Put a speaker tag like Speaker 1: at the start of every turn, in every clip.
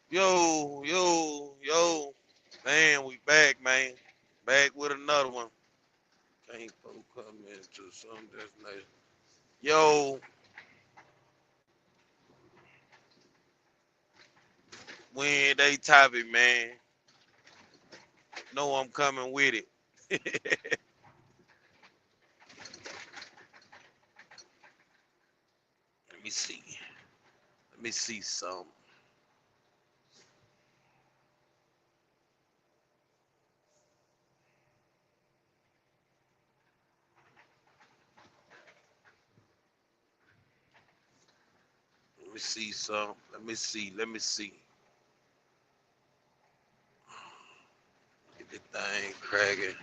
Speaker 1: Yo, yo, yo. Man, we back, man. Back with another one. Can't folk come into some destination. Yo, Wednesday topic, man. Know I'm coming with it. Let me see. Let me see some. Let me see some. Let me see. Let me see. Get the thing cracking.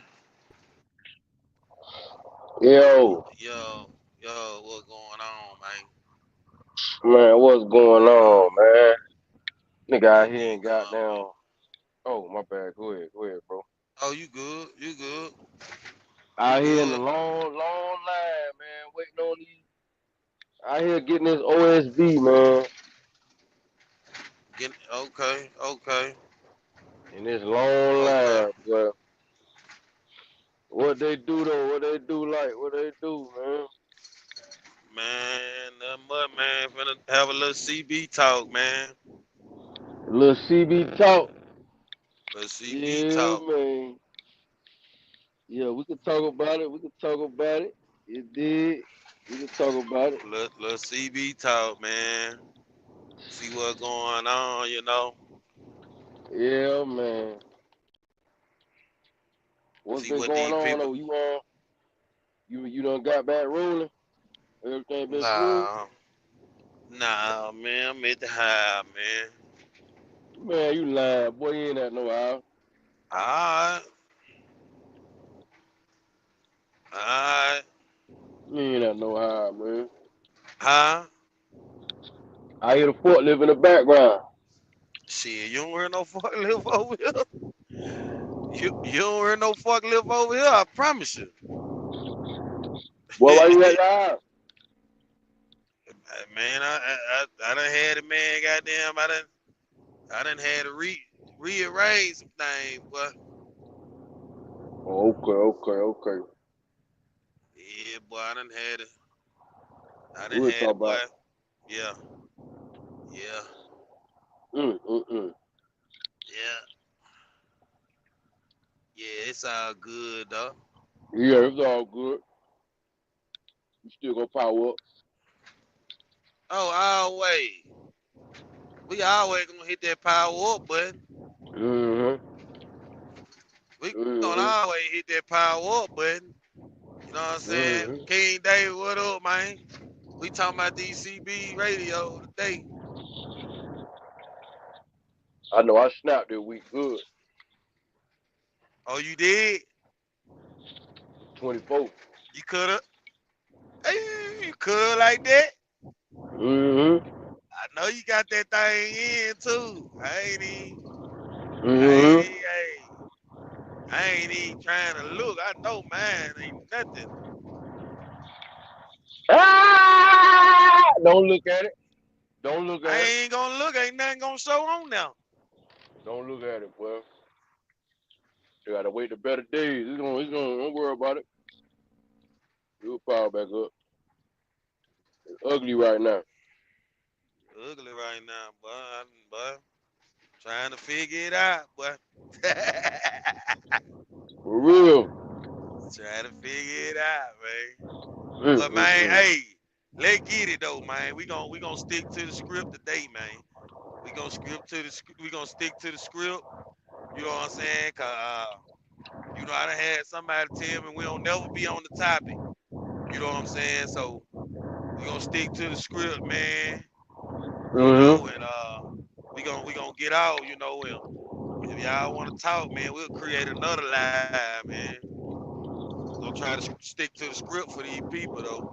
Speaker 2: Yo,
Speaker 1: Yo, yo, what's going on, man?
Speaker 2: man, what's going on, man? Nigga out
Speaker 1: Let
Speaker 2: here
Speaker 1: me
Speaker 2: and
Speaker 1: come with.
Speaker 2: goddamn. Oh, my bad. Go ahead, bro.
Speaker 1: Oh, you good? You good? You
Speaker 2: Out here in the
Speaker 1: good?
Speaker 2: long line, man, waiting on these. Out here getting this OSB, man.
Speaker 1: Get okay, okay,
Speaker 2: In this long
Speaker 1: okay.
Speaker 2: line, but what they do though? What they do like? What they do, man?
Speaker 1: Man, nothing but man, finna have a little CB talk, man.
Speaker 2: A little CB talk.
Speaker 1: Little CB
Speaker 2: Yeah,
Speaker 1: talk.
Speaker 2: man. Yeah, we can talk about it. We can talk about it. You did. We can talk about it.
Speaker 1: Little CB talk, man. See what's going on.
Speaker 2: Yeah, man. What's
Speaker 1: See
Speaker 2: been
Speaker 1: what
Speaker 2: going
Speaker 1: these
Speaker 2: on
Speaker 1: people.
Speaker 2: though? You done got back rolling? Everything been smooth?
Speaker 1: Nah, nah, man. I'm at the high, man.
Speaker 2: Man, you lying. Boy, you ain't at no house.
Speaker 1: Alright, alright.
Speaker 2: You ain't at no house, man.
Speaker 1: Huh?
Speaker 2: I hear the forklift in the background.
Speaker 1: Shit, you don't hear no fuck live over here. You don't hear no fuck live over here. I promise you.
Speaker 2: Boy, why you at the house?
Speaker 1: Man, I done had it, man. Goddamn, I done had to rearrange some things, but
Speaker 2: Oh, okay.
Speaker 1: yeah, boy, I done had it. I done
Speaker 2: We'll
Speaker 1: had
Speaker 2: talk
Speaker 1: it, boy.
Speaker 2: about
Speaker 1: Yeah, yeah,
Speaker 2: it.
Speaker 1: yeah, yeah. It's all good, though.
Speaker 2: Yeah, it's all good. You still gonna power up.
Speaker 1: Oh, always. We always gonna hit that power up button.
Speaker 2: Mm-hmm.
Speaker 1: We gonna
Speaker 2: Mm-hmm.
Speaker 1: always hit that power up button. You know what I'm saying?
Speaker 2: Mm-hmm.
Speaker 1: King David, what up, man? We talking about DCB radio today.
Speaker 2: I know I snapped this week good.
Speaker 1: Oh, you did?
Speaker 2: 24.
Speaker 1: You coulda? Hey, you could like that?
Speaker 2: Mm-hmm.
Speaker 1: I know you got that thing in too.
Speaker 2: Mm-hmm.
Speaker 1: I ain't even trying to look. I know mine ain't nothing.
Speaker 2: Ah! Don't look at it. Don't look
Speaker 1: I
Speaker 2: at it.
Speaker 1: ain't gonna look. Ain't nothing gonna show on now.
Speaker 2: Don't look at it, boy. You gotta wait the better days. Don't worry about it. You'll power back up. It's ugly right now.
Speaker 1: Ugly right now, boy. Boy, trying to figure it out, boy.
Speaker 2: For real.
Speaker 1: Trying to figure it out, man. But man,
Speaker 2: Mm-mm-mm.
Speaker 1: hey, let's get it though, man. We gonna stick to the script today, man. We gonna stick to the script. You know what I'm saying? I done had somebody tell me we don't never be on the topic. You know what I'm saying? So we gonna stick to the script, man.
Speaker 2: Mm-hmm.
Speaker 1: We gonna get out. If y'all want to talk, man, we'll create another live, man. We're gonna try to stick to the script for these people though.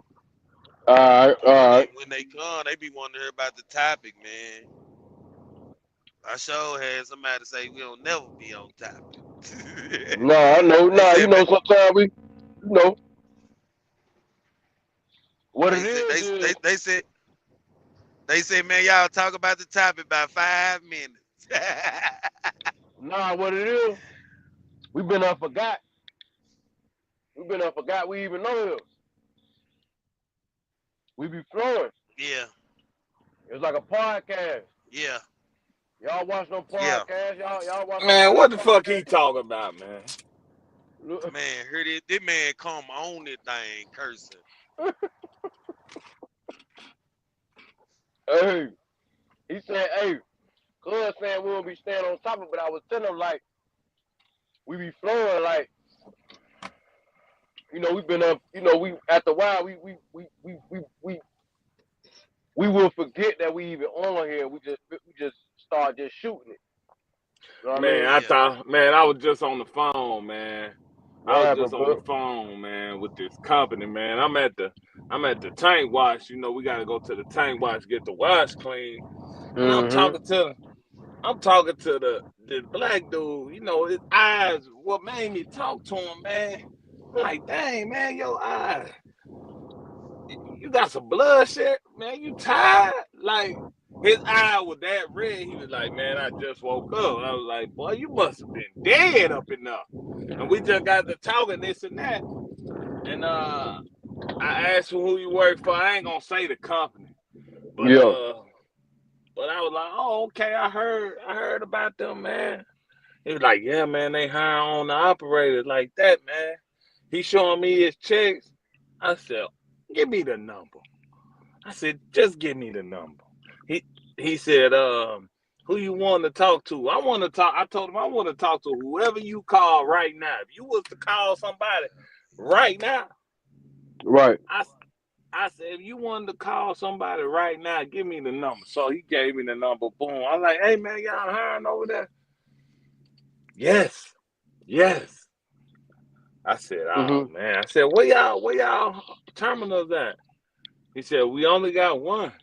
Speaker 2: Alright,
Speaker 1: When they
Speaker 2: alright.
Speaker 1: when they come, they be wanting to hear about the topic, man. I sure had somebody say we don't never be on topic.
Speaker 2: Nah, I know.
Speaker 1: they
Speaker 2: Nah,
Speaker 1: said, man,
Speaker 2: sometimes know, what
Speaker 1: they
Speaker 2: it
Speaker 1: said,
Speaker 2: is.
Speaker 1: they said, man, y'all talk about the topic about 5 minutes.
Speaker 2: Nah, what it is? We been up forgot. We been up forgot we even know him. We be flowing.
Speaker 1: Yeah,
Speaker 2: It's like a podcast.
Speaker 1: yeah,
Speaker 2: Y'all watch no
Speaker 1: yeah.
Speaker 2: podcast. Y'all watch some
Speaker 3: Man,
Speaker 2: real
Speaker 3: what the fuck he
Speaker 2: podcast.
Speaker 3: talking about, man?
Speaker 2: Look,
Speaker 1: Man, heard it. This man come on this thing cursing.
Speaker 2: hey, he said, hey, cuz saying we don't be staying on top of it, but I was telling him like we be flowing like, we been up, we after a while we will forget that we even on here. We just start just shooting it. You know what I
Speaker 3: Man,
Speaker 2: mean?
Speaker 1: Yeah,
Speaker 3: I was just on the phone, man. I
Speaker 2: What
Speaker 3: was
Speaker 2: happened,
Speaker 3: just on the
Speaker 2: bro?
Speaker 3: phone, man, with this company, man. I'm at the tank wash. We gotta go to the tank wash, get the wash clean. And
Speaker 2: Mm-hmm.
Speaker 3: I'm talking to the black dude. His eyes. What made me talk to him, man? I'm like, dang, man, your eyes. You got some bloodshed, man. You tired? Like his eye was that red. He was like, man, I just woke up. I was like, boy, you must have been dead up enough. And we just got to talking this and that. And I asked him who you work for. I ain't gonna say the company, but
Speaker 2: Yeah.
Speaker 3: I was like, oh, okay. I heard about them, man. He was like, yeah, man, they hire on the operators like that, man. He showing me his checks. I said, give me the number. I said, just give me the number. He said, who you want to talk to? I want to talk. I told him I want to talk to whoever you call right now. If you was to call somebody right now,
Speaker 2: Right.
Speaker 3: I said, if you wanted to call somebody right now, give me the number. So he gave me the number. Boom. I was like, hey man, y'all hiring over there? Yes. Yes. I said, oh
Speaker 2: Mm-hmm.
Speaker 3: man. I said, where y'all terminals at? He said, we only got one.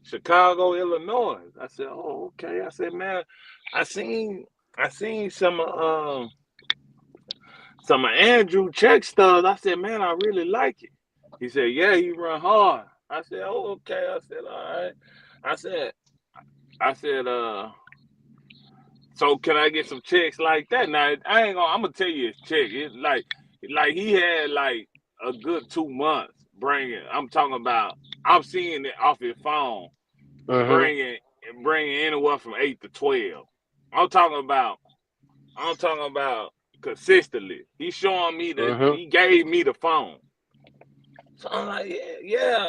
Speaker 3: Chicago, Illinois. I said, oh, okay. I said, man, I seen some of Andrew check stubs. I said, man, I really like it. He said, yeah, you run hard. I said, oh, okay. I said, all right. I said, I said, so can I get some checks like that? Now I'm gonna tell you his check. It's like he had like a good 2 months bringing. I'm seeing it off his phone
Speaker 2: Mm-hmm.
Speaker 3: bringing anywhere from 8 to 12. I'm talking about consistently. He's showing me that
Speaker 2: Mm-hmm.
Speaker 3: he gave me the phone. So I'm like, yeah,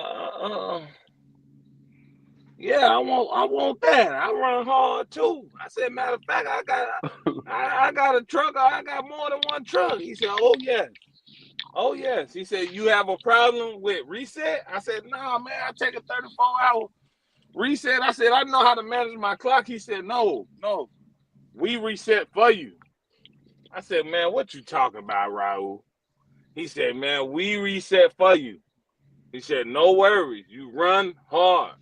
Speaker 3: I want that. I run hard too. I said, matter of fact, I got a truck. I got more than one truck. He said, oh yes. Oh yes. He said, you have a problem with reset? I said, nah, man, I take a 34-hour reset. I said, I know how to manage my clock. He said, no, we reset for you. I said, man, what you talking about, Raul? He said, man, we reset for you. He said, no worries. You run hard.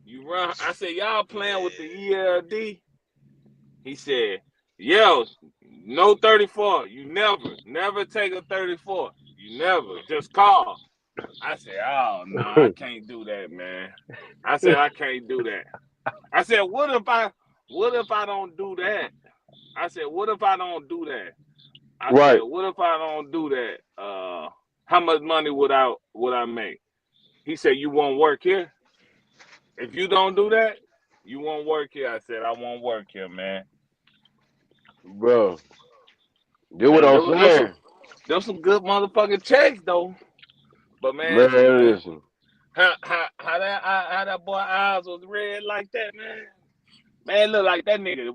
Speaker 3: You run. I said, y'all playing with the ELD? He said, yo, no 34. You never take a 34. You never. Just call. I said, oh, no, I can't do that, man. I said, I can't do that. I said, what if I don't do that? I said, what if I don't do that? I said,
Speaker 2: Right.
Speaker 3: what if I don't do that? How much money would I make? He said, you won't work here? If you don't do that, you won't work here. I said, I won't work here, man.
Speaker 2: Bro. Do what
Speaker 3: Man,
Speaker 2: I'm saying.
Speaker 3: there was some good motherfucking checks though. But man,
Speaker 2: Man, listen.
Speaker 3: how that boy eyes was red like that, man. Man, look like that nigga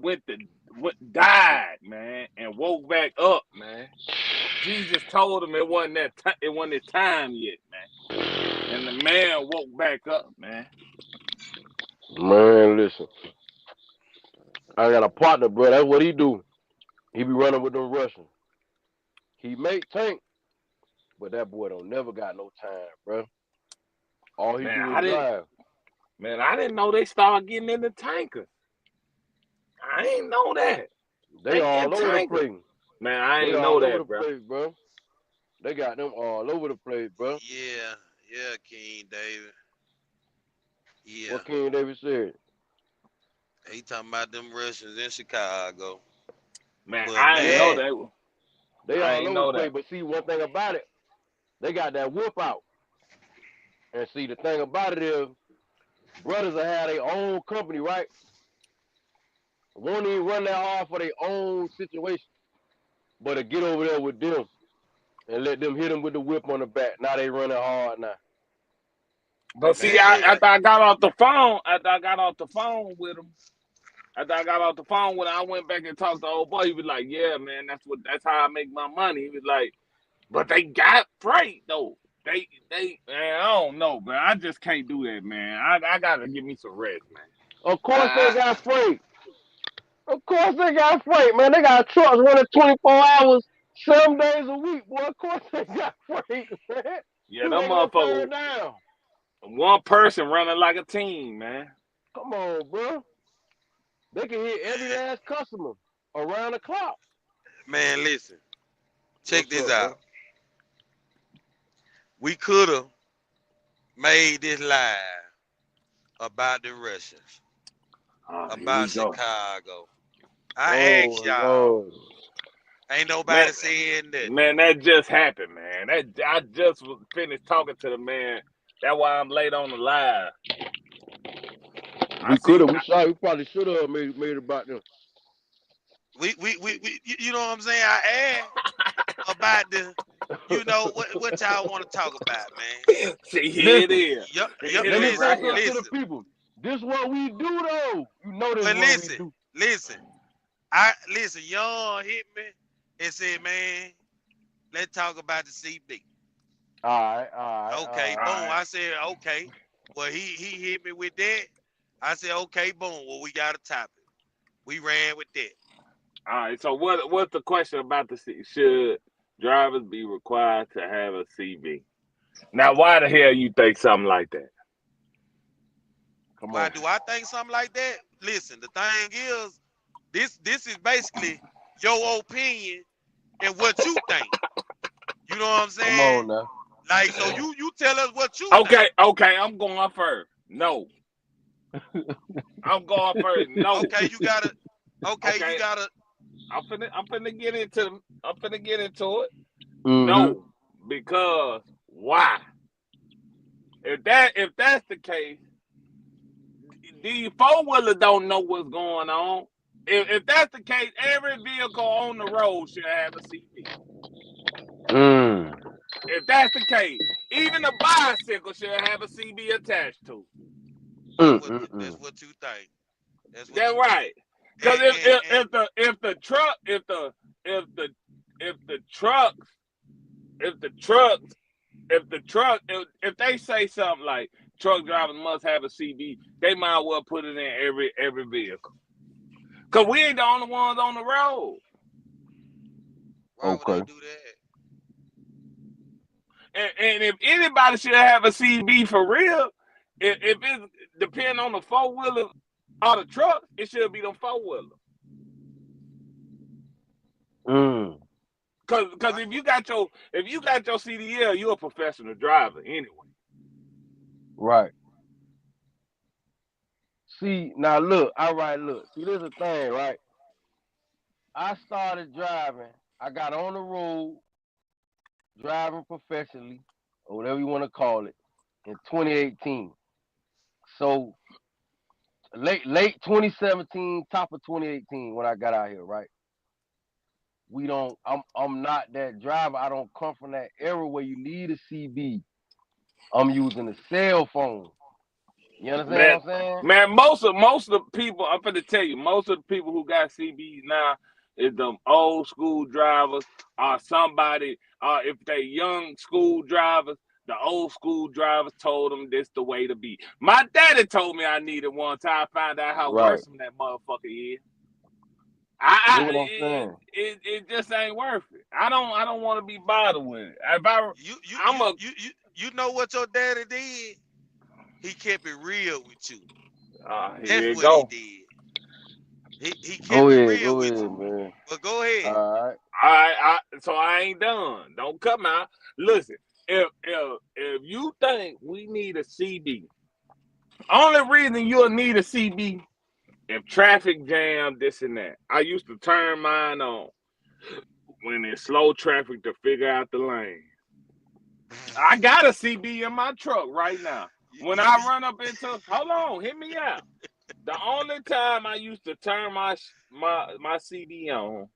Speaker 3: died, man, and woke back up, man. Jesus told him it wasn't his time yet, man. And the man woke back up, man.
Speaker 2: Man, listen. I got a partner, bro. That's what he do. He be running with them Russians. He make tank, but that boy don't never got no time, bro. All he
Speaker 3: Man,
Speaker 2: do is drive.
Speaker 3: I didn't know they started getting into tankers. I ain't know that.
Speaker 2: They
Speaker 3: They in
Speaker 2: all over the
Speaker 3: tankers.
Speaker 2: place.
Speaker 3: Man, I
Speaker 2: They
Speaker 3: ain't know
Speaker 2: all over the
Speaker 3: that, bro.
Speaker 2: place, bro. They got them all over the place, bro.
Speaker 1: yeah, yeah, King David. Yeah.
Speaker 2: What King David said.
Speaker 1: He talking about them Russians in Chicago.
Speaker 3: Man,
Speaker 1: But
Speaker 3: I ain't know
Speaker 2: Yeah,
Speaker 3: that.
Speaker 2: they
Speaker 3: I
Speaker 2: all
Speaker 3: ain't
Speaker 2: over the
Speaker 3: know
Speaker 2: place.
Speaker 3: that.
Speaker 2: But see, one thing about it, they got that whoop out. And see, the thing about it is, brothers will have their own company, right? Won't even run that hard for their own situation, but to get over there with them and let them hit them with the whip on the back. Now they running hard now.
Speaker 3: But see,
Speaker 1: man,
Speaker 3: after I got off the phone, with him, I went back and talked to old boy. He was like, "Yeah, man, that's how I make my money." He was like, "But they got freight though. Man, I don't know, man. I just can't do that, man. I gotta give me some rest, man.
Speaker 2: Of course they
Speaker 3: I,
Speaker 2: got freight. Of course they got freight, man. They got trucks running 24 hours, 7 days a week, boy. Of course they got freight, man.
Speaker 3: yeah,
Speaker 2: Who
Speaker 3: them
Speaker 2: they gonna
Speaker 3: motherfucker,
Speaker 2: turn down?
Speaker 3: one person running like a team, man.
Speaker 2: Come on, bro. They can hit every last customer around the clock.
Speaker 1: man, listen. Check
Speaker 2: What's
Speaker 1: this
Speaker 2: up, bro?
Speaker 1: out. We could have made this live about the Russians,
Speaker 3: Here we
Speaker 1: about
Speaker 3: go,
Speaker 1: Chicago. I asked
Speaker 2: Oh
Speaker 1: y'all.
Speaker 2: Lord.
Speaker 1: Ain't
Speaker 3: man.
Speaker 1: nobody saying that.
Speaker 3: Man, that just happened, man. I just was finished talking to the man. That's why I'm late on the live. I
Speaker 2: We could
Speaker 3: see.
Speaker 2: have. We probably should have made it about them.
Speaker 1: You know what I'm saying? I asked about the, you know, what y'all want to talk about, man.
Speaker 3: See, here it
Speaker 2: Listen,
Speaker 3: is.
Speaker 1: Yup,
Speaker 3: Here it
Speaker 2: let me
Speaker 3: is
Speaker 2: say
Speaker 3: right
Speaker 1: listen,
Speaker 3: here.
Speaker 2: something to the
Speaker 1: listen.
Speaker 2: people. This what we do though. You know this
Speaker 1: But
Speaker 2: what we
Speaker 1: listen,
Speaker 2: do.
Speaker 1: listen. Young hit me and said, man, let's talk about the CB.
Speaker 2: All
Speaker 1: Okay,
Speaker 3: All
Speaker 2: right.
Speaker 1: boom.
Speaker 3: right.
Speaker 1: I said, okay. Well, he hit me with that. I said, okay, boom. Well, we got a topic. We ran with that.
Speaker 3: All right. So what's the question about the C? Should drivers be required to have a CB? Now, why the hell you think something like that?
Speaker 2: Come
Speaker 1: Why
Speaker 2: on.
Speaker 1: do I think something like that? Listen, the thing is, this is basically your opinion and what you think. You know what I'm
Speaker 2: Come
Speaker 1: saying?
Speaker 2: on now.
Speaker 1: Like, so you tell us what you think.
Speaker 3: Okay. I'm going first. No. I'm going first. No.
Speaker 1: Okay, you gotta. Okay, you
Speaker 3: Okay.
Speaker 1: gotta.
Speaker 3: I'm finna get into. It.
Speaker 2: Mm-hmm.
Speaker 3: No, because why? If that's the case, the four wheeler don't know what's going on. If that's the case, every vehicle on the road should have a CB.
Speaker 2: Mm.
Speaker 3: If that's the case, even a bicycle should have a CB attached to.
Speaker 2: Mm,
Speaker 1: That's
Speaker 2: mm,
Speaker 1: what you think. That's what
Speaker 3: That's
Speaker 1: you think.
Speaker 3: right. Because
Speaker 1: And
Speaker 3: if the truck if the trucks if they say something like truck drivers must have a CB, they might well put it in every vehicle. Cause we ain't the only ones on the road.
Speaker 1: why would they
Speaker 2: Okay.
Speaker 1: do that?
Speaker 3: And if anybody should have a CB for real, if it depend on the four wheeler or the truck, it should be them four wheeler.
Speaker 2: Mm.
Speaker 3: Cause if you got your CDL, you're a professional driver anyway.
Speaker 2: Right. See, now look, all right, look. See, there's a thing, right? I started driving. I got on the road driving professionally, or whatever you want to call it, in 2018. So late 2017, top of 2018 when I got out here, right? I'm not that driver. I don't come from that era where you need a CB. I'm using a cell phone. You understand
Speaker 3: Man,
Speaker 2: what I'm saying?
Speaker 3: most of the people, I'm gonna tell you, most of the people who got CBs now is them old school drivers or somebody, if they young school drivers, the old school drivers told them this the way to be. My daddy told me I needed one till I found out how
Speaker 2: Right.
Speaker 3: worrisome that motherfucker is.
Speaker 2: That's what I'm saying.
Speaker 3: It just ain't worth it. I don't want to be bothered with it.
Speaker 1: You know what your daddy did? He kept it real with you.
Speaker 3: Here
Speaker 1: That's
Speaker 3: you
Speaker 1: what he
Speaker 3: go.
Speaker 1: did. He
Speaker 2: Go
Speaker 1: kept it
Speaker 2: ahead,
Speaker 1: real
Speaker 2: go
Speaker 1: with
Speaker 2: ahead,
Speaker 1: you.
Speaker 2: man.
Speaker 1: But go ahead.
Speaker 2: All right.
Speaker 3: So I ain't done. Don't come out. Listen, if you think we need a CB, only reason you'll need a CB if traffic jam, this and that. I used to turn mine on when it's slow traffic to figure out the lane. I got a CB in my truck right now. When I run up into, hold on, hit me out. The only time I used to turn my CB on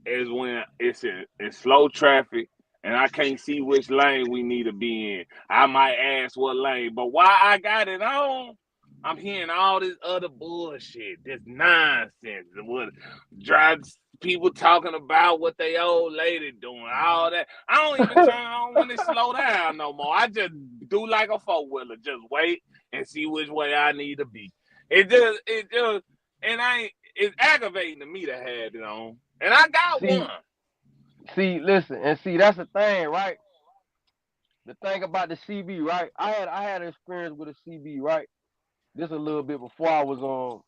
Speaker 3: is when it's in slow traffic and I can't see which lane we need to be in. I might ask what lane, but while I got it on, I'm hearing all this other bullshit, this nonsense. What drives people talking about what they old lady doing, all that. I don't even turn on when it slow down no more. I just do like a four-wheeler, just wait and see which way I need to be. It's aggravating to me to have it on. And I got one.
Speaker 2: See, listen, and see, that's the thing, right? The thing about the CB, right? I had an experience with a CB, right? This a little bit before I was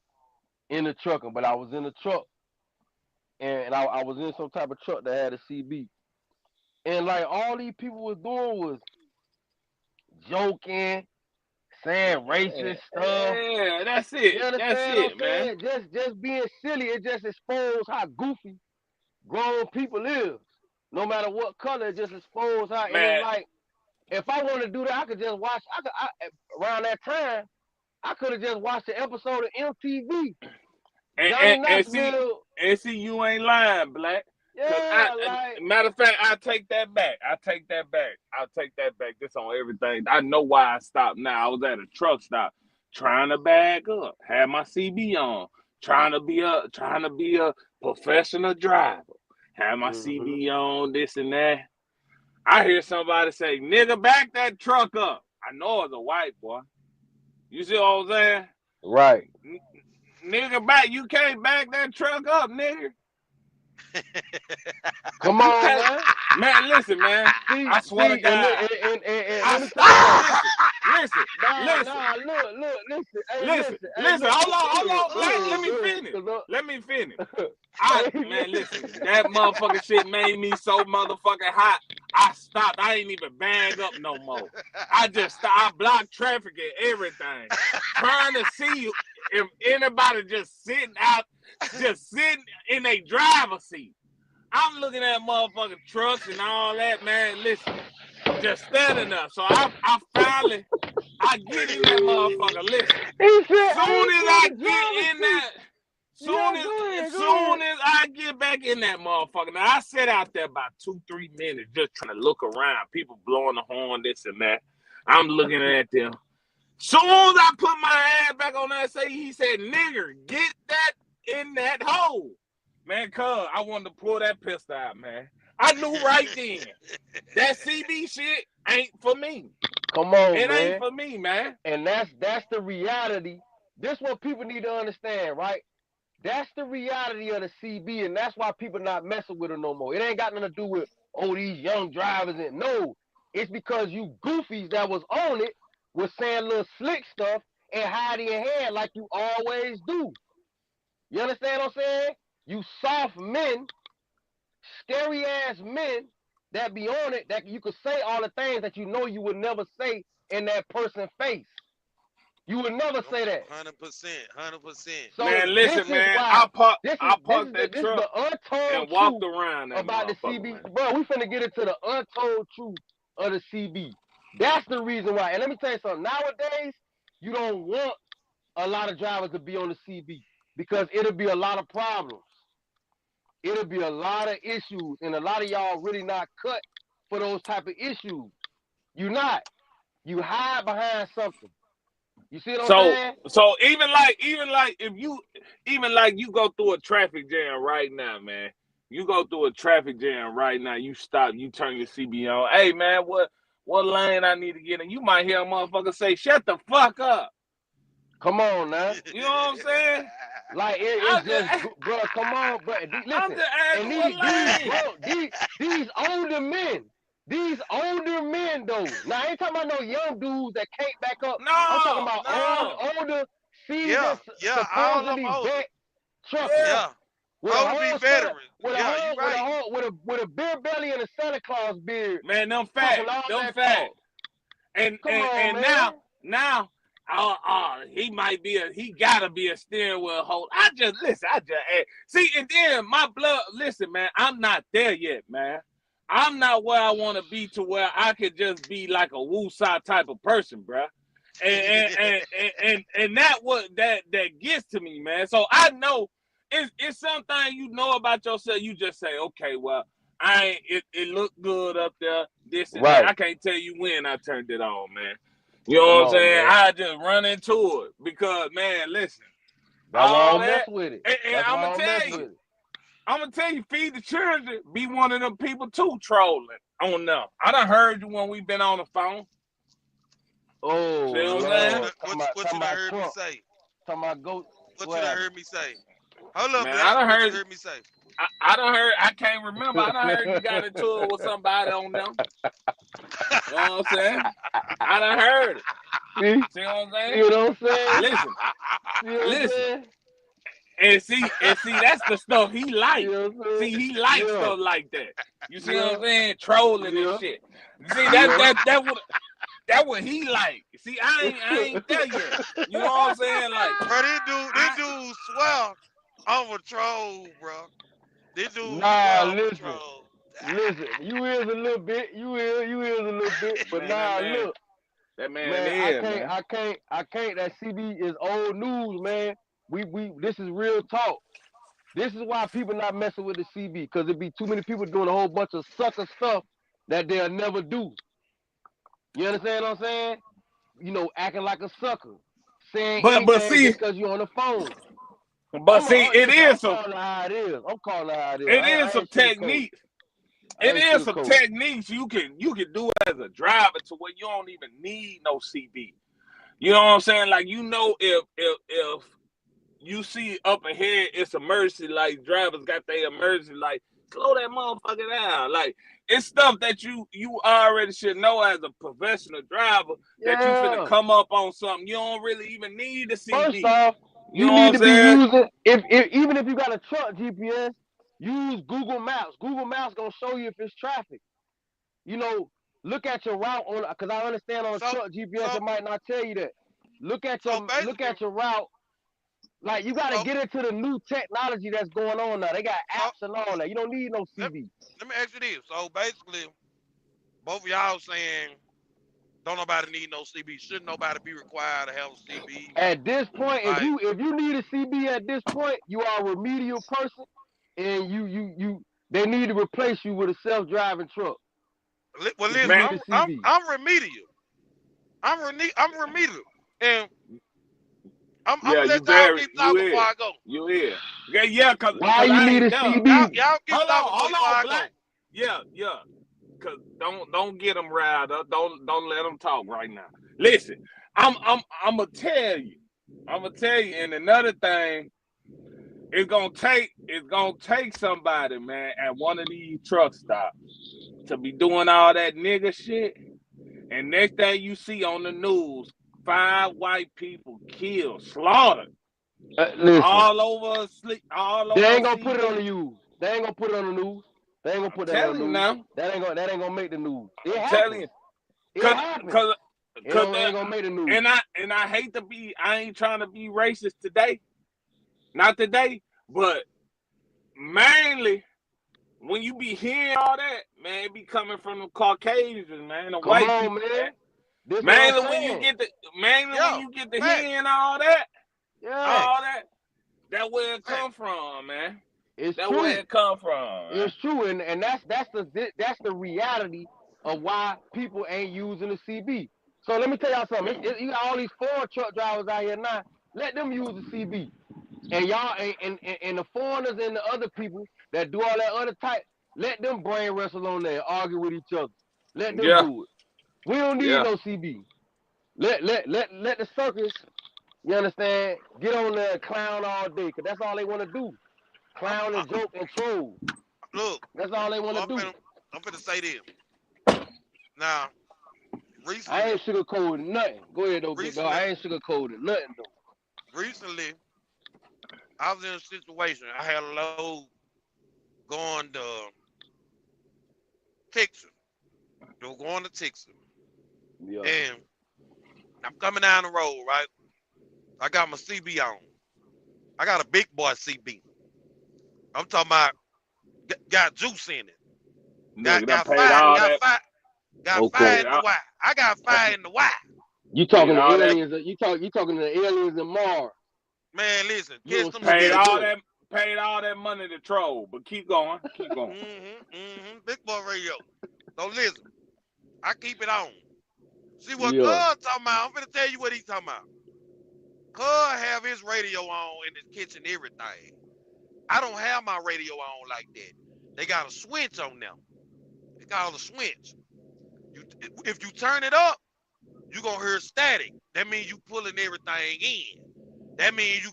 Speaker 2: in the trucking, but I was in the truck, and I was in some type of truck that had a CB, and like all these people was doing was joking, saying racist stuff.
Speaker 3: Yeah, that's it.
Speaker 2: You understand
Speaker 3: That's
Speaker 2: what
Speaker 3: it,
Speaker 2: I'm
Speaker 3: man.
Speaker 2: saying? Just being silly. It just exposed how goofy grown people is. No matter what color, it just exposed how. And it's like, if I want to do that, I could just watch. Around that time, I could have just watched the episode of MTV.
Speaker 3: And see, you ain't lying, Black.
Speaker 2: Yeah,
Speaker 3: matter of fact, I take that back. This on everything. I know why I stopped now. I was at a truck stop trying to bag up, had my CB on, trying to be a professional driver, had my CB on, this and that. I hear somebody say, "Nigga, back that truck up." I know it's a white boy. You see what I'm saying?
Speaker 2: Right.
Speaker 3: Nigga, you can't back that truck up, nigga.
Speaker 2: Come on,
Speaker 3: man. Listen, man. I swear to God. Listen. Listen. Hold on. Let me finish. Man, listen. That motherfucking shit made me so motherfucking hot. I stopped. I ain't even bag up no more. I just stopped. I blocked traffic and everything, trying to see if anybody just sitting in a driver's seat. I'm looking at motherfucking trucks and all that, man. Listen, just standing up. So I finally get in that motherfucker. Listen, soon as I get back in that motherfucker, now I sat out there about 2-3 minutes just trying to look around, people blowing the horn, this and that. I'm looking at them. Soon as I put my ass back on that seat, he said, "Nigger, get that in that hole." Man, cuz I wanted to pull that pistol out, man. I knew right then that CB shit ain't for me.
Speaker 2: Come on,
Speaker 3: it
Speaker 2: man.
Speaker 3: Ain't for me, man.
Speaker 2: And that's the reality. This what people need to understand, right? That's the reality of the CB, and that's why people not messing with it no more. It ain't got nothing to do with these young drivers. And no, it's because you goofies that was on it was saying little slick stuff and hiding your head like you always do. You understand what I'm saying? You soft men, scary ass men that be on it, that you could say all the things that you know you would never say in that person's face. You would never say that.
Speaker 1: 100%.
Speaker 3: So man, listen, man. I parked that truck and walked around that
Speaker 2: about the CB. Man. Bro, we finna get into the untold truth of the CB. That's the reason why. And let me tell you something. Nowadays, you don't want a lot of drivers to be on the CB because it'll be a lot of problems. It'll be a lot of issues, and a lot of y'all really not cut for those type of issues. You not. You hide behind something. You see what I'm saying?
Speaker 3: So even like if you go through a traffic jam right now, man. You go through a traffic jam right now. You stop. You turn your CB on. Hey, man, what lane I need to get in? You might hear a motherfucker say, "Shut the fuck up."
Speaker 2: Come on, now.
Speaker 3: You know what I'm saying?
Speaker 2: Like it's just, bro. Come on, bro. Listen, and these older men. These older men, though. Now, I ain't talking about no young dudes that can't back up.
Speaker 3: No,
Speaker 2: I'm talking about older, seasoned, supposedly vet truckers.
Speaker 1: Yeah. Older veterans.
Speaker 2: With a beer belly and a Santa Claus beard.
Speaker 3: Man, them fat. And
Speaker 2: now
Speaker 3: he might be he gotta be a steering wheel holder. I just see, and then my blood. Listen, man, I'm not there yet, man. I'm not where I want to be to where I could just be like a woosah type of person, bro. And that what that gets to me, man. So I know it's something you know about yourself. You just say, okay, well, I ain't. It looked good up there. This and that. I can't tell you when I turned it on, man. You know what I'm saying? Man. I just run into it because, man, listen.
Speaker 2: That's why I don't mess with it.
Speaker 3: And I'm gonna tell you. I'm gonna tell you, Feed the Children be one of them people too trolling on them. I done heard you when we been on the phone.
Speaker 2: Oh,
Speaker 1: what you done heard me say?
Speaker 2: Talking about goat.
Speaker 1: What you done heard me say? Hold up,
Speaker 3: man.
Speaker 1: I done heard me say.
Speaker 3: I done heard. I can't remember. I done heard you got into it with somebody on them. You know what I'm saying? I done heard it. See what I'm saying?
Speaker 2: You know what I'm saying?
Speaker 3: Listen. And see, that's the stuff he like. See, he likes stuff like that. You see what I'm saying? Trolling and shit. See, that what he like. See, I ain't there yet. You know what I'm saying? Like,
Speaker 1: bro, this dude swear I'm a troll, bro. This dude
Speaker 2: listen, you is a little bit, you is a little bit, but look.
Speaker 3: That man,
Speaker 2: I can't. That CB is old news, man. We this is real talk. This is why people not messing with the CB, because it be too many people doing a whole bunch of sucker stuff that they'll never do. You understand what I'm saying? You know, acting like a sucker, saying anything because you're on the phone.
Speaker 3: But it is
Speaker 2: I'm calling how it is.
Speaker 3: It is some techniques. It is some techniques you can do as a driver to where you don't even need no CB. You know what I'm saying? Like, you know, if you see up ahead it's emergency light, drivers got their emergency light, slow that motherfucker down. Like, it's stuff that you already should know as a professional driver that you finna come up on something. You don't really even need the CB.
Speaker 2: First off, you need to be using, even if you got a truck GPS, use Google Maps. Google Maps gonna show you if it's traffic. You know, look at your route on, because I understand on a truck GPS it might not tell you that. Look at your route. Like, you gotta get into the new technology that's going on now. They got apps and all that. You don't need no CB.
Speaker 1: Let me ask you this. So basically, both of y'all saying don't nobody need no CB. Shouldn't nobody be required to have a CB?
Speaker 2: At this point, like, if you need a CB at this point, you are a remedial person, and they need to replace you with a self-driving truck.
Speaker 1: Well, listen, I'm remedial. I'm remedial, and I'm gonna let y'all keep talking before I go.
Speaker 3: You here? Yeah, cause
Speaker 2: why you need a CB?
Speaker 1: Y'all keep talking before I go.
Speaker 3: Yeah. Cause don't get them riled up. Don't let them talk right now. Listen, I'm gonna tell you. And another thing, it's gonna take somebody, man, at one of these truck stops to be doing all that nigga shit. And next thing you see on the news, 5 white people killed, slaughtered, all over sleep, all over.
Speaker 2: They ain't gonna put it on the news. They ain't gonna put it on the news. They ain't gonna put that on the news.
Speaker 3: Now.
Speaker 2: That ain't gonna make the news.
Speaker 3: I'm telling you,
Speaker 2: because it ain't gonna make the news.
Speaker 3: And I hate to be. I ain't trying to be racist today, not today, but mainly when you be hearing all that, man, it be coming from the Caucasians, man, the white people, man. Mainly when you get the hearing all that, that where it come from, man.
Speaker 2: It's
Speaker 3: that's
Speaker 2: true.
Speaker 3: Where it come from.
Speaker 2: It's true, and that's the reality of why people ain't using the CB. So let me tell y'all something. You got all these foreign truck drivers out here now. Let them use the CB, and y'all and the foreigners and the other people that do all that other type. Let them brain wrestle on there, argue with each other. Let them do it. We don't need no CB. Let the suckers, you understand, get on there and clown all day, because that's all they want to do. Clown and joke and troll.
Speaker 1: Look.
Speaker 2: That's all they want to do.
Speaker 1: I'm finna say this. Now, recently.
Speaker 2: I ain't sugarcoating nothing. Go ahead, though, big dog. I ain't sugarcoating nothing, though.
Speaker 1: Recently, I was in a situation. I had a load going to Texas. They were going to Texas.
Speaker 2: Yeah.
Speaker 1: And I'm coming down the road, right? I got my CB on. I got a big boy CB. I'm talking about got juice in it.
Speaker 3: Nigga, done
Speaker 1: Got
Speaker 3: paid
Speaker 1: fire.
Speaker 3: all
Speaker 1: Got
Speaker 3: that.
Speaker 1: fire. Got
Speaker 2: Okay.
Speaker 1: fire
Speaker 3: Paid
Speaker 1: in the
Speaker 3: all,
Speaker 1: Y. I got fire in the Y.
Speaker 2: You
Speaker 3: paid
Speaker 2: talking to
Speaker 3: all that.
Speaker 2: aliens? You talking to the aliens in Mars?
Speaker 1: Man, listen,
Speaker 2: You
Speaker 1: catch
Speaker 2: don't
Speaker 1: them
Speaker 2: see
Speaker 3: Paid
Speaker 2: that
Speaker 1: sticks.
Speaker 3: all
Speaker 2: good.
Speaker 3: that. Paid all that money to troll. But keep going. Keep going.
Speaker 1: Big boy radio. So listen, I keep it on. See what
Speaker 2: Yeah.
Speaker 1: Cuz talking about? I'm finna tell you what he's talking about. Cuz have his radio on in his kitchen, everything. I don't have my radio on like that. They got a switch on them. They call it a switch. If you turn it up, you gonna hear static. That means you pulling everything in. That means you.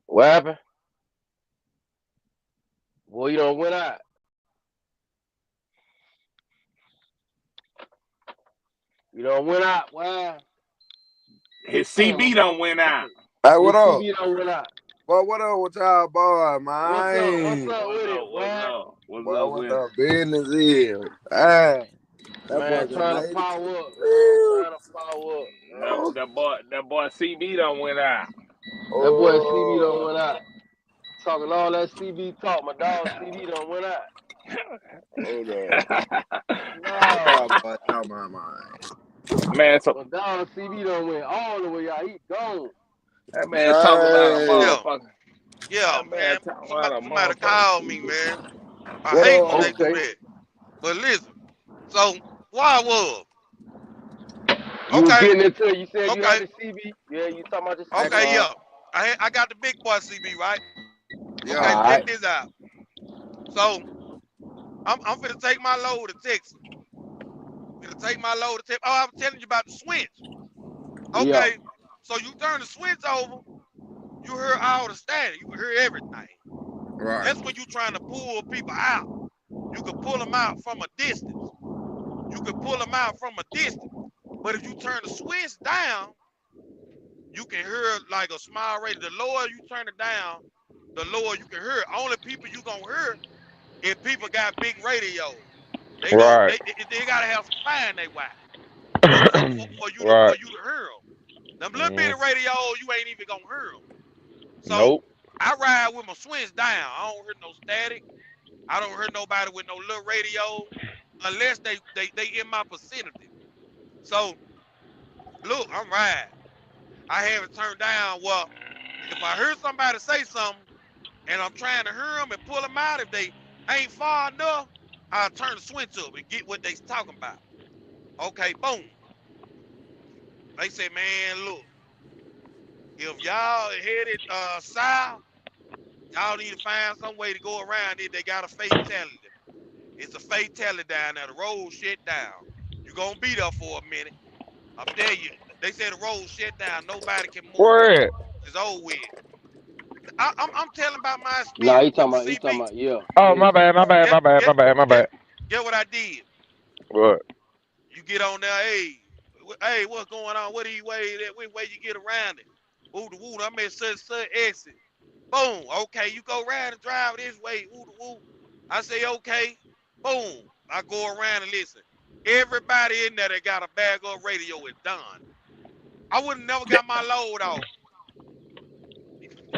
Speaker 2: What happened? Boy, you done went out. You done went out. Wow.
Speaker 3: His CB done went out.
Speaker 4: Hey, what
Speaker 2: His
Speaker 4: up?
Speaker 2: CB done went out.
Speaker 4: Boy, what up with y'all, boy,
Speaker 2: What's up? What's
Speaker 4: man?
Speaker 2: up with it, boy?
Speaker 3: What's
Speaker 4: Boy,
Speaker 3: up
Speaker 4: what
Speaker 3: with
Speaker 4: the business is? Hey, that boy
Speaker 2: Man,
Speaker 4: just
Speaker 2: trying to
Speaker 4: made it.
Speaker 2: power up, man. Trying to power up, man.
Speaker 3: that boy CB done went out.
Speaker 2: That boy CB done
Speaker 4: Oh,
Speaker 2: went out. Talking all that CB talk. My dog CB done went out.
Speaker 4: hold up.
Speaker 2: No.
Speaker 4: Boy, out my mind.
Speaker 3: Man, so
Speaker 2: My dog CB done went all the way out. He gone.
Speaker 3: that man talking about a
Speaker 4: Hey,
Speaker 3: motherfucker.
Speaker 1: Yeah,
Speaker 3: That man
Speaker 1: man.
Speaker 3: talking about a
Speaker 1: Somebody
Speaker 3: motherfucker.
Speaker 1: call me, man. I
Speaker 4: what
Speaker 1: hate
Speaker 4: up?
Speaker 1: when they do
Speaker 2: Okay.
Speaker 1: that. But listen, so why I was?
Speaker 2: You was
Speaker 1: Okay,
Speaker 2: getting into it. You said you had
Speaker 1: okay,
Speaker 2: the CB. Yeah, you talking about the CB.
Speaker 1: okay, yeah. I got the big boy CB, right?
Speaker 4: Yeah.
Speaker 1: Okay,
Speaker 2: All
Speaker 1: check
Speaker 2: right.
Speaker 1: this out. So I'm finna take my load to Texas. Finna take my load to Texas. Oh, I'm telling you about the switch. Okay,
Speaker 2: Yeah.
Speaker 1: so you turn the switch over, you hear all the static, you hear everything.
Speaker 4: Right.
Speaker 1: That's when you trying to pull people out. You can pull them out from a distance. You can pull them out from a distance. But if you turn the switch down, you can hear like a small rate. The lower you turn it down, the lower you can hear. Only people you gonna hear if people got big radios. They gotta have some fire in their wire for you to hear them. Them little bitty radios, you ain't even gonna hear them. So
Speaker 2: Nope.
Speaker 1: I ride with my switch down. I don't hear no static. I don't hear nobody with no little radio unless they in my vicinity. So look, I'm riding. I have it turned down. Well, if I hear somebody say something and I'm trying to hear them and pull them out, if they ain't far enough, I'll turn the switch up and get what they talking about. Okay, boom. They say, man, look, if y'all headed south, y'all need to find some way to go around it. They got a fatality. It's a fatality down there. The road shut down. You gonna be there for a minute. I'm telling you. They say the road shut down. Nobody can move.
Speaker 5: Where?
Speaker 1: It's over with. I'm telling about my
Speaker 2: Nah,
Speaker 1: experience with the
Speaker 2: he talking
Speaker 1: CB.
Speaker 2: about, yeah.
Speaker 5: Oh,
Speaker 2: Yeah,
Speaker 5: my bad, my bad, my bad, my bad, my bad.
Speaker 1: Get what I did.
Speaker 5: What?
Speaker 1: You get on there, hey, what's going on? What do you way that way you get around it? Ooh the woo, I'm at such exit. Boom. Okay, you go around and drive this way. Ooh the woo. I say okay. Boom. I go around and listen. Everybody in there that got a bag of radio is done. I would have never got my load off.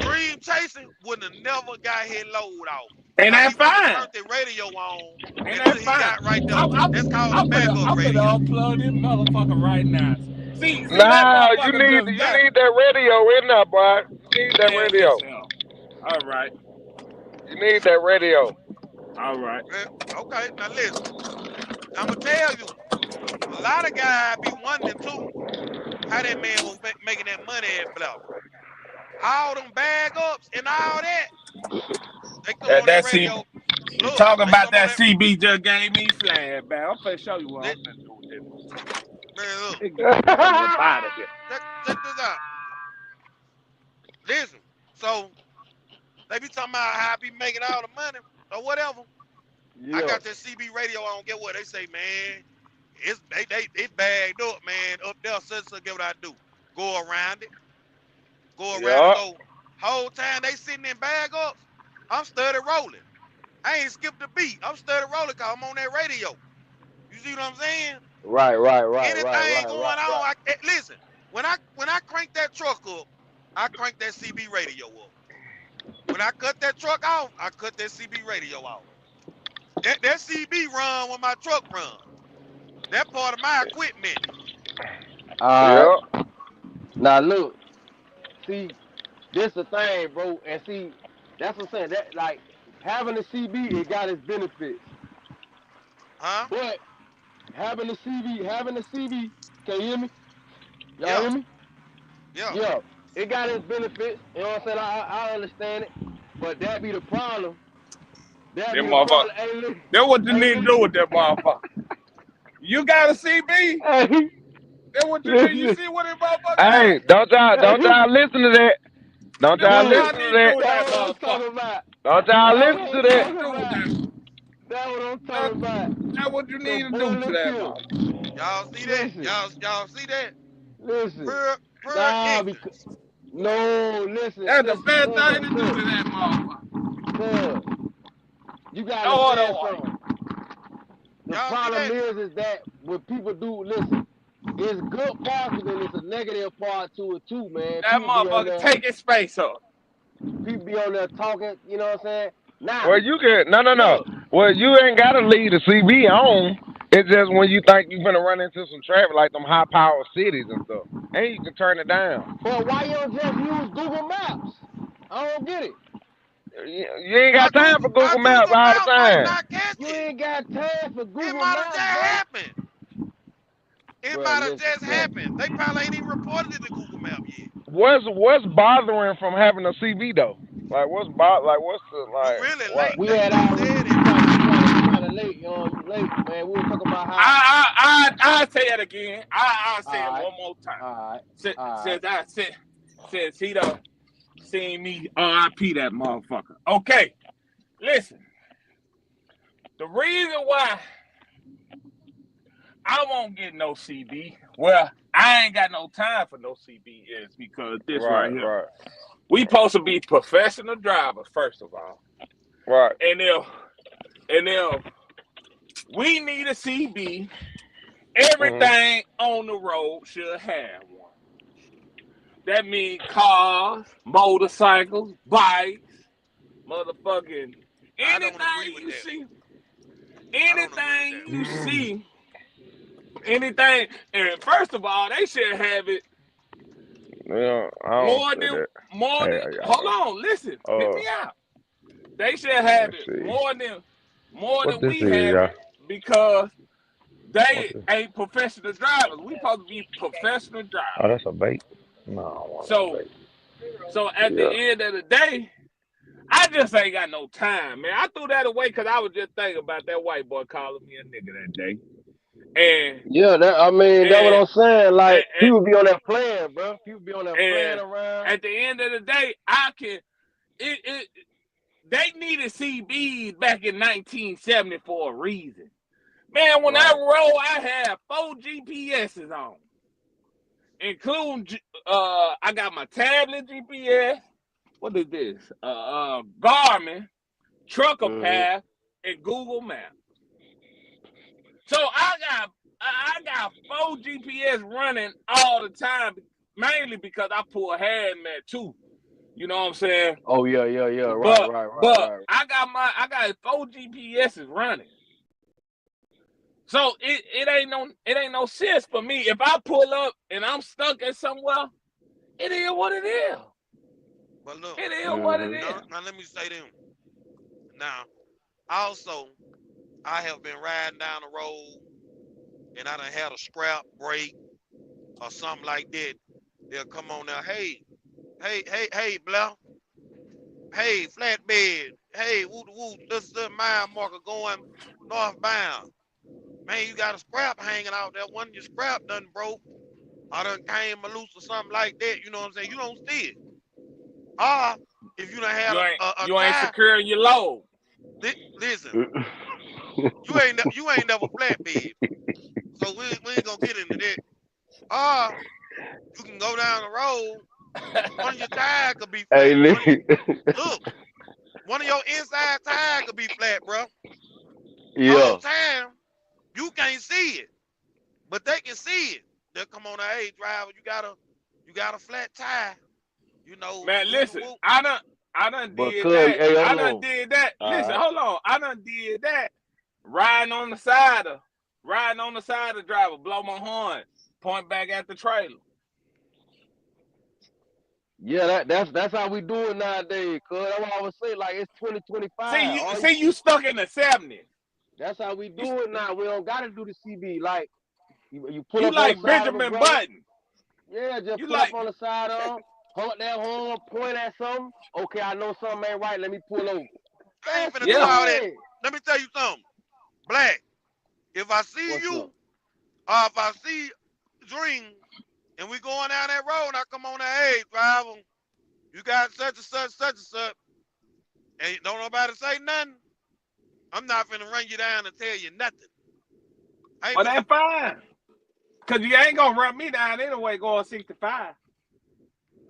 Speaker 1: Dream chasing would have never got his load off.
Speaker 3: Ain't
Speaker 1: Cause
Speaker 3: that
Speaker 1: he wouldn't have
Speaker 3: fine?
Speaker 1: turned the radio on
Speaker 3: Ain't
Speaker 1: until
Speaker 3: that
Speaker 1: he got
Speaker 3: fine?
Speaker 1: right there. That's called a
Speaker 3: I'm
Speaker 1: backup
Speaker 3: finna
Speaker 1: radio.
Speaker 3: unplug this motherfucker right now. See that
Speaker 5: Nah, you
Speaker 3: motherfucker
Speaker 5: need
Speaker 3: just got.
Speaker 5: that radio in there, boy. You need that
Speaker 3: Man,
Speaker 5: radio.
Speaker 3: listen. All right.
Speaker 5: You need that radio.
Speaker 3: All right.
Speaker 1: Okay, now listen. I'ma tell you, a lot of guys be wondering too how that man was making that money at Bluff. All them bag ups and all that, they come on that
Speaker 3: That C
Speaker 1: radio. Look,
Speaker 3: talking
Speaker 1: they
Speaker 3: about
Speaker 1: come on
Speaker 3: that
Speaker 1: that.
Speaker 3: CB just gave me flag back. I'm finna show you what I'm finna do with
Speaker 1: Man, look,
Speaker 3: this. I'm up out of here.
Speaker 1: check this out. Listen, so they be talking about how I be making all the money or whatever. I
Speaker 2: yeah.
Speaker 1: got that CB radio on. Get what they say, man. It's bagged up, man. Up there, so get what I do. Go around it. Go around it.
Speaker 5: Yeah.
Speaker 1: So whole time they sitting in bag ups, I'm steady rolling. I ain't skipped a beat. I'm steady rolling cause I'm on that radio. You see what I'm saying?
Speaker 2: Right.
Speaker 1: Anything going on, listen. When I crank that truck up, I crank that CB radio up. When I cut that truck off, I cut that CB radio off. That CB run when my truck run. That part of my equipment.
Speaker 2: All right. Now look, see, this the thing, bro, and see, that's what I'm saying. That like having a CB, it got its benefits,
Speaker 1: Huh?
Speaker 2: but having a CB, can you hear me? Y'all
Speaker 1: Yeah.
Speaker 2: hear me?
Speaker 1: Yeah.
Speaker 2: Yeah, it got its benefits. You know what I'm saying? I understand it, but that be the problem. That
Speaker 3: That
Speaker 2: be the problem.
Speaker 3: motherfucker.
Speaker 2: Hey, look,
Speaker 3: That's what you
Speaker 2: hey,
Speaker 3: need to do with that motherfucker. You got a CB?
Speaker 2: hey,
Speaker 3: That's what you do. You
Speaker 2: listen.
Speaker 3: see what that motherfucker
Speaker 5: Hey,
Speaker 3: got?
Speaker 5: don't y'all listen to that. Don't
Speaker 3: That's
Speaker 5: y'all
Speaker 3: what
Speaker 2: Look,
Speaker 3: y'all
Speaker 5: listen to
Speaker 3: need to
Speaker 5: that.
Speaker 3: do with
Speaker 2: that's
Speaker 3: that
Speaker 2: what I'm
Speaker 3: motherfucker.
Speaker 2: talking about.
Speaker 5: Don't y'all
Speaker 2: That's
Speaker 5: listen
Speaker 2: what
Speaker 5: to
Speaker 2: I'm
Speaker 5: that.
Speaker 2: talking
Speaker 3: Do with
Speaker 2: about.
Speaker 3: that.
Speaker 2: That's what I'm talking about.
Speaker 3: That's what you
Speaker 2: The
Speaker 3: need to do to
Speaker 2: bullet
Speaker 3: that
Speaker 2: kill.
Speaker 3: motherfucker.
Speaker 1: Y'all see that?
Speaker 2: Listen,
Speaker 1: Y'all see that?
Speaker 2: listen.
Speaker 1: Per
Speaker 2: Nah,
Speaker 1: instance.
Speaker 2: because no, listen,
Speaker 3: That's the
Speaker 2: listen,
Speaker 3: best
Speaker 2: cuz,
Speaker 3: thing to do to that motherfucker.
Speaker 2: you gotta
Speaker 3: No other
Speaker 2: understand
Speaker 3: way.
Speaker 2: something. The
Speaker 1: Y'all see
Speaker 2: problem
Speaker 1: that?
Speaker 2: is that when people do, listen, it's good parts, but then it's a negative part to it too, man.
Speaker 3: That
Speaker 2: People be on
Speaker 3: motherfucker
Speaker 2: there,
Speaker 3: taking space up.
Speaker 2: talking, you know what I'm saying? Now,
Speaker 5: Well, you can no.
Speaker 2: look,
Speaker 5: Well, you ain't gotta leave the CB on. It's just when you think you're gonna run into some traffic like them high power cities and stuff, and you can turn it down.
Speaker 2: but why you don't just use Google Maps? I don't get it.
Speaker 5: You ain't got time for
Speaker 1: My
Speaker 5: Google Maps
Speaker 1: Google
Speaker 5: all the
Speaker 1: Map might
Speaker 5: time.
Speaker 1: not catch
Speaker 2: You
Speaker 1: it.
Speaker 2: ain't got time for
Speaker 1: It
Speaker 2: Google
Speaker 1: might have
Speaker 2: Maps,
Speaker 1: just
Speaker 2: bro.
Speaker 1: happened. It
Speaker 2: Bro,
Speaker 1: might have
Speaker 2: listen,
Speaker 1: just
Speaker 2: bro.
Speaker 1: happened. They probably ain't even reported it to Google Map yet.
Speaker 5: What's bothering from having a CB though? Like what's the
Speaker 1: You
Speaker 5: like
Speaker 1: really
Speaker 5: what?
Speaker 1: late.
Speaker 2: We
Speaker 1: They
Speaker 2: had
Speaker 1: just
Speaker 2: already,
Speaker 1: said
Speaker 2: you
Speaker 1: it.
Speaker 2: kind of late, you late, man. We were talking about how.
Speaker 3: I'll say it again. I'll say it
Speaker 2: All right,
Speaker 3: one more time.
Speaker 2: all right,
Speaker 3: Since
Speaker 2: all right.
Speaker 3: since he done seen me RIP that motherfucker. Okay, listen. The reason why I won't get no CB, well, I ain't got no time for no CB is because this right here.
Speaker 5: Right.
Speaker 3: We supposed to be professional drivers, first of all.
Speaker 5: Right.
Speaker 3: And if we need a CB, everything on the road should have one. That means cars, motorcycles, bikes, motherfucking
Speaker 1: I don't agree
Speaker 3: anything
Speaker 1: with
Speaker 3: you
Speaker 1: that.
Speaker 3: see,
Speaker 1: I don't agree with that.
Speaker 3: anything. And first of all, they should have it
Speaker 5: Yeah, I don't
Speaker 3: more
Speaker 5: say
Speaker 3: than
Speaker 5: that.
Speaker 3: hold on, listen, hit me out. They should have it more than
Speaker 5: What this
Speaker 3: we
Speaker 5: is,
Speaker 3: have
Speaker 5: y'all?
Speaker 3: it because they ain't professional drivers. We supposed to be professional drivers.
Speaker 5: Oh, that's a bait. No, I don't want no bait.
Speaker 3: So at the end of the day, I just ain't got no time, man. I threw that away because I was just thinking about that white boy calling me a nigga that day. And
Speaker 2: Yeah, that's what I'm saying. Like, people be on that playing, bro. People be on that playing around.
Speaker 3: At the end of the day, they needed CBs back in 1970 for a reason. Man, when I roll, I had 4 GPSs on, including I got my tablet GPS. What is this? Garmin, Trucker Path, and Google Maps. So I got 4 GPS running all the time, mainly because I pull a hazmat too. You know what I'm saying?
Speaker 2: Oh yeah.
Speaker 3: But
Speaker 2: Right.
Speaker 3: I got 4 GPSs running. So it ain't no sense for me if I pull up and I'm stuck at somewhere. It is what it is.
Speaker 1: But look,
Speaker 3: It is what it is.
Speaker 1: now let me say them. Now, also, I have been riding down the road and I done had a scrap break or something like that. They'll come on now, hey, blah. Hey, flatbed. Hey, woo, this is the mile marker going northbound. Man, you got a scrap hanging out there. One of your scrap done broke. Or done came loose or something like that. You know what I'm saying? You don't see it. Or if you done had
Speaker 3: you ain't securing your load.
Speaker 1: Listen, you ain't never flatbed. So we ain't gonna get into that. Or you can go down the road. One of your tires could be flat.
Speaker 2: Hey,
Speaker 1: Look, one of your inside tires could be flat, bro.
Speaker 2: Yeah.
Speaker 1: Whole time You can't see it, but they can see it. They'll come on, hey driver, you got a flat tire. You know,
Speaker 3: Man,
Speaker 1: whoop,
Speaker 3: listen,
Speaker 1: whoop.
Speaker 3: I done
Speaker 2: But
Speaker 3: did
Speaker 2: cuz,
Speaker 3: that.
Speaker 2: hey,
Speaker 3: I
Speaker 2: hold
Speaker 3: done
Speaker 2: on.
Speaker 3: did that. Listen,
Speaker 2: Alright.
Speaker 3: hold on. I done did that. Riding on the side of driver, blow my horn, point back at the trailer.
Speaker 2: Yeah, that's how we do it nowadays, cuz. That's what I was saying. Like, it's 2025.
Speaker 3: See, you stuck in the 70s.
Speaker 2: That's how we
Speaker 3: You,
Speaker 2: do it now. We don't gotta do the CB. Like, you pull
Speaker 3: you
Speaker 2: up on the
Speaker 3: like
Speaker 2: side of a
Speaker 3: Benjamin
Speaker 2: brother.
Speaker 3: Button.
Speaker 2: Yeah, just
Speaker 3: You
Speaker 2: pull
Speaker 3: like
Speaker 2: up on the side of him, hold that horn, point at something. Okay, I know something ain't right. Let me pull over.
Speaker 1: I ain't
Speaker 2: That's
Speaker 1: finna do all that.
Speaker 2: it.
Speaker 1: Let me tell you something. Black, if I see
Speaker 2: What's
Speaker 1: you,
Speaker 2: up?
Speaker 1: or if I see Dream, and we going down that road, and I come on that, hey, driver, you got such and such, and don't nobody say nothing, I'm not finna run you down and tell you nothing. I ain't
Speaker 3: Oh,
Speaker 1: finna,
Speaker 3: that's fine. Cause you ain't gonna run me down anyway going 65.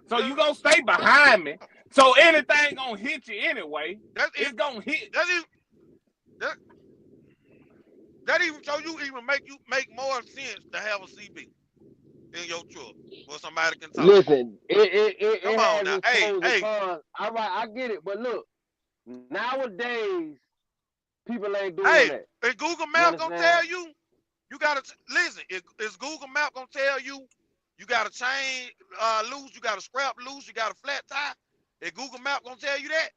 Speaker 3: So you gonna stay behind me. So anything gonna hit you anyway.
Speaker 1: that's
Speaker 3: It's
Speaker 1: it.
Speaker 3: gonna hit.
Speaker 1: That even so you even make more sense to have a CB in your truck where somebody can talk.
Speaker 2: Listen, it
Speaker 1: Come on
Speaker 2: has
Speaker 1: now.
Speaker 2: its
Speaker 1: Hey,
Speaker 2: pros and
Speaker 1: hey,
Speaker 2: cons. All right, I get it, but look, nowadays people ain't doing
Speaker 1: hey,
Speaker 2: that.
Speaker 1: is Google
Speaker 2: You
Speaker 1: Map gonna tell
Speaker 2: understand?
Speaker 1: you gotta listen, is Google Map gonna tell you got a chain loose, you got a scrap loose, you got a flat tire? Is Google Map gonna tell you that?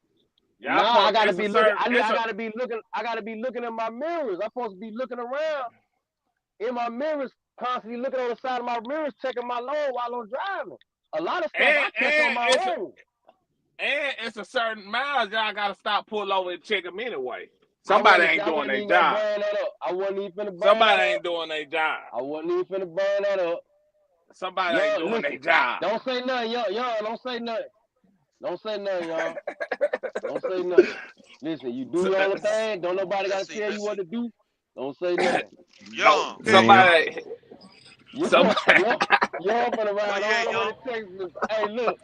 Speaker 3: Y'all
Speaker 2: Nah, I
Speaker 3: supposed,
Speaker 2: gotta
Speaker 3: it's a
Speaker 2: be looking.
Speaker 3: certain,
Speaker 2: I
Speaker 3: it's a,
Speaker 2: gotta be looking. I gotta be looking in my mirrors. I'm supposed to be looking around in my mirrors, constantly looking on the side of my mirrors, checking my load while I'm driving. A lot of stuff I catch on my own.
Speaker 3: And it's a certain miles y'all gotta stop, pull over, and check them anyway.
Speaker 2: I
Speaker 3: Somebody
Speaker 2: wasn't
Speaker 3: ain't doing their
Speaker 2: even gonna
Speaker 3: job.
Speaker 2: burn that up. I wasn't even finna burn
Speaker 3: Somebody
Speaker 2: that
Speaker 3: ain't
Speaker 2: up.
Speaker 3: doing their job.
Speaker 2: I wasn't even finna burn that up.
Speaker 3: Somebody ain't
Speaker 2: Y'all,
Speaker 3: doing their
Speaker 2: listen.
Speaker 3: job.
Speaker 2: Don't say nothing, y'all. Don't say nothing. Don't say nothing, y'all. Don't say nothing. Listen, you do your own thing. Don't nobody gotta
Speaker 1: Let's
Speaker 2: tell you what
Speaker 1: see.
Speaker 2: to do. Don't say nothing.
Speaker 1: Young.
Speaker 3: Somebody,
Speaker 2: Y'all
Speaker 3: somebody.
Speaker 2: finna
Speaker 1: Well,
Speaker 2: ride
Speaker 1: yeah,
Speaker 2: all the way
Speaker 1: young.
Speaker 2: to Texas. Hey, look.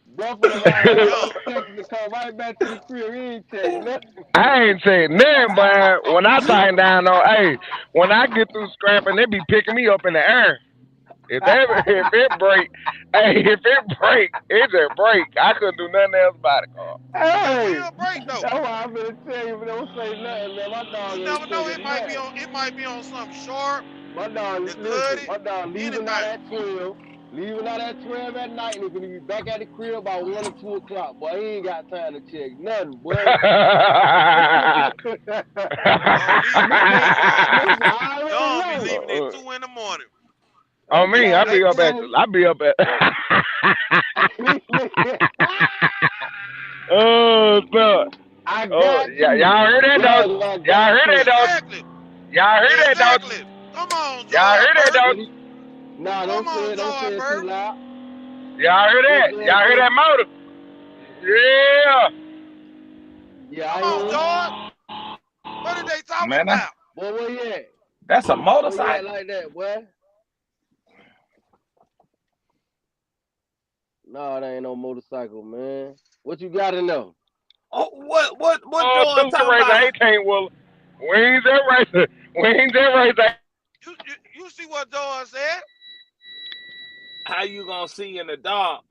Speaker 2: Bro finna ride all the way
Speaker 1: Young.
Speaker 2: to Texas and come right back to the crib. He ain't check nothing.
Speaker 5: I ain't said nothing, but when I tighten down on, hey, when I get through scrapping, they be picking me up in the air. If it break, hey, if it break, it just break. I couldn't do nothing else about it, Carl.
Speaker 1: It
Speaker 2: Hey,
Speaker 1: will break though.
Speaker 2: that's why I'm gonna tell you, but don't say nothing, man. My dog
Speaker 1: You
Speaker 2: ain't
Speaker 1: never know.
Speaker 2: checking nothing.
Speaker 1: It might be on something sharp
Speaker 2: My dog,
Speaker 1: that cut
Speaker 2: listen,
Speaker 1: it.
Speaker 2: my dog leaving out
Speaker 1: Anything.
Speaker 2: at 12. Leaving out at 12 at night, and he's gonna be back at the crib about 1 or 2 o'clock. Boy, he ain't got time to check nothing, boy.
Speaker 1: Don't leave it.
Speaker 2: Listen, I already
Speaker 1: Young be
Speaker 2: know.
Speaker 1: leaving at 2 in the morning.
Speaker 5: On
Speaker 2: I'm
Speaker 5: me,
Speaker 2: trying
Speaker 1: Hey,
Speaker 2: to tell
Speaker 5: I be up at. Oh, no.
Speaker 2: I
Speaker 5: Oh,
Speaker 2: got
Speaker 5: y'all
Speaker 2: you.
Speaker 5: heard that,
Speaker 2: Dog,
Speaker 5: though?
Speaker 2: I
Speaker 5: Y'all
Speaker 2: got
Speaker 5: heard that,
Speaker 2: you.
Speaker 5: though?
Speaker 1: exactly.
Speaker 5: Y'all heard that, though?
Speaker 1: Exactly. Come on,
Speaker 5: Y'all heard that,
Speaker 1: Joy
Speaker 5: though?
Speaker 2: What he, nah,
Speaker 1: Come
Speaker 2: don't say
Speaker 1: on,
Speaker 2: it. Don't say it too
Speaker 1: Joy
Speaker 2: loud.
Speaker 5: Y'all heard
Speaker 2: What
Speaker 5: that?
Speaker 2: you
Speaker 5: Y'all heard
Speaker 2: say?
Speaker 5: that motor? Yeah.
Speaker 2: Yeah,
Speaker 1: Come
Speaker 2: I
Speaker 1: on,
Speaker 2: hear him.
Speaker 1: Joy. What are they talking
Speaker 3: Man,
Speaker 1: about?
Speaker 2: Boy, where you at?
Speaker 3: that's a
Speaker 2: Where you at
Speaker 3: motorcycle.
Speaker 2: like that, boy? No, that ain't no motorcycle, man. What you got to know?
Speaker 3: Oh, what
Speaker 5: Oh,
Speaker 3: Joy
Speaker 5: two
Speaker 3: talking
Speaker 5: racer,
Speaker 3: about?
Speaker 5: 18 wheeler. Wings that racer. Wings that racer.
Speaker 1: You see what Joy said?
Speaker 3: How you gonna see in the dark?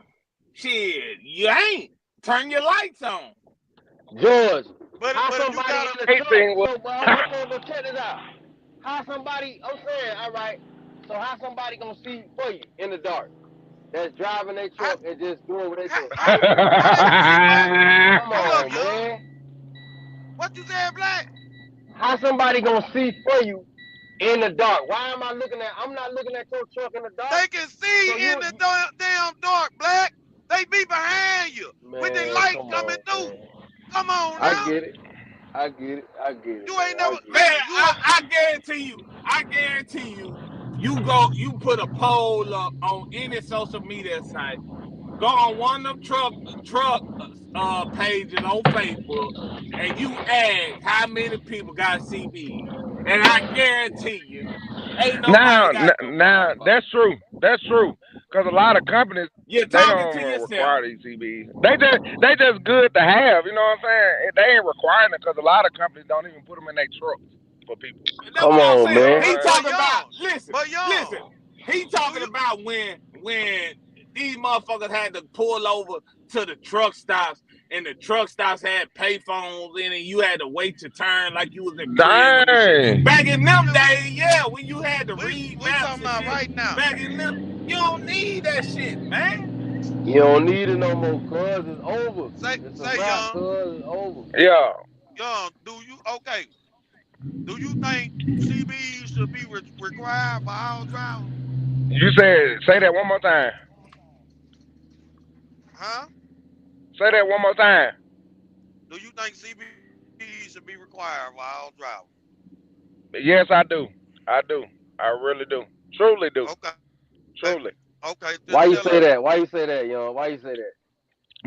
Speaker 3: Shit, you ain't. Turn your lights on.
Speaker 2: George,
Speaker 1: But
Speaker 2: how
Speaker 1: if you
Speaker 2: somebody
Speaker 1: got
Speaker 2: in
Speaker 1: a
Speaker 2: the
Speaker 5: 18
Speaker 2: truck?
Speaker 5: wheeler.
Speaker 2: So, but check this out. How somebody, I'm saying, all right, so how somebody gonna see for you in the dark that's driving their
Speaker 1: how,
Speaker 2: truck and just doing what they
Speaker 1: how,
Speaker 2: doing?
Speaker 1: how they gonna see what?
Speaker 2: Come
Speaker 1: Hold up,
Speaker 2: on,
Speaker 1: young.
Speaker 2: man.
Speaker 1: What you said, Black?
Speaker 2: How somebody gonna see for you in the dark? Why am I looking at, I'm not looking at your truck in the dark.
Speaker 1: They can see
Speaker 2: So
Speaker 1: in the damn dark, Black. They be behind you with their
Speaker 2: man,
Speaker 1: light
Speaker 2: come
Speaker 1: coming
Speaker 2: on,
Speaker 1: through.
Speaker 2: man.
Speaker 1: Come on
Speaker 2: I
Speaker 1: now.
Speaker 2: get it. I get it. I get it,
Speaker 1: You
Speaker 2: man.
Speaker 1: ain't
Speaker 2: I
Speaker 1: never
Speaker 2: get
Speaker 3: Man,
Speaker 2: it.
Speaker 1: listen.
Speaker 3: I guarantee you, you put a poll up on any social media site. Go on one of them truck pages on Facebook, and you ask how many people got CB, and I guarantee you, ain't nobody got them
Speaker 5: Now,
Speaker 3: motherfuckers.
Speaker 5: that's true. That's true. Because a lot of companies,
Speaker 3: You're
Speaker 5: they
Speaker 3: talking to
Speaker 5: don't
Speaker 3: yourself.
Speaker 5: require these CBs. They just good to have. You know what I'm saying? They ain't requiring it because a lot of companies don't even put them in their trucks. for people.
Speaker 3: That's
Speaker 2: Come
Speaker 3: what I'm
Speaker 2: on,
Speaker 3: saying.
Speaker 2: man.
Speaker 3: He
Speaker 1: But
Speaker 3: talking
Speaker 1: young,
Speaker 3: about, listen,
Speaker 1: but young.
Speaker 3: listen. He talking
Speaker 1: you-
Speaker 3: about when these motherfuckers had to pull over to the truck stops, and the truck stops had payphones in it. You had to wait your turn like you was in prison and shit.
Speaker 5: Dang.
Speaker 3: Back in them days, yeah, when you had to
Speaker 1: We
Speaker 3: read maps
Speaker 1: talking
Speaker 3: and
Speaker 1: about
Speaker 3: shit.
Speaker 1: right now.
Speaker 3: Back in them, you don't need that shit, man.
Speaker 2: You don't need it no more, cuz it's over.
Speaker 1: Say
Speaker 2: It's a
Speaker 1: say
Speaker 2: wrap,
Speaker 1: young,
Speaker 2: cuz it's over.
Speaker 5: Yeah.
Speaker 1: young. Do you think CBs should be required for all drivers?
Speaker 5: You say that one more time.
Speaker 1: Huh?
Speaker 5: Say that one more time.
Speaker 1: Do you think CBs should be required for all drivers?
Speaker 5: Yes, I do. I do. I really do. Truly do.
Speaker 1: Okay.
Speaker 5: Truly.
Speaker 1: Okay.
Speaker 2: Why you
Speaker 1: Just tell
Speaker 2: say
Speaker 1: us.
Speaker 2: that? Why you say that, young? Why you say that?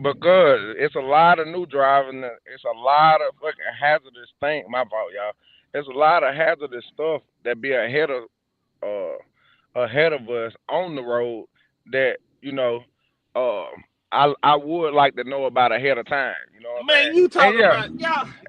Speaker 5: Because it's a lot of new driving. It's a lot of fucking hazardous things. My fault, y'all. There's a lot of hazardous stuff that be ahead of us on the road that I would like to know about ahead of time. You know what I'm saying?
Speaker 3: Man, you
Speaker 5: And
Speaker 3: talking
Speaker 5: yeah,
Speaker 3: about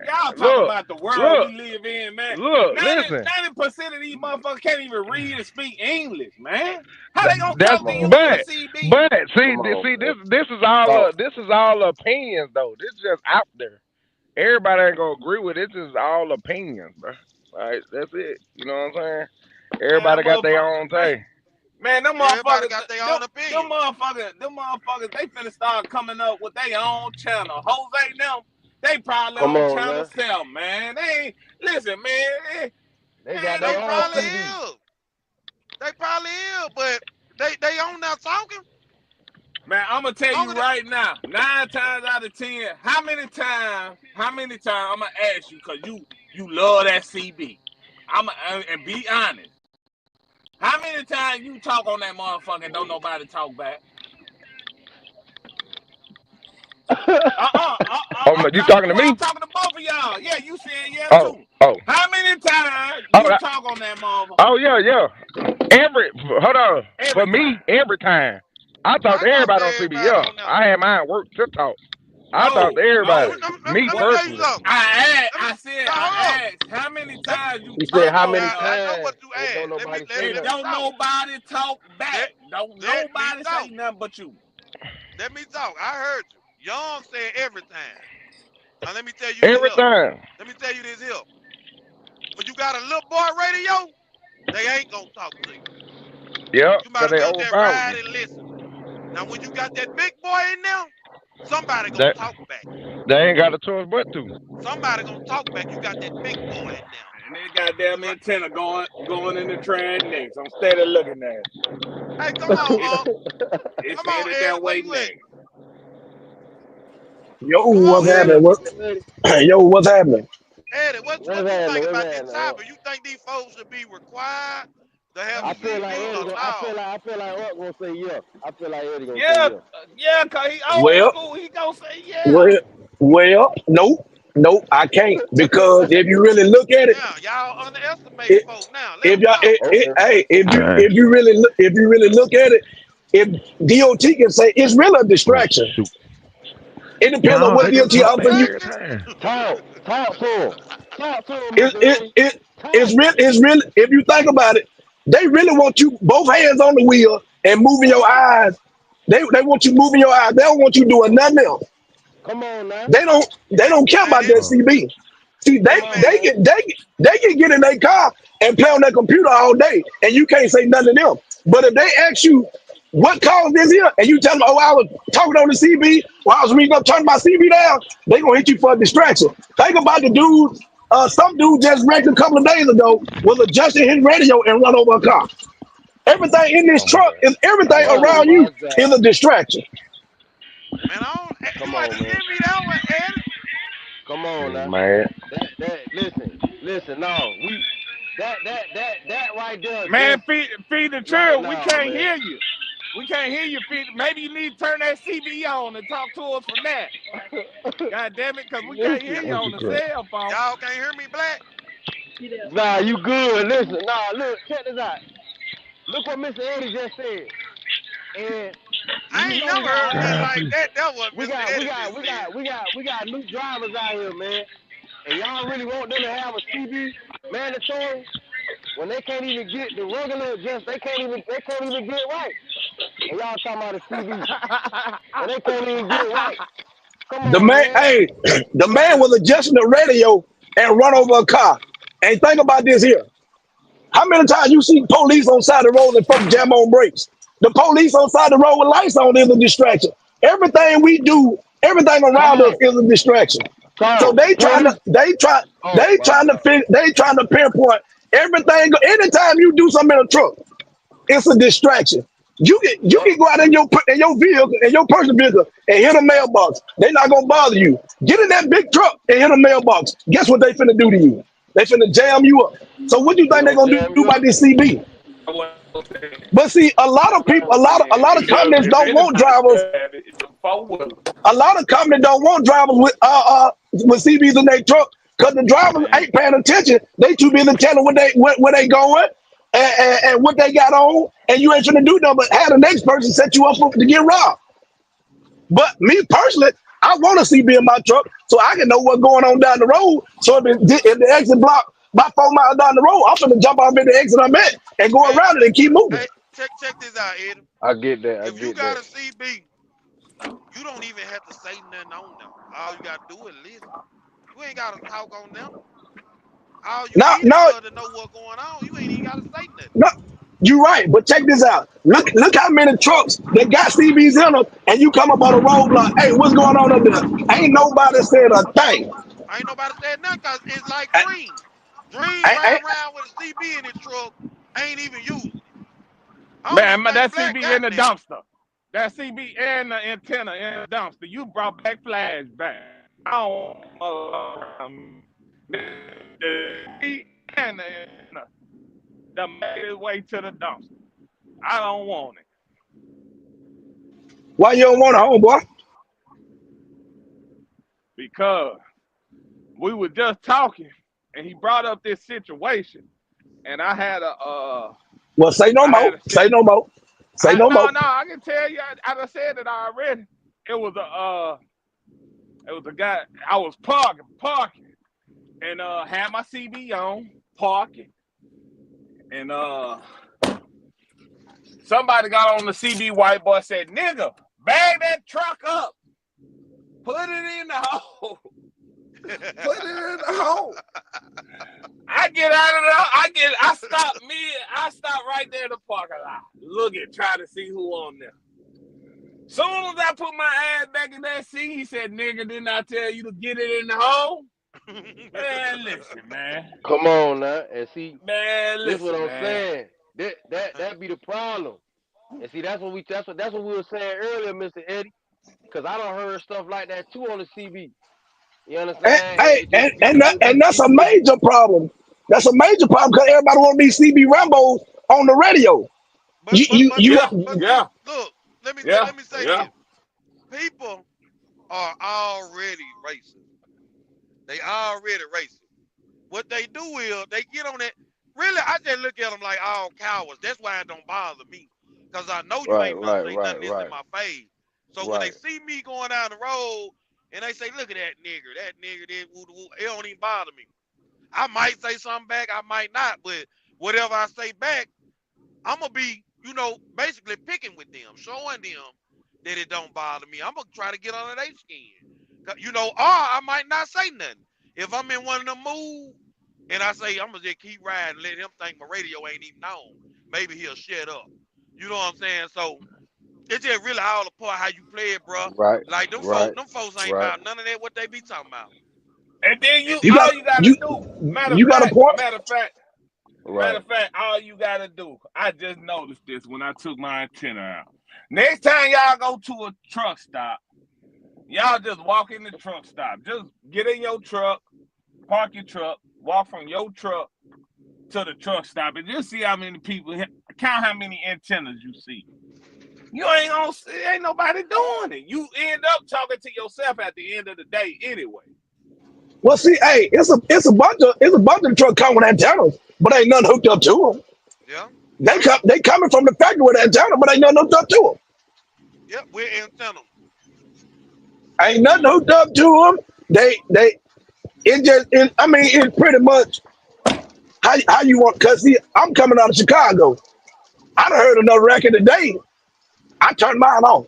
Speaker 3: y'all talking
Speaker 5: look,
Speaker 3: about the world
Speaker 5: look,
Speaker 3: we live in, man.
Speaker 5: look, listen.
Speaker 3: 90% of these motherfuckers can't even read and speak English, man. How they gonna
Speaker 5: That's
Speaker 3: talk to you
Speaker 2: Come on,
Speaker 3: on a
Speaker 5: but
Speaker 3: CB?
Speaker 5: but see
Speaker 2: Come on,
Speaker 5: see
Speaker 2: man.
Speaker 5: this is all
Speaker 2: Talk.
Speaker 5: this is all opinions though. This is just out there. Everybody ain't gonna agree with it. This is all opinions, bro. Right? That's it. You know what I'm saying?
Speaker 3: Man,
Speaker 5: Everybody got their own thing.
Speaker 3: man, them
Speaker 1: Everybody
Speaker 3: motherfuckers,
Speaker 1: got their own opinion.
Speaker 3: them motherfuckers, they finna start coming up with their own channel. Jose them, they probably
Speaker 2: Come
Speaker 3: on
Speaker 2: on,
Speaker 3: channel
Speaker 2: man.
Speaker 3: 7, man. They ain't listen, man.
Speaker 2: They
Speaker 3: Man,
Speaker 2: got
Speaker 1: They
Speaker 2: their own
Speaker 1: probably
Speaker 2: TV.
Speaker 1: is. They probably is, but they on now talking.
Speaker 3: Man, I'm gonna tell you
Speaker 1: Longer than
Speaker 3: right now, 9 times out of 10, how many times, I'm gonna ask you, cause you love that CB. And be honest. How many times you talk on that motherfucker and don't nobody talk back?
Speaker 5: You talking to me?
Speaker 3: I'm talking to both of y'all. Yeah, you saying yeah
Speaker 5: Oh,
Speaker 3: too.
Speaker 5: oh,
Speaker 3: How many times
Speaker 5: oh,
Speaker 3: you talk on that motherfucker?
Speaker 5: oh, yeah. Hold on. For me, every time. I talk to
Speaker 1: I talk to
Speaker 5: everybody on CB.
Speaker 1: everybody
Speaker 5: Yeah,
Speaker 1: on there.
Speaker 5: I had mine work to talk. I talk to
Speaker 3: No,
Speaker 5: everybody.
Speaker 1: Let
Speaker 5: Me
Speaker 1: me tell you
Speaker 5: personally.
Speaker 1: something.
Speaker 3: I
Speaker 1: Hold on.
Speaker 3: asked how many times you
Speaker 2: He
Speaker 3: talk
Speaker 2: said, how
Speaker 3: on
Speaker 2: many
Speaker 1: I know
Speaker 2: times?
Speaker 1: what you
Speaker 2: And don't
Speaker 1: asked.
Speaker 2: nobody say
Speaker 3: and
Speaker 1: Let me
Speaker 2: nothing.
Speaker 3: don't
Speaker 1: talk.
Speaker 3: nobody talk back. Don't
Speaker 1: Let me
Speaker 3: nobody
Speaker 1: talk.
Speaker 3: say nothing but you.
Speaker 1: Let me talk. I heard you. Young said every time. Now let me tell you this
Speaker 5: Every
Speaker 1: here.
Speaker 5: time.
Speaker 1: Let me tell you this here. When you got a little boy radio, they ain't gonna talk to you.
Speaker 5: Yep,
Speaker 1: You might
Speaker 5: because
Speaker 1: as
Speaker 5: they
Speaker 1: well just
Speaker 5: overpower
Speaker 1: ride
Speaker 5: you.
Speaker 1: and listen. Now when you got that big boy in there, somebody gonna
Speaker 5: That,
Speaker 1: talk back.
Speaker 5: they ain't got a choice but to.
Speaker 1: Somebody gonna talk back. You got that big boy in there.
Speaker 3: And they goddamn
Speaker 1: Right.
Speaker 3: antenna going in the trash next. I'm steady looking at it.
Speaker 1: Hey, come on,
Speaker 3: It's
Speaker 1: come on,
Speaker 3: headed
Speaker 1: Ed.
Speaker 3: that
Speaker 1: Where
Speaker 3: way
Speaker 1: you at?
Speaker 3: next.
Speaker 6: Yo,
Speaker 1: Come
Speaker 6: what's
Speaker 1: on, Eddie.
Speaker 6: happening? Yo, what's happening?
Speaker 1: Eddie, what
Speaker 2: What's
Speaker 1: you think
Speaker 2: happening? What's
Speaker 1: about this
Speaker 2: happening?
Speaker 1: topic? You think these folks should be required to have
Speaker 2: I feel like
Speaker 1: CB
Speaker 2: Eddie
Speaker 1: or
Speaker 2: gonna.
Speaker 1: no?
Speaker 2: I feel like Up gonna say yeah. I feel like Eddie gonna say
Speaker 3: Yeah,
Speaker 2: yeah.
Speaker 3: yeah, cause he old
Speaker 6: Well,
Speaker 3: school. He gonna say yeah.
Speaker 6: no, I can't because if you really look at it,
Speaker 1: Yeah, y'all underestimating
Speaker 6: it
Speaker 1: folks now. Let
Speaker 6: if
Speaker 1: them
Speaker 6: y'all,
Speaker 1: talk.
Speaker 2: Okay.
Speaker 6: hey,
Speaker 5: Alright.
Speaker 6: if you really look at it, if DOT can say it's really a
Speaker 5: Oh,
Speaker 6: distraction.
Speaker 5: shoot.
Speaker 6: It depends on
Speaker 5: No,
Speaker 6: what
Speaker 5: they
Speaker 1: It's
Speaker 5: just
Speaker 6: DOT
Speaker 1: a
Speaker 5: talk back
Speaker 6: offering you.
Speaker 5: every
Speaker 1: distraction.
Speaker 5: time.
Speaker 2: Talk to him. Talk to him,
Speaker 6: It
Speaker 2: Mr.
Speaker 6: it
Speaker 2: Eddie.
Speaker 6: it
Speaker 2: Talk.
Speaker 6: it's really if you think about it, they really want you both hands on the wheel and moving your eyes. They want you moving your eyes. They don't want you doing nothing else.
Speaker 2: Come on now.
Speaker 6: They don't care
Speaker 1: Man,
Speaker 6: about that
Speaker 5: Oh.
Speaker 6: CB. See,
Speaker 2: Come on, man.
Speaker 6: they can get in their car and play on their computer all day, and you can't say nothing to them. But if they ask you what caused this here, and you tell them, "Oh, I was talking on the CB, or I was reading up, turning my CB down," they gonna hit you for a distraction. Think about the dude. Some dude just wrecked a couple of days ago was adjusting his radio and run over a car. Everything in this
Speaker 5: Oh my
Speaker 6: truck
Speaker 5: God.
Speaker 6: is everything
Speaker 2: Oh
Speaker 6: around
Speaker 2: my
Speaker 6: you is a
Speaker 2: God.
Speaker 6: distraction.
Speaker 1: man,
Speaker 2: Come
Speaker 1: you ain't
Speaker 2: on,
Speaker 1: to
Speaker 2: man.
Speaker 1: give me that one, Eddie.
Speaker 2: Come on now.
Speaker 5: Man.
Speaker 2: That listen. No, that right there.
Speaker 3: Man,
Speaker 2: Just
Speaker 3: feed the
Speaker 2: like
Speaker 3: children. We
Speaker 2: no,
Speaker 3: can't
Speaker 2: man.
Speaker 3: hear you. We can't hear you. Maybe you need to turn that CB on and talk to us from that. God damn it, cause we can't hear
Speaker 2: Listen.
Speaker 3: you
Speaker 5: What
Speaker 3: on
Speaker 5: you
Speaker 3: the
Speaker 5: call?
Speaker 3: cell phone.
Speaker 1: Y'all can't hear me, Black?
Speaker 2: Nah, you good. Listen. Nah, look. Check this out. Look what Mr. Eddie just said. And
Speaker 1: I
Speaker 2: you
Speaker 1: ain't
Speaker 2: know
Speaker 1: never heard nothing like
Speaker 5: Golly.
Speaker 1: that. That what
Speaker 2: we
Speaker 1: Mr.
Speaker 2: got we
Speaker 1: Eddie
Speaker 2: got
Speaker 1: just
Speaker 2: we
Speaker 1: said.
Speaker 2: got we got we got new drivers out here, man. And y'all really want them to have a CB? mandatory when they can't even get the regular they can't even get right. And y'all talking about the CB and they can't even get right. Come
Speaker 6: The
Speaker 2: on,
Speaker 6: man,
Speaker 2: man.
Speaker 6: hey, the man was adjusting the radio and run over a car. And think about this here. How many times you see police on side of the road and folks jam on brakes? The police on side of the road with lights on is a distraction. Everything we do, everything
Speaker 2: Come
Speaker 6: around us
Speaker 2: on.
Speaker 6: is a distraction. So
Speaker 2: So,
Speaker 6: they trying to,
Speaker 2: police. Oh,
Speaker 6: they
Speaker 2: my
Speaker 6: trying to,
Speaker 2: God.
Speaker 6: they trying to pinpoint everything. Anytime you do something in a truck, it's a distraction. You
Speaker 2: Yep.
Speaker 6: can go out in your vehicle, in your personal vehicle, and hit a mailbox. They're not gonna bother you. Get in that big truck and hit a mailbox. Guess what they finna do to you? They finna jam you up. So what do you
Speaker 2: They
Speaker 6: think they're
Speaker 2: gonna
Speaker 6: gonna
Speaker 2: jam
Speaker 6: do
Speaker 2: you
Speaker 6: about
Speaker 2: up.
Speaker 6: this CB?
Speaker 3: I wasn't saying.
Speaker 6: But see, a lot of people, a lot of companies
Speaker 3: If
Speaker 6: don't want
Speaker 3: anybody
Speaker 6: drivers.
Speaker 3: should have it, it's a four-wheeler.
Speaker 6: A lot of companies don't want drivers with CBs in their truck because the drivers
Speaker 3: Man,
Speaker 6: ain't paying attention. They too busy telling where they going and what they got on, and you ain't finna do nothing but have the next person set you up to get robbed. But me personally, I want a CB in my truck so I can know what's going on down the road. So if the exit block about 4 miles down the road, I'm finna jump off at the exit I'm at and go
Speaker 1: Man,
Speaker 6: around it and keep moving.
Speaker 1: hey, check this out, Eddie.
Speaker 2: I get that. I
Speaker 1: If you
Speaker 2: get
Speaker 1: got
Speaker 2: that.
Speaker 1: a CB, you don't even have to say nothing on them. All you gotta do is listen. You ain't gotta talk on them. All you
Speaker 6: Now,
Speaker 1: need is
Speaker 6: now,
Speaker 1: for to know what's going on. You ain't even gotta say nothing.
Speaker 6: no, you're right, but check this out. Look how many trucks that got CBs in them, and you come up on a roadblock. Hey, what's going on up there? Ain't nobody said a thing.
Speaker 1: Ain't nobody said nothing because it's like Dream. Dream
Speaker 6: Ain't,
Speaker 1: riding
Speaker 6: ain't,
Speaker 1: around with a CB in his truck, ain't even using it. I don't
Speaker 3: man,
Speaker 1: even think
Speaker 3: that
Speaker 1: Black
Speaker 3: CB
Speaker 1: got
Speaker 3: in the
Speaker 1: that.
Speaker 3: dumpster. That CB and the antenna in the dumpster. You brought back flashback. I don't. The CB and the antenna that made its way to the dumpster. I don't want it
Speaker 6: why you don't want a homeboy?
Speaker 3: because we were just talking, and he brought up this situation, and I had
Speaker 6: Well, say no more.
Speaker 3: a
Speaker 6: Say no more. Say no more.
Speaker 3: no, I can tell you, I done said it already. It was a guy. I was parking, and had my CB on, parking, and somebody got on the CB. White boy said, "Nigga, bag that truck up, put it in the hole, put it in the hole." I get out of there. I stop right there in the parking lot, looking, trying to see who on there. Soon as I put my ass back in that seat, he said, "Nigga, didn't I tell you to get it in the hole?" Man, listen, man.
Speaker 2: Come on now. And see,
Speaker 3: Man,
Speaker 2: this what
Speaker 3: listen,
Speaker 2: I'm
Speaker 3: man.
Speaker 2: saying. That be the problem. And see, that's what we were saying earlier, Mr. Eddie. Cause I don't heard stuff like that too on the CB. You understand?
Speaker 6: Hey,
Speaker 2: It just
Speaker 6: and that's a major problem. That's a major problem because everybody want these CB Rambos on the radio.
Speaker 1: but
Speaker 6: You,
Speaker 1: but
Speaker 6: you,
Speaker 1: but
Speaker 6: you.
Speaker 1: see,
Speaker 3: Yeah,
Speaker 1: but see,
Speaker 3: yeah,
Speaker 1: look,
Speaker 3: yeah,
Speaker 1: let me say
Speaker 3: yeah.
Speaker 1: this. People are already racist. They already racist. What they do is they get on that. Really, I just look at them like all cowards. That's why it don't bother me. Because I know you
Speaker 2: right,
Speaker 1: ain't finna
Speaker 2: right,
Speaker 1: say
Speaker 2: right,
Speaker 1: nothing this in
Speaker 2: right,
Speaker 1: my face. So when they
Speaker 2: right.
Speaker 1: see me going down the road and they say, look at that nigger, it don't even bother me. I might say something back, I might not, but whatever I say back, I'm gonna be, basically picking with them, showing them that it don't bother me. I'm gonna try to get under their skin. Or I might not say nothing. If I'm in one of them moods and I say I'm gonna just keep riding, let him think my radio ain't even on, maybe he'll shut up. You know what I'm saying? So it's just really all the part how you play it, bro.
Speaker 2: Right,
Speaker 1: Like
Speaker 2: right,
Speaker 1: them folks ain't
Speaker 2: right,
Speaker 1: about none of that what they be talking about.
Speaker 3: And then
Speaker 1: And
Speaker 6: You got
Speaker 3: all you gotta
Speaker 6: you
Speaker 3: do,
Speaker 6: you got a point.
Speaker 2: right.
Speaker 3: matter of fact, all you gotta do. I just noticed this when I took my antenna out. Next time y'all go to a truck stop, y'all just walk in the truck stop. Just get in your truck, park your truck, walk from your truck to the truck stop, and just see how many people. Count how many antennas you see. You ain't gonna see, ain't nobody doing it. You end up talking to yourself at the end of the day anyway.
Speaker 6: Well, see, hey, it's a bunch of truck coming with antennas, but ain't nothing hooked up to them.
Speaker 1: yeah,
Speaker 6: They
Speaker 1: yeah,
Speaker 6: come they coming from the factory with antenna, but ain't nothing hooked up to them.
Speaker 1: yeah, we're antenna.
Speaker 6: Ain't nothing hooked up to them. They it just I mean it's pretty much how you want? Cause see, I'm coming out of Chicago. I done heard another record today. I turned mine on.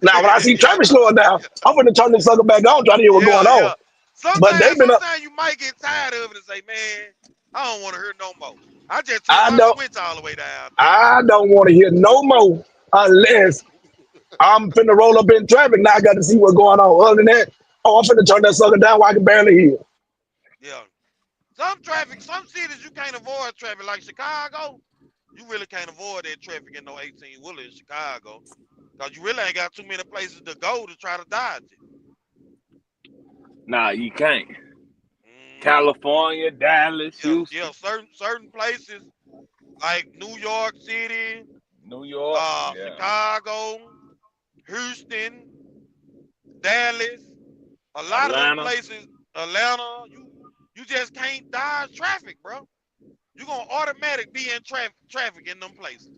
Speaker 6: Now when I see traffic slowing down, I'm gonna turn this sucker back on, try to hear what's going on.
Speaker 1: Yeah.
Speaker 6: But they've been up.
Speaker 1: Sometimes you might get tired of it and say, man, I don't want to hear no more. I just turn
Speaker 6: I
Speaker 1: my
Speaker 6: don't.
Speaker 1: switch all the way down.
Speaker 6: I don't want to hear no more unless I'm finna roll up in traffic. Now I got to see what's going on. Other than that, I'm finna turn that sucker down while I can barely hear.
Speaker 1: Yeah. Some cities you can't avoid traffic, like Chicago. You really can't avoid that traffic in no 18 wheeler in Chicago. Cause you really ain't got too many places to go to try to dodge it.
Speaker 3: Nah, you can't.
Speaker 1: Mhm.
Speaker 3: California, Dallas,
Speaker 1: Yeah,
Speaker 3: Houston,
Speaker 1: certain places like New York City,
Speaker 3: New York. Yeah.
Speaker 1: Chicago, Houston, Dallas, a lot of them
Speaker 3: Atlanta.
Speaker 1: places, Atlanta, you just can't dodge traffic, bro. You're gonna automatically be in traffic in them places.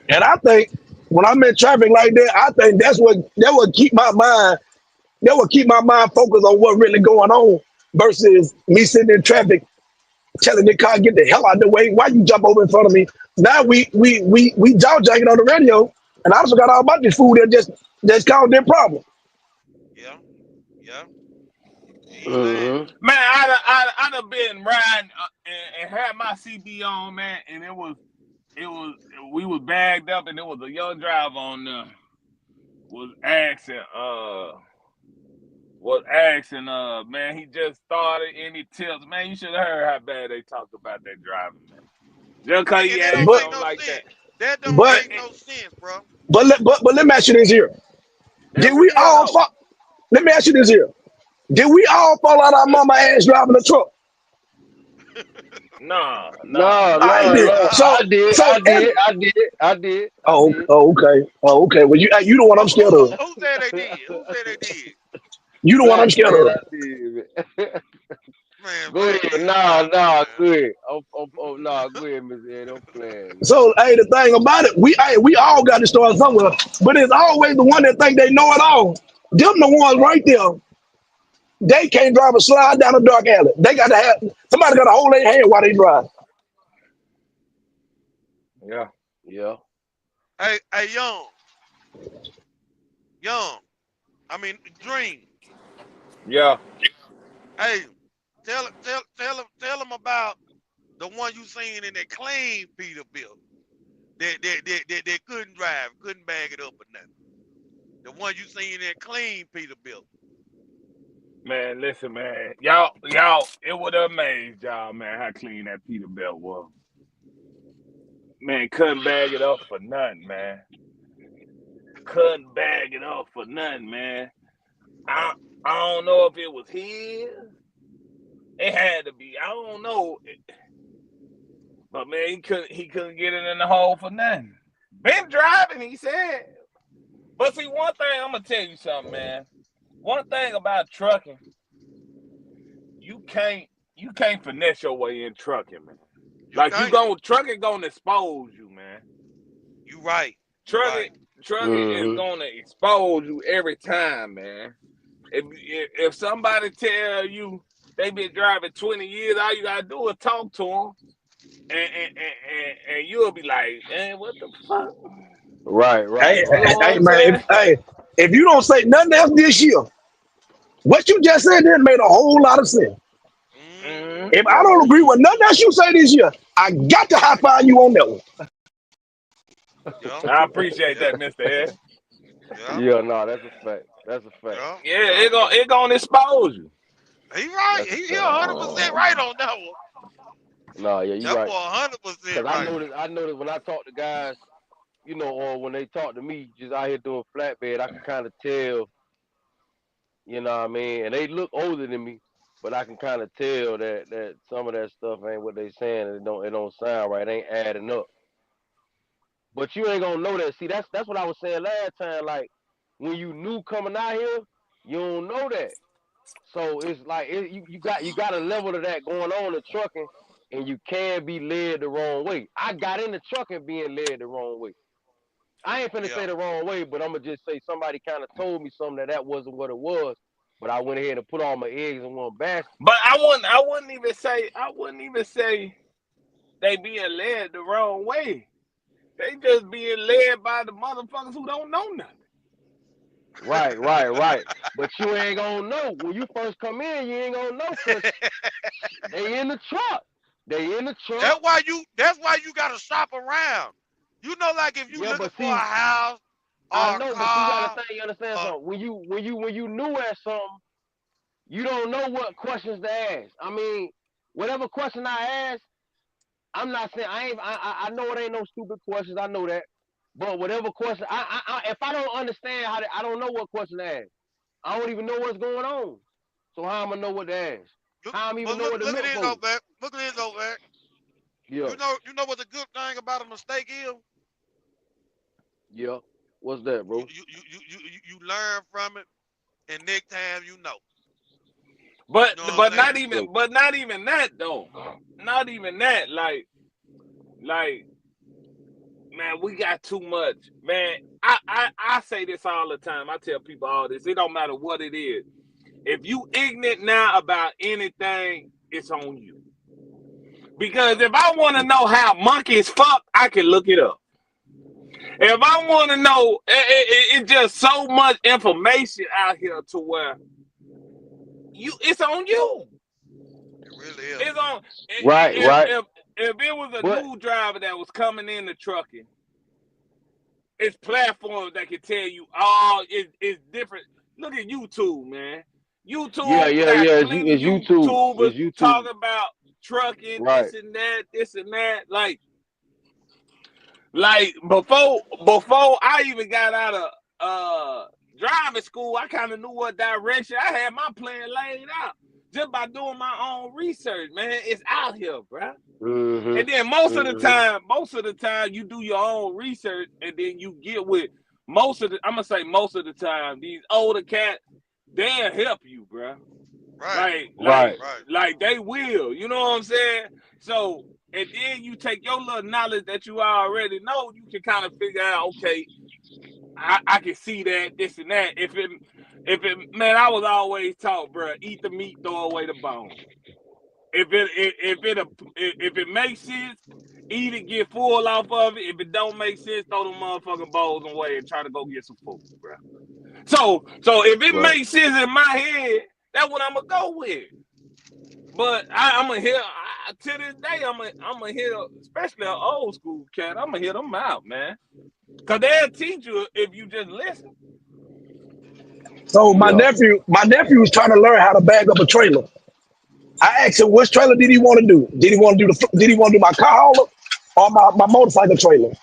Speaker 6: And I think when I'm in traffic like that, I think that would keep my mind. That would keep my mind focused on what really going on versus me sitting in traffic telling the car get the hell out of the way. Why you jump over in front of me? Now we jaw jacking on the radio, and I also got all about this food that just caused their problem.
Speaker 1: Yeah, yeah. You ain't lying.
Speaker 2: Mm-hmm.
Speaker 3: Man, I done been riding and had my CB on, man, and it was we was bagged up, and there was a young driver on there was asking, man, he just started any tips. Man, you should have heard how bad they talked about that driver, man. Just cause he
Speaker 1: Nigga, that
Speaker 3: asked
Speaker 1: don't make
Speaker 6: But
Speaker 3: something
Speaker 1: no
Speaker 3: like
Speaker 1: sense.
Speaker 3: that.
Speaker 1: That don't
Speaker 6: but
Speaker 1: make no sense, bro.
Speaker 6: but let me ask you this here. Did
Speaker 3: That's
Speaker 6: we
Speaker 3: real
Speaker 6: all
Speaker 3: though.
Speaker 6: fall? Let me ask you this here. Did we all fall out our mama ass driving a truck?
Speaker 3: Nah.
Speaker 2: No,
Speaker 6: I
Speaker 2: no,
Speaker 6: did.
Speaker 2: no.
Speaker 6: So so every,
Speaker 2: I did.
Speaker 6: oh okay. Well you the one I'm scared of.
Speaker 1: Who said they did? Who said they did?
Speaker 6: You the one I'm
Speaker 2: Black
Speaker 6: scared
Speaker 2: man,
Speaker 6: of.
Speaker 2: I did. Man.
Speaker 1: Man,
Speaker 2: Go
Speaker 1: Black
Speaker 2: ahead.
Speaker 1: ain't
Speaker 2: Nah,
Speaker 1: wild,
Speaker 2: nah,
Speaker 1: man.
Speaker 2: go ahead. Nah, go ahead, Miss Ed. I'm playing, man.
Speaker 6: So hey, the thing about it, we all got to start somewhere, but it's always the one that think they know it all. Them the ones right there. They can't drive a slide down a dark alley. They got to have somebody got to hold their hand while they drive.
Speaker 3: Yeah.
Speaker 2: Yeah.
Speaker 1: Hey, young. I mean, Dream.
Speaker 3: Yeah.
Speaker 1: Hey, tell them about the one you seen in that clean Peterbilt that couldn't drive, couldn't bag it up or nothing. The one you seen in that clean Peterbilt.
Speaker 3: Man, listen, man. Y'all, it would have amazed y'all, man, how clean that Peterbilt was. Man, couldn't bag it up for nothing, man. Couldn't bag it up for nothing, man. I don't know if it was his. It had to be. I don't know. But man, he couldn't get it in the hole for nothing. Been driving, he said. But see, one thing, I'm gonna tell you something, man. One thing about trucking, you can't finesse your way in trucking, man.
Speaker 1: You
Speaker 3: Like
Speaker 1: can't.
Speaker 3: trucking gonna expose you, man.
Speaker 1: You right. You
Speaker 3: Trucking
Speaker 1: right.
Speaker 3: is
Speaker 2: Mm-hmm.
Speaker 3: gonna expose you every time, man. If somebody tell you they been driving 20 years, all you gotta do is talk to them, and you'll be like, man, what the fuck?
Speaker 2: Right,
Speaker 6: Hey,
Speaker 2: right,
Speaker 3: You know
Speaker 2: right.
Speaker 3: what
Speaker 6: hey
Speaker 3: I'm
Speaker 6: man,
Speaker 3: saying?
Speaker 6: if you don't say nothing else this year, what you just said then made a whole lot of sense.
Speaker 1: Mm-hmm.
Speaker 3: Mm-hmm.
Speaker 6: If I
Speaker 2: Yeah,
Speaker 6: don't
Speaker 2: that's
Speaker 6: agree with nothing else you say this year, I got to high five you on that one.
Speaker 1: Yeah.
Speaker 3: I appreciate
Speaker 1: Yeah.
Speaker 3: that, Mr. Ed.
Speaker 1: Yeah.
Speaker 2: yeah, no, that's a fact. That's a fact.
Speaker 1: Yeah.
Speaker 3: Yeah,
Speaker 1: Yeah.
Speaker 3: it gonna expose you.
Speaker 1: He right.
Speaker 2: That's a
Speaker 1: He
Speaker 2: fact.
Speaker 1: 100% right on that one.
Speaker 2: No, yeah, you
Speaker 1: That
Speaker 2: right.
Speaker 1: boy 100%
Speaker 2: Cause I
Speaker 1: right.
Speaker 2: noticed when I talk to guys, or when they talk to me just out here doing flatbed, I can kind of tell, you know what I mean? And they look older than me, but I can kind of tell that some of that stuff ain't what they saying. And it don't sound right. It ain't adding up. But you ain't gonna know that. See, that's what I was saying last time. Like when you new coming out here, you don't know that. So it's like you got a level of that going on in trucking, and you can be led the wrong way. I got into trucking being led the wrong way. I ain't finna
Speaker 1: Yeah.
Speaker 2: say the wrong way, but I'm gonna just say somebody kind of told me something that wasn't what it was. but I went ahead and put all my eggs in one basket.
Speaker 3: But I wouldn't even say they being led the wrong way. They just being led by the motherfuckers who don't know nothing.
Speaker 2: Right. But you ain't gonna know when you first come in. You ain't gonna know because they in the truck.
Speaker 1: That's why you gotta shop around. You know, like if you
Speaker 2: Yeah,
Speaker 1: looking
Speaker 2: but
Speaker 1: for
Speaker 2: see,
Speaker 1: a house or
Speaker 2: I
Speaker 1: a
Speaker 2: know, but you
Speaker 1: car,
Speaker 2: gotta think. You understand
Speaker 1: uh,
Speaker 2: something? When you new at something, you don't know what questions to ask. I mean, whatever question I ask, I'm not saying I know it ain't no stupid questions. I know that. But whatever question, if I don't understand I don't know what question to ask. I don't even know what's going on. So how am I know what to ask?
Speaker 1: look,
Speaker 2: How I'm even
Speaker 1: but
Speaker 2: know what to
Speaker 1: look at
Speaker 2: look
Speaker 1: this
Speaker 2: for?
Speaker 1: over there. Look at this over there.
Speaker 2: Yeah,
Speaker 1: You know what the good thing about a mistake is?
Speaker 2: yeah. What's that, bro?
Speaker 1: You learn from it, and next time you know.
Speaker 3: But
Speaker 1: You know what I'm saying?
Speaker 3: not even that though. Not even that. Like man, we got too much. Man, I say this all the time. I tell people all this. It don't matter what it is. If you ignorant now about anything, it's on you. Because if I want to know how monkeys fuck, I can look it up. If I want to know, it's just so much information out here to where it's on you.
Speaker 1: It really is.
Speaker 3: It's on.
Speaker 2: Right.
Speaker 3: If it was a
Speaker 2: But
Speaker 3: new driver that was coming in the trucking, it's platforms that can tell you, it's different. Look at YouTube, man.
Speaker 2: yeah.
Speaker 3: YouTube got plenty
Speaker 2: It's YouTube.
Speaker 3: YouTubers
Speaker 2: It's YouTube.
Speaker 3: talking about trucking,
Speaker 2: Right.
Speaker 3: this and that. Like before I even got out of driving school, I kind of knew what direction. I had my plan laid out just by doing my own research, man. It's out here, bro.
Speaker 2: Mm-hmm.
Speaker 3: And then most of the time you do your own research and then you get with I'm gonna say most of the time, these older cats, they'll help you, bro.
Speaker 1: Right.
Speaker 3: Like they will, you know what I'm saying? So, and then you take your little knowledge that you already know, you can kind of figure out, okay, I can see that, this and that. If it, man, I was always taught, bro, eat the meat, throw away the bone. If it makes sense, eat it, get full off of it. If it don't make sense, throw them motherfucking bowls away and try to go get some food, bro. So if it makes sense in my head, that's what I'm gonna go with. But I'm gonna hear to this day. I'm gonna hear, especially an old school cat. I'm gonna hear them out, man, cause they'll teach you if you just listen.
Speaker 6: So my nephew was trying to learn how to bag up a trailer. I asked him which trailer did he want to do. Did he want to do my car hauler or my motorcycle trailer?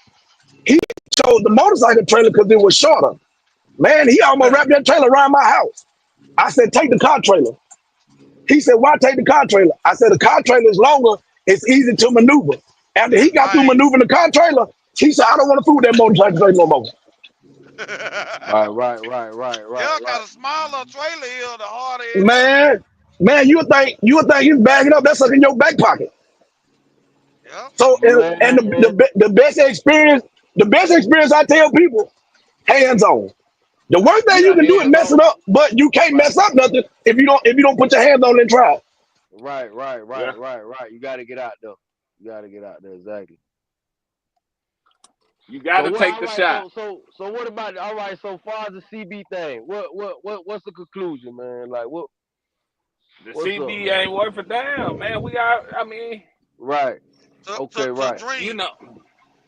Speaker 6: He chose the motorcycle trailer because it was shorter. Man, he almost wrapped that trailer around my house. I said, take the car trailer. He said, why take the car trailer? I said, the car trailer is longer. It's easy to maneuver. After he got through maneuvering the car trailer, he said, I don't want to fool with that motorcycle trailer no more.
Speaker 2: Right.
Speaker 1: Y'all got a smaller trailer here, the harder it is.
Speaker 6: Man, you would think he's bagging up. That's like in your back pocket.
Speaker 1: Yep.
Speaker 6: So and the best experience I tell people, hands on. The worst thing you can do is mess it up, but you can't mess up nothing if you don't put your hands on it and try.
Speaker 2: Right. You got to get out there. Exactly.
Speaker 3: You got to take the shot.
Speaker 2: So what about all right? So far as the CB thing, what's the conclusion, man? Like what?
Speaker 3: The CB ain't worth a damn, man.
Speaker 2: Right.
Speaker 1: So Dream,
Speaker 3: you know,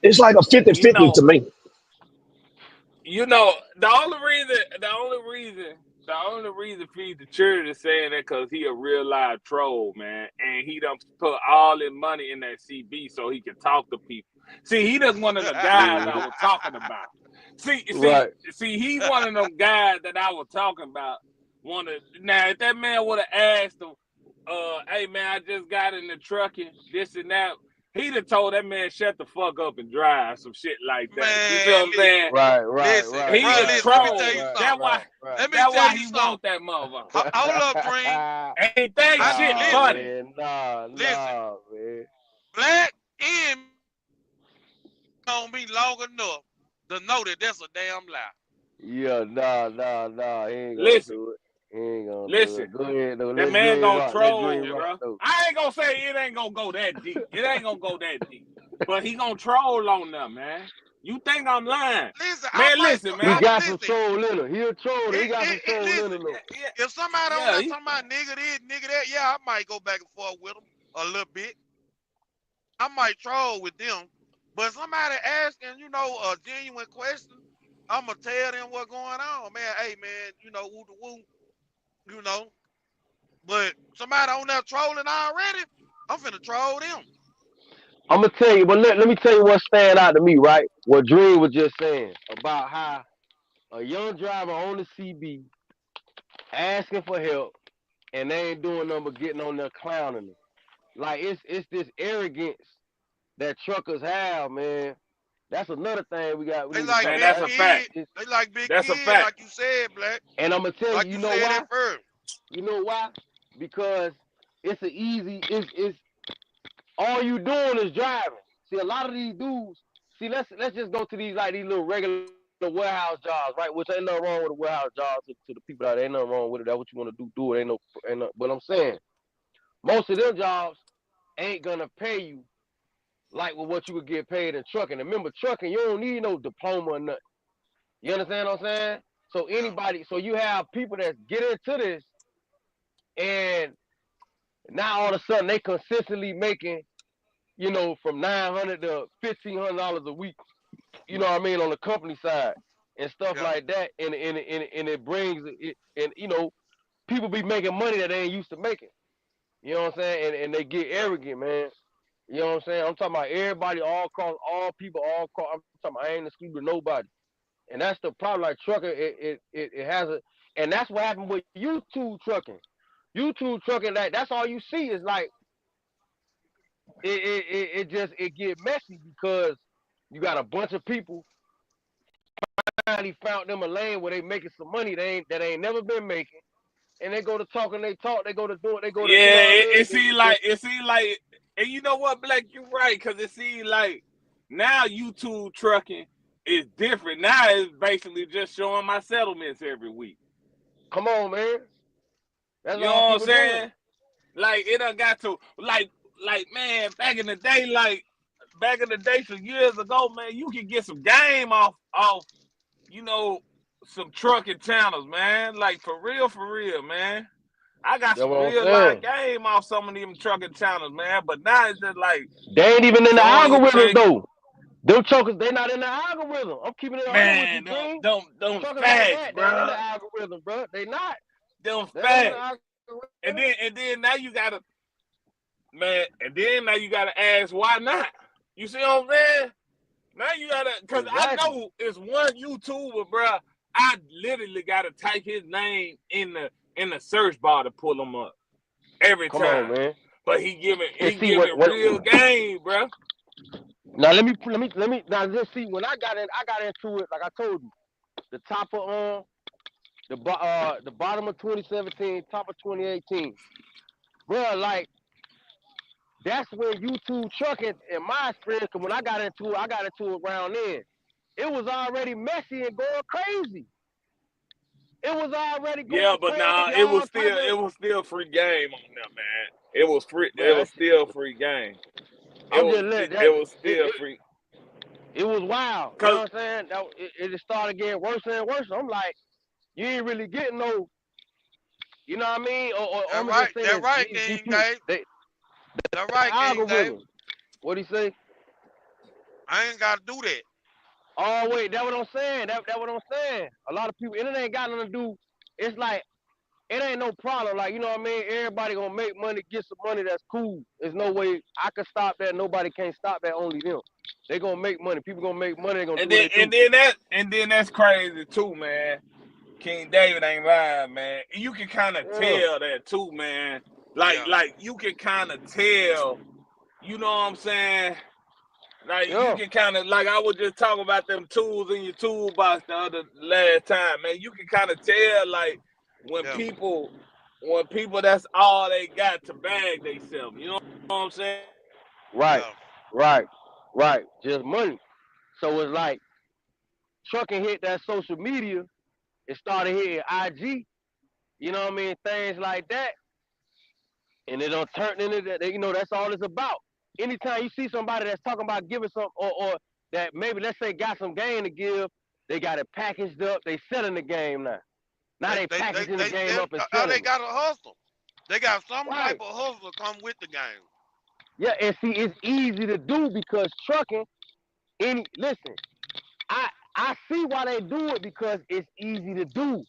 Speaker 6: it's like a 50-50 to me.
Speaker 3: You know, the only reason Feed the Church is saying that because he a real live troll, man, and he done put all his money in that CB so he can talk to people. See, he just one of the guys I was talking about. See, he one of them guys that I was talking about. Now, if that man would have asked him, hey man, I just got in the trucking, this and that, he'd have told that man shut the fuck up and drive, some shit like that.
Speaker 1: Man,
Speaker 3: you feel what I'm saying?
Speaker 2: Right.
Speaker 3: He's a troll.
Speaker 1: That's
Speaker 3: why he want that motherfucker.
Speaker 1: Hold up, Dream.
Speaker 3: Ain't that shit funny?
Speaker 2: Listen, man.
Speaker 1: Black M on me long enough to know that that's a damn lie.
Speaker 2: Yeah, nah. He ain't gonna
Speaker 3: Listen,
Speaker 2: do it. He ain't gonna do
Speaker 3: Listen,
Speaker 2: it. Go ahead though.
Speaker 3: that
Speaker 2: Let
Speaker 3: man
Speaker 2: Green
Speaker 3: gonna
Speaker 2: rock. Let
Speaker 3: troll,
Speaker 2: Green rock
Speaker 3: bro.
Speaker 2: though.
Speaker 3: I ain't gonna say it ain't gonna go that deep. It ain't gonna go that deep. But he gonna troll on them, man. You think I'm lying?
Speaker 1: Listen,
Speaker 3: Man, listen,
Speaker 2: He
Speaker 3: man.
Speaker 2: got some
Speaker 1: listen.
Speaker 2: troll in him. He a troll. He got some troll in him
Speaker 1: Listen.
Speaker 2: though.
Speaker 1: If somebody on
Speaker 3: Yeah,
Speaker 1: there talking about nigga this, nigga that, yeah, I might go back and forth with them a little bit. I might troll with them. But somebody asking, you know, a genuine question, I'ma tell them what's going on, man. Hey, man, you know, woo the woo, you know. But somebody on there trolling already, I'm finna troll them.
Speaker 2: I'm gonna tell you, but let me tell you what stand out to me, right? What Dream was just saying about how a young driver on the CB asking for help and they ain't doing nothing but getting on there clowning them. Like it's this arrogance that truckers have, man. That's another thing we
Speaker 1: They
Speaker 2: need to
Speaker 1: like
Speaker 2: talk
Speaker 3: man,
Speaker 1: big
Speaker 3: that's
Speaker 2: about.
Speaker 3: a fact.
Speaker 1: kid. They like big
Speaker 3: That's a
Speaker 1: kid,
Speaker 3: fact.
Speaker 1: like you said, Black.
Speaker 2: And I'm gonna tell
Speaker 1: Like
Speaker 2: you,
Speaker 1: you
Speaker 2: you know
Speaker 1: said
Speaker 2: why?
Speaker 1: at first.
Speaker 2: You know why? Because it's an easy, it's all you doing is driving. See, a lot of these dudes. See, let's just go to these little regular warehouse jobs, right? Which ain't nothing wrong with a warehouse job to the people out there. Ain't nothing wrong with it. That's what you want to do it. Ain't no. But I'm saying most of them jobs ain't gonna pay you like with what you would get paid in trucking. And remember, trucking, you don't need no diploma or nothing. You understand what I'm saying? So
Speaker 1: Yeah.
Speaker 2: so you have people that get into this, and now all of a sudden they consistently making, from $900 to $1,500 a week. You know what I mean, on the company side and stuff
Speaker 1: Yeah.
Speaker 2: like that, and it brings it, and people be making money that they ain't used to making. You know what I'm saying? And they get
Speaker 1: Yeah.
Speaker 2: arrogant, man. You know what I'm saying? I'm talking about everybody, all across, all people, all across. I'm talking about I ain't excluding nobody. And that's the problem. Like trucker, it has and that's what happened with YouTube trucking. YouTube trucking, that's all you see is like it get messy because you got a bunch of people finally found them a lane where they making some money that ain't never been making, and they go to talk and they talk, they go to do it, they go to,
Speaker 3: Yeah,
Speaker 2: you know what I mean?
Speaker 3: it seems like, and you know what, Black, you right, because it seems like now YouTube trucking is different. Now it's basically just showing my settlements every week.
Speaker 2: Come on, man. That's
Speaker 3: You know
Speaker 2: all
Speaker 3: what I'm
Speaker 2: people
Speaker 3: saying?
Speaker 2: doing.
Speaker 3: Like it done got to like man, back in the day, some years ago, man, you could get some game off some trucking channels, man. Like for real, man. I got
Speaker 2: That's
Speaker 3: some
Speaker 2: what I'm
Speaker 3: real life
Speaker 2: saying.
Speaker 3: game off some of them trucking channels, man. But now it's just like
Speaker 2: They ain't even in the
Speaker 3: showing you
Speaker 2: algorithm
Speaker 3: check,
Speaker 2: though. Them truckers, they not in the algorithm. I'm keeping it 100 with you,
Speaker 3: man.
Speaker 2: Green.
Speaker 3: Them
Speaker 2: Truckers like
Speaker 3: facts,
Speaker 2: that, they ain't in
Speaker 3: bro.
Speaker 2: the algorithm, bro. They not.
Speaker 3: Them
Speaker 2: They ain't in the
Speaker 3: facts.
Speaker 2: algorithm.
Speaker 3: And then now you gotta, man. And then now you gotta ask why not. You see what I'm saying? Now you gotta, cause I
Speaker 2: Exactly.
Speaker 3: know it's one YouTuber, bro. I literally gotta type his name in the search bar to pull him up every
Speaker 2: Come on,
Speaker 3: time.
Speaker 2: man.
Speaker 3: But he giving
Speaker 2: And see
Speaker 3: real game, bro.
Speaker 2: now let me now just see when I got into it, like I told you, the top of the bottom of 2017, top of 2018. Bro, like that's when YouTube trucking, in my experience, cause when I got into it around then. It was already messy and going crazy. It was already
Speaker 3: Yeah,
Speaker 2: going
Speaker 3: but nah,
Speaker 2: crazy,
Speaker 3: it
Speaker 2: all
Speaker 3: was
Speaker 2: type of
Speaker 3: still free game on them, man. It was free. It
Speaker 2: bro.
Speaker 3: was still free game.
Speaker 2: I'm just letting
Speaker 3: It
Speaker 2: that
Speaker 3: was still free.
Speaker 2: it was wild. You know
Speaker 3: Cause
Speaker 2: what I'm saying? It just started getting worse and worse. I'm like, you ain't really getting no, you know what I mean? Or
Speaker 1: That
Speaker 2: I'm gonna
Speaker 1: right.
Speaker 2: just say
Speaker 1: That
Speaker 2: this.
Speaker 1: right,
Speaker 2: These
Speaker 1: King
Speaker 2: people,
Speaker 1: Dave.
Speaker 2: they
Speaker 1: That right, King Dave.
Speaker 2: algorithm. What he say?
Speaker 1: I ain't gotta do that.
Speaker 2: Oh wait, that's what I'm saying. That what I'm saying. A lot of people, and it ain't got nothing to do. It's like it ain't no problem. Like, you know what I mean? Everybody gonna make money, get some money. That's cool. There's no way I can stop that. Nobody can stop that. Only them. They gonna make money. People gonna make money. They gonna do what they do.
Speaker 3: and then that's crazy too, man. King David ain't lying, man. You can kind of
Speaker 2: Yeah.
Speaker 3: tell that too, man. Like
Speaker 1: Yeah.
Speaker 3: you can kind of tell. You know what I'm saying? Like you
Speaker 2: Yeah.
Speaker 3: can kind of, like I was just talking about them tools in your toolbox the last time, man. You can kind of tell like when
Speaker 1: Yeah.
Speaker 3: people that's all they got to bag themselves. You know what I'm saying?
Speaker 2: Right.
Speaker 1: Yeah.
Speaker 2: Right. Right. Just money. So it's like trucking hit that social media. It started hitting IG. You know what I mean? Things like that. And it don't turn into that. That's all it's about. Anytime you see somebody that's talking about giving some, or that maybe, let's say, got some game to give, they got it packaged up. They selling the game now. Now they packaging the game up and selling
Speaker 1: they
Speaker 2: it.
Speaker 1: got a hustle. They got some
Speaker 2: Right.
Speaker 1: type of hustle come with the game.
Speaker 2: Yeah, and see, it's easy to do because trucking. Listen, I see why they do it because it's easy to do.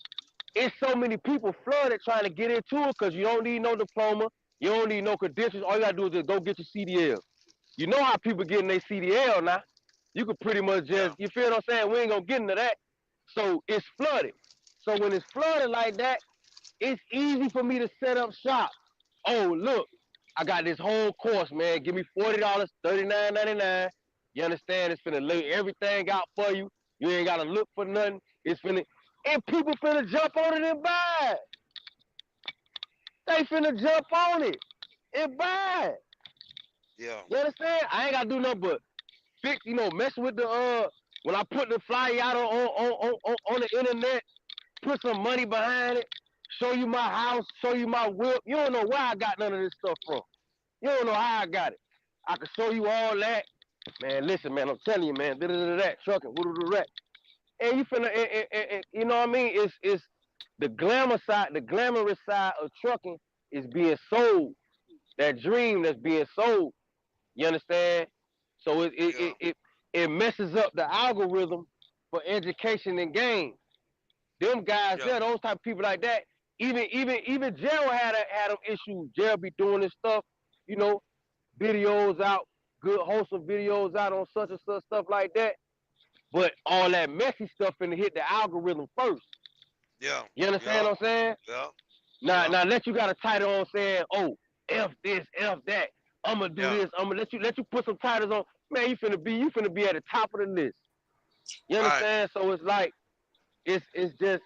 Speaker 2: It's so many people flooded trying to get into it because you don't need no diploma, you don't need no credentials. All you gotta do is just go get your CDL. You know how people getting their CDL now. You could pretty much just, you feel what I'm saying? We ain't gonna get into that. So it's flooded. So when it's flooded like that, it's easy for me to set up shop. Oh, look, I got this whole course, man. Give me $40, $39.99. You understand? It's finna lay everything out for you. You ain't gotta look for nothing. It's finna, and people finna jump on it and buy it. They finna jump on it and buy it.
Speaker 1: Yeah.
Speaker 2: You understand? I ain't gotta do nothing but fix, mess with the when I put the flyer out on the internet, put some money behind it, show you my house, show you my whip. You don't know where I got none of this stuff from. You don't know how I got it. I can show you all that. Man, listen, man, I'm telling you, man, that trucking, that. And you finna, and you know what I mean? It's the glamorous side of trucking is being sold. That dream that's being sold. You understand? So it messes up the algorithm for education and game. Them guys there, those type of people like that. Even Gerald had them issues. Gerald be doing this stuff, videos out, good wholesome videos out on such and such stuff like that. But all that messy stuff finna hit the algorithm first.
Speaker 1: Yeah.
Speaker 2: You understand what I'm saying?
Speaker 1: Yeah.
Speaker 2: Now let you got a title on saying, oh, F this, F that. I'ma do this. I'ma let you put some titles on. Man, you finna be at the top of the list. You understand? Right. So it's like it's just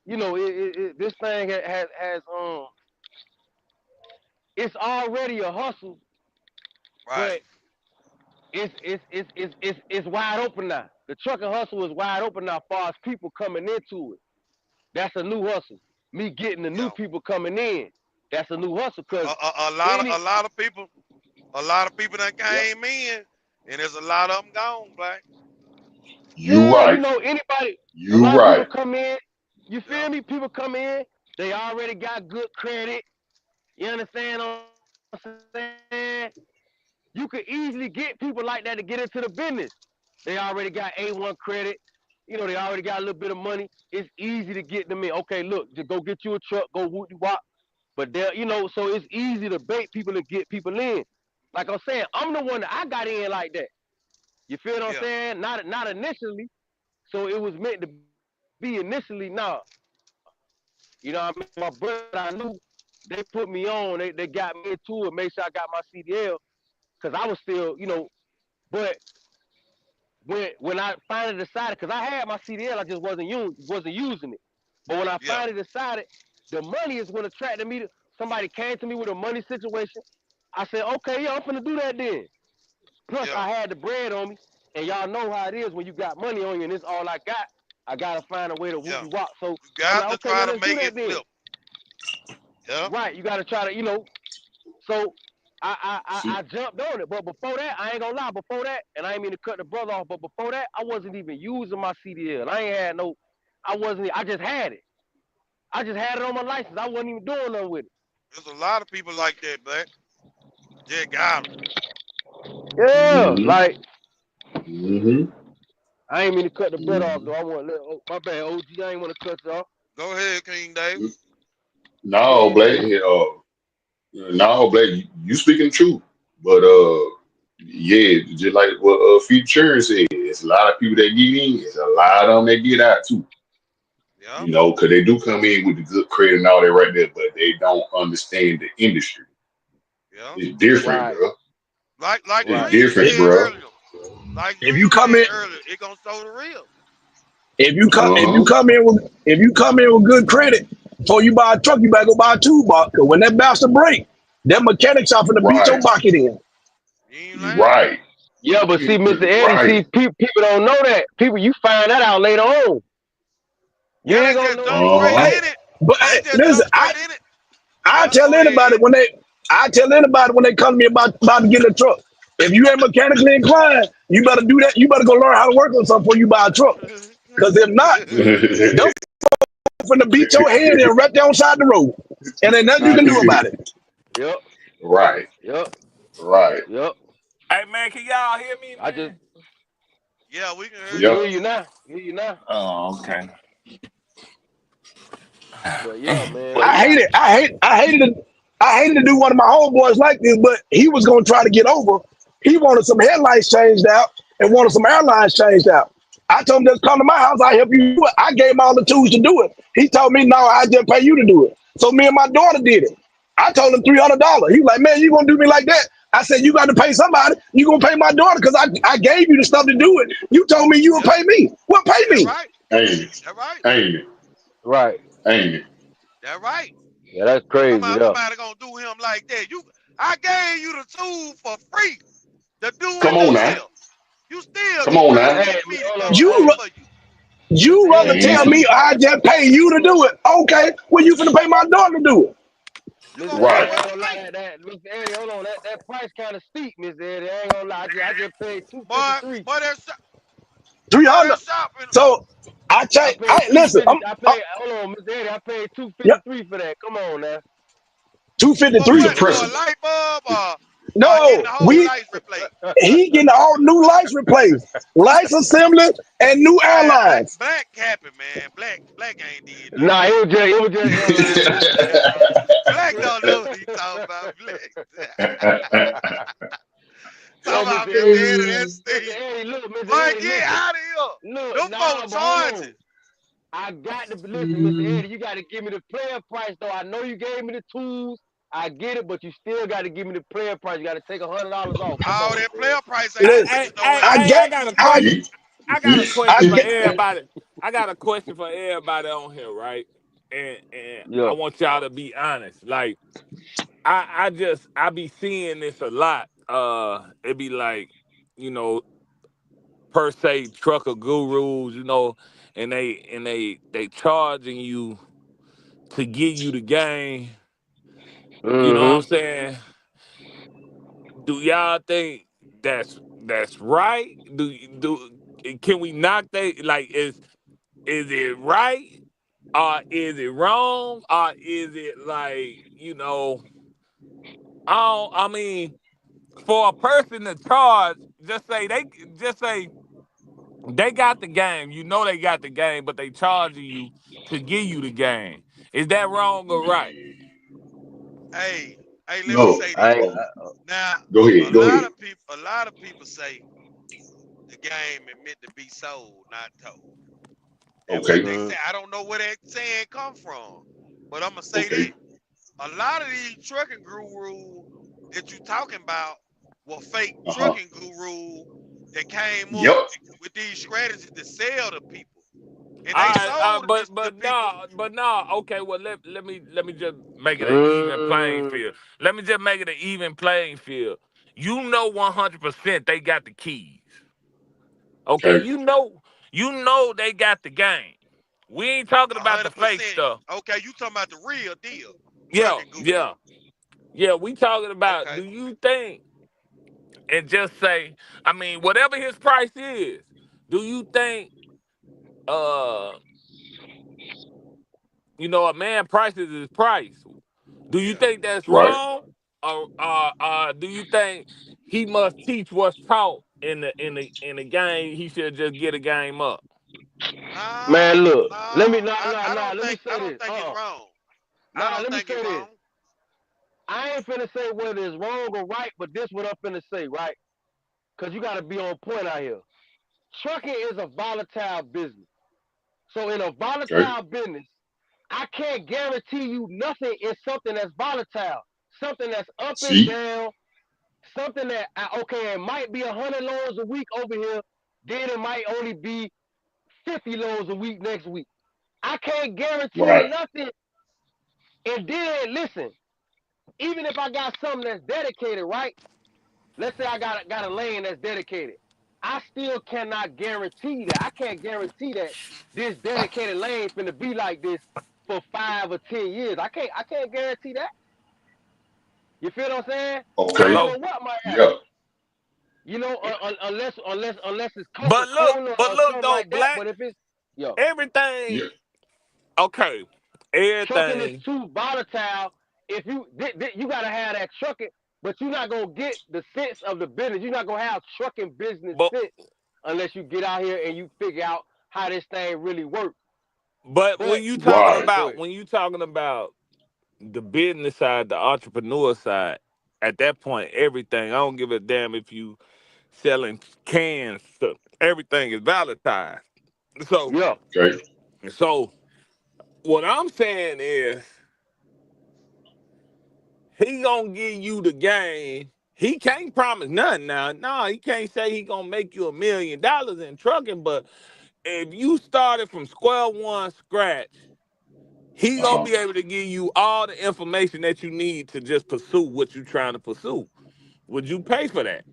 Speaker 2: this thing has it's already a hustle,
Speaker 1: right.
Speaker 2: But it's wide open now. The trucking hustle is wide open now as far as people coming into it. That's a new hustle. Me getting the new people coming in. That's a new hustle because
Speaker 1: a lot of people that came in, and there's a lot of them gone, Black.
Speaker 7: You right.
Speaker 2: Anybody.
Speaker 7: You
Speaker 2: a lot
Speaker 7: right.
Speaker 2: of people come in. You feel me? People come in. They already got good credit. You understand what I'm saying? You could easily get people like that to get into the business. They already got A1 credit. They already got a little bit of money. It's easy to get them in. Okay, look, just go get you a truck, go whoop-de-wop. But they're, so it's easy to bait people to get people in. Like I'm saying, I'm the one that I got in like that. You feel what I'm saying? Not initially. So it was meant to be initially. Now, I mean, my brother, I knew they put me on. They got me into it. Made sure I got my CDL because I was still, But when I finally decided, because I had my CDL, I just wasn't using it. But when I finally decided, the money is what attracted me. Somebody came to me with a money situation. I said, okay, I'm finna do that then. Plus, I had the bread on me, and y'all know how it is when you got money on you, and it's all I got. I gotta find a way to whoop you walk. So
Speaker 1: you got to try to make it
Speaker 2: flip. Yeah. Right, you gotta try to, So I jumped on it, but before that, I ain't gonna lie. Before that, and I ain't mean to cut the brother off, but before that, I wasn't even using my CDL. I just had it. I just had it on my license. I wasn't even doing nothing with it.
Speaker 1: There's a lot of people like that, Black. Yeah, got them.
Speaker 2: Yeah, like.
Speaker 7: I
Speaker 2: ain't mean to cut the brother off, though. I want to let, my bad, OG. I ain't want to cut you off.
Speaker 1: Go ahead, King David.
Speaker 7: No, Blake. No, Blake. You speaking truth, but yeah, just like what Future said, it's a lot of people that get in. It's a lot of them that get out too.
Speaker 1: Yeah.
Speaker 7: Because they do come in with the good credit and all that right there, but they don't understand the industry.
Speaker 1: Yeah.
Speaker 7: It's different, bro.
Speaker 1: Like
Speaker 7: it's different, bro.
Speaker 1: Earlier. Like
Speaker 6: if you come in
Speaker 1: earlier, it gonna show the real.
Speaker 6: If you come in with good credit, before you buy a truck, you better go buy a toolbox. Cause when that bastard break, that mechanic shop finna beat your pocket in.
Speaker 7: Right.
Speaker 2: Yeah, but see, Mr. Eddie, see, people don't know that. People, you find that out later on. You ain't gonna know
Speaker 1: jump straight in it.
Speaker 6: But
Speaker 1: They just
Speaker 6: listen,
Speaker 1: jump straight in it.
Speaker 6: I
Speaker 1: Yeah,
Speaker 6: tell
Speaker 1: go
Speaker 6: anybody
Speaker 1: ahead.
Speaker 6: when they come to me about to get in a truck. If you ain't mechanically inclined, you better do that. You better go learn how to work on something before you buy a truck. Because if not, them finna beat your head in right there on side the road, and ain't nothing you
Speaker 2: I
Speaker 6: can do
Speaker 2: do.
Speaker 6: about it.
Speaker 2: Yep.
Speaker 7: Right,
Speaker 2: Yep.
Speaker 7: right.
Speaker 2: Yep.
Speaker 3: Hey man, can y'all hear me,
Speaker 2: I just
Speaker 3: man?
Speaker 1: Yeah, we can hear
Speaker 2: we can
Speaker 1: you.
Speaker 7: Yep.
Speaker 2: hear you now. Hear you now.
Speaker 3: Oh, okay.
Speaker 2: But yeah, man,
Speaker 6: I
Speaker 2: we
Speaker 6: hate
Speaker 2: got
Speaker 6: it. I hated to do one of my homeboys like this, but he was gonna try to get over. He wanted some headlights changed out and wanted some airlines changed out. I told him just come to my house, I help you do it. I gave him all the tools to do it. He told me no, I just pay you to do it. So me and my daughter did it. I told him $300. He was like, man, you gonna do me like that? I said, you got to pay somebody. You gonna pay my daughter because I gave you the stuff to do it. You told me you would
Speaker 1: Yep,
Speaker 6: pay me. Well, pay
Speaker 1: that
Speaker 6: me.
Speaker 1: right.
Speaker 7: Ain't it?
Speaker 1: That right.
Speaker 7: Ain't it?
Speaker 2: right.
Speaker 7: Ain't it?
Speaker 1: That right.
Speaker 2: Yeah, that's crazy. Yeah.
Speaker 1: Somebody gonna do him like that. I gave you the tool for free to do
Speaker 7: Come
Speaker 1: it
Speaker 7: on now.
Speaker 1: yourself. You still
Speaker 7: Come on
Speaker 1: gonna
Speaker 7: now.
Speaker 2: Hey,
Speaker 1: get me to
Speaker 2: hold
Speaker 1: come
Speaker 2: on.
Speaker 1: do
Speaker 6: You
Speaker 1: it
Speaker 2: Hey,
Speaker 1: for you.
Speaker 6: You
Speaker 2: Mr.
Speaker 6: rather
Speaker 2: Eddie,
Speaker 6: tell
Speaker 2: hey,
Speaker 6: me I just pay you to do it. Okay, well you finna pay my daughter to do it.
Speaker 1: You
Speaker 2: Mr.
Speaker 1: gonna pay
Speaker 2: Eddie,
Speaker 7: Right.
Speaker 2: I ain't
Speaker 1: what you
Speaker 2: gonna lie,
Speaker 1: think.
Speaker 2: Mr. Eddie, hold on, that price kind of steep, Mr. Eddie. I ain't gonna lie, I just paid
Speaker 1: Boy,
Speaker 2: 253.
Speaker 1: boy, boy,
Speaker 6: 300.
Speaker 1: that shopping.
Speaker 6: So I
Speaker 2: I
Speaker 6: check.
Speaker 2: paid
Speaker 6: I
Speaker 2: two
Speaker 6: listen.
Speaker 2: fifty. I paid. Hold on, Mr. Eddie, I paid two
Speaker 6: Yep,
Speaker 2: fifty three for that. Come on now.
Speaker 1: For
Speaker 7: Use
Speaker 6: 253.
Speaker 7: a
Speaker 1: what? For a
Speaker 7: principle.
Speaker 1: light bulb or getting
Speaker 6: No,
Speaker 1: the whole lights replaced?
Speaker 6: he getting all new lights replaced, lights assembly, and new
Speaker 1: Man,
Speaker 6: airlines.
Speaker 1: black capping, man. Black ain't did nothing
Speaker 2: Nah,
Speaker 1: yet.
Speaker 2: it was just airline too, man.
Speaker 1: Black don't know what he talking about. Black.
Speaker 2: Yo,
Speaker 1: Talking about
Speaker 2: Mr.
Speaker 1: Mr.
Speaker 2: Eddie,
Speaker 1: Eddie, that's
Speaker 2: Mr.
Speaker 1: Steve.
Speaker 2: Eddie, look, Mr.
Speaker 1: Boy,
Speaker 2: Eddie,
Speaker 1: get
Speaker 2: listen.
Speaker 1: out of here.
Speaker 2: Look,
Speaker 1: Them
Speaker 2: nah,
Speaker 1: folks
Speaker 2: but hold on.
Speaker 1: charging.
Speaker 2: I got to listen, Mr. Eddie. You got to give me the player price, though. I know you gave me the tools. I get it, but you still got to give me the player price. You got to take $100 off. Come
Speaker 1: All
Speaker 2: on,
Speaker 1: that
Speaker 2: Mr. Eddie.
Speaker 1: player price ain't
Speaker 6: Listen,
Speaker 1: gonna
Speaker 3: Hey,
Speaker 1: get you
Speaker 3: hey,
Speaker 1: nowhere.
Speaker 6: I
Speaker 3: hey, I
Speaker 6: get.
Speaker 3: got a
Speaker 6: I
Speaker 3: question. I got a
Speaker 6: I
Speaker 3: question for
Speaker 6: get.
Speaker 3: everybody. I got a question for everybody on here, right? And I
Speaker 2: Yeah.
Speaker 3: want y'all to be honest. Like, I be seeing this a lot. It be like, you know, per se trucker gurus, and they charging you to give you the game. You know what I'm
Speaker 2: Mm-hmm.
Speaker 3: saying? Do y'all think that's right? Can we knock that? Like, is it right? Or is it wrong? Or is it like, I mean, for a person to charge, just say they got the game. You know they got the game, but they charging you to give you the game. Is that wrong or right?
Speaker 1: Hey, let me
Speaker 7: No.
Speaker 1: say
Speaker 2: I
Speaker 1: this.
Speaker 2: ain't.
Speaker 1: Now,
Speaker 7: Go
Speaker 1: a
Speaker 7: ahead. Go
Speaker 1: lot
Speaker 7: ahead.
Speaker 1: of people say the game is meant to be sold, not told. And what
Speaker 7: Okay.
Speaker 1: they
Speaker 2: Mm-hmm.
Speaker 1: say, I don't know where that saying come from, but I'm gonna say this:
Speaker 7: Okay.
Speaker 1: a lot of these trucking gurus that you talking about were fake
Speaker 7: Uh-huh.
Speaker 1: trucking gurus that came
Speaker 7: Yep.
Speaker 1: up with these strategies to sell to people, and
Speaker 3: All
Speaker 1: they
Speaker 3: right,
Speaker 1: sold it to
Speaker 3: but
Speaker 1: people.
Speaker 3: no, Okay, well let me just make it an even playing
Speaker 2: Mm-hmm.
Speaker 3: field. Let me just make it an even playing field. You know 100% they got the keys. Okay,
Speaker 7: Okay.
Speaker 3: you know they got the game. We ain't talking about the fake
Speaker 1: 100%.
Speaker 3: stuff.
Speaker 1: Okay, you talking about the real deal,
Speaker 3: Yeah,
Speaker 1: trucking
Speaker 3: yeah,
Speaker 1: guru.
Speaker 3: yeah. We talking about.
Speaker 1: Okay.
Speaker 3: Do you think and just say? I mean, whatever his price is. Do you think? Uh, a man prices his price. Do you
Speaker 1: Yeah.
Speaker 3: think that's
Speaker 7: Right.
Speaker 3: wrong, or do you think he must teach what's taught in the game? He should just get a game up.
Speaker 1: Nah,
Speaker 2: Man, look.
Speaker 1: nah.
Speaker 2: Let me Let me
Speaker 1: I
Speaker 2: say
Speaker 1: don't
Speaker 2: this.
Speaker 1: think it's wrong. I
Speaker 2: Nah,
Speaker 1: don't
Speaker 2: let me
Speaker 1: think it's
Speaker 2: say this.
Speaker 1: wrong.
Speaker 2: I ain't finna say whether it's wrong or right, but this what I'm finna say, right? Cause you gotta be on point out here. Trucking is a volatile business. So in a
Speaker 7: Okay.
Speaker 2: volatile business, I can't guarantee you nothing in something that's volatile. Something that's up and
Speaker 7: See?
Speaker 2: down. Something that okay, it might be 100 loads a week over here. Then it might only be 50 loads a week next week. I can't guarantee
Speaker 7: Right.
Speaker 2: nothing. And then listen, even if I got something that's dedicated, right? Let's say I got a lane that's dedicated. I still cannot guarantee that. I can't guarantee that this dedicated lane finna be like this for 5 or 10 years. I can't guarantee that. You feel what I'm saying? You
Speaker 7: Okay.
Speaker 2: don't
Speaker 3: So,
Speaker 2: know what might happen.
Speaker 7: Yeah.
Speaker 2: You know, unless it's
Speaker 3: but look,
Speaker 2: Coca-Cola or something
Speaker 3: though,
Speaker 2: like that.
Speaker 3: Black,
Speaker 2: But if it's
Speaker 3: everything,
Speaker 7: Yeah.
Speaker 3: okay,
Speaker 2: trucking is
Speaker 3: everything.
Speaker 2: too volatile. If you gotta have that trucking, but you're not gonna get the sense of the business. You're not gonna have trucking business
Speaker 3: But
Speaker 2: sense unless you get out here and you figure out how this thing really works.
Speaker 3: but
Speaker 2: But
Speaker 7: Right.
Speaker 3: when you talking about the business side, the entrepreneur side, at that point, everything. I don't give a damn if you selling cans. Everything is volatilized. So,
Speaker 2: yeah,
Speaker 7: Okay.
Speaker 3: so what I'm saying is, he gonna give you the game. He can't promise nothing now. No, he can't say he gonna make you $1 million in trucking. But if you started from square one, scratch, he gonna be able to give you all the information that you need to just pursue what you're trying to pursue. Would you pay for that?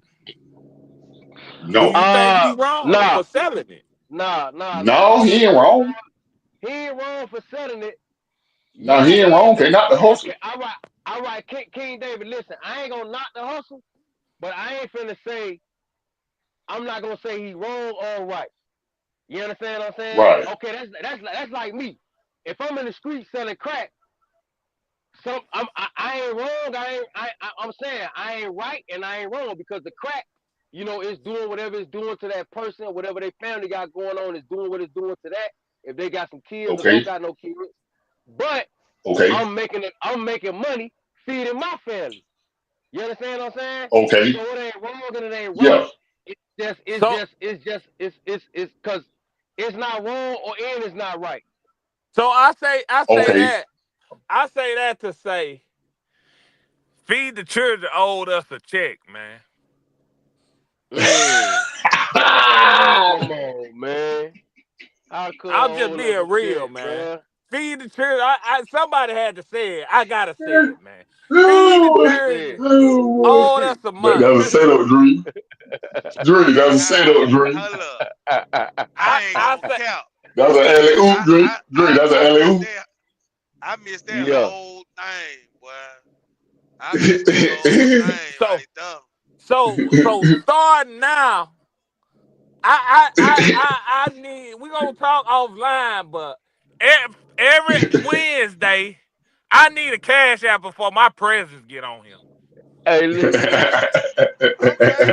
Speaker 3: Do
Speaker 7: No.
Speaker 3: you think he wrong
Speaker 2: nah,
Speaker 3: for selling it?
Speaker 2: nah.
Speaker 7: No, he ain't wrong.
Speaker 2: He ain't wrong for selling it.
Speaker 7: No,
Speaker 2: Yeah,
Speaker 7: he ain't wrong. Okay, not the hustle.
Speaker 2: okay, all right, King David. Listen, I ain't gonna knock the hustle, but I ain't finna say I'm not gonna say he wrong or right. You understand what I'm saying?
Speaker 7: Right.
Speaker 2: Okay, that's like me. If I'm in the street selling crack, I ain't wrong. I'm saying I ain't right and I ain't wrong because the crack, is doing whatever it's doing to that person, whatever their family got going on is doing what it's doing to that. If they got some kids or don't
Speaker 7: Okay.
Speaker 2: got no kids, but
Speaker 7: Okay.
Speaker 2: I'm making money feeding my family. You understand what I'm saying?
Speaker 7: Okay.
Speaker 2: So it ain't wrong and it ain't right.
Speaker 7: Yeah.
Speaker 3: So,
Speaker 2: It's because it's not wrong or and it's not right.
Speaker 3: so
Speaker 7: Okay.
Speaker 3: I say that to say, feed the children owed us a check, man.
Speaker 2: Mm. Come on, man. How could I
Speaker 3: I'm just
Speaker 2: own us
Speaker 3: being
Speaker 2: a
Speaker 3: real,
Speaker 2: check,
Speaker 3: man.
Speaker 2: man?
Speaker 3: Feed the children. Somebody had to say it. I gotta say it, man. Feed the
Speaker 2: Go
Speaker 7: Oh,
Speaker 2: ahead.
Speaker 3: children owed
Speaker 7: oh,
Speaker 3: us some
Speaker 7: that,
Speaker 3: money.
Speaker 7: that's a setup, Dream. Dream, that's a setup, Dream.
Speaker 1: Hold up. I ain't
Speaker 3: I
Speaker 1: gonna
Speaker 3: say,
Speaker 1: count.
Speaker 7: That's an alley oop,
Speaker 1: I
Speaker 7: Dream.
Speaker 1: I
Speaker 7: Dream,
Speaker 1: I,
Speaker 7: that's an
Speaker 1: I
Speaker 7: alley
Speaker 1: missed
Speaker 7: oop.
Speaker 1: that. I missed that
Speaker 2: Yeah.
Speaker 1: whole thing, boy. I missed that whole thing
Speaker 3: so
Speaker 1: right there.
Speaker 3: so starting now. I need. We gonna talk offline, but every Wednesday, I need a cash app before my presents get on here.
Speaker 2: Hey, listen.
Speaker 1: Okay,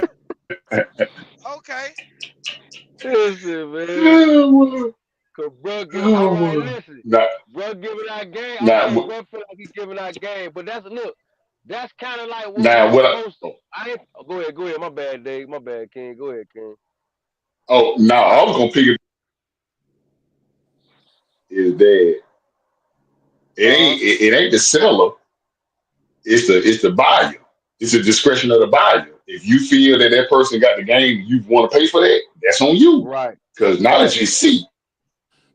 Speaker 1: okay.
Speaker 2: Listen, man.
Speaker 7: Oh,
Speaker 2: Cause bro, all right,
Speaker 7: oh,
Speaker 2: listen.
Speaker 7: nah,
Speaker 2: Bro giving out game. Okay,
Speaker 7: nah,
Speaker 2: bro feel like he giving out game. But that's kind of like what we
Speaker 7: nah, what
Speaker 2: supposed to. Go ahead. My bad, Dave. My bad, King. Go ahead, King.
Speaker 7: oh, no, I was gonna pick it is that
Speaker 2: Uh-huh.
Speaker 7: it ain't the seller, it's the buyer. It's the discretion of the buyer. If you feel that that person got the game, you want to pay for that, that's on you.
Speaker 2: Right.
Speaker 7: Because now that
Speaker 2: Right.
Speaker 7: you see,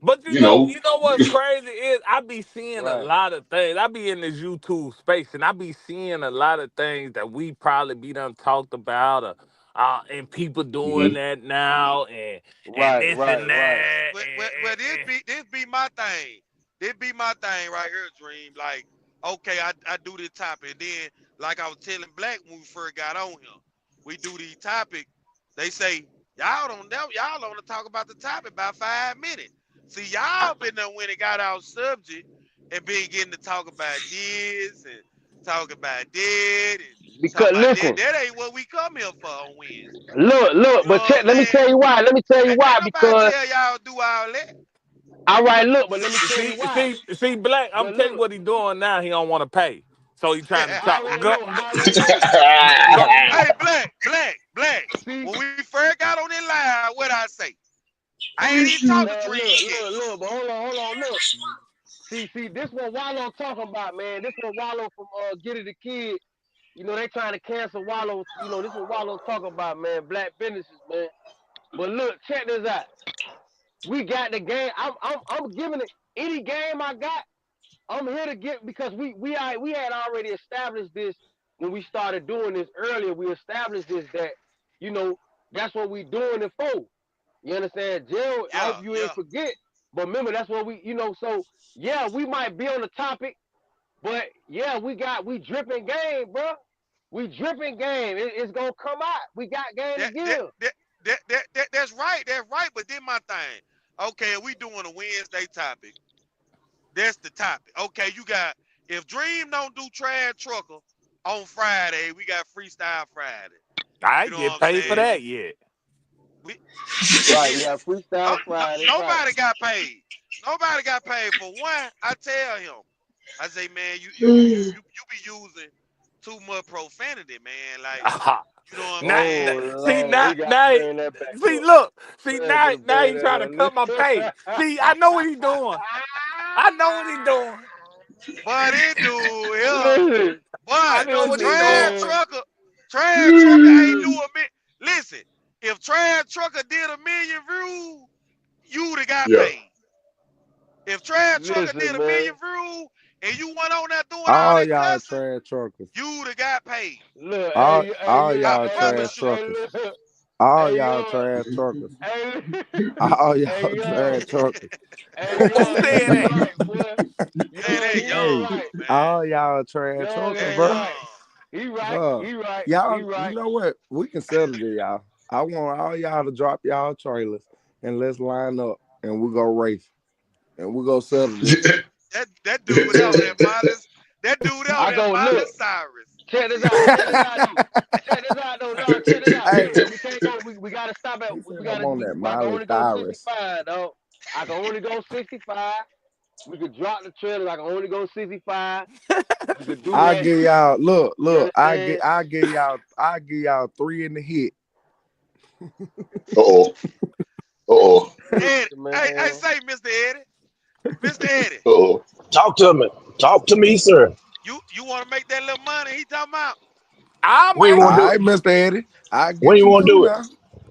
Speaker 3: But
Speaker 7: you know,
Speaker 3: you know what's crazy is I be seeing a
Speaker 2: Right.
Speaker 3: lot of things. I be in this YouTube space and I be seeing a lot of things that we probably be done talked about, and people doing
Speaker 7: Mhm.
Speaker 3: that now, and
Speaker 2: Right.
Speaker 3: this
Speaker 2: Right.
Speaker 3: and
Speaker 2: Right.
Speaker 3: that,
Speaker 1: Well, this be my thing. This be my thing right here, Dream. Like, okay, I do this topic. Then, like I was telling Black when we first got on here, we do these topics. They say y'all don't know, y'all only talk about the topic about 5 minutes. See, y'all been there when it got out subject and been getting to talk about this and talk about that and talk
Speaker 2: Because
Speaker 1: about that.
Speaker 2: listen,
Speaker 1: That ain't what we come here for on Wednesday.
Speaker 2: look.
Speaker 1: You know
Speaker 2: But
Speaker 1: what I'm
Speaker 2: let me
Speaker 1: saying?
Speaker 2: tell you why. Let me tell you why.
Speaker 1: Ain't nobody
Speaker 2: Because
Speaker 1: tell y'all do all that.
Speaker 2: all right, look. But let me tell you
Speaker 3: see,
Speaker 2: why.
Speaker 3: see, see, Black. I'm
Speaker 2: But
Speaker 3: telling you
Speaker 2: look,
Speaker 3: what he doing now. He don't want to pay, so he trying to
Speaker 2: I
Speaker 3: talk.
Speaker 2: already
Speaker 3: Go,
Speaker 2: know.
Speaker 3: go,
Speaker 2: I already know. I
Speaker 3: go.
Speaker 2: already know.
Speaker 1: Hey, Black.
Speaker 2: See,
Speaker 1: When we first got on that live, what I say? I ain't even talked to
Speaker 2: man,
Speaker 1: Dream yet.
Speaker 2: look. But hold on, look. See. This what Wallow talking about, man. This what Wallow from Get It the Kid. They trying to cancel Wallow. This what Wallow talking about, man. Black businesses, man. But look, check this out. We got the game. I'm giving it any game I got. I'm here to get because we had already established this when we started doing this earlier. We established this that that's what we doing it for. You understand, Gerald? I hope
Speaker 1: Yeah,
Speaker 2: you ain't
Speaker 1: yeah.
Speaker 2: forget. But remember, that's what we, so yeah, we might be on the topic, but yeah, we dripping game, bro. We dripping game. It's gonna come out. We got game to give.
Speaker 1: That's right. That's right. But then my thing. Okay, we doing a Wednesday topic. That's the topic. Okay, you got if Dream don't do Trash Trucker on Friday, we got Freestyle Friday.
Speaker 3: I
Speaker 1: You know
Speaker 3: ain't
Speaker 1: what
Speaker 3: get
Speaker 1: I'm
Speaker 3: paid for
Speaker 1: saying?
Speaker 3: that yet.
Speaker 2: Right, we got Freestyle Friday.
Speaker 1: Nobody got paid. Nobody got paid for one. I tell him, I say, man, you be using too much profanity, man. Like, you know what I'm
Speaker 3: Now,
Speaker 1: saying?
Speaker 3: see
Speaker 2: Lord,
Speaker 3: now,
Speaker 2: we got
Speaker 3: now,
Speaker 2: to bring that back
Speaker 3: see
Speaker 2: up.
Speaker 3: look, see
Speaker 2: We
Speaker 3: now,
Speaker 2: have to
Speaker 3: now
Speaker 2: bring
Speaker 3: he trying to cut my pay. See, I know what he doing. I know what he doing.
Speaker 1: But it do, yeah.
Speaker 2: Listen,
Speaker 3: I
Speaker 1: But
Speaker 3: know what he
Speaker 1: Trash
Speaker 3: doing.
Speaker 1: Trucker ain't do a million. Listen, if Trash Trucker did 1 million views, you'd have got
Speaker 7: Yeah.
Speaker 1: paid. If Trash Trucker
Speaker 2: Listen,
Speaker 1: did 1
Speaker 2: man.
Speaker 1: million views and you went on there doing all
Speaker 4: All
Speaker 1: that
Speaker 4: y'all
Speaker 1: cussing,
Speaker 4: trash truckers.
Speaker 1: you'd have got paid.
Speaker 2: Look,
Speaker 4: All
Speaker 2: hey,
Speaker 1: I
Speaker 4: y'all
Speaker 1: promise
Speaker 4: trash
Speaker 1: you.
Speaker 4: truckers. All
Speaker 2: hey,
Speaker 4: y'all
Speaker 2: yo,
Speaker 4: trash truckers.
Speaker 2: hey,
Speaker 4: All y'all
Speaker 2: hey, yo,
Speaker 4: trash truckers.
Speaker 2: hey,
Speaker 3: Who
Speaker 2: yo,
Speaker 3: said
Speaker 2: he
Speaker 3: that?
Speaker 2: right, boy. Yo,
Speaker 1: Hey, they
Speaker 2: he
Speaker 4: Hey,
Speaker 1: young,
Speaker 2: right.
Speaker 1: man.
Speaker 4: all y'all trash
Speaker 2: Yo,
Speaker 4: truckers,
Speaker 2: he
Speaker 1: They
Speaker 4: bro.
Speaker 2: right.
Speaker 1: young.
Speaker 2: He right.
Speaker 4: Huh.
Speaker 2: He right.
Speaker 4: Y'all,
Speaker 2: He right.
Speaker 4: you know what? We can settle this, y'all. I want all y'all to drop y'all trailers and let's line up and we go race and we go settle this.
Speaker 1: That dude there on that Miley, that dude there on
Speaker 2: I
Speaker 1: that
Speaker 2: go
Speaker 1: Miley
Speaker 2: look.
Speaker 1: Cyrus.
Speaker 2: Check this out. Check this out, though. Check this out, though. No, check this out.
Speaker 4: Hey,
Speaker 2: We can't go. We gotta stop at.
Speaker 4: he
Speaker 2: We
Speaker 4: said I'm
Speaker 2: gotta.
Speaker 4: on that
Speaker 2: I can
Speaker 4: Miley
Speaker 2: only go
Speaker 4: Cyrus.
Speaker 2: 65, though. I can only go 65. We could drop the trailer. I can only go 65. You could do
Speaker 4: I
Speaker 2: that
Speaker 4: give
Speaker 2: shit.
Speaker 4: y'all
Speaker 2: You
Speaker 4: look. I
Speaker 2: understand?
Speaker 4: give y'all 3 in the hit.
Speaker 7: Uh-oh. Uh-oh.
Speaker 1: Eddie,
Speaker 2: Man.
Speaker 1: hey, say, Mr. Eddie, Mr. Eddie,
Speaker 7: Uh-oh.
Speaker 6: Talk to me. Talk to me, sir.
Speaker 1: you want to make that little money he talking about?
Speaker 3: I'll
Speaker 6: When you
Speaker 3: make
Speaker 4: All
Speaker 6: want to
Speaker 3: it.
Speaker 6: do
Speaker 4: right,
Speaker 6: it?
Speaker 4: Mr. Eddie. I
Speaker 6: When
Speaker 4: get
Speaker 6: you
Speaker 4: you
Speaker 6: want to
Speaker 4: too
Speaker 6: do it?
Speaker 4: now.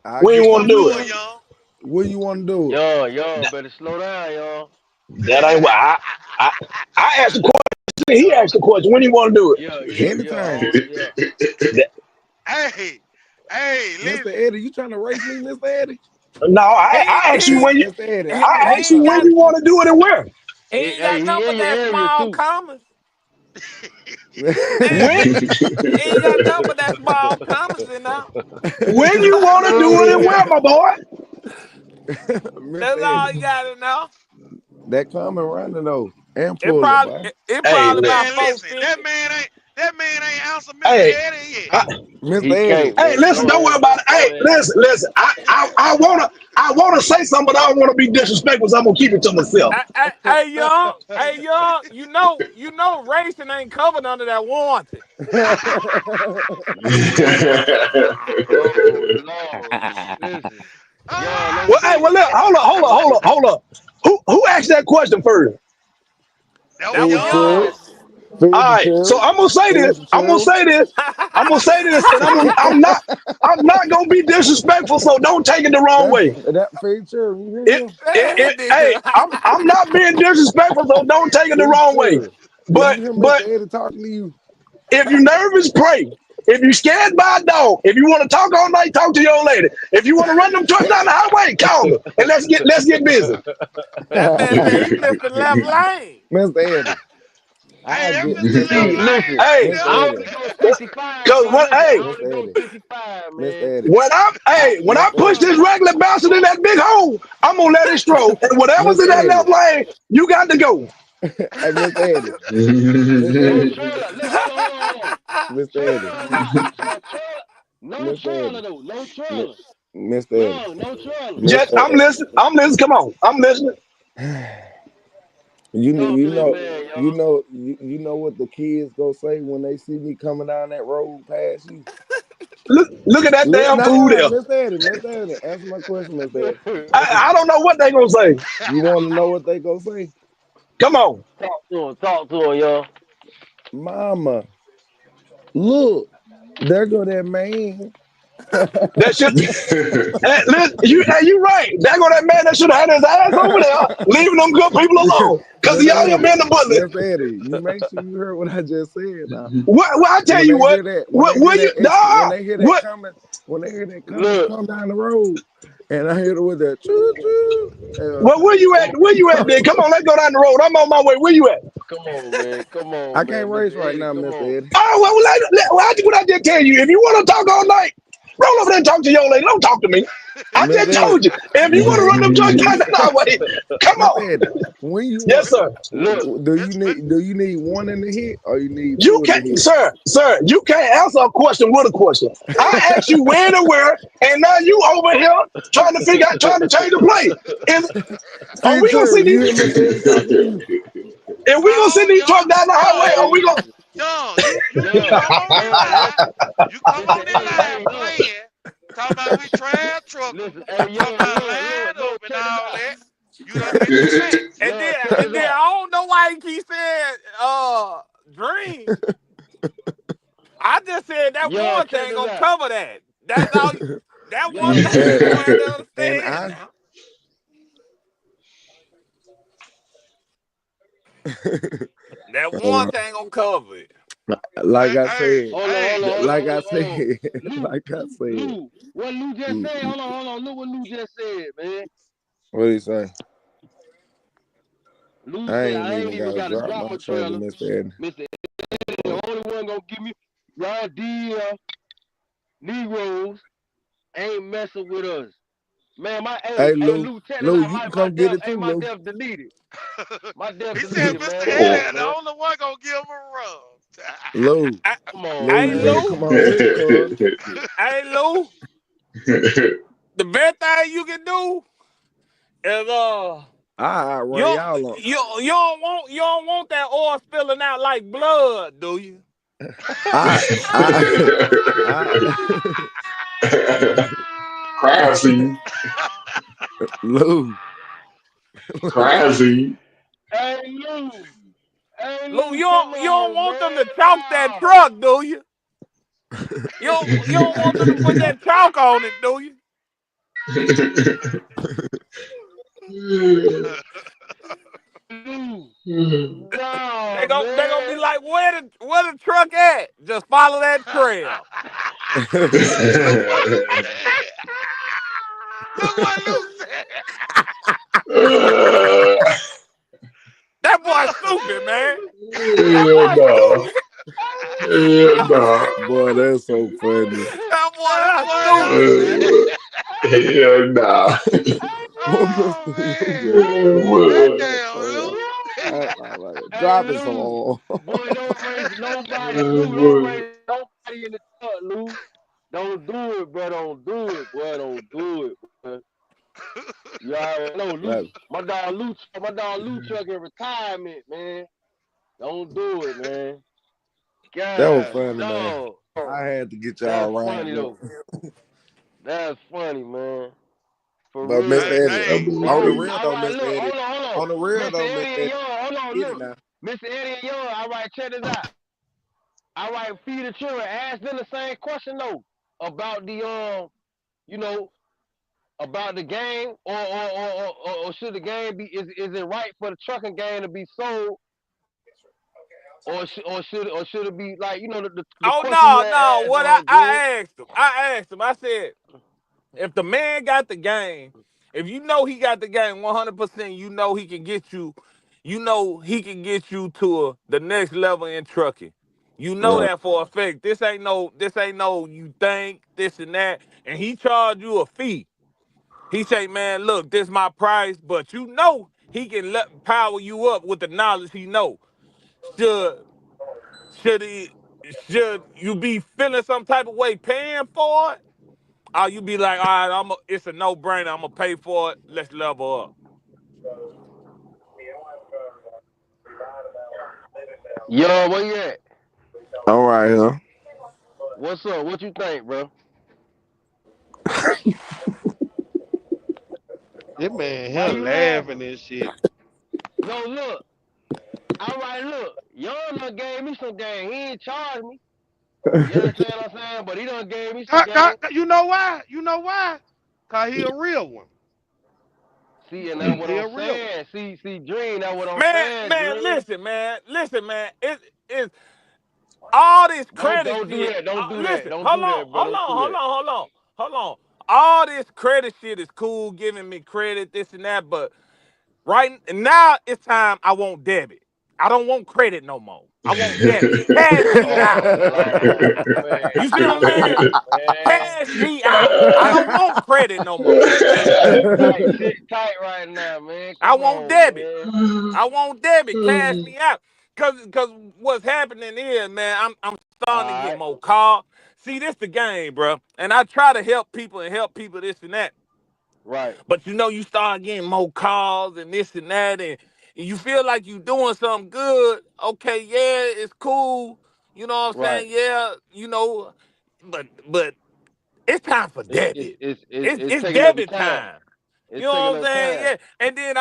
Speaker 4: I
Speaker 6: When you
Speaker 4: get
Speaker 1: You
Speaker 4: you
Speaker 6: want to
Speaker 1: want to
Speaker 6: do
Speaker 4: too
Speaker 1: do
Speaker 6: it?
Speaker 1: it,
Speaker 4: now.
Speaker 1: young?
Speaker 4: When you want to do it?
Speaker 2: Yo, better slow down, y'all.
Speaker 6: That ain't what I asked the question. He asked the question. When you want to do it?
Speaker 4: Anytime.
Speaker 6: That-
Speaker 1: hey,
Speaker 4: Mr.
Speaker 1: listen.
Speaker 4: Eddie, you trying to race me, Mr. Eddie?
Speaker 6: No, I asked you
Speaker 3: He,
Speaker 6: when you.
Speaker 4: Mr. Eddie,
Speaker 3: he,
Speaker 6: I
Speaker 3: he
Speaker 6: asked you
Speaker 3: ain't
Speaker 6: when
Speaker 3: got
Speaker 6: you want to do it and where.
Speaker 3: he ain't
Speaker 2: Hey,
Speaker 3: got
Speaker 2: he
Speaker 3: nothing
Speaker 2: in
Speaker 3: but
Speaker 2: your
Speaker 3: that
Speaker 2: area
Speaker 3: small
Speaker 2: too.
Speaker 3: commas.
Speaker 6: When
Speaker 3: He ain't got nothing but that small commas in there.
Speaker 6: when you want to do it and where, my boy?
Speaker 4: Mr.
Speaker 3: That's all
Speaker 4: Eddie,
Speaker 3: you gotta know.
Speaker 4: that coming running though. And
Speaker 3: It
Speaker 4: pull it,
Speaker 3: probably
Speaker 4: boy.
Speaker 6: Hey,
Speaker 3: about
Speaker 1: Man, listen.
Speaker 3: 450.
Speaker 1: That man ain't answer Mr.
Speaker 6: hey,
Speaker 1: Eddie yet.
Speaker 4: Mr.
Speaker 2: He
Speaker 4: Eddie.
Speaker 2: can't,
Speaker 6: hey,
Speaker 2: man.
Speaker 6: listen. Don't worry about it. Hey, listen. I wanna say something, but I don't wanna be disrespectful, so I'm gonna keep it to myself.
Speaker 3: Hey, young, you know, racing ain't covered under that warranty.
Speaker 2: Oh Lord, listen, y'all
Speaker 1: Ah,
Speaker 2: don't
Speaker 6: Well, hey,
Speaker 2: do
Speaker 6: well, look, hold up. Who asked that question first?
Speaker 1: that
Speaker 3: That
Speaker 1: was
Speaker 3: was
Speaker 4: Feed the
Speaker 1: young.
Speaker 3: young.
Speaker 4: children. Feed
Speaker 6: All
Speaker 4: the
Speaker 6: right, so
Speaker 4: children.
Speaker 6: I'm gonna say
Speaker 4: Feed
Speaker 6: this.
Speaker 4: the
Speaker 6: I'm gonna
Speaker 4: children.
Speaker 6: say this. And I'm not gonna be disrespectful. So don't take it the wrong way.
Speaker 4: That feed the children. You hear
Speaker 6: It,
Speaker 4: him?
Speaker 6: hey, I'm not being disrespectful, so don't take it the
Speaker 4: Feed the
Speaker 6: wrong way.
Speaker 4: children. Did
Speaker 6: But
Speaker 4: you hear
Speaker 6: but
Speaker 4: Mr. Eddie talking to you?
Speaker 6: if you nervous, pray. If you scared by a dog, if you want to talk all night, talk to your old lady. If you want to run them trucks down the highway, call me and let's get busy.
Speaker 3: That man said he missed the left lane.
Speaker 4: Mr. Eddie.
Speaker 1: Hey,
Speaker 4: I
Speaker 1: that
Speaker 4: get
Speaker 1: Mr.
Speaker 2: it.
Speaker 1: Left
Speaker 2: See,
Speaker 4: Mr. Eddie.
Speaker 2: listen,
Speaker 1: Lane.
Speaker 6: Hey,
Speaker 4: Mr.
Speaker 2: I
Speaker 4: Eddie.
Speaker 2: only go 65,
Speaker 6: cause
Speaker 2: bro. Listen, I only
Speaker 4: Mr.
Speaker 2: go
Speaker 4: Eddie.
Speaker 2: 65,
Speaker 4: Mr.
Speaker 2: man.
Speaker 4: Eddie.
Speaker 6: when I
Speaker 4: Mr.
Speaker 6: push
Speaker 4: Eddie.
Speaker 6: this regular bastard in that big hole, I'm gonna let it stroll. And whatever's in
Speaker 4: Mr.
Speaker 6: that left
Speaker 4: Eddie.
Speaker 6: lane, you got to go.
Speaker 4: Hey, Mr. Eddie. Mr.
Speaker 2: No
Speaker 4: Eddie.
Speaker 2: trailer. Look, hold on.
Speaker 4: Mr. Eddie.
Speaker 2: Trailer, no trailer. No
Speaker 4: Mr.
Speaker 2: trailer
Speaker 4: Eddie.
Speaker 2: though. No
Speaker 4: Mi-
Speaker 2: trailer.
Speaker 4: Mr. Eddie.
Speaker 2: No trailer.
Speaker 6: Just, I'm
Speaker 4: Mr.
Speaker 6: listening. I'm listening. Come on, I'm listening.
Speaker 4: You know,
Speaker 2: Talk
Speaker 4: you
Speaker 2: to this
Speaker 4: know,
Speaker 2: man,
Speaker 4: you
Speaker 2: y'all.
Speaker 4: know, you know what the kids go say when they see me coming down that road past you.
Speaker 6: Look at that
Speaker 4: Look,
Speaker 6: damn
Speaker 4: no,
Speaker 6: fool there.
Speaker 4: Mr. Eddie, Mr. Eddie, answer my question, Mr. Eddie.
Speaker 6: I don't know what they gonna say.
Speaker 4: You want to know what they gonna say?
Speaker 6: Come on.
Speaker 2: Talk to him, y'all.
Speaker 4: Mama, look, there go that man.
Speaker 6: That shit. Listen, you right. There go that man that should have had his ass over there, leaving them good people alone. Cause he
Speaker 4: Mr.
Speaker 6: out here
Speaker 4: Eddie,
Speaker 6: being the bully.
Speaker 4: Mr. Eddie, you make sure you heard what I just said now.
Speaker 6: Well, I tell
Speaker 4: When
Speaker 6: you
Speaker 4: they
Speaker 6: what.
Speaker 4: hear that,
Speaker 6: What will you?
Speaker 4: when
Speaker 6: Nah.
Speaker 4: they hear that
Speaker 6: What?
Speaker 4: coming, when they hear that coming,
Speaker 2: Look,
Speaker 4: come down the road. And I hit her with that choo choo.
Speaker 6: Well, where you at? Where you at, then? Come on, let's go down the road. I'm on my way. Where you at?
Speaker 2: Come on, man. Come on,
Speaker 4: I
Speaker 2: man.
Speaker 4: can't race
Speaker 2: Mr.
Speaker 4: right
Speaker 2: Eddie,
Speaker 4: now,
Speaker 2: come
Speaker 4: Mr.
Speaker 2: on.
Speaker 4: Eddie.
Speaker 6: Oh, what I just tell you? If you want to talk all night, roll over there and talk to your lady. Don't talk to me. I
Speaker 4: Miss
Speaker 6: just
Speaker 4: Eddie.
Speaker 6: told you. If you want to run them trucks down the highway, come
Speaker 4: Miss
Speaker 6: on.
Speaker 4: Eddie, when you
Speaker 6: Yes, sir.
Speaker 2: Look,
Speaker 4: do you need one in the hit or you need
Speaker 6: You
Speaker 4: two in the
Speaker 6: can't,
Speaker 4: hit?
Speaker 6: sir, you can't answer a question with a question. I asked you when and where, and now you over here trying to change the play. Are
Speaker 4: See,
Speaker 6: we gonna see
Speaker 4: Trevor, you
Speaker 6: these?
Speaker 4: hear Miss Eddie talking?
Speaker 6: And we gonna send
Speaker 1: No,
Speaker 6: these
Speaker 1: young,
Speaker 6: trucks down the highway?
Speaker 1: young,
Speaker 6: Or we gonna?
Speaker 1: young. You
Speaker 2: young,
Speaker 1: come on in
Speaker 2: young,
Speaker 1: line. You come
Speaker 2: listen,
Speaker 1: on in
Speaker 2: hey,
Speaker 1: line
Speaker 2: young.
Speaker 1: playing. Talking about we trash truck 'em.
Speaker 2: Listen, hey,
Speaker 1: Talking about line
Speaker 2: look,
Speaker 1: up and
Speaker 2: check this
Speaker 1: all
Speaker 2: out.
Speaker 1: that. You done missed the fact.
Speaker 3: And
Speaker 2: Young,
Speaker 3: then
Speaker 2: check this
Speaker 3: I
Speaker 2: out.
Speaker 3: don't know why he keeps saying Dream. I just said that
Speaker 2: Young,
Speaker 3: one
Speaker 2: check
Speaker 3: thing
Speaker 2: this
Speaker 3: gonna
Speaker 2: out.
Speaker 3: cover that. That's all. That one
Speaker 2: Young,
Speaker 3: thing
Speaker 2: check
Speaker 3: you
Speaker 2: this
Speaker 3: gonna
Speaker 2: out.
Speaker 3: have to
Speaker 4: And
Speaker 3: understand now. That one thing gonna cover it.
Speaker 4: like I
Speaker 1: Hey,
Speaker 4: said,
Speaker 2: Hold on,
Speaker 1: hey,
Speaker 2: hold on, hold on,
Speaker 4: like I
Speaker 2: hold on, hold on.
Speaker 4: said,
Speaker 2: Lou,
Speaker 4: like I said.
Speaker 2: Lou, what Lou just said? Hold on. Look what Lou just said, man.
Speaker 4: What do you say?
Speaker 2: Lou
Speaker 4: I
Speaker 2: said,
Speaker 4: ain't
Speaker 2: I ain't
Speaker 4: even
Speaker 2: even
Speaker 4: gotta
Speaker 2: got to
Speaker 4: drop
Speaker 2: drop
Speaker 4: my
Speaker 2: a
Speaker 4: trailer,
Speaker 2: trailer.
Speaker 4: Mr. Eddie.
Speaker 2: Mr. Eddie, the only one gonna give me John Deere Negroes ain't messing with us. Man,
Speaker 4: Hey Lou,
Speaker 2: Lou, check this
Speaker 4: Lou,
Speaker 2: out.
Speaker 4: you can come get it too,
Speaker 2: My
Speaker 4: Lou.
Speaker 2: death deleted. My death
Speaker 1: he said
Speaker 2: deleted,
Speaker 1: Mr.
Speaker 2: man. Come
Speaker 1: Eddie
Speaker 2: on,
Speaker 1: the
Speaker 2: man.
Speaker 1: only one gonna give him a run.
Speaker 4: Lou,
Speaker 3: I,
Speaker 2: Come on,
Speaker 4: Lou,
Speaker 3: hey
Speaker 4: you
Speaker 2: man.
Speaker 4: better
Speaker 3: Lou,
Speaker 4: come on too, cuz.
Speaker 3: hey Lou. The best thing you can do is
Speaker 4: I
Speaker 3: you
Speaker 4: outrun y'all on.
Speaker 3: you don't want that oil spilling out like blood, do you?
Speaker 4: I, I,
Speaker 7: Crime scene.
Speaker 4: Lou,
Speaker 7: Crime scene.
Speaker 2: Hey, Lou. Hey,
Speaker 3: Lou,
Speaker 2: Lou, come
Speaker 3: you don't
Speaker 2: on,
Speaker 3: want them
Speaker 2: man.
Speaker 3: to chalk that truck, do you? You don't want them to put that chalk on it, do you?
Speaker 2: Lou.
Speaker 3: They
Speaker 2: No,
Speaker 3: gonna be
Speaker 2: man.
Speaker 3: like, where the truck at? Just follow that trail.
Speaker 1: Look what Luke said. Look what Luke said.
Speaker 3: That boy stupid, man. That
Speaker 7: Hell
Speaker 3: boy
Speaker 7: no.
Speaker 3: stupid.
Speaker 7: Hell no.
Speaker 4: boy, that's so funny.
Speaker 3: That boy
Speaker 1: That boy
Speaker 3: stupid, man.
Speaker 7: Hell no.
Speaker 4: What
Speaker 1: oh
Speaker 4: Mr.
Speaker 1: man.
Speaker 4: Lou
Speaker 1: That
Speaker 4: said?
Speaker 1: damn Luke.
Speaker 4: I like it.
Speaker 2: Hey,
Speaker 4: Drop it some
Speaker 2: Lou.
Speaker 4: more.
Speaker 2: Boy, don't raise nobody. Lou, don't raise nobody in the truck, Lou. Don't do it, bro. Don't do it, boy. Don't do it, boy. You already know, Lou.
Speaker 4: That,
Speaker 2: My dog Lou truck in retirement, man. Don't do it, man.
Speaker 4: that was
Speaker 2: God,
Speaker 4: funny, man.
Speaker 2: dog.
Speaker 4: I had to get
Speaker 2: That's
Speaker 4: y'all
Speaker 2: funny
Speaker 4: riled up.
Speaker 2: though. That's funny, man. For
Speaker 4: But
Speaker 2: real.
Speaker 4: Mr.
Speaker 1: Hey,
Speaker 4: Eddie,
Speaker 1: hey,
Speaker 4: on the
Speaker 2: Look,
Speaker 4: real
Speaker 2: all
Speaker 4: though,
Speaker 2: right,
Speaker 4: Mr.
Speaker 2: look,
Speaker 4: Eddie.
Speaker 2: hold on.
Speaker 4: On the real
Speaker 2: Mr.
Speaker 4: though, Mr.
Speaker 2: Eddie and
Speaker 4: Eddie,
Speaker 2: Young, hold on,
Speaker 4: get it
Speaker 2: look.
Speaker 4: now.
Speaker 2: Mr. Eddie and Young, all right, check this out. All right, feed the children. Ask them the same question though about the you know, about the game, or should the game be? Is it right for the trucking game to be sold, or should it be like the
Speaker 3: Oh
Speaker 2: question you
Speaker 3: no,
Speaker 2: had
Speaker 3: no.
Speaker 2: asked
Speaker 3: What
Speaker 2: Green?
Speaker 3: I asked him. I said, if the man got the game, if you know he got the game 100%, you know he can get you. You know he can get you to the next level in trucking. You know
Speaker 4: Right.
Speaker 3: that for a fact. This ain't no. You think this and that, and he charge you a fee. He say, man, look, this my price, but you know he can power you up with the knowledge he know. Should should he should you be feeling some type of way paying for it? Or you be like, all right, it's a no brainer. I'm gonna pay for it. Let's level up.
Speaker 2: Yo, where you at?
Speaker 4: All right, huh?
Speaker 2: What's up? What you think, bro?
Speaker 1: this man
Speaker 2: Why
Speaker 1: here
Speaker 2: you
Speaker 1: laughing
Speaker 2: laughing?
Speaker 1: and shit.
Speaker 2: No, look. All right, look. Young done gave me some game. He ain't charged me. You understand what I'm saying? But he done gave me some game.
Speaker 1: You know why? You know why? Cause he a real one.
Speaker 2: See, and that's what
Speaker 1: He
Speaker 2: I'm
Speaker 1: a real one.
Speaker 2: saying. See, Dream, that's what I'm saying, Dream.
Speaker 3: Listen, man. It's all this
Speaker 2: Don't
Speaker 3: credit
Speaker 2: don't do
Speaker 3: shit.
Speaker 2: that. Don't do that.
Speaker 3: Listen,
Speaker 2: Don't
Speaker 3: hold
Speaker 2: do
Speaker 3: on,
Speaker 2: that, bro.
Speaker 3: hold
Speaker 2: Don't
Speaker 3: on,
Speaker 2: do
Speaker 3: hold
Speaker 2: that.
Speaker 3: on, hold on, hold on. all this credit shit is cool, giving me credit, this and that, but right now it's time I want debit. I don't want credit no more. I want debit. Cash me out.
Speaker 2: Oh Lord, man,
Speaker 3: You see what I'm saying?
Speaker 2: man.
Speaker 3: Cash me out. I don't want credit no more.
Speaker 2: Sit tight right now, man.
Speaker 3: I
Speaker 2: Come
Speaker 3: want
Speaker 2: on,
Speaker 3: debit.
Speaker 2: man.
Speaker 3: I want debit. Cash me out. Cause what's happening is, man, I'm
Speaker 2: All
Speaker 3: starting to get
Speaker 2: right,
Speaker 3: more calls. See, this the game, bro. And I try to help people this and that.
Speaker 2: right.
Speaker 3: But you start getting more calls and this and that, and you feel like you doing something good. Okay, yeah, it's cool. You know what I'm
Speaker 2: Right.
Speaker 3: saying? Yeah, but it's time for debit.
Speaker 2: It's
Speaker 3: It's
Speaker 2: taking up your
Speaker 3: debit
Speaker 2: time.
Speaker 3: time. You
Speaker 2: It's
Speaker 3: know
Speaker 2: taking
Speaker 3: what I'm
Speaker 2: up
Speaker 3: saying?
Speaker 2: time.
Speaker 3: Yeah. And then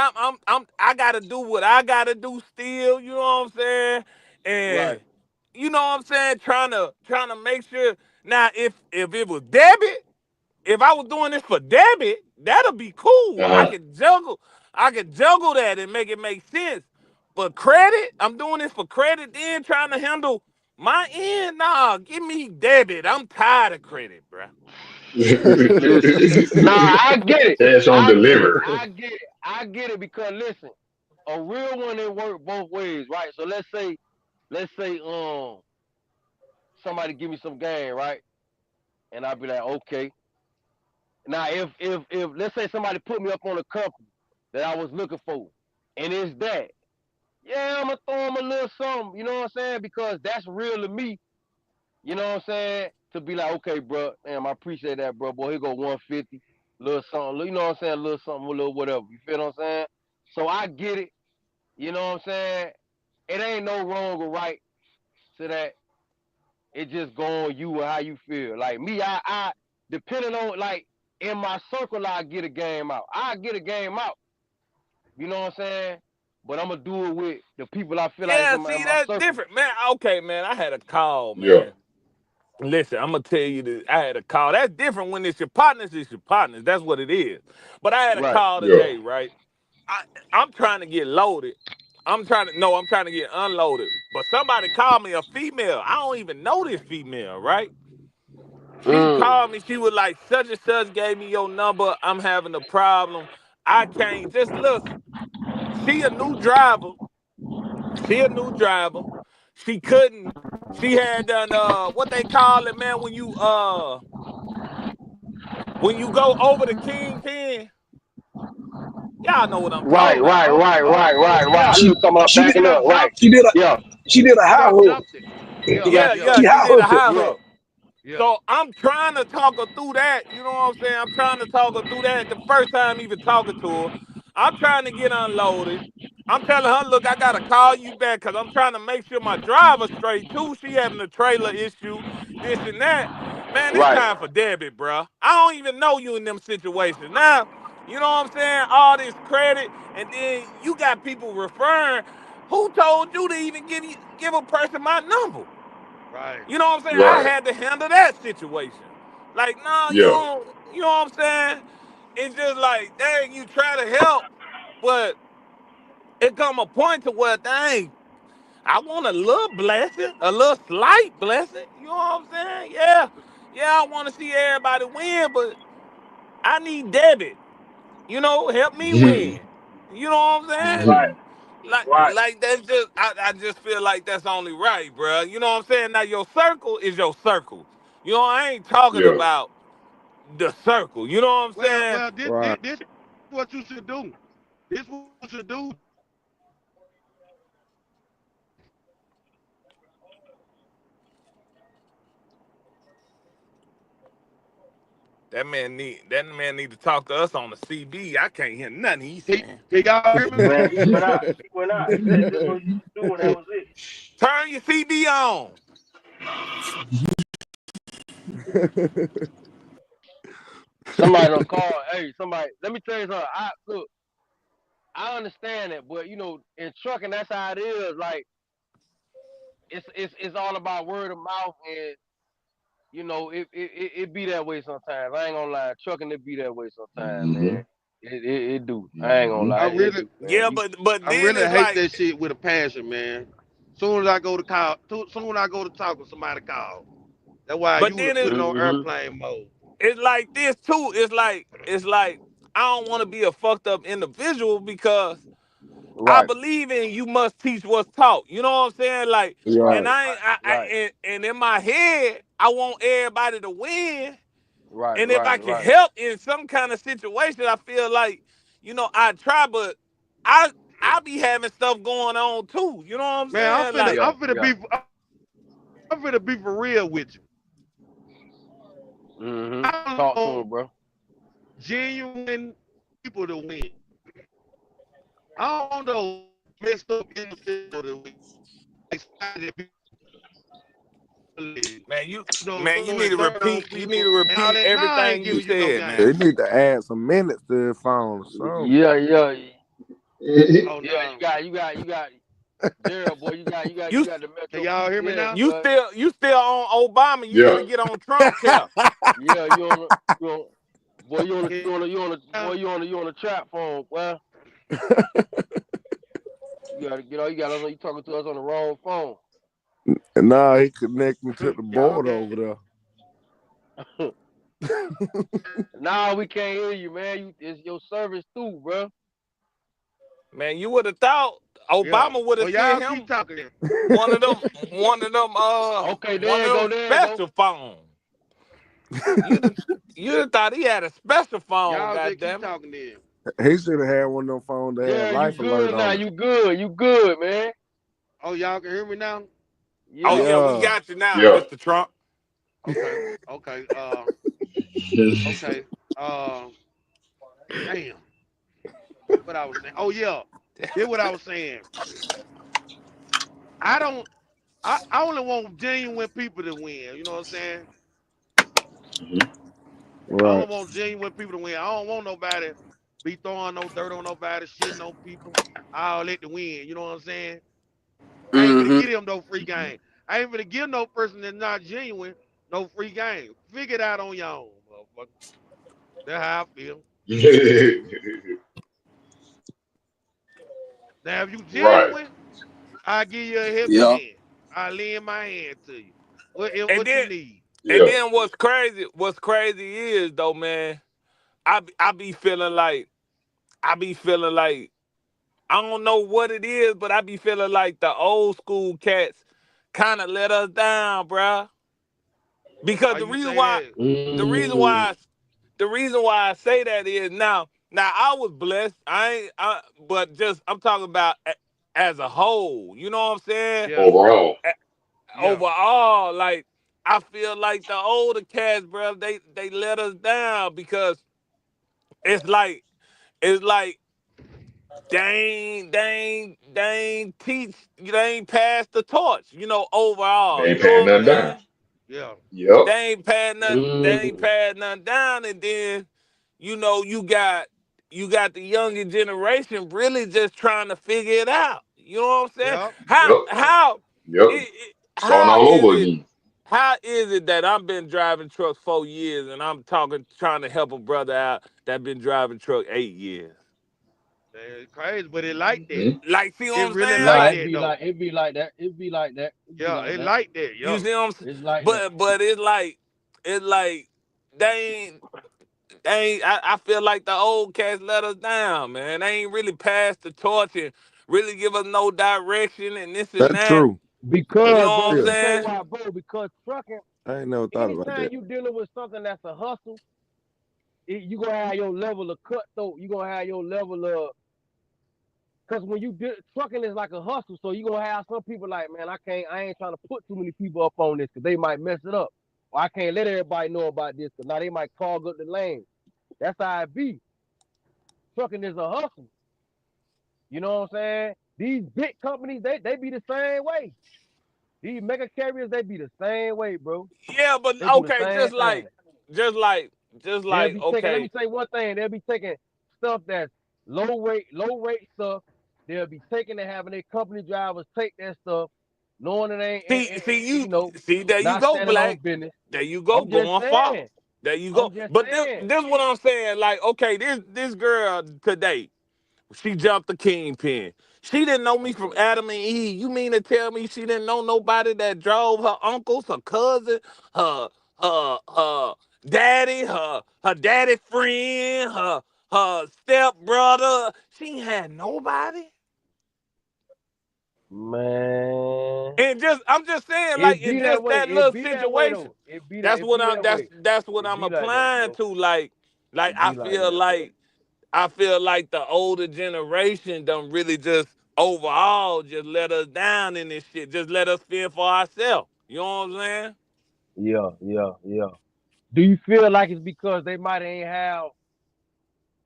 Speaker 3: I gotta do what I gotta do still, you know what I'm saying?
Speaker 2: Right.
Speaker 3: And you know what I'm saying? Trying to make sure. Now if it was debit, if I was doing this for debit, that'll be cool. I
Speaker 7: Uh-huh.
Speaker 3: could juggle that and make it make sense. But credit, I'm doing this for credit, then trying to handle my end. Nah, give me debit. I'm tired of credit, bruh.
Speaker 2: Listen. Nah, I get it.
Speaker 7: Cash on
Speaker 2: I get it.
Speaker 7: delivery.
Speaker 2: I get it. I get it because listen, a real one it work both ways, right? So let's say somebody give me some game, right? And I'll be like, okay. Now if let's say somebody put me up on a company that I was looking for, and it's that, yeah, I'm gonna throw them a little something, you know what I'm saying? Because that's real to me, you know what I'm saying? To be like, okay, bro, damn, I appreciate that, bro. Boy, here go 150, little something, you know what I'm saying? A little something, a little whatever. You feel what I'm saying? So I get it, you know what I'm saying? It ain't no wrong or right to that. It just go on you or how you feel. Like me, I depending on like in my circle, I get a game out. I get a game out. You know what I'm saying? But I'm gonna do it with the people I feel like is
Speaker 3: Yeah,
Speaker 2: in my,
Speaker 3: see,
Speaker 2: in my
Speaker 3: that's
Speaker 2: circle.
Speaker 3: different, man. Okay, man, I had a call,
Speaker 7: Yeah.
Speaker 3: man. Listen, I'm gonna tell you that I had a call. That's different when it's your partners. It's your partners. That's what it is. But I had a
Speaker 2: Right.
Speaker 3: call
Speaker 7: Yeah.
Speaker 3: today, right? I'm trying to get loaded. I'm trying to get unloaded. But somebody called me a female. I don't even know this female, right? She
Speaker 2: Mm.
Speaker 3: called me. She was like, such and such gave me your number. I'm having a problem. I can't just listen. She a new driver. She a new driver. She couldn't. She had done what they call it, man, when you go over the kingpin. Y'all know what I'm
Speaker 2: Right,
Speaker 3: talking
Speaker 1: Oh,
Speaker 2: right,
Speaker 3: about.
Speaker 1: oh,
Speaker 2: right,
Speaker 1: oh,
Speaker 2: right,
Speaker 1: oh,
Speaker 2: right, right. I
Speaker 1: yeah.
Speaker 2: know
Speaker 6: She
Speaker 2: you're talking about
Speaker 6: she
Speaker 1: You
Speaker 6: did
Speaker 2: backing
Speaker 1: got
Speaker 2: up. Right.
Speaker 1: jumped.
Speaker 2: Yeah.
Speaker 6: she did a
Speaker 1: You
Speaker 6: high
Speaker 1: got
Speaker 6: hook.
Speaker 1: jumped it. Yeah,
Speaker 3: Yeah,
Speaker 1: yeah,
Speaker 3: yeah,
Speaker 6: She
Speaker 3: she
Speaker 6: high
Speaker 3: did a
Speaker 6: hooked her.
Speaker 3: high
Speaker 2: Yeah.
Speaker 3: hook.
Speaker 1: yeah.
Speaker 3: So I'm trying to talk her through that. You know what I'm saying? I'm trying to talk her through that. The first time even talking to her, I'm trying to get unloaded. I'm telling her, look, I gotta call you back because I'm trying to make sure my driver's straight too. She having a trailer issue, this and that. Man, it's
Speaker 2: Right.
Speaker 3: time for debit, bro. I don't even know you in them situations. Now, you know what I'm saying? All this credit, and then you got people referring. Who told you to even give a person my number?
Speaker 1: Right.
Speaker 3: You know what I'm saying? I
Speaker 7: Right.
Speaker 3: had to handle that situation. Like, no, you
Speaker 7: Yeah.
Speaker 3: don't, you know what I'm saying? It's just like, dang, you try to help, but it come a point to where, dang, I want a little blessing, a little slight blessing. You know what I'm saying? Yeah. Yeah, I want to see everybody win, but I need debit. Help me win. You know what I'm saying?
Speaker 5: Right,
Speaker 3: Like,
Speaker 5: right.
Speaker 3: like that's just I just feel like that's only right, bro. You know what I'm saying? Now your circle is your circle. I ain't talking
Speaker 7: Yeah.
Speaker 3: about the circle. You know what I'm
Speaker 1: Well,
Speaker 3: saying?
Speaker 1: well, this,
Speaker 4: Right.
Speaker 1: this, this what you should do. This what you should do.
Speaker 3: That man need to talk to us on the CB. I can't hear nothing he's
Speaker 1: Can,
Speaker 3: saying.
Speaker 1: can y'all hear me?
Speaker 5: Man, he went out. He went out. He said this what you do, and that was it.
Speaker 3: Turn your CB on.
Speaker 2: Somebody don't call. Hey, somebody. Let me tell you something. Look. I understand it, but in trucking, that's how it is. Like it's all about word of mouth, and it be that way sometimes. I ain't gonna lie, trucking it be that way sometimes, man.
Speaker 7: Mm-hmm.
Speaker 2: It do. I ain't gonna
Speaker 7: Mm-hmm.
Speaker 1: I
Speaker 2: lie, it
Speaker 1: really,
Speaker 2: do, man.
Speaker 3: Yeah, but
Speaker 1: I
Speaker 3: then
Speaker 1: really
Speaker 3: it's
Speaker 1: hate
Speaker 3: like,
Speaker 1: that shit with a passion, man. Soon as I go to call, soon as I go to talk with somebody call. That's why I
Speaker 3: but
Speaker 1: usually
Speaker 3: then
Speaker 1: put
Speaker 3: it
Speaker 1: it on
Speaker 2: Mm-hmm.
Speaker 1: airplane mode.
Speaker 3: it's like this too. It's like I don't want to be a fucked up individual because I
Speaker 2: Right,
Speaker 3: believe in you must teach what's taught. You know what I'm saying? Like,
Speaker 2: right,
Speaker 3: and I ain't,
Speaker 2: right,
Speaker 3: and in my head, I want everybody to win.
Speaker 2: right,
Speaker 3: And if I
Speaker 2: right,
Speaker 3: can
Speaker 2: right.
Speaker 3: help in some kind of situation, I feel like, I try, but I I be having stuff going on too. You know what I'm
Speaker 1: Man,
Speaker 3: saying? Like,
Speaker 2: Yeah, yeah.
Speaker 1: I'm finna be for real with you. I
Speaker 2: Talk to
Speaker 1: want
Speaker 2: him, bro.
Speaker 1: genuine people to win. I don't want those messed up individuals to win. Like somebody that people,
Speaker 3: man, you man, you
Speaker 1: go
Speaker 3: need
Speaker 1: and
Speaker 3: to
Speaker 1: turn on
Speaker 3: repeat. You need
Speaker 1: people
Speaker 3: to
Speaker 1: and all
Speaker 3: repeat
Speaker 1: that. Nah, I ain't
Speaker 3: everything you
Speaker 1: giving you no
Speaker 3: said,
Speaker 4: They
Speaker 3: man.
Speaker 1: game.
Speaker 4: need to add some minutes to the phone or something.
Speaker 2: Yeah, yeah,
Speaker 1: Oh
Speaker 2: yeah.
Speaker 1: no.
Speaker 2: Daryl, boy. You
Speaker 3: You
Speaker 2: got the
Speaker 1: Can
Speaker 2: Metro
Speaker 1: y'all hear me
Speaker 2: PCS,
Speaker 1: now?
Speaker 3: you
Speaker 2: boy.
Speaker 3: still you still on Obama. You need
Speaker 7: Yeah.
Speaker 3: to get on Trump tip.
Speaker 2: Yeah, you on, boy.
Speaker 1: Can now?
Speaker 2: You on the trap phone, boy. You gotta get on. You talking to us on the wrong phone.
Speaker 4: And now he connecting to the
Speaker 1: Y'all
Speaker 4: board
Speaker 1: get
Speaker 4: over there.
Speaker 2: Nah, we can't hear you, man. It's your service too, bro.
Speaker 3: Man, you would have thought
Speaker 1: yeah.
Speaker 3: Obama would
Speaker 1: Well,
Speaker 3: have sent
Speaker 1: y'all keep
Speaker 3: him
Speaker 1: talking then.
Speaker 3: one of them, one of them,
Speaker 2: Okay,
Speaker 3: one of them
Speaker 2: there you go.
Speaker 3: special phones. You'd have thought he had a special phone.
Speaker 1: Y'all just keep
Speaker 3: Goddamn it!
Speaker 1: talking then.
Speaker 4: He should have had one of them phones that had
Speaker 2: There, you
Speaker 4: life alert
Speaker 2: good now.
Speaker 4: on it.
Speaker 2: You good, man.
Speaker 1: Oh, y'all can hear me now?
Speaker 3: Oh
Speaker 2: Yeah.
Speaker 3: yeah, we
Speaker 4: Yeah.
Speaker 3: got you now,
Speaker 7: Yeah.
Speaker 3: Mr. Trump.
Speaker 1: Okay. Okay. Okay. Uh damn. What I was saying. Oh yeah. Here's what I was saying. I don't I only want genuine people to win. You know what I'm saying? I
Speaker 4: Right.
Speaker 1: don't want genuine people to win. I don't want nobody be throwing no dirt on nobody, shitting on people. I'll let the win. You know what I'm saying? I ain't gonna
Speaker 2: Mm-hmm.
Speaker 1: get him no free game. I ain't gonna give no person that's not genuine no free game. Figure it out on your own, motherfucker. That's how I feel. Now, if you
Speaker 7: Right.
Speaker 1: genuine, I give you a helping
Speaker 6: Yeah.
Speaker 1: hand. I lend my hand to you.
Speaker 3: And
Speaker 1: What you
Speaker 3: then,
Speaker 1: need?
Speaker 3: and
Speaker 7: Yeah.
Speaker 3: then what's crazy is though, man. I be feeling like I don't know what it is, but I be feeling like the old school cats kind of let us down, bruh. Because
Speaker 1: Why you say that?
Speaker 3: the reason why, I, the reason why I say that is now I was blessed. But just I'm talking about as a whole. You know what I'm saying?
Speaker 1: Yeah,
Speaker 7: Overall.
Speaker 1: yeah.
Speaker 3: Overall, like I feel like the older cats, bruh, they let us down because it's like it's like they ain't passed the torch,
Speaker 7: They
Speaker 3: overall.
Speaker 7: ain't
Speaker 3: You know
Speaker 7: paying
Speaker 3: what I'm
Speaker 7: nothing down.
Speaker 3: saying?
Speaker 1: Yeah.
Speaker 7: Yep.
Speaker 3: They ain't passed nothing down, and then you got the younger generation really just trying to figure it out. You know what I'm saying?
Speaker 1: Yep.
Speaker 3: How
Speaker 7: Yep.
Speaker 1: Yep.
Speaker 3: how
Speaker 7: Yep. Starting
Speaker 3: how
Speaker 7: all
Speaker 3: is
Speaker 7: over
Speaker 3: it
Speaker 7: again.
Speaker 3: how is it that I've been driving trucks 4 years and I'm trying to help a brother out that been driving truck 8 years?
Speaker 1: Man, it's crazy, but it like that.
Speaker 7: Hmm.
Speaker 3: Like, see what
Speaker 1: It
Speaker 3: I'm
Speaker 1: really
Speaker 3: saying?
Speaker 2: Nah,
Speaker 1: like
Speaker 3: Like,
Speaker 1: that though.
Speaker 2: it be like that. It be like that. It be
Speaker 1: Yeah,
Speaker 2: like
Speaker 1: it
Speaker 2: that.
Speaker 1: like that.
Speaker 3: you
Speaker 1: Yeah.
Speaker 3: see what I'm saying?
Speaker 2: It's like that.
Speaker 3: But it's like they ain't I feel like the old cats let us down, man. They ain't really passed the torch and really give us no direction and this and
Speaker 4: That's
Speaker 3: that.
Speaker 4: true.
Speaker 3: You
Speaker 2: Because,
Speaker 3: know
Speaker 2: bro,
Speaker 3: what I'm
Speaker 2: let
Speaker 4: Yeah.
Speaker 2: me tell you
Speaker 3: saying?
Speaker 2: why, bro. Because trucking,
Speaker 4: I ain't never thought about
Speaker 2: anytime
Speaker 4: that.
Speaker 2: you dealing with something that's a hustle, you gonna have your level of cutthroat. You gonna have your level of, because when trucking is like a hustle, so you gonna have some people like, man, I ain't trying to put too many people up on this because they might mess it up, or I can't let everybody know about this because now they might clog up the lane. That's how it be. Trucking is a hustle. You know what I'm saying? These big companies, they be the same way. These mega carriers, they be the same way, bro.
Speaker 3: Yeah, but
Speaker 2: They do the
Speaker 3: okay,
Speaker 2: same thing.
Speaker 3: just like, just
Speaker 2: They'll
Speaker 3: like,
Speaker 2: be taking. Let me
Speaker 3: okay.
Speaker 2: say one thing. They'll be taking stuff that's low rate stuff. They'll be taking and having their company drivers take that stuff, knowing it
Speaker 3: You see, there you
Speaker 2: not
Speaker 3: go,
Speaker 2: standing on
Speaker 3: Black.
Speaker 2: business.
Speaker 3: There you go,
Speaker 2: I'm just
Speaker 3: going far.
Speaker 2: saying.
Speaker 3: There you go.
Speaker 2: I'm just
Speaker 3: But this,
Speaker 2: saying.
Speaker 3: this what I'm saying. Like, okay, this girl today, she jumped the kingpin. She didn't know me from Adam and Eve. You mean to tell me she didn't know nobody that drove her uncles, her cousin, her daddy, her daddy friend, her stepbrother. She ain't had nobody.
Speaker 5: Man,
Speaker 3: And I'm just saying, like,
Speaker 5: it
Speaker 3: in
Speaker 5: be that
Speaker 3: just
Speaker 5: way.
Speaker 3: that
Speaker 5: It
Speaker 3: little
Speaker 5: be that way
Speaker 3: situation,
Speaker 5: though. It be that.
Speaker 3: that's
Speaker 5: It
Speaker 3: what
Speaker 5: be
Speaker 3: I'm
Speaker 5: that way.
Speaker 3: that's what
Speaker 5: It
Speaker 3: I'm
Speaker 5: be like that,
Speaker 3: applying
Speaker 5: bro.
Speaker 3: to. Like
Speaker 5: It be like that, bro.
Speaker 3: I feel like the older generation don't really just overall just let us down in this shit. Just let us feel for ourselves. You know what I'm saying?
Speaker 5: Yeah, yeah, yeah. Do you feel like it's because they might ain't have?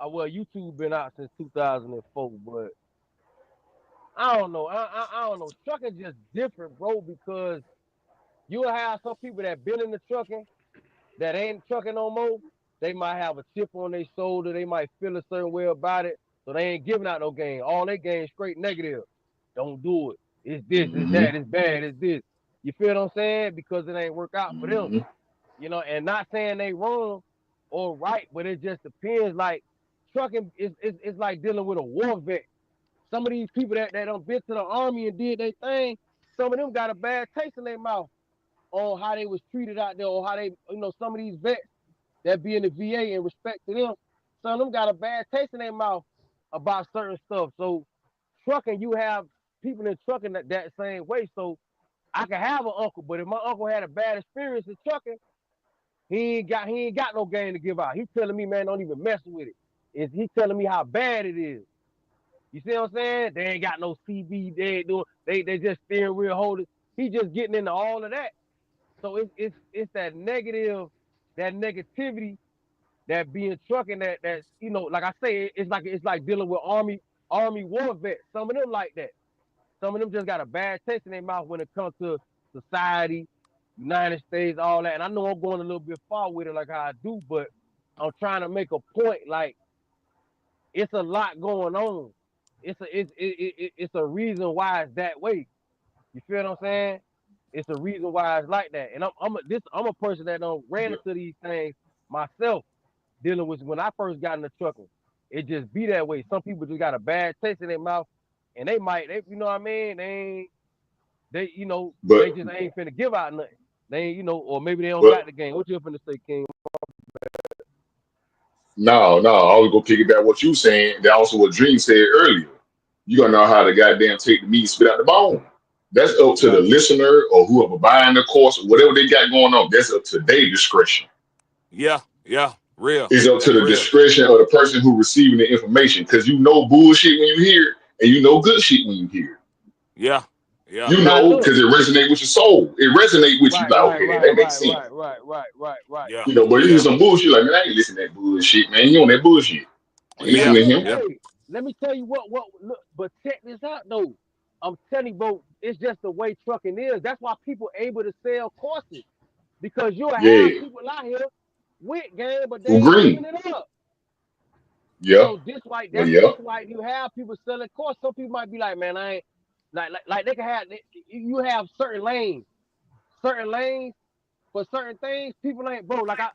Speaker 5: Well, YouTube been out since 2004, but I don't know. I don't know. Trucking just different, bro. Because you'll have some people that been in the trucking that ain't trucking no more. They might have a chip on their shoulder. They might feel a certain way about it, so they ain't giving out no game. All they game straight negative. Don't do it. It's this. It's
Speaker 7: Mm-hmm.
Speaker 5: that. It's bad. It's this. You feel what I'm saying? Because it ain't work out for them.
Speaker 7: Mm-hmm.
Speaker 5: And not saying they wrong or right, but it just depends. Like trucking is like dealing with a war vet. Some of these people that done been to the army and did their thing, some of them got a bad taste in their mouth on how they was treated out there, or how they, some of these vets that be in the VA, and respect to them, some of them got a bad taste in their mouth about certain stuff. So trucking, you have people in trucking that same way. So I can have an uncle, but if my uncle had a bad experience in trucking, he ain't got no game to give out. He telling me, man, don't even mess with it. He telling me how bad it is. You see what I'm saying? They ain't got no CB. They ain't doing. They just steering wheel holders. He just getting into all of that. So it's that negativity that being trucking that like I say, it's like dealing with army war vets. Some of them like that. Some of them just got a bad taste in their mouth when it comes to society, United States, all that. And I know I'm going a little bit far with it, like how I do, but I'm trying to make a point. Like it's a lot going on. It's a reason why it's that way. You feel what I'm saying? It's a reason why it's like that. And I'm a person that don't ran
Speaker 7: Yeah.
Speaker 5: into these things myself, dealing with when I first got in the trucking. It just be that way. Some people just got a bad taste in their mouth, and they you know what I mean? They
Speaker 7: But
Speaker 5: just ain't finna give out nothing. They ain't, or maybe they don't
Speaker 7: but
Speaker 5: got the game. What you finna say, King?
Speaker 7: no, I was gonna piggyback what you saying. That also what Dream said earlier. You gotta know how to goddamn take the meat and spit out the bone. That's up to the
Speaker 5: Right.
Speaker 7: listener or whoever buying the course or whatever they got going on. That's up to their discretion.
Speaker 3: Yeah, real.
Speaker 7: It's up to
Speaker 3: That's
Speaker 7: the
Speaker 3: real.
Speaker 7: discretion of the person who receiving the information. Because you know bullshit when you hear it, and you know good shit when you hear it.
Speaker 3: Yeah.
Speaker 7: You
Speaker 5: Now
Speaker 7: know,
Speaker 5: look.
Speaker 7: because it resonates with your soul. It resonates with you
Speaker 5: Right,
Speaker 7: like,
Speaker 5: right,
Speaker 7: okay,
Speaker 5: right,
Speaker 7: that makes
Speaker 5: right,
Speaker 7: sense.
Speaker 5: right, right, right, right, right.
Speaker 3: Yeah.
Speaker 7: But you hear
Speaker 3: Yeah.
Speaker 7: some bullshit like, man, I ain't listening to that bullshit, man. You on that bullshit. I ain't
Speaker 5: Yeah,
Speaker 7: listening
Speaker 3: Yeah.
Speaker 7: to
Speaker 5: but
Speaker 7: him.
Speaker 3: Yeah.
Speaker 5: hey, let me tell you what look, but check this out though. I'm telling you, bro, it's just the way trucking is. That's why people able to sell courses. Because you'll have
Speaker 7: Yeah.
Speaker 5: people out here with game, but they
Speaker 7: Well,
Speaker 5: ain't giving
Speaker 7: green.
Speaker 5: it up.
Speaker 7: Yeah.
Speaker 5: So
Speaker 7: Well, yeah.
Speaker 5: this why you have people selling courses. Some people might be like, man, I ain't like they can have you have certain lanes for certain things. People ain't, bro. Like I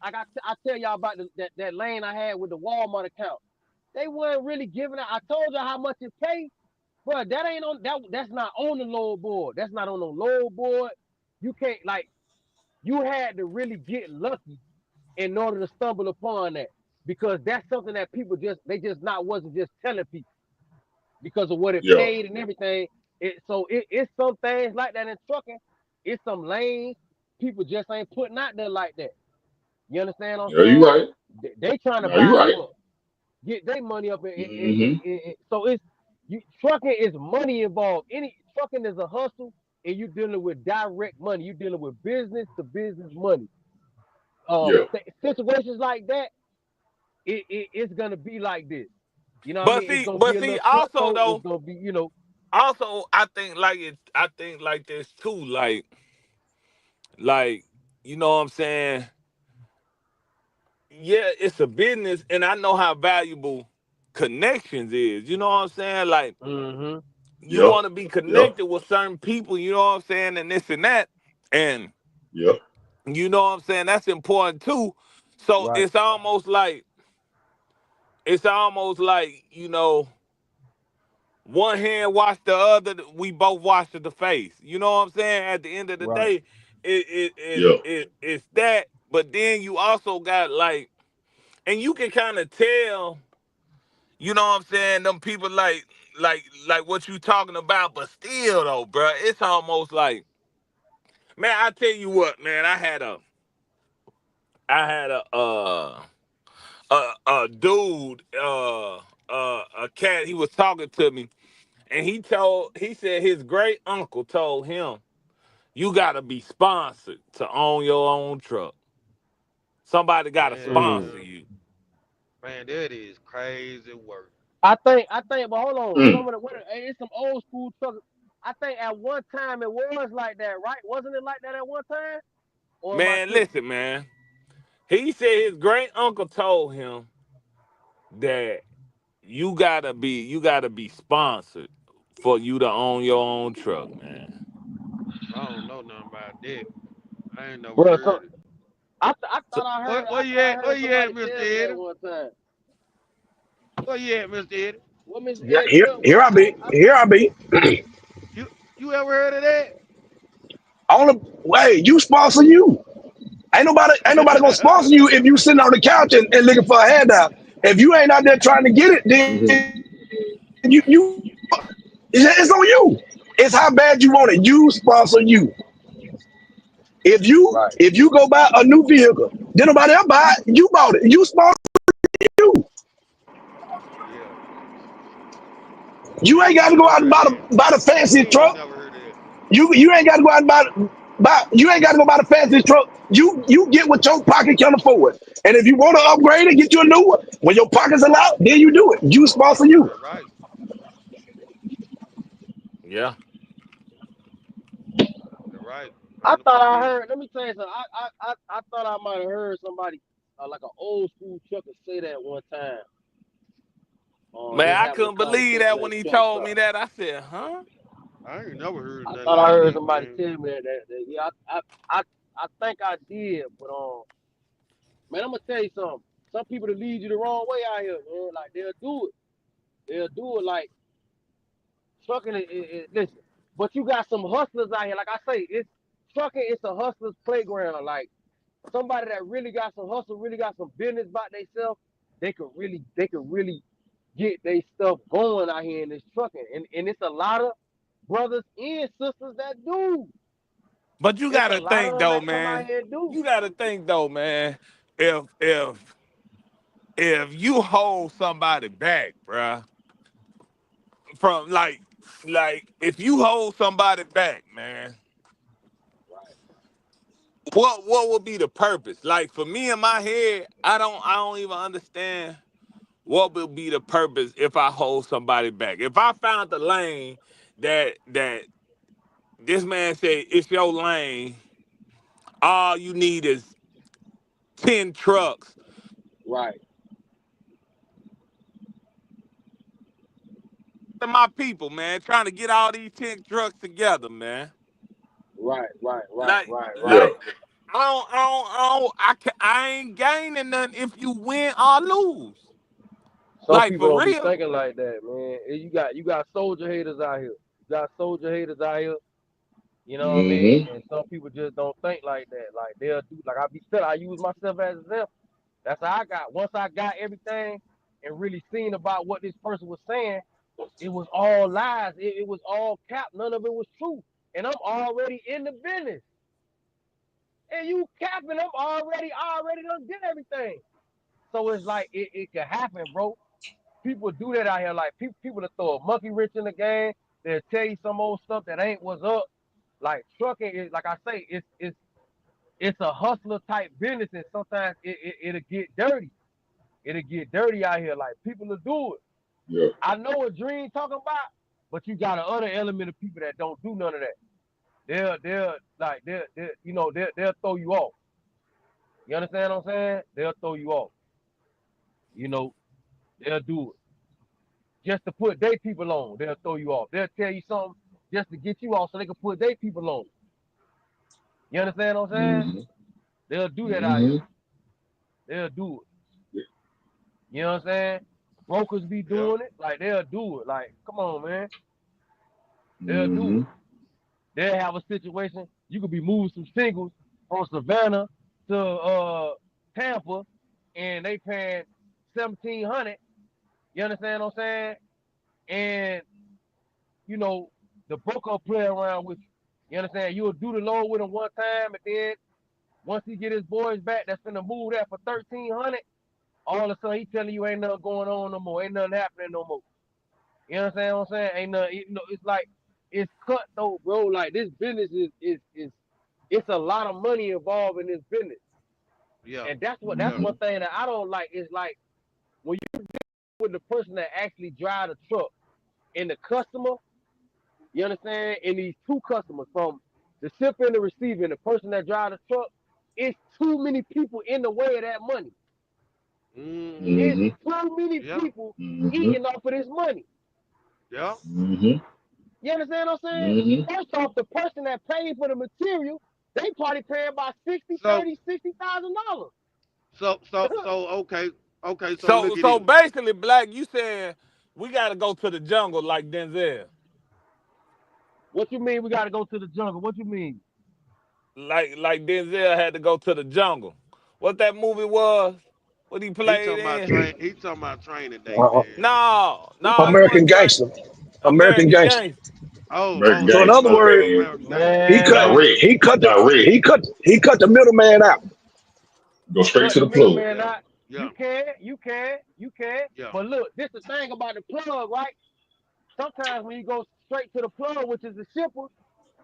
Speaker 5: tell y'all about that lane I had with the Walmart account. They weren't really giving out. I told you how much it paid, bro. That ain't on that. That's not on the load board. That's not on the load board. You can't like. You had to really get lucky in order to stumble upon that, because that's something that people just not wasn't just telling people because of what it
Speaker 7: Yeah.
Speaker 5: paid and everything. It's some things like that in trucking. It's some lanes people just ain't putting out there like that. You understand what I'm
Speaker 7: Yeah, you
Speaker 5: saying?
Speaker 7: right.
Speaker 5: They trying to
Speaker 7: No, you
Speaker 5: buy them
Speaker 7: right.
Speaker 5: up, get their money up.
Speaker 7: Mm-hmm.
Speaker 5: So trucking is money involved. Any trucking is a hustle, and you're dealing with direct money. You're dealing with business to business money.
Speaker 7: Yeah.
Speaker 5: Situations like that, it's gonna be like this. You know what I
Speaker 3: But
Speaker 5: mean? It's
Speaker 3: see,
Speaker 5: gonna be
Speaker 3: but
Speaker 5: a
Speaker 3: see,
Speaker 5: little
Speaker 3: also
Speaker 5: cutthroat. It's
Speaker 3: though,
Speaker 5: gonna be,
Speaker 3: I think like this too. Like, you know what I'm saying? Yeah, it's a business, and I know how valuable connections is. You know what I'm saying? Like,
Speaker 5: mm-hmm.
Speaker 3: you
Speaker 7: Yeah.
Speaker 3: want to be
Speaker 7: Yeah.
Speaker 3: connected with certain people. You know what I'm saying? And this and that, and
Speaker 7: Yeah.
Speaker 3: you know what I'm saying? That's important too. So
Speaker 5: Right.
Speaker 3: it's almost like, one hand wash the other. We both wash the face. You know what I'm saying? At the end of the
Speaker 5: Right.
Speaker 3: day,
Speaker 7: Yeah.
Speaker 3: it's that. but then you also got like, and you can kind of tell, you know what I'm saying, them people like what you talking about, but still though, bro, it's almost like, man, I tell you what, man, I had a dude, a cat, he was talking to me, and he said his great uncle told him, you gotta be sponsored to own your own truck. Somebody gotta sponsor
Speaker 1: Man,
Speaker 3: you.
Speaker 1: man, that is crazy work.
Speaker 2: I think, but hold on.
Speaker 7: Mm.
Speaker 2: Some of the hey, it's some old school truckers. I think at one time it was like that, right? Wasn't it like that at one time? Or am I
Speaker 3: Man,
Speaker 2: tripping?
Speaker 3: listen, man. He said his great uncle told him that you gotta be sponsored for you to own your own truck, man.
Speaker 1: I don't know nothing about that. I ain't never
Speaker 2: Bro, so
Speaker 1: heard it.
Speaker 2: I
Speaker 3: So,
Speaker 2: thought
Speaker 1: Where you
Speaker 2: I
Speaker 1: at? Where
Speaker 2: heard
Speaker 1: you at,
Speaker 2: somebody
Speaker 1: Mr.
Speaker 2: tell me that
Speaker 1: Eddie?
Speaker 2: one time.
Speaker 1: Where you at, Mr. Eddie?
Speaker 2: What Mr.
Speaker 6: Yeah,
Speaker 2: Ed?
Speaker 6: here I be. Here I be.
Speaker 1: You ever heard of that?
Speaker 6: On the way, you sponsor you. Ain't nobody gonna sponsor you if you sitting on the couch and looking for a handout. If you ain't out there trying to get it,
Speaker 7: Mm-hmm.
Speaker 6: then it's on you. It's how bad you want it. You sponsor you.
Speaker 2: Right.
Speaker 6: If you go buy a new vehicle, then nobody else buy it. You bought it. You sponsor you.
Speaker 1: Yeah.
Speaker 6: You
Speaker 1: I
Speaker 6: ain't
Speaker 1: ain't
Speaker 6: got to
Speaker 1: never
Speaker 6: go out and
Speaker 1: heard of that.
Speaker 6: buy the
Speaker 1: I
Speaker 6: fancy
Speaker 1: ain't
Speaker 6: truck.
Speaker 1: never heard of that.
Speaker 6: You ain't got to go out and buy. You ain't got to go buy the fancy truck. You get what your pocket can afford. And if you want to upgrade and get you a new one, when your pockets allow, then you do it. You sponsor you.
Speaker 1: That's right.
Speaker 3: yeah.
Speaker 1: That's right.
Speaker 2: I thought I
Speaker 1: 100%.
Speaker 2: heard. Let me tell you something. I thought I might have heard somebody like an old school trucker say that one time.
Speaker 3: Man,
Speaker 2: Just
Speaker 3: I
Speaker 2: having a
Speaker 3: couldn't believe
Speaker 2: conversation
Speaker 3: that
Speaker 2: at
Speaker 3: when
Speaker 2: a
Speaker 3: he
Speaker 2: truck
Speaker 3: told me
Speaker 2: stop.
Speaker 3: that. I said, huh?
Speaker 1: I ain't never heard
Speaker 2: I
Speaker 1: nothing
Speaker 2: thought I
Speaker 1: like
Speaker 2: heard
Speaker 1: that,
Speaker 2: somebody
Speaker 1: man.
Speaker 2: tell me that yeah, I I think I did, but man, I'm gonna tell you something. Some people that lead you the wrong way out here, man. Like they'll do it. They'll do it like trucking. Listen, but you got some hustlers out here. Like I say, it's trucking. It's a hustler's playground. Like somebody that really got some hustle, really got some business about themselves. They could really get their stuff going out here in this trucking, and it's a lot of brothers and sisters that do.
Speaker 3: But you
Speaker 2: It's a
Speaker 3: gotta
Speaker 2: lot of
Speaker 3: think
Speaker 2: them
Speaker 3: though,
Speaker 2: that come out
Speaker 3: man.
Speaker 2: here and do.
Speaker 3: You gotta think though, man. If you hold somebody back, bruh, from like if you hold somebody back, man, what would be the purpose? Like for me in my head, I don't even understand what would be the purpose if I hold somebody back. If I found the lane that this man said it's your lane, all you need is 10 trucks.
Speaker 2: Right,
Speaker 3: To my people, man, trying to get all these 10 trucks together, man.
Speaker 2: right, right, right,
Speaker 3: Like,
Speaker 2: right, right.
Speaker 7: Yeah.
Speaker 3: like, I ain't gaining nothing if you win or lose.
Speaker 2: Some
Speaker 3: Like
Speaker 2: people
Speaker 3: for
Speaker 2: don't be
Speaker 3: real.
Speaker 2: thinking like that, man. And you got soldier haters out here. You got soldier haters out here. You know what I mean?
Speaker 7: Mm-hmm.
Speaker 2: And some people just don't think like that. Like they'll do. Like I be telling. I use myself as an example. That's how I got. Once I got everything and really seen about what this person was saying, it was all lies. It was all cap. None of it was true. And I'm already in the business. And you capping, I already done did everything. So it's like it can happen, bro. People do that out here. Like people that throw a monkey wrench in the game, they'll tell you some old stuff that ain't what's up. Like trucking is, like I say, it's a hustler type business, and sometimes it'll get dirty. It'll get dirty out here. Like people will do it.
Speaker 7: Yeah.
Speaker 2: I know what Dream talking about, but you got another element of people that don't do none of that. They'll throw you off. You understand what I'm saying? They'll throw you off. You know, they'll do it just to put their people on. They'll throw you off. They'll tell you something just to get you off so they can put their people on. You understand what I'm saying?
Speaker 7: Mm-hmm.
Speaker 2: They'll do that out here.
Speaker 7: Mm-hmm.
Speaker 2: They'll do it. You know what I'm saying? Brokers be
Speaker 1: Yeah.
Speaker 2: doing it. Like they'll do it. Like, come on, man. They'll do
Speaker 7: Mm-hmm.
Speaker 2: it. They'll have a situation. You could be moving some singles from Savannah
Speaker 8: to Tampa, and they paying $1,700. You understand what I'm saying? And you know the broker will play around with you. You understand? You'll do the load with him one time, and then once he get his boys back, that's gonna move that for $1,300. All of a sudden, he telling you ain't nothing going on no more, ain't nothing happening no more. You understand what I'm saying? Ain't nothing. You know, it's like it's cutthroat, bro. Like this business is it's a lot of money involved in this business,
Speaker 1: Yeah.
Speaker 8: and that's
Speaker 7: Mhm.
Speaker 8: one thing that I don't like. Is like when you with the person that actually drive the truck and the customer. You understand? And these two customers, from the shipper and the receiver, and the person that drive the truck, it's too many people in the way of that money.
Speaker 1: Mm-hmm.
Speaker 8: It's
Speaker 7: Mhm.
Speaker 8: too many
Speaker 1: Yeah.
Speaker 8: people
Speaker 7: Mhm.
Speaker 8: eating off of this money.
Speaker 1: Yeah.
Speaker 7: Mhm.
Speaker 8: You understand what I'm saying?
Speaker 7: Mhm.
Speaker 8: First off, the person that paid for the material, they probably paying about $60,
Speaker 1: So
Speaker 8: $30, $60,000.
Speaker 1: okay. Okay, so
Speaker 3: So
Speaker 1: look at
Speaker 3: so
Speaker 1: this.
Speaker 3: basically, Black, you saying we got to go to the jungle like Denzel,
Speaker 8: What you mean we got to go to the jungle? What you mean?
Speaker 3: like Denzel had to go to the jungle. What that movie was? What he
Speaker 1: He
Speaker 3: played
Speaker 1: talking about
Speaker 3: in?
Speaker 1: train. He talking about training day,
Speaker 6: Uh,
Speaker 1: man.
Speaker 3: No, no, it
Speaker 6: American
Speaker 3: wasn't
Speaker 6: Gangster. American
Speaker 3: American
Speaker 6: Gangster.
Speaker 3: Gangster.
Speaker 7: American
Speaker 6: So in
Speaker 1: Yeah. He
Speaker 6: other
Speaker 7: Gangster.
Speaker 1: talking about
Speaker 6: words,
Speaker 7: Okay.
Speaker 1: American Gangster.
Speaker 6: he cut
Speaker 8: Man,
Speaker 7: Direct. Direct.
Speaker 6: he cut the middleman out.
Speaker 7: Go straight
Speaker 8: cut
Speaker 7: to
Speaker 8: the
Speaker 7: the plug.
Speaker 8: middleman
Speaker 1: Yeah.
Speaker 8: out.
Speaker 1: Yeah.
Speaker 8: You can.
Speaker 1: Yeah.
Speaker 8: But look, this the thing about the plug, right? Sometimes when you go straight to the plug, which is the shipper,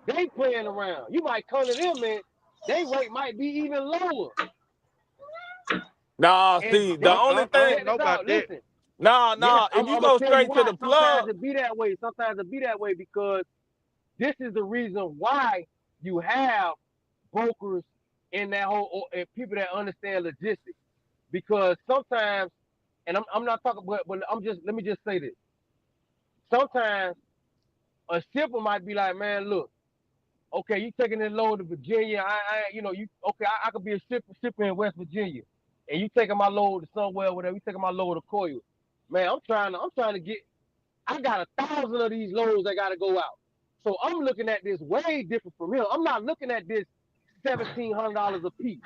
Speaker 8: they playing around. You might come to them and they rate might be even lower.
Speaker 3: Nah,
Speaker 8: And
Speaker 3: see, the
Speaker 8: they
Speaker 3: only
Speaker 1: I
Speaker 3: thing,
Speaker 1: don't
Speaker 8: check
Speaker 1: know
Speaker 8: this
Speaker 1: about
Speaker 8: out.
Speaker 1: that.
Speaker 8: Listen, yes,
Speaker 3: if
Speaker 8: I'm
Speaker 3: you
Speaker 8: gonna
Speaker 3: go
Speaker 8: tell you
Speaker 3: straight to
Speaker 8: why.
Speaker 3: the
Speaker 8: Sometimes
Speaker 3: plug,
Speaker 8: it be that way. Sometimes it be that way because this is the reason why you have brokers in that whole and people that understand logistics. Because sometimes, and I'm not talking, but I'm just let me just say this. Sometimes a shipper might be like, man, look, okay, you taking this load to Virginia. You know, you okay? I could be a shipper in West Virginia, and you taking my load to somewhere, whatever. You taking my load to Coil. Man, I'm trying to get. I got 1,000 of these loads that got to go out. So I'm looking at this way different from him. I'm not looking at this $1,700 a piece.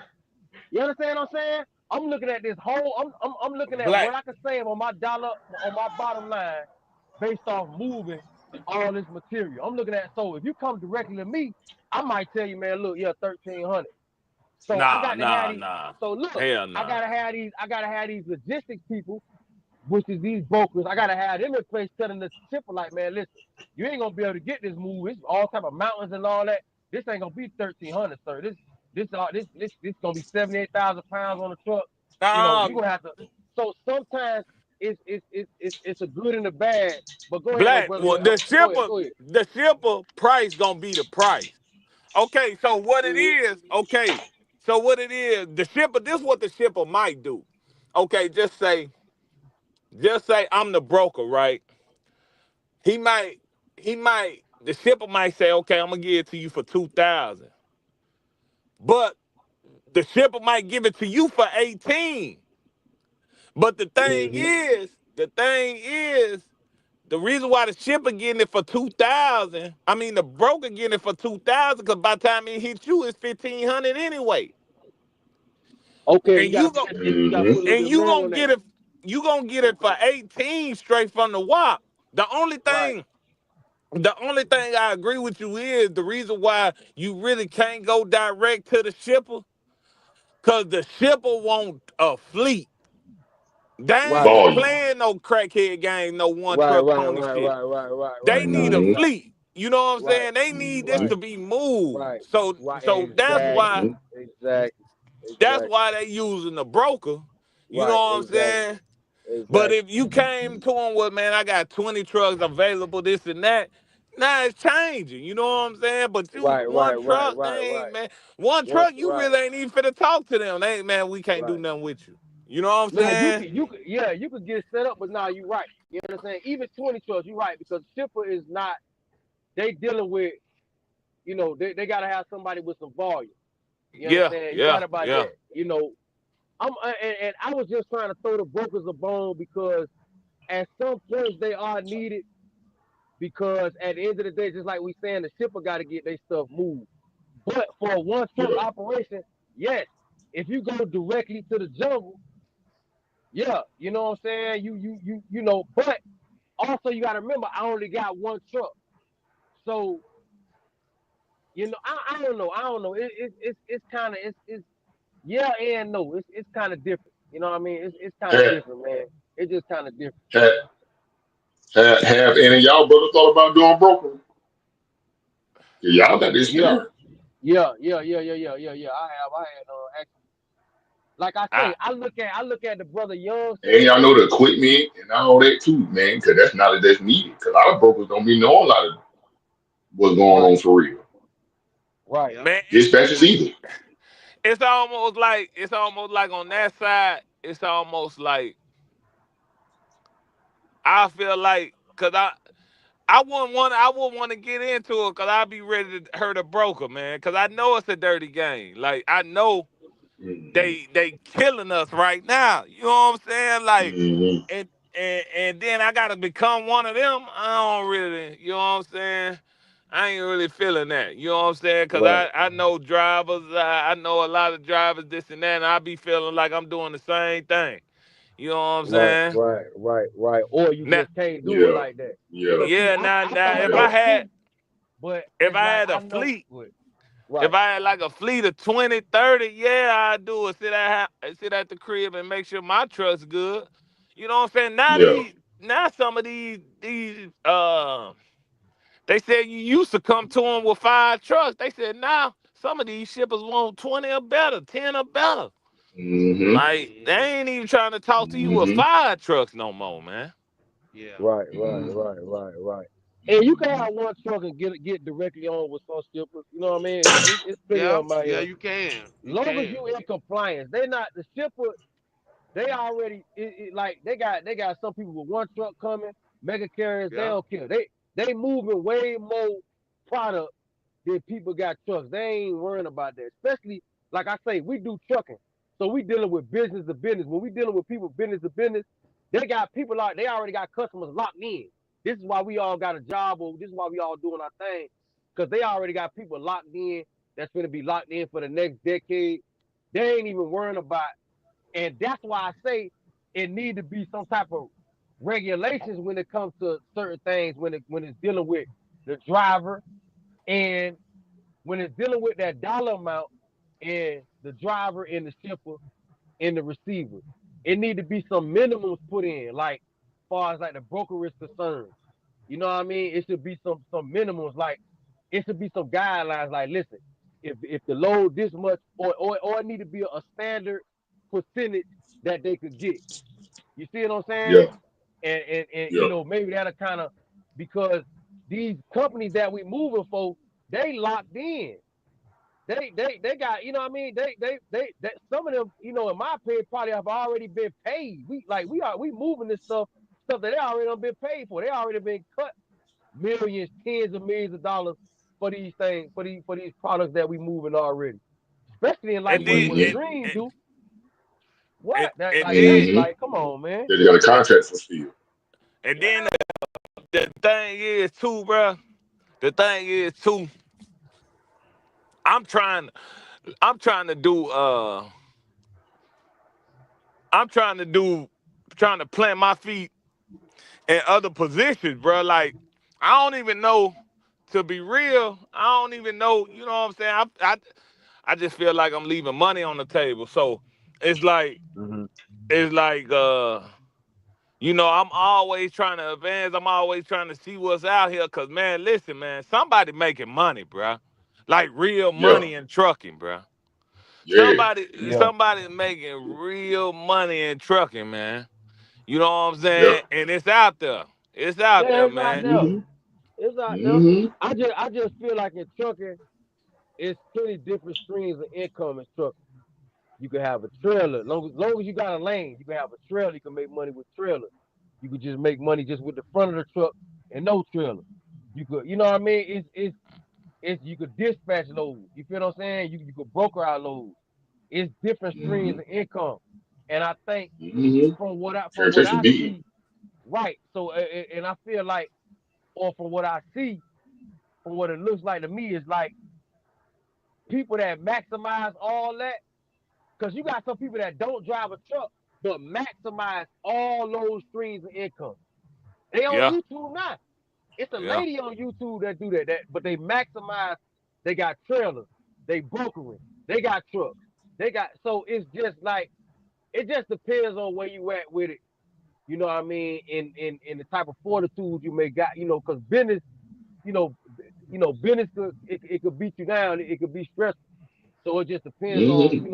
Speaker 8: You understand what I'm saying? I'm looking at this whole. I'm looking at what
Speaker 3: Black.
Speaker 8: I can save on my dollar on my bottom line based off moving all this material. I'm looking at so if you come directly to me, I might tell you, man, look, yeah, 1,300. So I
Speaker 3: Nah,
Speaker 8: got to have
Speaker 3: nah,
Speaker 8: these.
Speaker 3: nah.
Speaker 8: So look,
Speaker 3: Hell
Speaker 8: I
Speaker 3: nah.
Speaker 8: gotta have these. I gotta have these logistics people, which is these brokers. I gotta have them in place telling the shipper like, man, listen, you ain't gonna be able to get this move. It's all type of mountains and all that. This ain't gonna be 1,300, sir. This gonna be 78,000 pounds on the truck. You know,
Speaker 3: Nah,
Speaker 8: you gonna have to. So sometimes it's a good and a bad. But go ahead though,
Speaker 3: Black.
Speaker 8: brother.
Speaker 3: Well, the
Speaker 8: Go ahead.
Speaker 3: shipper,
Speaker 8: Go ahead.
Speaker 3: the shipper price gonna be the price. Okay, so what it
Speaker 8: Mm-hmm.
Speaker 3: is? Okay, so what it is? The shipper. This is what the shipper might do. Okay, just say I'm the broker, right? He might, the shipper might say, okay, I'm gonna give it to you for 2,000, but the shipper might give it to you for 18. But
Speaker 7: Mhm.
Speaker 3: the thing is, the reason why the shipper getting it for 2,000, I mean the broker getting it for 2,000, because by the time it hits you, it's 1,500 anyway,
Speaker 8: Okay,
Speaker 3: and you go,
Speaker 8: you gotta put
Speaker 7: Mhm.
Speaker 8: a little
Speaker 3: and
Speaker 8: bit more on that.
Speaker 3: you gonna get it for 18 straight from the WAP. The only
Speaker 8: Right.
Speaker 3: thing The only thing I agree with you is the reason why you really can't go direct to the shipper, because the shipper want a fleet. They
Speaker 8: Right.
Speaker 3: ain't
Speaker 7: Volume.
Speaker 3: playing no crackhead game, no one
Speaker 8: Right.
Speaker 3: truck
Speaker 8: Right.
Speaker 3: pony
Speaker 8: Right.
Speaker 3: shit.
Speaker 8: Right. Right. Right.
Speaker 3: They
Speaker 8: Right.
Speaker 3: need
Speaker 8: Right.
Speaker 3: a
Speaker 7: Mhm.
Speaker 8: Right.
Speaker 3: fleet. You know what I'm
Speaker 8: Right.
Speaker 3: saying? They need this
Speaker 8: Right.
Speaker 3: to be moved.
Speaker 8: Right. Right.
Speaker 3: So
Speaker 8: Exactly.
Speaker 7: Mhm.
Speaker 8: Exactly.
Speaker 3: that's
Speaker 8: Exactly.
Speaker 3: why they using the broker. You know
Speaker 8: Right.
Speaker 3: what I'm
Speaker 8: Exactly.
Speaker 3: saying? But
Speaker 8: Exactly.
Speaker 3: if you came to them with, man, I got 20 trucks available, this and that, now it's changing. You know what I'm saying? But you
Speaker 8: Right. Right.
Speaker 3: one
Speaker 8: Right.
Speaker 3: truck,
Speaker 8: Right.
Speaker 3: they ain't,
Speaker 8: Right.
Speaker 3: man. One
Speaker 8: One.
Speaker 3: truck, you
Speaker 8: Right.
Speaker 3: really ain't even finna talk to them. They ain't, man, we can't do
Speaker 8: Right.
Speaker 3: nothing with you. You know what I'm
Speaker 8: Now
Speaker 3: saying?
Speaker 8: you could yeah you could get set up, but now you right. You know what I'm saying? Even 20 trucks, you right because shipper is not. They dealing with they gotta have somebody with some volume. You
Speaker 3: Yeah,
Speaker 8: understand? You
Speaker 3: yeah,
Speaker 8: right about
Speaker 3: yeah.
Speaker 8: that. And I was just trying to throw the brokers a bone because at some points they are needed because at the end of the day, just like we saying, the shipper got to get their stuff moved. But for a one truck
Speaker 7: Yeah.
Speaker 8: operation, yes, if you go directly to the jungle, yeah, you know what I'm saying. You know, but also you got to remember, I only got one truck, so you know, I don't know. It's kind of it's yeah and no. It's kind of different. You know what I mean? It's kind of
Speaker 7: Have,
Speaker 8: different, man. It's just kind of different.
Speaker 7: have, have any of y'all brothers thought about doing broker? Y'all got the
Speaker 8: Yeah,
Speaker 7: experience.
Speaker 8: yeah. I had actually, like I
Speaker 3: I
Speaker 8: say, I look at the brother Young
Speaker 7: And
Speaker 8: said
Speaker 7: y'all
Speaker 8: that.
Speaker 7: know the equipment and all that too, man, because that's knowledge that's needed. Because a lot of brokers don't be knowing a lot of what's going on
Speaker 8: Right,
Speaker 7: for real.
Speaker 8: right,
Speaker 1: Yep.
Speaker 3: man,
Speaker 7: Dispatches either.
Speaker 3: it's almost like on that side, it's almost like I feel like because I wouldn't want to get into it because I'd be ready to hurt a broker, man. Because I know it's a dirty game. Like I know
Speaker 7: Mm-hmm.
Speaker 3: they killing us right now. You know what I'm saying? Like
Speaker 7: Mm-hmm.
Speaker 3: and then I gotta become one of them. I don't really, you know what I'm saying? I ain't really feeling that. You know what I'm saying? Cause
Speaker 8: right,
Speaker 3: I know drivers, I know a lot of drivers, this and that, and I be feeling like I'm doing the same thing. You know what I'm
Speaker 8: right,
Speaker 3: saying?
Speaker 8: right. Or you
Speaker 3: Now,
Speaker 8: just can't do it
Speaker 7: Yeah.
Speaker 8: like that.
Speaker 7: Yeah.
Speaker 8: Cause see,
Speaker 3: yeah,
Speaker 8: I
Speaker 3: now
Speaker 8: thought
Speaker 3: if
Speaker 7: Yeah.
Speaker 3: I
Speaker 8: about it
Speaker 3: had
Speaker 8: too, but
Speaker 3: if
Speaker 8: it's
Speaker 3: I
Speaker 8: like
Speaker 3: had
Speaker 8: I
Speaker 3: a
Speaker 8: know
Speaker 3: fleet,
Speaker 8: what.
Speaker 3: if
Speaker 8: Right,
Speaker 3: I had like a fleet of 20, 30, yeah, I do it. Sit at the crib and make sure my truck's good. You know what I'm saying?
Speaker 7: Yeah.
Speaker 3: Now some of these they said you used to come to them with 5 trucks. They said now some of these shippers want 20 or better, 10 or better.
Speaker 7: Mm-hmm.
Speaker 3: Like they
Speaker 1: Hmm.
Speaker 3: ain't even trying to talk to you with
Speaker 7: Mm-hmm.
Speaker 3: 5 trucks no more, man.
Speaker 1: Yeah.
Speaker 7: Mm-hmm.
Speaker 8: right. And you can have one truck and get directly on with some shippers. You know what I mean? It's plenty
Speaker 1: Yeah.
Speaker 8: of them out
Speaker 1: Yeah.
Speaker 8: here.
Speaker 1: You can. You
Speaker 8: Long as
Speaker 1: can.
Speaker 8: you in compliance, they not the shipper. They already like they got some people with one truck coming, mega carriers. They
Speaker 1: Yeah.
Speaker 8: don't care. They moving way more product than people got trucks. They ain't worrying about that. Especially like I say, we do trucking, so we dealing with business to business. When we dealing with people business to business, they got people out. They already got customers locked in. This is why we all got a job, or this is why we all doing our thing, because they already got people locked in. That's going to be locked in for the next decade. They ain't even worrying about, and that's why I say it need to be some type of regulations when it comes to certain things when it's dealing with the driver and when it's dealing with that dollar amount and the driver and the shipper and the receiver. It need to be some minimums put in, like as far as like the broker is concerned. You know what I mean? It should be some minimums, like it should be some guidelines. Like, listen, if the load this much, or it need to be a standard percentage that they could get. You see what I'm saying?
Speaker 7: Yeah.
Speaker 8: And you
Speaker 7: Yeah.
Speaker 8: know, maybe that'll kind of, because these companies that we moving for, they locked in. They got, you know what I mean? They some of them, you know, in my opinion, probably have already been paid. We moving this stuff that they already done been paid for. They already been cut millions, tens of millions of dollars for these things, for these products that we moving already. Especially in like
Speaker 3: And
Speaker 8: what
Speaker 3: then
Speaker 8: what
Speaker 7: Mm-hmm.
Speaker 8: Dream
Speaker 3: and
Speaker 8: do.
Speaker 3: and,
Speaker 8: What? That
Speaker 3: and
Speaker 8: like that
Speaker 3: then
Speaker 7: Mm-hmm.
Speaker 8: like come on, man.
Speaker 7: They got a contract for steel.
Speaker 3: and
Speaker 8: Yeah.
Speaker 3: then the thing is too, bro. The thing is too. I'm trying. I'm trying to do. I'm trying to do. Trying to plant my feet in other positions, bro. Like I don't even know. To be real, I don't even know. You know what I'm saying? I just feel like I'm leaving money on the table. So it's like
Speaker 8: Hmm.
Speaker 3: it's like I'm always trying to advance. I'm always trying to see what's out here. Cause man, listen, man, somebody making money, bruh. Like real
Speaker 7: Yeah.
Speaker 3: money in trucking, bruh.
Speaker 7: Yeah.
Speaker 8: Yeah.
Speaker 3: Somebody making real money in trucking, man. You know what I'm
Speaker 7: Yeah.
Speaker 3: saying? And it's out there. It's out
Speaker 8: Yeah,
Speaker 3: there,
Speaker 8: it's out
Speaker 3: man.
Speaker 8: there.
Speaker 7: Mm-hmm.
Speaker 8: It's out there.
Speaker 7: Mm-hmm.
Speaker 8: I just feel like in trucking, it's plenty different streams of income in trucking. You can have a trailer. Long as you got a lane, you can have a trailer. You can make money with trailer. You could just make money just with the front of the truck and no trailer. You could, you know what I mean? It's you could dispatch loads. You feel what I'm saying? You could broker out loads. It's different streams
Speaker 7: Mm-hmm.
Speaker 8: of income. And I think
Speaker 7: Mm-hmm.
Speaker 8: from what
Speaker 7: Transportation
Speaker 8: I
Speaker 7: big.
Speaker 8: see, right. So and I feel like, or from what I see, from what it looks like to me, is like people that maximize all that, Because you got some people that don't drive a truck but maximize all those streams of income. They on
Speaker 3: Yeah,
Speaker 8: YouTube now. It's a
Speaker 3: yeah.
Speaker 8: lady on YouTube that do that, but they maximize. They got trailers, they brokering, they got trucks, they got. So it's just like it just depends on where you at with it. You know what I mean? In the type of fortitude you may got. You know, because business, you know, business it could beat you down. It could be stressful. So it just depends on
Speaker 7: Mm-hmm.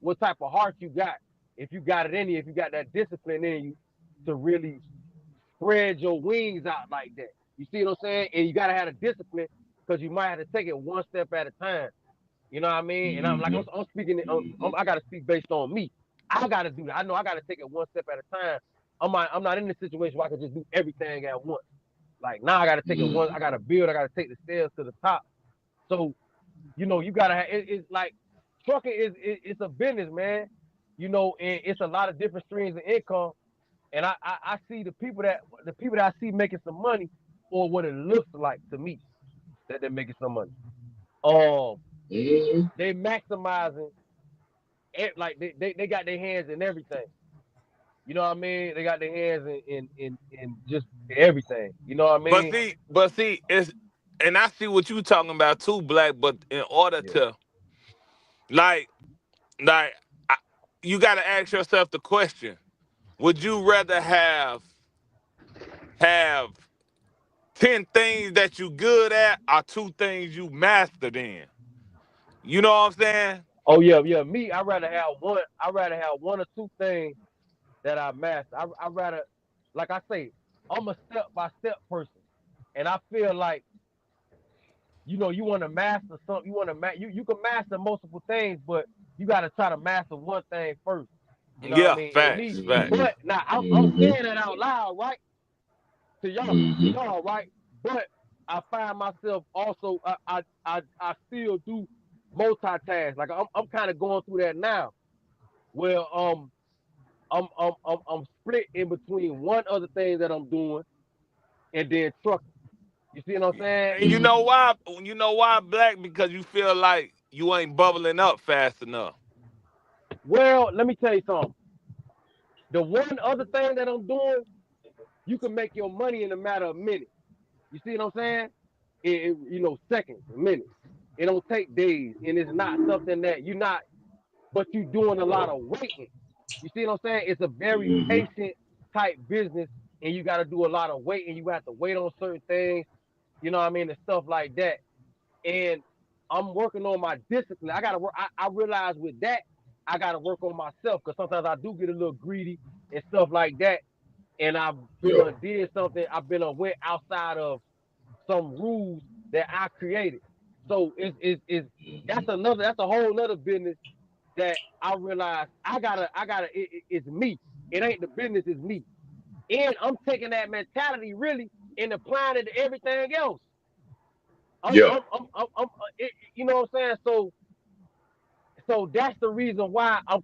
Speaker 8: what type of heart you got. If you got it in you, if you got that discipline in you to really spread your wings out like that. You see what I'm saying? And you gotta have the discipline because you might have to take it one step at a time. You know what I mean? And I'm like,
Speaker 7: Mm-hmm.
Speaker 8: I'm speaking. I gotta speak based on me. I gotta do that. I know I gotta take it one step at a time. I'm not in a situation where I can just do everything at once. Like now, I gotta take it one. I gotta build. I gotta take the stairs to the top. So you gotta have. It's like trucking it's a business, man. And it's a lot of different streams of income. And I see the people that I see making some money or what it looks like to me that they're making some money. Um,
Speaker 7: Mm-hmm.
Speaker 8: they maximizing it like they got their hands in everything. You know what I mean? They got their hands in just everything. You know what I
Speaker 3: But
Speaker 8: mean?
Speaker 3: see, it's and I see what you talking about too, Black. But in order
Speaker 8: Yeah.
Speaker 3: to like, like, I, you got to ask yourself the question: would you rather have 10 things that you good at, or 2 things you mastered in? You know what I'm saying?
Speaker 8: Oh yeah, yeah. Me, I rather have one. I rather have one or two things that I master. I rather, like I say, I'm a step by step person, and I feel like you want to master something. You can master multiple things, but you got to try to master one thing first. You know what I
Speaker 3: Yeah,
Speaker 8: mean? And
Speaker 3: facts,
Speaker 8: me,
Speaker 3: facts.
Speaker 7: Mm-hmm.
Speaker 8: but now I'm
Speaker 7: Mm-hmm.
Speaker 8: saying it out loud, right? To
Speaker 7: Mm-hmm.
Speaker 8: y'all, right? But I find myself also I still do multitask. Like I'm kind of going through that now. Where I'm split in between one other thing that I'm doing and then trucking. You see what I'm saying?
Speaker 3: And you know why? You know why, Black? Because you feel like you ain't bubbling up fast enough.
Speaker 8: Well, let me tell you something. The one other thing that I'm doing, you can make your money in a matter of minutes. You see what I'm saying? Seconds, minutes. It don't take days, and it's not something that you're not, but you're doing a lot of waiting. You see what I'm saying? It's a very
Speaker 7: Mm-hmm.
Speaker 8: patient type business, and you got to do a lot of waiting. You have to wait on certain things, you know what I mean, and stuff like that. And I'm working on my discipline. I gotta work. I realize with that, I gotta work on myself because sometimes I do get a little greedy and stuff like that. And I've been
Speaker 7: Yeah.
Speaker 8: did something. I've been went outside of some rules that I created. So it's
Speaker 7: Mm-hmm.
Speaker 8: that's a whole other business that I realize it's me. It ain't the business, it's me. And I'm taking that mentality really and applying it to everything else.
Speaker 7: Yeah.
Speaker 8: You know what I'm saying? So that's the reason why I'm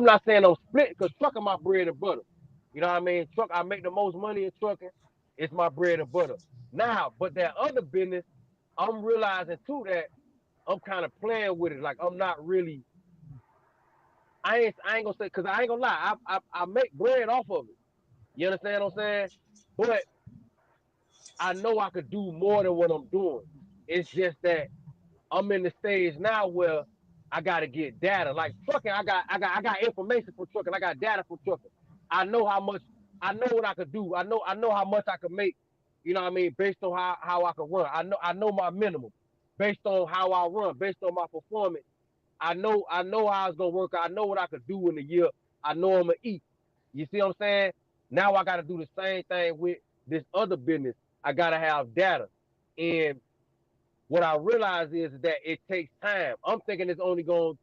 Speaker 8: not saying I'm split because trucking my bread and butter. You know what I mean? I make the most money in trucking. It's my bread and butter. Now, but that other business, I'm realizing too that I'm kind of playing with it. Like I'm not really. I ain't gonna say because I ain't gonna lie. I make bread off of it. You understand what I'm saying? But I know I could do more than what I'm doing. It's just that I'm in the stage now where I gotta get data. Like trucking, I got information for trucking. I got data for trucking. I know how much. I know what I could do. I know how much I could make. You know what I mean? Based on how I could run. I know my minimum. Based on how I run. Based on my performance. I know how it's gonna work. I know what I could do in a year. I know I'm gonna eat. You see what I'm saying? Now I gotta do the same thing with this other business. I gotta have data. And what I realize is that it takes time. I'm thinking it's only going,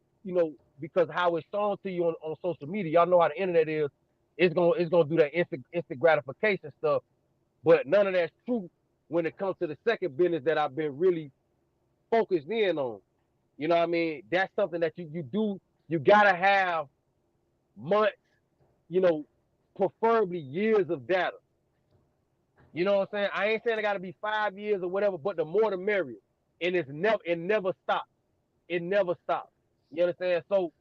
Speaker 8: because how it's shown to you on social media. Y'all know how the internet is. It's gonna do that instant gratification stuff. But none of that's true when it comes to the second business that I've been really focused in on. You know what I mean? That's something that you do. You gotta have months, you know, preferably years of data. You know what I'm saying? I ain't saying it gotta be 5 years or whatever, but the more the merrier. And it never stops. It never stops. You understand? So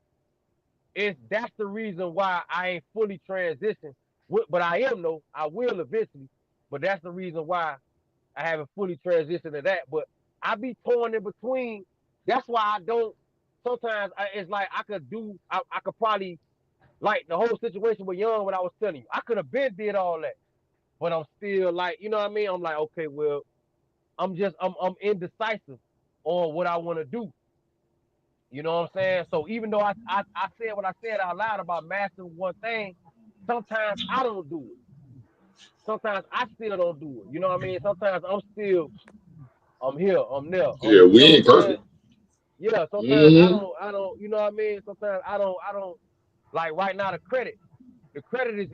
Speaker 8: that's the reason why I ain't fully transitioned. But I am though. I will eventually. But that's the reason why I haven't fully transitioned to that. But I be torn in between. That's why I don't. Sometimes it's like I could probably like the whole situation with Young. What I was telling you, I could have been did all that, but I'm still like, you know what I mean? I'm like, okay, well, I'm indecisive on what I want to do. You know what I'm saying? So even though I said what I said out loud about mastering one thing, sometimes I don't do it. Sometimes I still don't do it. You know what I mean? Sometimes I'm here, I'm there.
Speaker 7: Yeah,
Speaker 8: You know
Speaker 7: we
Speaker 8: what
Speaker 7: ain't
Speaker 8: I'm saying?
Speaker 7: perfect.
Speaker 8: Yeah, sometimes
Speaker 7: Hmm.
Speaker 8: I don't, you know what I mean? Sometimes I don't like right now the credit is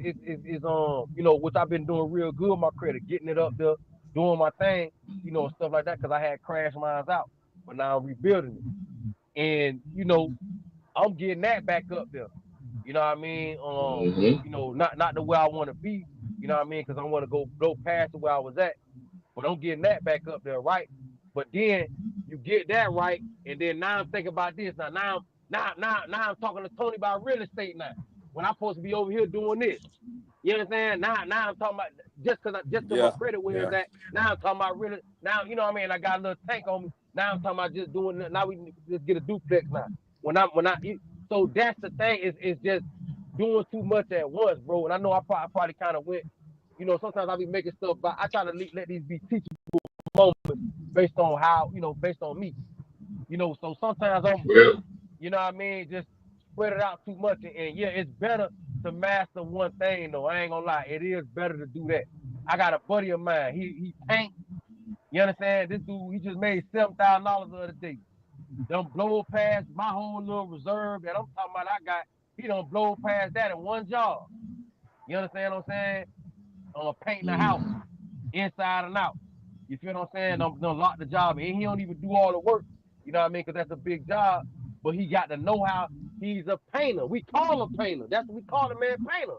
Speaker 8: you know, which I've been doing real good with my credit, getting it up there, doing my thing, you know, stuff like that, because I had crash lines out, but now I'm rebuilding it. And, you know, I'm getting that back up there. You know what I mean?
Speaker 7: Hmm.
Speaker 8: You know, not the way I want to be, you know what I mean? Because I want to go past the where I was at. But I'm getting that back up there, right? But then you get that right, and then now I'm thinking about this. Now I'm talking to Tony about real estate now. When I'm supposed to be over here doing this. You understand? Now I'm talking about just cause my
Speaker 3: Yeah,
Speaker 8: credit where
Speaker 3: yeah.
Speaker 8: it's at. Now I'm talking about really now, you know what I mean? I got a little tank on me. Now I'm talking about just doing now we just get a duplex now. So that's the thing, is just doing too much at once, bro. And I know I probably kind of went, you know, sometimes I be making stuff, but I try to let these be teachable moments based on how, you know, based on me. You know, so sometimes
Speaker 7: Well,
Speaker 8: you know what I mean, just spread it out too much. And yeah, it's better to master one thing though. I ain't gonna lie, it is better to do that. I got a buddy of mine. He paint. You understand? This dude, he just made $7,000 the other day. Done blow past my whole little reserve that I'm talking about. He done blow past that in one job. You understand what I'm saying? Painting the house
Speaker 7: mm,
Speaker 8: inside and out. You feel what I'm saying? Don't lock the job, and he don't even do all the work. You know what I mean? Because that's a big job. But he got to know how. He's a painter. We call him painter. That's what we call the man, painter.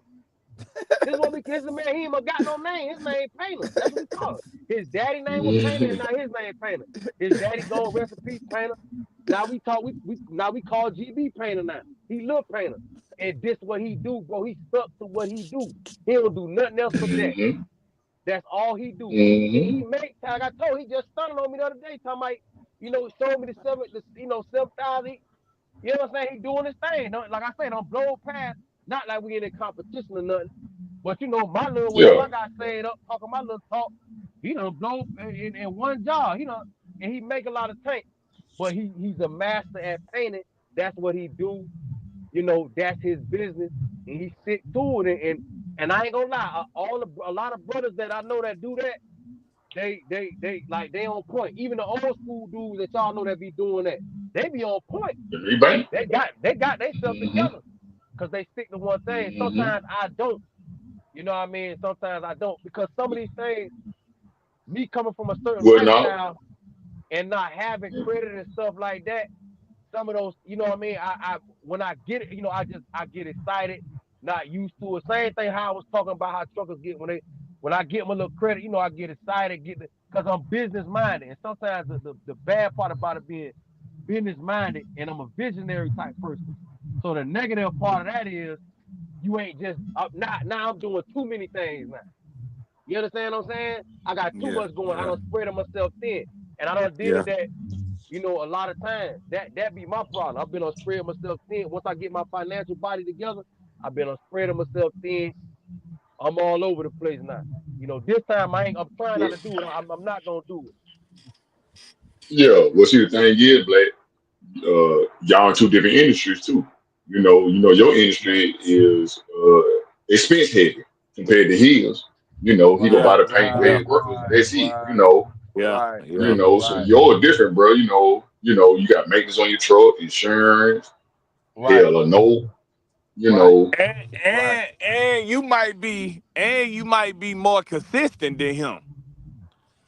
Speaker 8: This is the man. He ain't got no name. His name Painter. That's what we call it. His daddy name was Painter, and
Speaker 7: mm,
Speaker 8: now his name Painter. His daddy gone, rest in peace, Painter. Now we talk. We now we call GB Painter now. He look Painter, and this what he do, bro. He stuck to what he do. He don't do nothing else but that.
Speaker 7: mm,
Speaker 8: That's all he do. And
Speaker 7: mm.
Speaker 8: he make, like I told, he just stunned on me the other day, talking about, you know, showing me you know, 7,000. You know what I'm saying? He doing his thing. Like I said, don't blow past. Not like we in a competition or nothing. But you know, my little whatever
Speaker 7: Yeah.
Speaker 8: I got saying up, talking my little talk, he done blow in one job. And he make a lot of tank. But he's a master at painting. That's what he do. You know, that's his business, and he stick to it. And I ain't gonna lie, a lot of brothers that I know that do that, they on point. Even the old school dudes that y'all know that be doing that, they be on point.
Speaker 7: Everybody.
Speaker 8: They got themselves
Speaker 7: Hmm.
Speaker 8: together because they stick to one thing.
Speaker 7: Hmm.
Speaker 8: Sometimes I don't. You know what I mean? Sometimes I don't, because some of these things, me coming from a certain
Speaker 7: Well, no.
Speaker 8: lifestyle and not having credit and stuff like that, some of those, you know what I mean? I when I get it, you know, I get excited, not used to it. Same thing how I was talking about how truckers get when I get my little credit, you know, I get excited, because I'm business minded. And sometimes the bad part about it being business minded, and I'm a visionary type person. So the negative part of that is you ain't just now I'm doing too many things now. You understand what I'm saying? I got too
Speaker 3: Yeah,
Speaker 8: much going. I
Speaker 3: yeah,
Speaker 8: don't spread myself thin. And I done
Speaker 3: yeah.
Speaker 8: did that, you know, a lot of times. That be my problem. I've been on spread myself thin. Once I get my financial body together, I've been on spreading myself thin. I'm all over the place now. You know, this time I'm trying not
Speaker 7: Well,
Speaker 8: to do it. I'm not gonna do it.
Speaker 7: yeah. Well, see, the thing is, Blake, y'all in two different industries too. Your
Speaker 8: Right,
Speaker 7: industry is expense heavy compared to his. He go
Speaker 3: Yeah,
Speaker 7: buy
Speaker 8: right,
Speaker 7: the paint, pay
Speaker 3: yeah,
Speaker 8: right,
Speaker 7: his workers, and
Speaker 8: right,
Speaker 7: that's it.
Speaker 8: right,
Speaker 3: yeah,
Speaker 8: right,
Speaker 3: yeah.
Speaker 7: So
Speaker 8: right,
Speaker 7: you're different, bro. You got maintenance on your truck, insurance,
Speaker 8: right,
Speaker 7: hell, a note. You
Speaker 8: right,
Speaker 7: know,
Speaker 3: And
Speaker 8: right,
Speaker 3: you might be more consistent than him.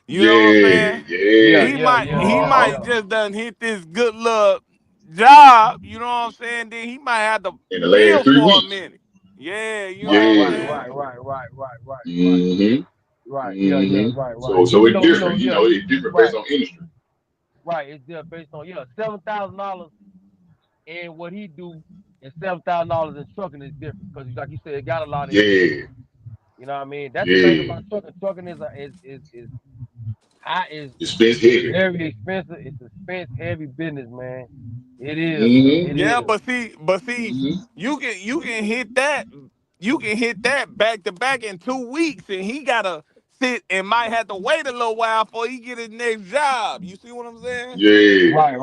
Speaker 3: You know what I'm
Speaker 7: yeah,
Speaker 3: saying?
Speaker 8: yeah,
Speaker 7: yeah,
Speaker 8: yeah, yeah,
Speaker 3: He
Speaker 8: yeah,
Speaker 7: uh huh.
Speaker 3: might
Speaker 8: yeah.
Speaker 3: just done hit this good luck job, you know what I'm saying? Then he might have to
Speaker 7: In the last
Speaker 3: chill
Speaker 7: 3 weeks,
Speaker 3: for a minute. Yeah, you know
Speaker 8: Right,
Speaker 3: what I'm
Speaker 8: right,
Speaker 7: yeah.
Speaker 3: saying?
Speaker 8: right, right, right, right, right, right,
Speaker 7: Mm-hmm.
Speaker 8: right. Yeah, yeah,
Speaker 7: Mm-hmm.
Speaker 8: right, right.
Speaker 7: So it's different.
Speaker 8: Yeah,
Speaker 7: It's different based
Speaker 8: right,
Speaker 7: on industry.
Speaker 8: right. It's just based on $7,000 and what he do and $7,000 in trucking is different because, like you said, it got a lot of expenses.
Speaker 7: Yeah,
Speaker 8: You know what I mean? That's the thing
Speaker 7: yeah.
Speaker 8: about trucking. Trucking is high
Speaker 7: Expense
Speaker 8: is
Speaker 7: heavy.
Speaker 8: very expensive. It's expense heavy business, man. It is, man.
Speaker 7: Mm-hmm.
Speaker 8: It
Speaker 3: Yeah,
Speaker 8: is.
Speaker 3: but see,
Speaker 7: Mm-hmm.
Speaker 3: you can hit that. You can hit that back to back in 2 weeks, and he gotta sit and might have to wait a little while before he get his next job. You see what I'm saying?
Speaker 7: Yeah,
Speaker 8: Right.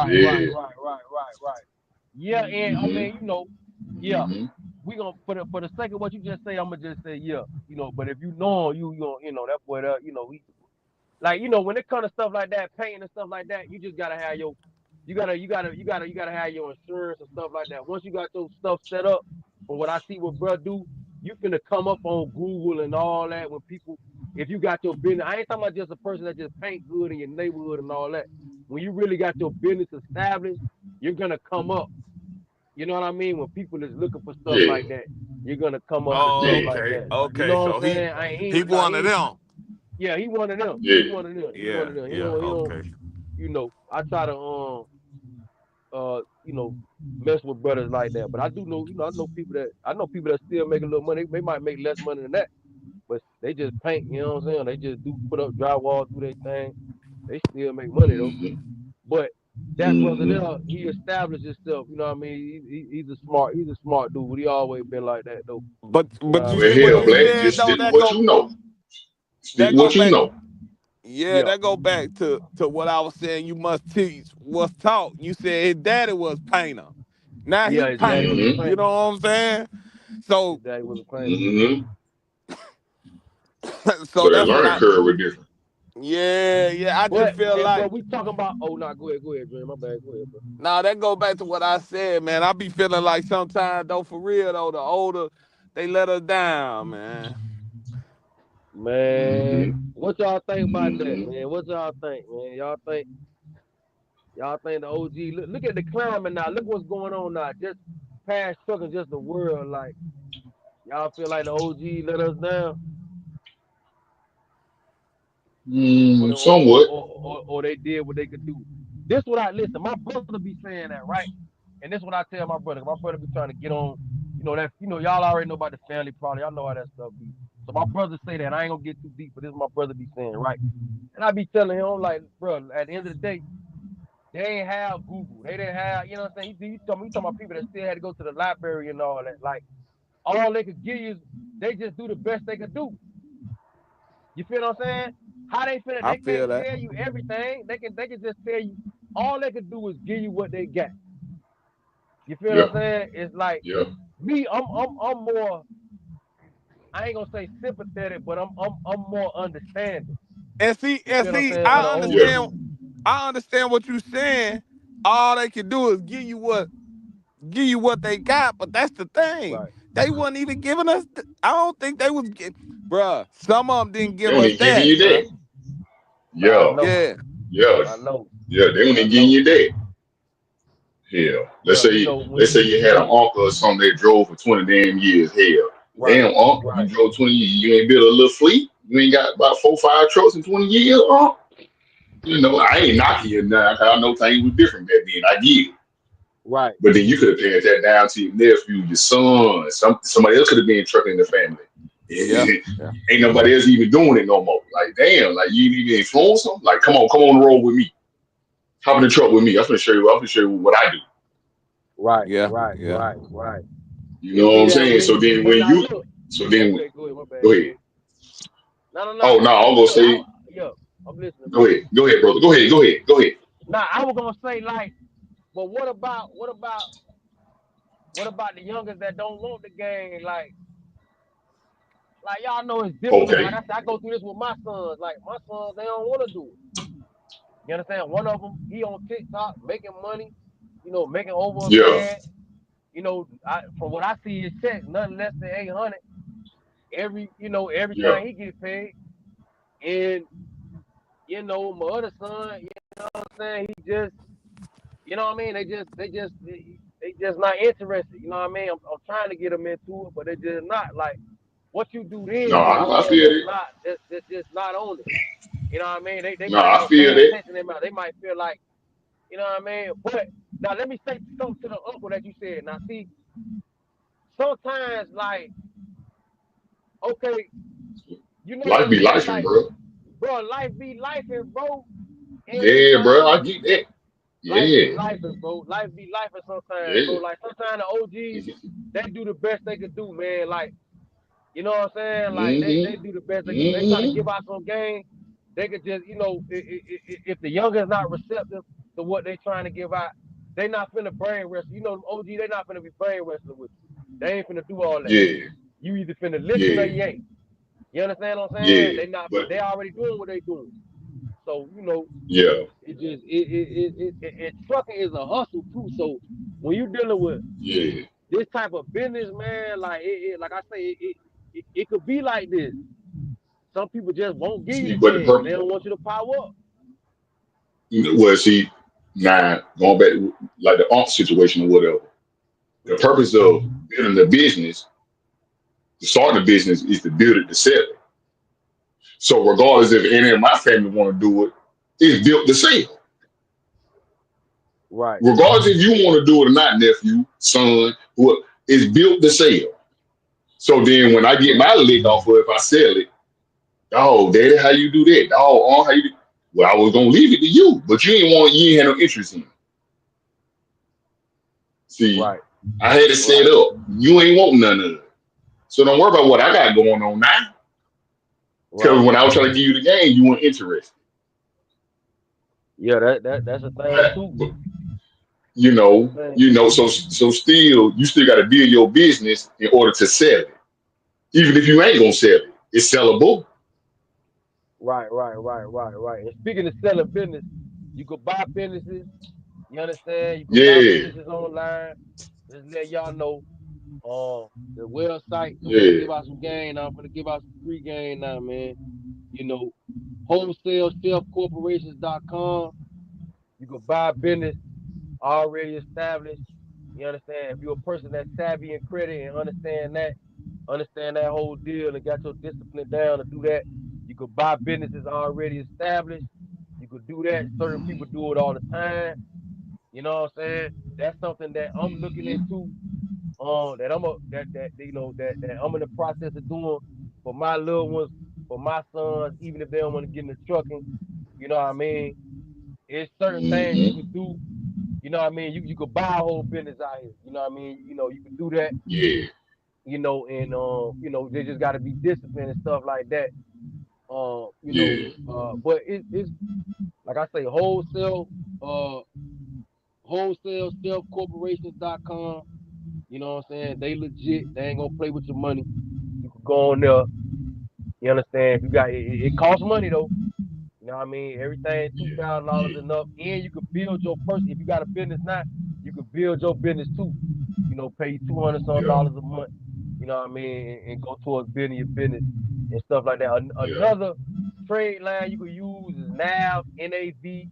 Speaker 7: yeah.
Speaker 8: Yeah, and I
Speaker 7: Mm-hmm.
Speaker 8: mean, yeah,
Speaker 7: Mm-hmm.
Speaker 8: we gonna for the sake of what you just say, I'm gonna just say yeah, but if you know that boy that he like when it comes to stuff like that, painting and stuff like that, you just gotta have your you gotta have your insurance and stuff like that. Once you got your stuff set up, from what I see what bro do, you finna come up on Google and all that when people if you got your business. I ain't talking about just a person that just paint good in your neighborhood and all that. When you really got your business established, you're gonna come up. You know what I mean? When people is looking for stuff
Speaker 7: Yeah,
Speaker 8: like that, you're gonna come up with stuff
Speaker 3: Oh,
Speaker 7: yeah,
Speaker 8: like
Speaker 3: okay,
Speaker 8: that. You
Speaker 3: okay.
Speaker 8: know what
Speaker 3: So
Speaker 8: I'm saying? I
Speaker 3: he
Speaker 8: ain't like
Speaker 3: one of them.
Speaker 8: yeah, he one of them. He
Speaker 7: yeah.
Speaker 8: one of them. He one
Speaker 3: Yeah,
Speaker 8: of them.
Speaker 3: yeah.
Speaker 8: He don't.
Speaker 3: Okay.
Speaker 8: I try to mess with brothers like that. But I do know, I know people that still make a little money. They might make less money than that, but they just paint. You know what I'm saying? They just do put up drywall, do their thing. They still make money though.
Speaker 7: Mm-hmm.
Speaker 8: But that brother
Speaker 7: Mm-hmm.
Speaker 8: there, he established himself. You know what I mean? He's a smart dude. He always been like that though.
Speaker 3: But
Speaker 8: You know what I
Speaker 3: you
Speaker 7: Well,
Speaker 3: see
Speaker 8: mean?
Speaker 3: what
Speaker 7: hell,
Speaker 3: you
Speaker 7: Black,
Speaker 3: said
Speaker 7: just
Speaker 3: though?
Speaker 7: stick with what you know. Stick
Speaker 3: That
Speaker 7: with
Speaker 3: go
Speaker 7: what you
Speaker 3: back.
Speaker 7: know.
Speaker 3: Yeah,
Speaker 8: Yeah.
Speaker 3: that go back to what I was saying. You must teach what's taught. You said his daddy was painter. Now
Speaker 8: Yeah,
Speaker 3: he
Speaker 8: his daddy
Speaker 3: paint.
Speaker 8: was a
Speaker 7: Mm-hmm.
Speaker 3: You
Speaker 8: painter.
Speaker 3: know what I'm saying?
Speaker 8: His
Speaker 3: So
Speaker 8: daddy was a painter.
Speaker 7: Mm-hmm.
Speaker 3: so
Speaker 7: So that
Speaker 3: that's what
Speaker 7: learning
Speaker 3: I.
Speaker 7: curve was different.
Speaker 3: Yeah. I just feel like
Speaker 8: But we talking about go ahead, Dre. My bad. Go ahead, bro.
Speaker 3: now that go back to what I said, man. I be feeling like sometimes though, for real though, the older they let us down, man.
Speaker 8: Man,
Speaker 7: Mm-hmm.
Speaker 8: what y'all think about that,
Speaker 7: Mm-hmm.
Speaker 8: man? What y'all think, man? Y'all think the OG look at the climate now. Look what's going on now. Just past trucking, just the world. Like y'all feel like the OG let us down,
Speaker 7: Mm, somewhat.
Speaker 8: or they did what they could do. This what I listen. My brother be saying that, right? And this what I tell my brother. My brother be trying to get on. Y'all already know about the family problem. Y'all know how that stuff be. So my brother say that. I ain't gonna get too deep, but this is my brother be saying, right? And I be telling him, like, bro, at the end of the day, they ain't have Google. They didn't have, you know what I'm saying? You talking about people that still had to go to the library and all that. Like, all they could give you is they just do the best they could do. You feel what I'm saying? How they feel?
Speaker 3: I
Speaker 8: They
Speaker 3: feel
Speaker 8: can't
Speaker 3: that.
Speaker 8: tell you everything. They can just tell you all they could do is give you what they got. You feel
Speaker 7: Yeah,
Speaker 8: what I'm saying? It's like
Speaker 7: yeah.
Speaker 8: me, I'm more, I ain't gonna say sympathetic, but I'm more understanding.
Speaker 3: And
Speaker 8: You feel what I'm
Speaker 3: see,
Speaker 8: saying? Of the
Speaker 3: I
Speaker 7: Yeah.
Speaker 8: older.
Speaker 3: understand. I understand what you're saying. All they can do is give you what they got, but that's the thing.
Speaker 8: Right.
Speaker 3: They wasn't even giving us. I don't think they was, bruh. Some of them didn't
Speaker 7: They
Speaker 3: give
Speaker 7: don't
Speaker 3: us
Speaker 7: even giving
Speaker 3: that,
Speaker 7: you
Speaker 3: bruh.
Speaker 7: that.
Speaker 8: I
Speaker 7: Yeah,
Speaker 8: know.
Speaker 3: Yeah,
Speaker 7: yeah,
Speaker 8: I know.
Speaker 7: yeah. They don't
Speaker 8: I
Speaker 7: even giving
Speaker 8: know.
Speaker 7: you that. Hell,
Speaker 8: Yeah, when
Speaker 7: let's say
Speaker 8: you
Speaker 7: you had an uncle or something that drove for 20 damn years. Hell,
Speaker 8: right,
Speaker 7: damn, uncle, you
Speaker 8: right,
Speaker 7: drove 20 years. You ain't built a little fleet. You ain't got about 4, 5 trucks in 20 years, uncle. I ain't knocking you now. 'Cause I know things was different back then. I get it.
Speaker 8: right.
Speaker 7: But then you could have passed that down to your nephew, your son. Somebody else could have been trucking in the family.
Speaker 3: yeah, yeah.
Speaker 7: Ain't nobody else even doing it no more. Like, damn, like you even influence them. Like, come on the road with me. Hop in the truck with me. I'm gonna show you. I'm gonna show you what I do.
Speaker 8: Right,
Speaker 3: Yeah,
Speaker 8: right,
Speaker 3: yeah.
Speaker 8: right, right.
Speaker 7: You know
Speaker 8: It
Speaker 7: what
Speaker 8: be
Speaker 7: I'm
Speaker 8: that
Speaker 7: saying?
Speaker 8: way.
Speaker 7: So then
Speaker 8: But
Speaker 7: when
Speaker 8: now
Speaker 7: you,
Speaker 8: look.
Speaker 7: so
Speaker 8: Oh,
Speaker 7: then
Speaker 8: go ahead, my bad,
Speaker 7: go
Speaker 8: go
Speaker 7: ahead.
Speaker 8: ahead. No.
Speaker 7: Oh no, I'm gonna
Speaker 8: Look,
Speaker 7: say
Speaker 8: yeah, I'm listening,
Speaker 7: go
Speaker 8: bro.
Speaker 7: ahead, brother. Go ahead.
Speaker 8: Now I was gonna say like, but what about the youngers that don't want the game? Like y'all know it's different. Like
Speaker 7: Okay.
Speaker 8: I said, I go through this with my sons. Like my sons, they don't want to do it. You understand? One of them, he on TikTok making money, making over a
Speaker 7: Yeah.
Speaker 8: bag. From what I see, his check nothing less than 800 every
Speaker 7: Yeah.
Speaker 8: time he get paid. And my other son, what I'm saying, he just, you know what I mean? They just not interested. You know what I mean? I'm trying to get them into it, but they just not. Like what you do
Speaker 7: No,
Speaker 8: then,
Speaker 7: I
Speaker 8: they're
Speaker 7: feel
Speaker 8: just
Speaker 7: it.
Speaker 8: not. That's just not on it. You know what I mean? They
Speaker 7: No,
Speaker 8: might
Speaker 7: I
Speaker 8: have a
Speaker 7: feel
Speaker 8: bad
Speaker 7: it.
Speaker 8: intention in their mouth. They might feel like, you know what I mean? But Now let me say something to the uncle that you said. Now see, sometimes like, okay, you know what
Speaker 7: Life
Speaker 8: I'm
Speaker 7: be
Speaker 8: saying?
Speaker 7: life,
Speaker 8: Like,
Speaker 7: bro.
Speaker 8: bro, life be life, and bro. And
Speaker 7: Yeah, bro. I get that.
Speaker 8: life be
Speaker 7: Yeah,
Speaker 8: life, and bro. Life be life, and sometimes, bro.
Speaker 7: yeah.
Speaker 8: Like sometimes the OGs, they do the best they could do, man. Like, you know what I'm saying? Like they
Speaker 7: Mm-hmm.
Speaker 8: do the best they could. They try to
Speaker 7: Mm-hmm.
Speaker 8: give out some game. They could just, if the youngest not receptive to what they trying to give out, they not finna brain wrestle. You know, them OG, they not finna be brain wrestling with you. They ain't finna do all that.
Speaker 7: Yeah,
Speaker 8: You either finna listen or
Speaker 7: yeah,
Speaker 8: you ain't. You understand what I'm saying?
Speaker 7: yeah.
Speaker 8: They not.
Speaker 7: But
Speaker 8: They already doing what they doing. So you know,
Speaker 7: yeah,
Speaker 8: it just trucking is a hustle too. So when you dealing with
Speaker 7: yeah.
Speaker 8: this type of business, man, like like I say, it could be like this. Some people just won't give you
Speaker 7: See,
Speaker 8: the
Speaker 7: but the
Speaker 8: game. They
Speaker 7: purpose.
Speaker 8: don't want you to power up.
Speaker 7: Well, see, now going back to like the art situation or whatever. The
Speaker 8: Mm-hmm.
Speaker 7: purpose of building the business, to start the business, is to build it to sell it. So regardless if any of my family want to do it, it's built to sell.
Speaker 8: Right.
Speaker 7: Regardless if you want to do it or not, nephew, son, what, it's built to sell. So then when I get
Speaker 8: Right.
Speaker 7: my lick off of it, if I sell it, oh, daddy, how you do that? Oh, how you do? Well, I was gonna leave it to you, but you ain't had no interest in it. See,
Speaker 8: Right.
Speaker 7: I had it set
Speaker 8: Right.
Speaker 7: up. You ain't want none of it. So don't worry about what I got going on now. Because
Speaker 8: Right.
Speaker 7: when I was trying to give you the game, you weren't interested.
Speaker 8: Yeah, that's a thing
Speaker 7: But,
Speaker 8: too.
Speaker 7: but,
Speaker 8: That's a thing.
Speaker 7: so still, you still got to build your business in order to sell it. Even if you ain't gonna sell it, it's sellable.
Speaker 8: Right. And speaking of selling business, you could buy businesses. You understand? You could buy
Speaker 7: Yeah,
Speaker 8: businesses online. Just let y'all know. The website. I'm gonna
Speaker 7: yeah,
Speaker 8: give out some game now. I'm gonna give out some free game now, man. You know, wholesaleselfcorporations.com. You can buy business already established. You understand? If you're a person that's savvy in credit and understand that whole deal and got your discipline down to do that, you could buy businesses already established. You could do that. Certain people do it all the time. You know what I'm saying? That's something that I'm looking
Speaker 7: hmm,
Speaker 8: into. That I'm a, that you know that I'm in the process of doing for my little ones, for my sons, even if they don't want to get in the trucking. You know what I mean? It's certain things you
Speaker 7: hmm,
Speaker 8: could do. You know what I mean? You could buy a whole business out here. You know what I mean? You could do that.
Speaker 7: yeah,
Speaker 8: And they just got to be disciplined and stuff like that.
Speaker 7: yeah,
Speaker 8: But it's like I say, wholesaleselfcorporations.com. You know what I'm saying? They legit. They ain't gonna play with your money. You can go on there. You understand? If you got it costs money though. You know what I mean? Everything
Speaker 7: yeah,
Speaker 8: $2,000
Speaker 7: yeah,
Speaker 8: and up, and you can build your person. If you got a business now, you can build your business too. Pay $200 some
Speaker 7: yeah,
Speaker 8: dollars a month. You know what I mean? And go towards building your business and stuff like that.
Speaker 7: yeah,
Speaker 8: Another trade line you can use is NAV, NAV.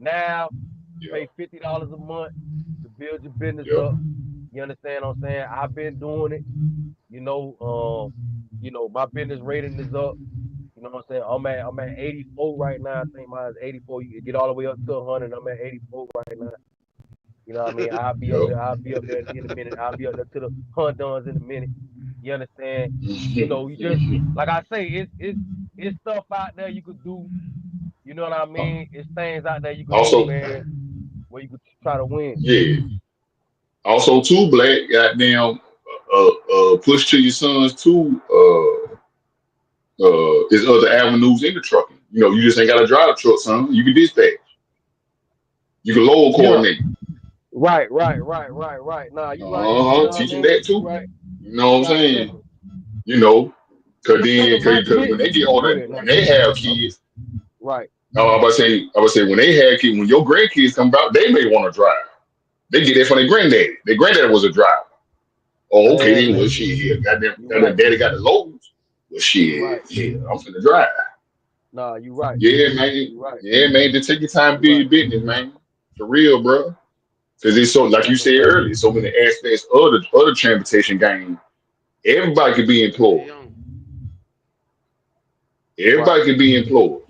Speaker 8: NAV, you
Speaker 7: yeah,
Speaker 8: pay $50 a month to build your business
Speaker 7: yeah,
Speaker 8: up. You understand what I'm saying? I've been doing it. My business rating is up. You know what I'm saying? I'm at 84 right now. I think mine is 84. You can get all the way up to 100. I'm at 84 right now. You know what I mean? I'll be up
Speaker 7: yeah.
Speaker 8: there. I'll be up there in a minute. I'll be up there to the Honduras in a minute. You understand? You just like I say, it's stuff out there you could do. You know what I mean? It's things out there you could do,
Speaker 7: Also,
Speaker 8: man, where you could try to win.
Speaker 7: yeah. Also, too, Black, goddamn, push to your sons too. There's other avenues in the trucking. You just ain't got to drive a truck, son. You can dispatch. You can load
Speaker 8: Yeah.
Speaker 7: coordinate.
Speaker 8: Right. Nah, you right. You know what I
Speaker 7: Teaching
Speaker 8: mean?
Speaker 7: that
Speaker 8: You
Speaker 7: too.
Speaker 8: right.
Speaker 7: You know what
Speaker 8: You
Speaker 7: I'm
Speaker 8: right,
Speaker 7: saying?
Speaker 8: definitely.
Speaker 7: Cause when they get
Speaker 8: Go
Speaker 7: older,
Speaker 8: ahead now.
Speaker 7: when they have kids,
Speaker 8: Right.
Speaker 7: I was about to say when they have kids, when your grandkids come out, they may want to drive. They get that from their granddaddy. Their granddaddy was a driver. Oh, okay,
Speaker 8: Man,
Speaker 7: then well
Speaker 8: listen.
Speaker 7: shit here.
Speaker 8: You
Speaker 7: Goddamn
Speaker 8: right.
Speaker 7: daddy got the loads. Well
Speaker 8: You right.
Speaker 7: shit, yeah, I'm finna drive.
Speaker 8: Nah, you right.
Speaker 7: Yeah, man.
Speaker 8: You right.
Speaker 7: Yeah, man. Just take your time,
Speaker 8: You
Speaker 7: do
Speaker 8: right.
Speaker 7: your business, man. For real, bro. Because it's so, like you
Speaker 8: That's a
Speaker 7: said
Speaker 8: fact.
Speaker 7: earlier, so many aspects of the other transportation game. Everybody could be employed.
Speaker 1: Stay on.
Speaker 8: Right.
Speaker 7: Everybody could be employed.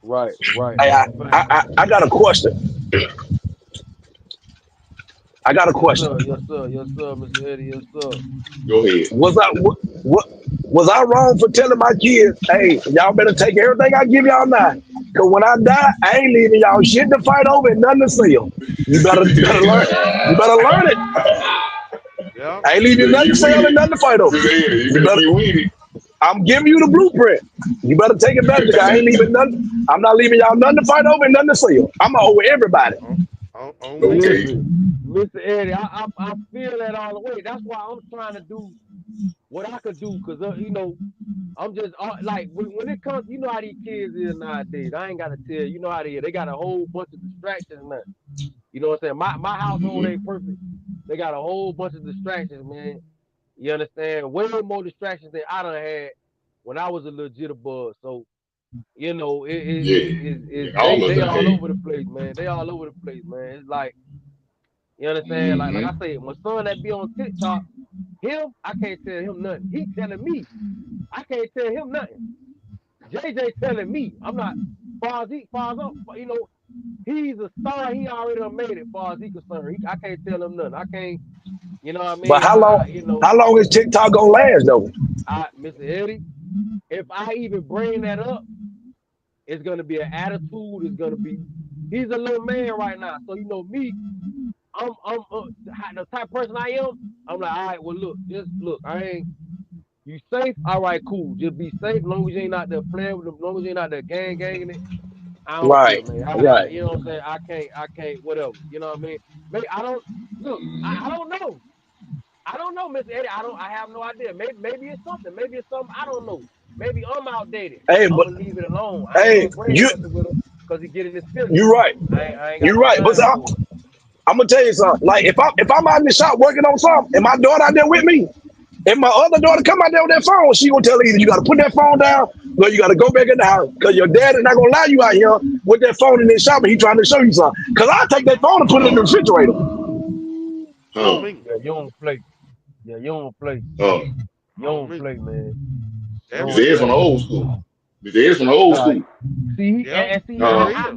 Speaker 8: Right.
Speaker 6: Hey,
Speaker 8: That's
Speaker 6: I,
Speaker 8: a fact.
Speaker 6: I, I I got a question. I got a
Speaker 8: Yes,
Speaker 6: question.
Speaker 8: sir. Yes, sir. Yes, sir, Mr. Eddie. Yes, sir.
Speaker 7: Go ahead.
Speaker 6: What was I wrong for telling my kids, hey, y'all better take everything I give y'all now? Cause when I die, I ain't leaving y'all shit to fight over and nothing to sell. You better learn. You better learn it.
Speaker 1: Yeah.
Speaker 6: I ain't leaving
Speaker 7: You
Speaker 6: you
Speaker 7: better
Speaker 6: nothing to
Speaker 7: get with
Speaker 6: sell and
Speaker 7: it.
Speaker 6: nothing to fight over.
Speaker 7: You
Speaker 6: You
Speaker 7: better
Speaker 6: better.
Speaker 7: get with it.
Speaker 6: I'm giving you the blueprint. You better take advantage of it. I ain't leaving nothing. I'm not leaving y'all nothing to fight over and nothing to sell. I'm gonna owe everybody.
Speaker 1: On me.
Speaker 7: Okay.
Speaker 8: Listen, Mr. Eddie, I feel that all the way. That's why I'm trying to do what I could do, cause I'm just like when it comes, you know how these kids is nowadays. I ain't gotta tell you, you know how they is. They got a whole bunch of distractions now. You know what I'm saying? My household
Speaker 7: Mm-hmm.
Speaker 8: ain't perfect. They got a whole bunch of distractions, man. You understand? Way more distractions than I done had when I was a little jitterbug. So
Speaker 7: Yeah. All of
Speaker 8: they
Speaker 7: them
Speaker 8: all
Speaker 7: had.
Speaker 8: over the place, man. They all over the place, man. It's like you understand? Like I
Speaker 7: Mm-hmm.
Speaker 8: said, my son that be on TikTok, him, I can't tell him nothing. He telling me, I can't tell him nothing. JJ telling me, I'm not far as up, he's a star. He already done made it. Far as he concerned, I can't tell him nothing. I can't, you know what I
Speaker 6: But
Speaker 8: mean?
Speaker 6: how long is TikTok gonna last though?
Speaker 8: Mr. Eddie, if I even bring that up, it's gonna be an attitude. It's gonna be, he's a little man right now. So me, I'm the type of person I am. I'm like, all right, well look, just look. I ain't you safe. All right, cool. Just be safe. As long as you ain't out there playing with them. As long as you ain't out there ganging it. I don't care,
Speaker 6: Right,
Speaker 8: man.
Speaker 6: right.
Speaker 8: You know what I'm saying? I can't, whatever. You know what I mean? Maybe I don't look. I don't know. I don't know, Mr. Eddie. I have no idea. Maybe it's something. Maybe it's something I don't know. Maybe I'm outdated.
Speaker 6: Hey,
Speaker 8: I'm
Speaker 6: but
Speaker 8: gonna leave it alone. I ain't
Speaker 6: hey,
Speaker 8: gonna bring nothing with him because he get in his feelings.
Speaker 6: you right.
Speaker 8: I ain't got
Speaker 6: You
Speaker 8: no
Speaker 6: right. But
Speaker 8: time for it.
Speaker 6: I'm gonna tell you something. Like if I'm out in the shop working on something and my daughter out there with me, if my other daughter come out there with that phone, she gonna tell her either you gotta put that phone down or you gotta go back in the house. Cause your dad is not gonna allow you out here with that phone in the shop and he trying to show you something. Cause I'll take that phone and put it in the refrigerator.
Speaker 1: On
Speaker 7: Huh.
Speaker 1: me.
Speaker 8: Yeah, you don't play. Yeah, you don't play.
Speaker 7: Huh.
Speaker 8: You
Speaker 1: On
Speaker 8: don't
Speaker 1: me.
Speaker 8: play, man. You
Speaker 1: That
Speaker 7: His
Speaker 8: don't
Speaker 1: real.
Speaker 7: dad's from
Speaker 8: play.
Speaker 7: the old school. His dad's from the old
Speaker 8: Nah,
Speaker 7: school.
Speaker 8: see,
Speaker 1: Yeah.
Speaker 8: see,
Speaker 1: That
Speaker 7: Uh,
Speaker 1: real.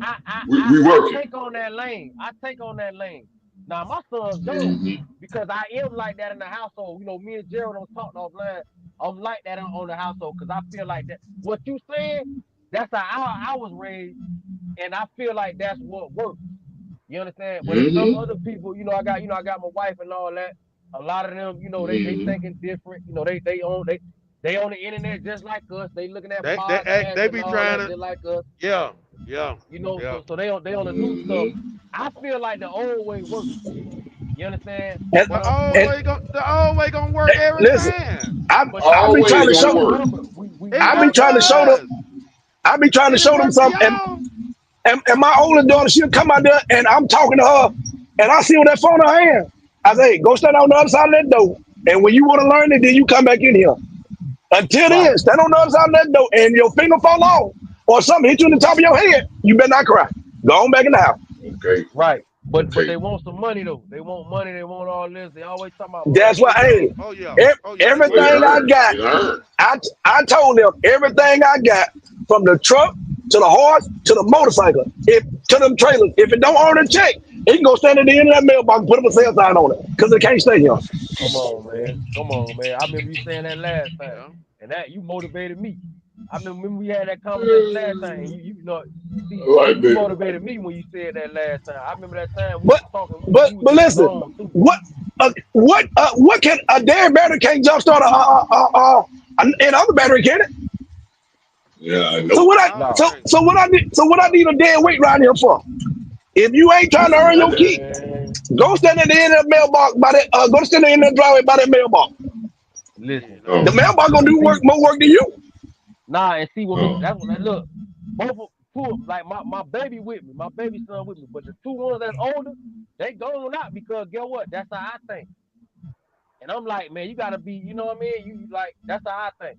Speaker 7: we
Speaker 8: I
Speaker 7: working.
Speaker 8: take on that lane. I take on that lane. Now my sons don't
Speaker 7: Mm-hmm.
Speaker 8: because I am like that in the household. Me and Gerald don't talk offline. I'm like that on the household because I feel like that. What you saying? That's how I was raised, and I feel like that's what works. You understand? But it's some
Speaker 7: Mm-hmm.
Speaker 8: other people. I got my wife and all that. A lot of them, they
Speaker 7: Mm-hmm.
Speaker 8: thinking different. They on the internet just like us. They looking at podcasts
Speaker 1: They
Speaker 8: and
Speaker 1: be
Speaker 8: all
Speaker 1: trying
Speaker 8: that
Speaker 1: to.
Speaker 8: just like us.
Speaker 1: Yeah. Yeah. Yeah.
Speaker 8: So they on the new stuff.
Speaker 7: Mm-hmm.
Speaker 8: I feel like the old way works. You understand?
Speaker 6: And
Speaker 8: But I'm
Speaker 6: and,
Speaker 1: The old way gonna work every
Speaker 6: listen,
Speaker 1: time.
Speaker 6: I be trying
Speaker 7: Always
Speaker 6: to
Speaker 8: you
Speaker 7: gonna
Speaker 6: show
Speaker 8: gotta
Speaker 7: work.
Speaker 8: remember we
Speaker 1: It
Speaker 6: I be
Speaker 1: worked
Speaker 8: working
Speaker 1: for
Speaker 6: trying to show them
Speaker 1: us.
Speaker 6: I be trying to
Speaker 1: And it
Speaker 6: show them
Speaker 1: worked for
Speaker 6: something
Speaker 1: y'all.
Speaker 6: and my older daughter, she'll come out there and I'm talking to her and I see with that phone in her hand. I say, hey, go stand on the other side of that door. And when you want to learn it, then you come back in here. Until
Speaker 8: right,
Speaker 6: then, stand on the other side of that door and your finger fall off or something hit you in the top of your head, you better not cry. Go on back in the house.
Speaker 7: Okay.
Speaker 8: right. But
Speaker 7: Okay.
Speaker 8: they want some money though. They want money. They want all this. They always talking about
Speaker 6: That's
Speaker 8: money.
Speaker 6: why,
Speaker 1: Yeah.
Speaker 6: hey,
Speaker 1: Oh yeah.
Speaker 6: ev-
Speaker 1: Oh yeah. They
Speaker 7: Well,
Speaker 1: want
Speaker 7: it
Speaker 6: everything
Speaker 1: that.
Speaker 6: I
Speaker 7: earned.
Speaker 6: got,
Speaker 7: It earned.
Speaker 6: I told them everything I got from the truck to the horse to the motorcycle, if to them trailers. If it don't earn a check, it can go stand at the end of that mailbox and put up a sale sign on it because it can't stay here.
Speaker 8: Come on, man. Come on, man. I remember you saying that last time,
Speaker 1: Yeah.
Speaker 8: and that you motivated me. I remember we had that conversation last time, and see,
Speaker 7: Like
Speaker 8: you
Speaker 7: that.
Speaker 8: motivated me when you said that last time. I remember that time we
Speaker 6: But
Speaker 8: was talking, we was
Speaker 6: but
Speaker 8: in the
Speaker 6: listen,
Speaker 8: zone too.
Speaker 6: what can a damn battery can't jumpstart and other battery can it?
Speaker 7: Yeah, I
Speaker 6: So
Speaker 7: know.
Speaker 6: what I
Speaker 1: No,
Speaker 8: Nah,
Speaker 1: it
Speaker 6: so
Speaker 1: can't.
Speaker 6: so what I need a dead weight right here for? If you ain't trying to earn your
Speaker 7: Nothing.
Speaker 6: keep,
Speaker 8: man.
Speaker 6: go stand at the end of the mailbox by that. Go stand in the driveway by that mailbox.
Speaker 1: Yeah.
Speaker 8: Listen,
Speaker 1: No.
Speaker 6: The
Speaker 7: Oh.
Speaker 6: mailbox gonna
Speaker 8: and
Speaker 6: do
Speaker 8: see,
Speaker 6: more work than you.
Speaker 8: and see what
Speaker 7: Oh.
Speaker 8: that's what that look. Both two, like my baby with me, my baby son with me, but the two ones that's older, they going out because guess what? That's how I think. And I'm like, man, you gotta be, you know what I mean? You like that's how I think.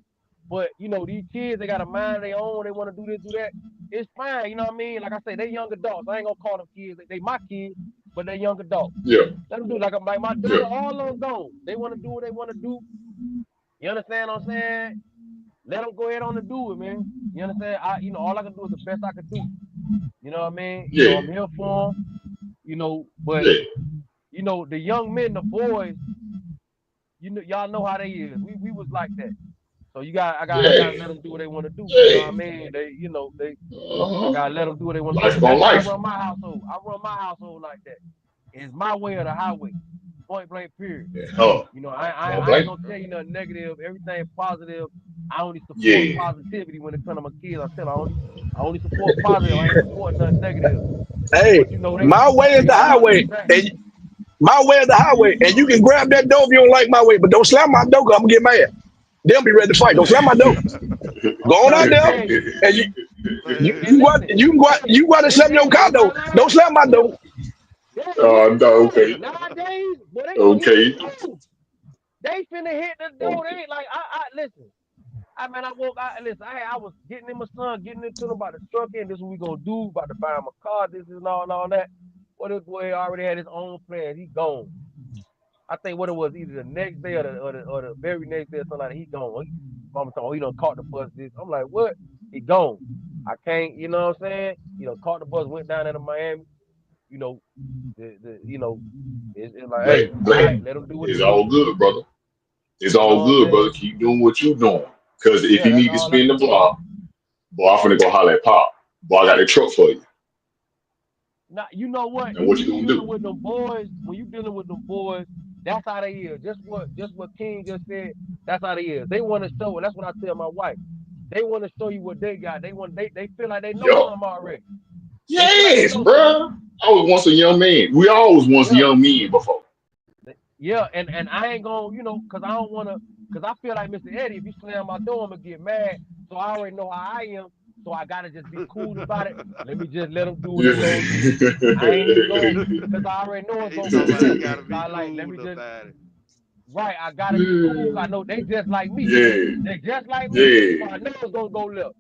Speaker 8: But these kids, they got a mind of their own. They want to do this, do that. It's fine, you know what I mean? Like I say, they young adults. I ain't gonna call them kids. They my kids, but they young adults.
Speaker 7: Yeah.
Speaker 8: Let them do like my
Speaker 7: Yeah.
Speaker 8: daughter. All of them gone. They want to do what they want to do. You understand what I'm saying? Let them go ahead on and do it, man. You understand? All I can do is the best I can do. You know what I mean?
Speaker 7: Yeah.
Speaker 8: I'm here for them. But
Speaker 7: Yeah.
Speaker 8: you know, the young men, the boys, you know, y'all know how they is. We was like that. So I
Speaker 7: Yeah,
Speaker 8: gotta let them do what they want to do. You know
Speaker 7: yeah.
Speaker 8: what I mean? I
Speaker 7: Uh-huh.
Speaker 8: gotta let them do what they want to do.
Speaker 7: Life
Speaker 8: And
Speaker 7: on
Speaker 8: that's how I
Speaker 7: life.
Speaker 8: run my household. I run my household like that. It's my way or the highway. Point blank, period.
Speaker 7: Yeah. Oh,
Speaker 8: You know,
Speaker 7: don't
Speaker 8: I ain't
Speaker 7: blame
Speaker 8: gonna tell you nothing negative. Everything positive. I only support
Speaker 7: you.
Speaker 8: positivity when it comes to my kids. I only support positive. I ain't supporting nothing negative.
Speaker 6: Hey,
Speaker 8: But you know,
Speaker 6: my way is
Speaker 8: they
Speaker 6: the
Speaker 8: all
Speaker 6: highway,
Speaker 8: exactly.
Speaker 6: and my way is the highway, and you can grab that door if you don't like my way, but don't slam my door, 'cause I'm gonna get mad. They'll be ready to fight. Don't slam my door. Go
Speaker 8: I'm
Speaker 6: on
Speaker 8: trying
Speaker 6: out
Speaker 8: to
Speaker 6: there,
Speaker 8: tell you.
Speaker 6: and
Speaker 8: And listen,
Speaker 6: you go out and slam your car
Speaker 8: they
Speaker 6: door.
Speaker 8: run out.
Speaker 6: Don't slam my door.
Speaker 8: Look, that's what I'm
Speaker 7: No,
Speaker 8: saying.
Speaker 7: okay.
Speaker 8: Nowadays, boy, they gonna hit the
Speaker 7: Okay.
Speaker 8: door. They finna hit the door. They
Speaker 7: Okay.
Speaker 8: ain't like I listen. I woke out and listen. I was getting in my son, getting into him about the truck in. This is what we gonna do. About to buy him a car. This is and all that. Well, this boy already had his own plans. He gone. I think what it was either the next day or the very next day or something like that. He gone. Mama told me he done caught the bus. This. I'm like, what? He gone. I can't. You know what I'm saying? You know, caught the bus, went down into Miami. You know, it's like,
Speaker 7: Black,
Speaker 8: hey, all
Speaker 7: black.
Speaker 8: right, let him do what he
Speaker 7: It's
Speaker 8: do.
Speaker 7: all good, brother. It's
Speaker 8: You
Speaker 7: all
Speaker 8: know what I'm
Speaker 7: good, brother.
Speaker 8: saying?
Speaker 7: Keep doing what you doing. Cause if
Speaker 8: Yeah,
Speaker 7: you
Speaker 8: that's
Speaker 7: need to
Speaker 8: all I
Speaker 7: spin the
Speaker 8: can say.
Speaker 7: block, boy, I'm finna go holler at Pop. Boy, I got a truck for you.
Speaker 8: Now, you know what?
Speaker 7: Now
Speaker 8: When
Speaker 7: what you
Speaker 8: you
Speaker 7: gonna
Speaker 8: dealing
Speaker 7: do?
Speaker 8: with them boys, that's how they is. Just what King just said. That's how they is. They want to show, and that's what I tell my wife. They want to show you what they got. They feel like they know
Speaker 7: Yup.
Speaker 8: something already. They feel like they
Speaker 7: Yes,
Speaker 8: know something.
Speaker 7: bro. I was once a young man. We always once
Speaker 8: Yeah,
Speaker 7: young men before.
Speaker 8: yeah. And I ain't gonna, cause I don't wanna, cause I feel like Mr. Eddie. If you slam my door, I'm gonna get mad. So I already know how I am. So I gotta just be cool about it. Let me just let them do what
Speaker 7: Yeah.
Speaker 8: they gonna do. I ain't even gonna, cause I already know it's
Speaker 1: He
Speaker 8: gonna
Speaker 1: talking
Speaker 8: go
Speaker 1: about he
Speaker 8: left.
Speaker 1: gotta
Speaker 8: So
Speaker 1: be
Speaker 8: I like, let me
Speaker 1: cool
Speaker 8: just
Speaker 1: about it.
Speaker 8: right. I gotta be cool. I know they just like me.
Speaker 7: Yeah.
Speaker 8: They just like me. So
Speaker 7: Yeah.
Speaker 8: I know it's gonna go left.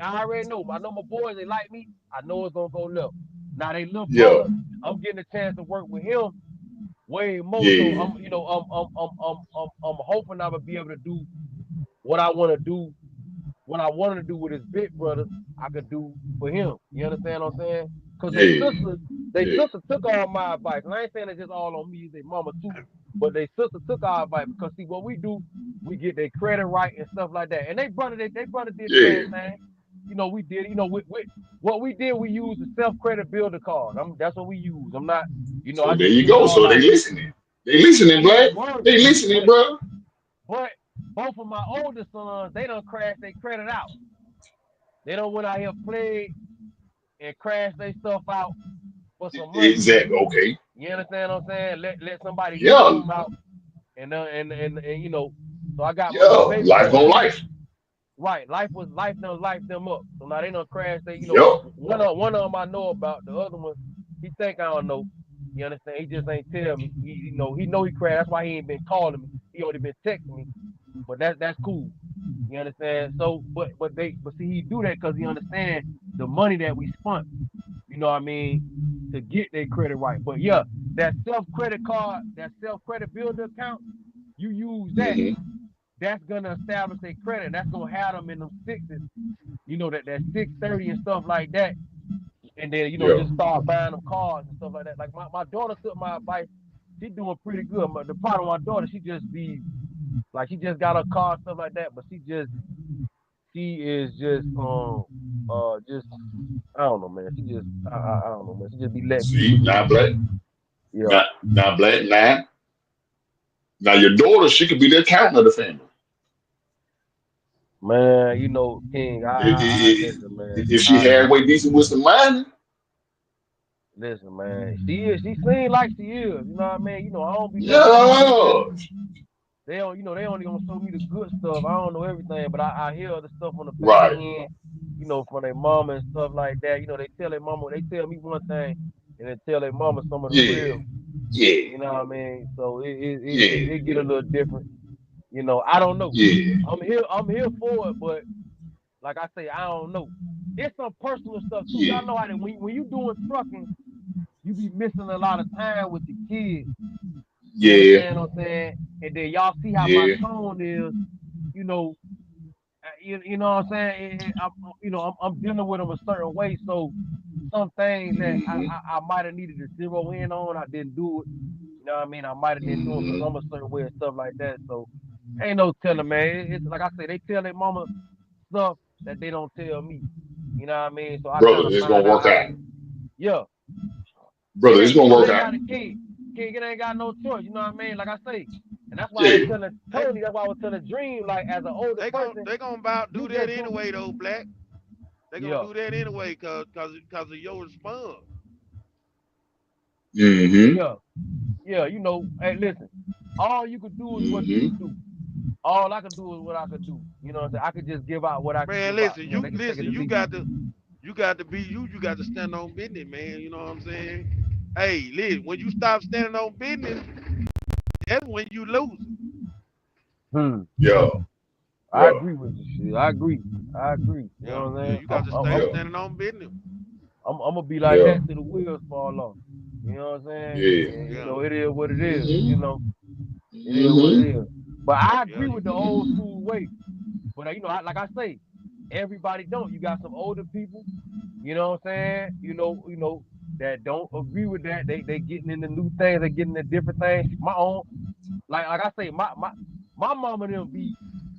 Speaker 8: I already know. I know my boys. They like me. I know it's gonna go left. Now they little
Speaker 7: Yeah.
Speaker 8: brother. I'm getting a chance to work with him way more. So
Speaker 7: Yeah.
Speaker 8: I'm hoping I'm gonna be able to do what I want to do. What I wanted to do with his big brother, I could do for him. You understand what I'm saying? Cause
Speaker 7: Yeah.
Speaker 8: they
Speaker 7: Yeah.
Speaker 8: sister took all my advice. And I ain't saying it's just all on me, they mama too. But they sister took our advice because see what we do, we get their credit right and stuff like that. And they brother did the
Speaker 7: Yeah.
Speaker 8: same thing. We did. What we did, we used the self credit builder card. That's what we use. I'm not.
Speaker 7: So
Speaker 8: I
Speaker 7: there
Speaker 8: just
Speaker 7: you
Speaker 8: give it
Speaker 7: go.
Speaker 8: all
Speaker 7: So they
Speaker 8: out.
Speaker 7: listening. They listening,
Speaker 8: Yeah,
Speaker 7: Black.
Speaker 8: word.
Speaker 7: They listening,
Speaker 8: But
Speaker 7: bro.
Speaker 8: but both of my older sons, they done crashed their credit out. They don't went out here played and crash their stuff out for some money.
Speaker 7: Exactly. Okay.
Speaker 8: You understand what I'm saying? Let somebody help
Speaker 7: Yeah.
Speaker 8: them out, and So I got my
Speaker 7: Yeah.
Speaker 8: baby
Speaker 7: Life
Speaker 8: boy.
Speaker 7: on life.
Speaker 8: Right, life done life them up. So now they done crash.
Speaker 7: Yup.
Speaker 8: One of them I know about. The other one, he think I don't know. You understand? He just ain't tell me. He know he crashed. That's why he ain't been calling me. He only been texting me. But that's cool. You understand? So, but see, he do that because he understand the money that we spent. You know what I mean? To get their credit right. But yeah, that self credit card, that self credit builder account, you use that.
Speaker 7: Hmm.
Speaker 8: That's gonna establish their credit. That's gonna have them in them sixes. That 630 and stuff like that. And then
Speaker 7: Yeah.
Speaker 8: just start buying them cars and stuff like that. Like my daughter took my advice. She doing pretty good. The problem with my daughter, she just be like she just got her car and stuff like that. But she is just I don't know, man. She just I don't know, man. She just be letting people
Speaker 7: See,
Speaker 8: just
Speaker 7: now Black.
Speaker 8: yeah.
Speaker 7: Now Black. Now your daughter, she could be the accountant of the family.
Speaker 8: Man, King,
Speaker 7: If,
Speaker 8: I
Speaker 7: if,
Speaker 8: listen, man.
Speaker 7: if she had way decent with some money.
Speaker 8: Listen, man. She seems like she is. You know what I mean? I don't be knowing everything.
Speaker 7: Yeah.
Speaker 8: They only gonna show me the good stuff. I don't know everything, but I hear the stuff on the back
Speaker 7: Right.
Speaker 8: end, from their mama and stuff like that. They tell their mama, they tell me one thing, and they tell their mama some of the
Speaker 7: Yeah.
Speaker 8: real.
Speaker 7: Yeah.
Speaker 8: You know what I mean? So
Speaker 7: Yeah.
Speaker 8: it get a little different. I don't know.
Speaker 7: Yeah.
Speaker 8: I'm here for it, but like I say, I don't know. It's some personal stuff too.
Speaker 7: Yeah.
Speaker 8: Y'all know how that when you doing trucking, you be missing a lot of time with your kids. You
Speaker 7: Yeah.
Speaker 8: understand what I'm saying? And then y'all see how my
Speaker 7: Yeah.
Speaker 8: tone is. You know, you know what I'm saying? I'm dealing with them a certain way. So some things that I might have needed to zero in on. I didn't do it. You know what I mean? I might have been doing some a certain way and stuff like that. So ain't no telling, man. It's like I say, they tell their mama stuff that they don't tell me. You know what I mean? So I kind
Speaker 7: Brother,
Speaker 8: of
Speaker 7: it's gonna
Speaker 8: find out
Speaker 7: work
Speaker 8: how
Speaker 7: out.
Speaker 8: they, yeah.
Speaker 7: Brother, it's gonna
Speaker 8: It
Speaker 7: work
Speaker 8: ain't
Speaker 7: out.
Speaker 8: got a kid. Kid ain't got no choice. You know what I mean? Like I say, and that's why I was
Speaker 7: Yeah.
Speaker 8: telling
Speaker 1: They
Speaker 8: Tony. That's why I was telling Dream. Like as an older person,
Speaker 1: they gonna about do
Speaker 8: you
Speaker 1: that
Speaker 8: just do.
Speaker 1: anyway though, Black. They gonna
Speaker 8: Yeah,
Speaker 1: do that anyway, cause of your response.
Speaker 7: Mm-hmm.
Speaker 8: yeah, yeah. You know, hey, listen. All you could do is what you could
Speaker 7: Mm-hmm.
Speaker 8: do. All I could do is what I could do. You know what I'm saying? I could just give out what I could
Speaker 1: Man,
Speaker 8: give out.
Speaker 1: listen,
Speaker 8: You know, they can take it or
Speaker 1: you
Speaker 8: leave it.
Speaker 1: got to be you. You got to stand on business, man. You know what I'm saying? Hey, listen, when you stop standing on business, that's when you lose.
Speaker 8: Hmm.
Speaker 7: Yeah.
Speaker 8: I
Speaker 7: Yeah.
Speaker 8: agree with you. Shit. I agree. I agree. You
Speaker 1: Yeah,
Speaker 8: know what I'm
Speaker 1: yeah,
Speaker 8: saying?
Speaker 1: you got to stay
Speaker 7: Yeah.
Speaker 1: standing on business.
Speaker 8: I'm gonna be like
Speaker 7: Yeah.
Speaker 8: that till the wheels fall off. You know what I'm saying?
Speaker 7: Yeah.
Speaker 8: And you
Speaker 1: Yeah,
Speaker 8: know, it is what it is. You
Speaker 7: Mm-hmm.
Speaker 8: know, it is what it
Speaker 7: Mm-hmm.
Speaker 8: is. But I
Speaker 1: yeah,
Speaker 8: agree with the old school way. But you know, like I say, everybody don't. You got some older people, you know what I'm saying? You know that don't agree with that. They getting into new things. They getting into different things. My own, like I say, my mama and them be,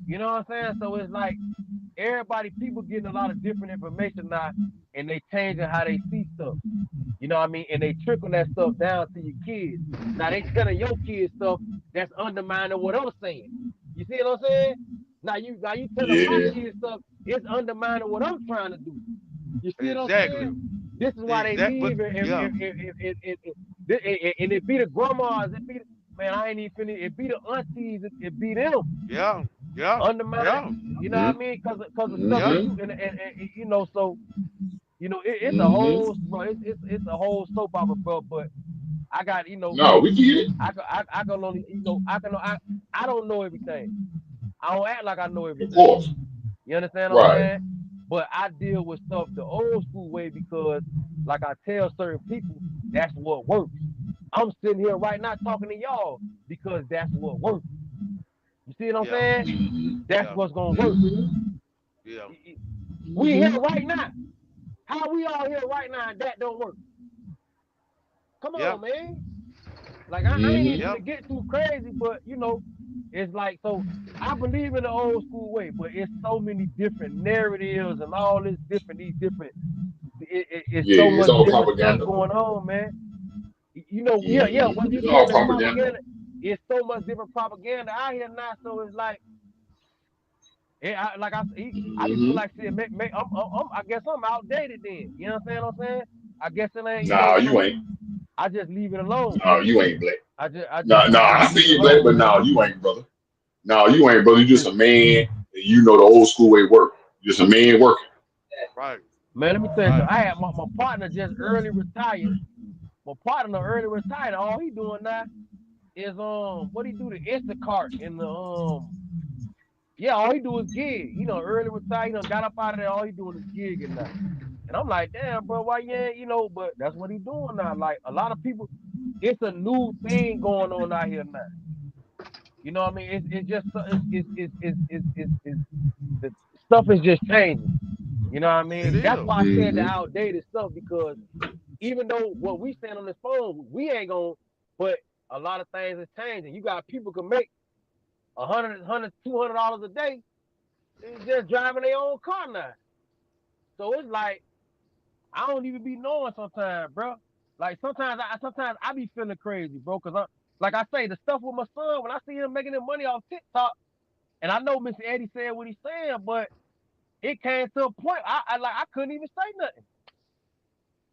Speaker 8: you know what I'm saying? So it's like people getting a lot of different information now, and they changing how they see stuff. You know what I mean? And they trickle that stuff down to your kids. Now they telling your kids stuff that's undermining what I'm saying. You see what I'm saying? Now you telling my
Speaker 7: Yeah.
Speaker 8: kids stuff, it's undermining what I'm trying to do. You see what I'm
Speaker 1: exactly,
Speaker 8: saying? This is why they
Speaker 1: exact. But
Speaker 8: leave
Speaker 1: yeah,
Speaker 8: and it be the grandmas, it be man, I ain't even finished. It be the aunties, it be them
Speaker 1: yeah, yeah,
Speaker 8: undermining.
Speaker 1: yeah,
Speaker 8: You know what
Speaker 7: Mm-hmm.
Speaker 8: I mean? Cause of stuff
Speaker 1: yeah.
Speaker 8: that
Speaker 7: Mm-hmm.
Speaker 8: you you know. So you know it's a
Speaker 7: Mm-hmm.
Speaker 8: whole bro. It's a whole soap opera, bro. But I got you know
Speaker 7: No, we get it.
Speaker 8: I can only you know I don't know everything. I don't act like I know
Speaker 7: Of
Speaker 8: everything.
Speaker 7: course.
Speaker 8: You understand what I'm
Speaker 7: Right.
Speaker 8: saying? But I deal with stuff the old school way because, like I tell certain people, that's what works. I'm sitting here right now talking to y'all because that's what works. You see what I'm
Speaker 1: Yeah,
Speaker 8: saying?
Speaker 7: Mm-hmm.
Speaker 8: That's
Speaker 1: yeah,
Speaker 8: what's gonna work.
Speaker 7: Mm-hmm.
Speaker 1: yeah.
Speaker 8: We here
Speaker 7: Mm-hmm.
Speaker 8: right now. How we all here right now and that don't work? Come
Speaker 1: Yeah,
Speaker 8: on, man. Like I ain't even
Speaker 7: Mm-hmm.
Speaker 1: yeah,
Speaker 8: gonna get too crazy, but you know, it's like so. I believe in the old school way, but it's so many different narratives and all this different these different it's
Speaker 7: Yeah,
Speaker 8: so
Speaker 7: it's
Speaker 8: much
Speaker 7: all
Speaker 8: different stuff
Speaker 7: propaganda.
Speaker 8: going on, man. You know, yeah,
Speaker 7: Mm-hmm.
Speaker 8: whether you
Speaker 7: It's
Speaker 8: call
Speaker 7: all
Speaker 8: it
Speaker 7: propaganda.
Speaker 8: propaganda, it's so much different propaganda out here now. So it's like, I be feel
Speaker 7: Mm-hmm.
Speaker 8: like shit. I guess I'm outdated then. You know what I'm saying? I guess it ain't. You know,
Speaker 7: No, you
Speaker 8: so
Speaker 7: ain't.
Speaker 8: I just leave it alone.
Speaker 7: No, you ain't black.
Speaker 8: I
Speaker 7: No,
Speaker 8: just
Speaker 7: I
Speaker 8: leave it
Speaker 7: see you black,
Speaker 8: alone,
Speaker 7: but
Speaker 8: man.
Speaker 7: no, you ain't, brother. No, you ain't, brother. You just a man, and you know the old school way work. Just a man working.
Speaker 1: right,
Speaker 8: Man, let me tell you
Speaker 1: right.
Speaker 8: something. I had my partner just early retired. My partner early retired. All he doing now is what he do the Instacart and the yeah, all he do is gig. You know, early retired, got up out of there, all he doing is gigging now. And I'm like, damn, bro, why you ain't, but that's what he doing now. Like a lot of people, it's a new thing going on out here now. You know what I mean? It's just the stuff is just changing. You know what I
Speaker 1: It
Speaker 8: mean? That's
Speaker 1: is.
Speaker 8: why I said the
Speaker 7: Mm-hmm.
Speaker 8: outdated stuff because even though what we saying on this phone, we ain't gonna, but a lot of things is changing. You got people can make $200 a day just driving their own car now. So it's like I don't even be knowing sometimes, bro. Like sometimes I be feeling crazy, bro. Cause like I say, the stuff with my son when I see him making the money off TikTok, and I know Mr. Eddie said what he's saying, but it came to a point I couldn't even say nothing.